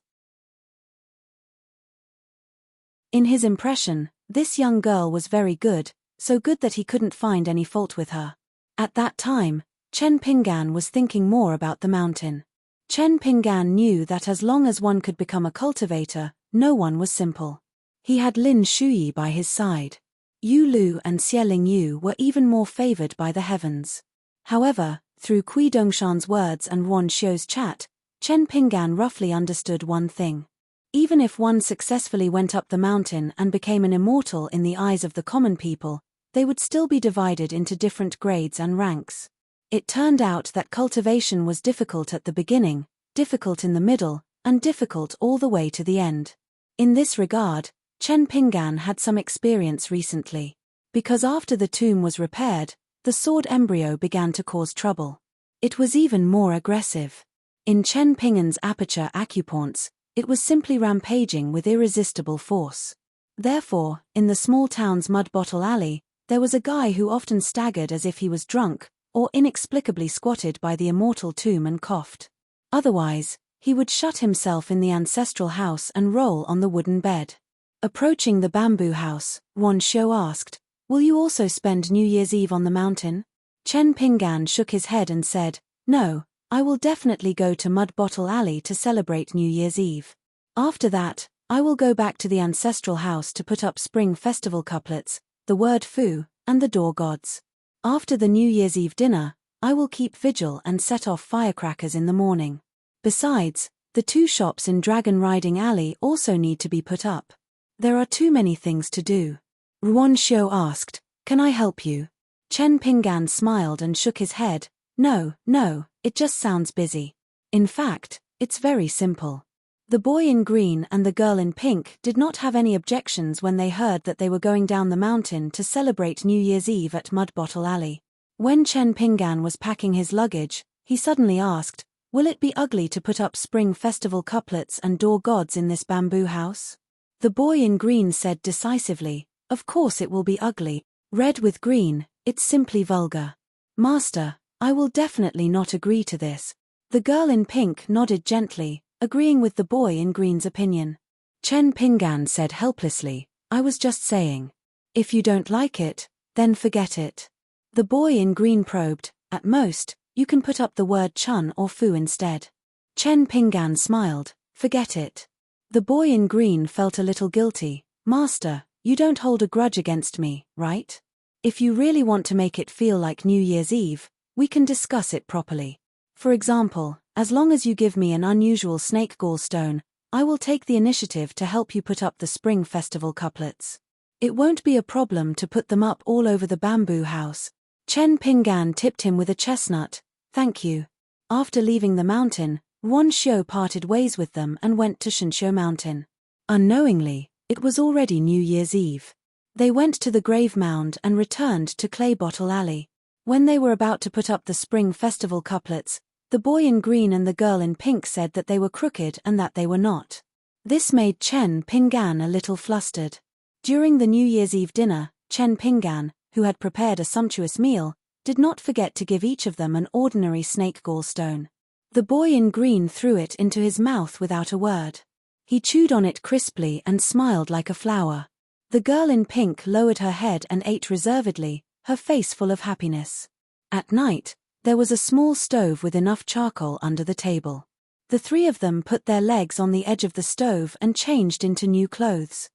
Speaker 1: In his impression, this young girl was very good, so good that he couldn't find any fault with her. At that time, Chen Pinggan was thinking more about the mountain. Chen Pinggan knew that as long as one could become a cultivator, no one was simple. He had Lin Shuyi by his side. Yu Lu and Xie Lingyu were even more favored by the heavens. However, through Kui Dongshan's words and Wan Xiu's chat, Chen Pinggan roughly understood one thing. Even if one successfully went up the mountain and became an immortal in the eyes of the common people, they would still be divided into different grades and ranks. It turned out that cultivation was difficult at the beginning, difficult in the middle, and difficult all the way to the end. In this regard, Chen Pinggan had some experience recently. Because after the tomb was repaired, the sword embryo began to cause trouble. It was even more aggressive. In Chen Pinggan's aperture acupoints, it was simply rampaging with irresistible force. Therefore, in the small town's mud bottle alley, there was a guy who often staggered as if he was drunk, or inexplicably squatted by the immortal tomb and coughed. Otherwise, he would shut himself in the ancestral house and roll on the wooden bed. Approaching the bamboo house, Wan Xiu asked, "Will you also spend New Year's Eve on the mountain?" Chen Pinggan shook his head and said, "No, I will definitely go to Mud Bottle Alley to celebrate New Year's Eve. After that, I will go back to the ancestral house to put up spring festival couplets, the word fu, and the door gods. After the New Year's Eve dinner, I will keep vigil and set off firecrackers in the morning. Besides, the 2 shops in Dragon Riding Alley also need to be put up. There are too many things to do." Wan Xiu asked, "Can I help you?" Chen Pinggan smiled and shook his head, No, it just sounds busy. In fact, it's very simple." The boy in green and the girl in pink did not have any objections when they heard that they were going down the mountain to celebrate New Year's Eve at Mud Bottle Alley. When Chen Pinggan was packing his luggage, he suddenly asked, "Will it be ugly to put up spring festival couplets and door gods in this bamboo house?" The boy in green said decisively, "Of course it will be ugly. Red with green, it's simply vulgar. Master, I will definitely not agree to this." The The girl in pink nodded gently, agreeing with the boy in green's opinion. Chen Pinggan said helplessly, I was just saying. If you don't like it, then forget it. The boy in green probed, at most, you can put up the word chun or fu instead. Chen Pinggan smiled, forget it. The boy in green felt a little guilty. Master, you don't hold a grudge against me, right? If you really want to make it feel like New Year's Eve, we can discuss it properly. For example, as long as you give me an unusual snake gallstone, I will take the initiative to help you put up the Spring Festival couplets. It won't be a problem to put them up all over the bamboo house. Chen Pinggan tipped him with a chestnut, thank you. After leaving the mountain, Wan Xiu parted ways with them and went to Shanxiu Mountain. Unknowingly, it was already New Year's Eve. They went to the grave mound and returned to Clay Bottle Alley. When they were about to put up the Spring Festival couplets, the boy in green and the girl in pink said that they were crooked and that they were not. This made Chen Pinggan a little flustered. During the New Year's Eve dinner, Chen Pinggan, who had prepared a sumptuous meal, did not forget to give each of them an ordinary snake gallstone. The boy in green threw it into his mouth without a word. He chewed on it crisply and smiled like a flower. The girl in pink lowered her head and ate reservedly, her face full of happiness. At night, there was a small stove with enough charcoal under the table. The three of them put their legs on the edge of the stove and changed into new clothes.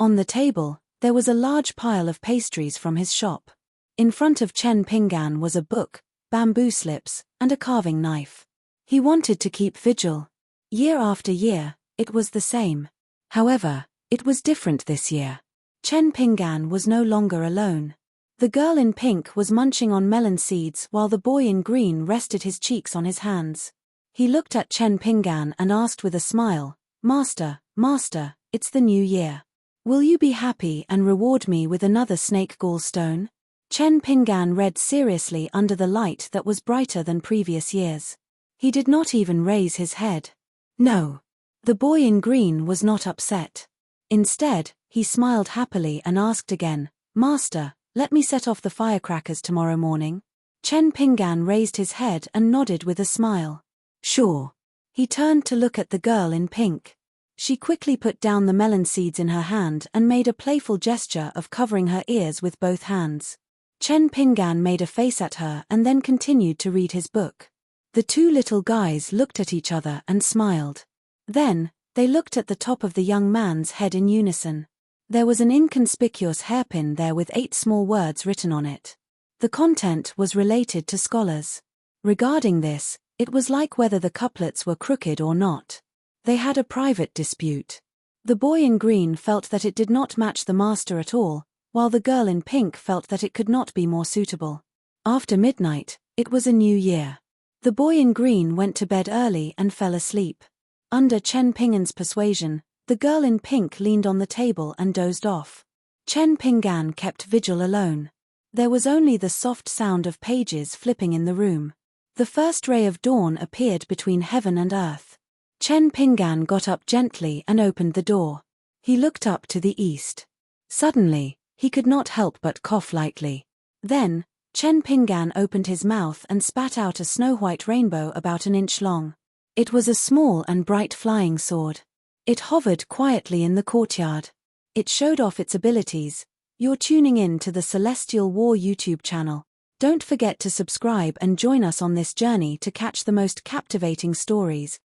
Speaker 1: On the table, there was a large pile of pastries from his shop. In front of Chen Pinggan was a book, bamboo slips, and a carving knife. He wanted to keep vigil. Year after year, it was the same. However, it was different this year. Chen Pinggan was no longer alone. The girl in pink was munching on melon seeds while the boy in green rested his cheeks on his hands. He looked at Chen Pinggan and asked with a smile, Master, it's the new year. Will you be happy and reward me with another snake gallstone? Chen Pinggan read seriously under the light that was brighter than previous years. He did not even raise his head. No. The boy in green was not upset. Instead, he smiled happily and asked again, Master, let me set off the firecrackers tomorrow morning? Chen Pinggan raised his head and nodded with a smile. Sure. He turned to look at the girl in pink. She quickly put down the melon seeds in her hand and made a playful gesture of covering her ears with both hands. Chen Pinggan made a face at her and then continued to read his book. The two little guys looked at each other and smiled. Then, they looked at the top of the young man's head in unison. There was an inconspicuous hairpin there with 8 small words written on it. The content was related to scholars. Regarding this, it was like whether the couplets were crooked or not. They had a private dispute. The boy in green felt that it did not match the master at all, while the girl in pink felt that it could not be more suitable. After midnight, it was a new year. The boy in green went to bed early and fell asleep. Under Chen Pinggan's persuasion, the girl in pink leaned on the table and dozed off. Chen Pinggan kept vigil alone. There was only the soft sound of pages flipping in the room. The first ray of dawn appeared between heaven and earth. Chen Pinggan got up gently and opened the door. He looked up to the east. Suddenly, he could not help but cough lightly. Then, Chen Pinggan opened his mouth and spat out a snow-white rainbow about an inch long. It was a small and bright flying sword. It hovered quietly in the courtyard. It showed off its abilities. You're tuning in to the Celestial War YouTube channel. Don't forget to subscribe and join us on this journey to catch the most captivating stories.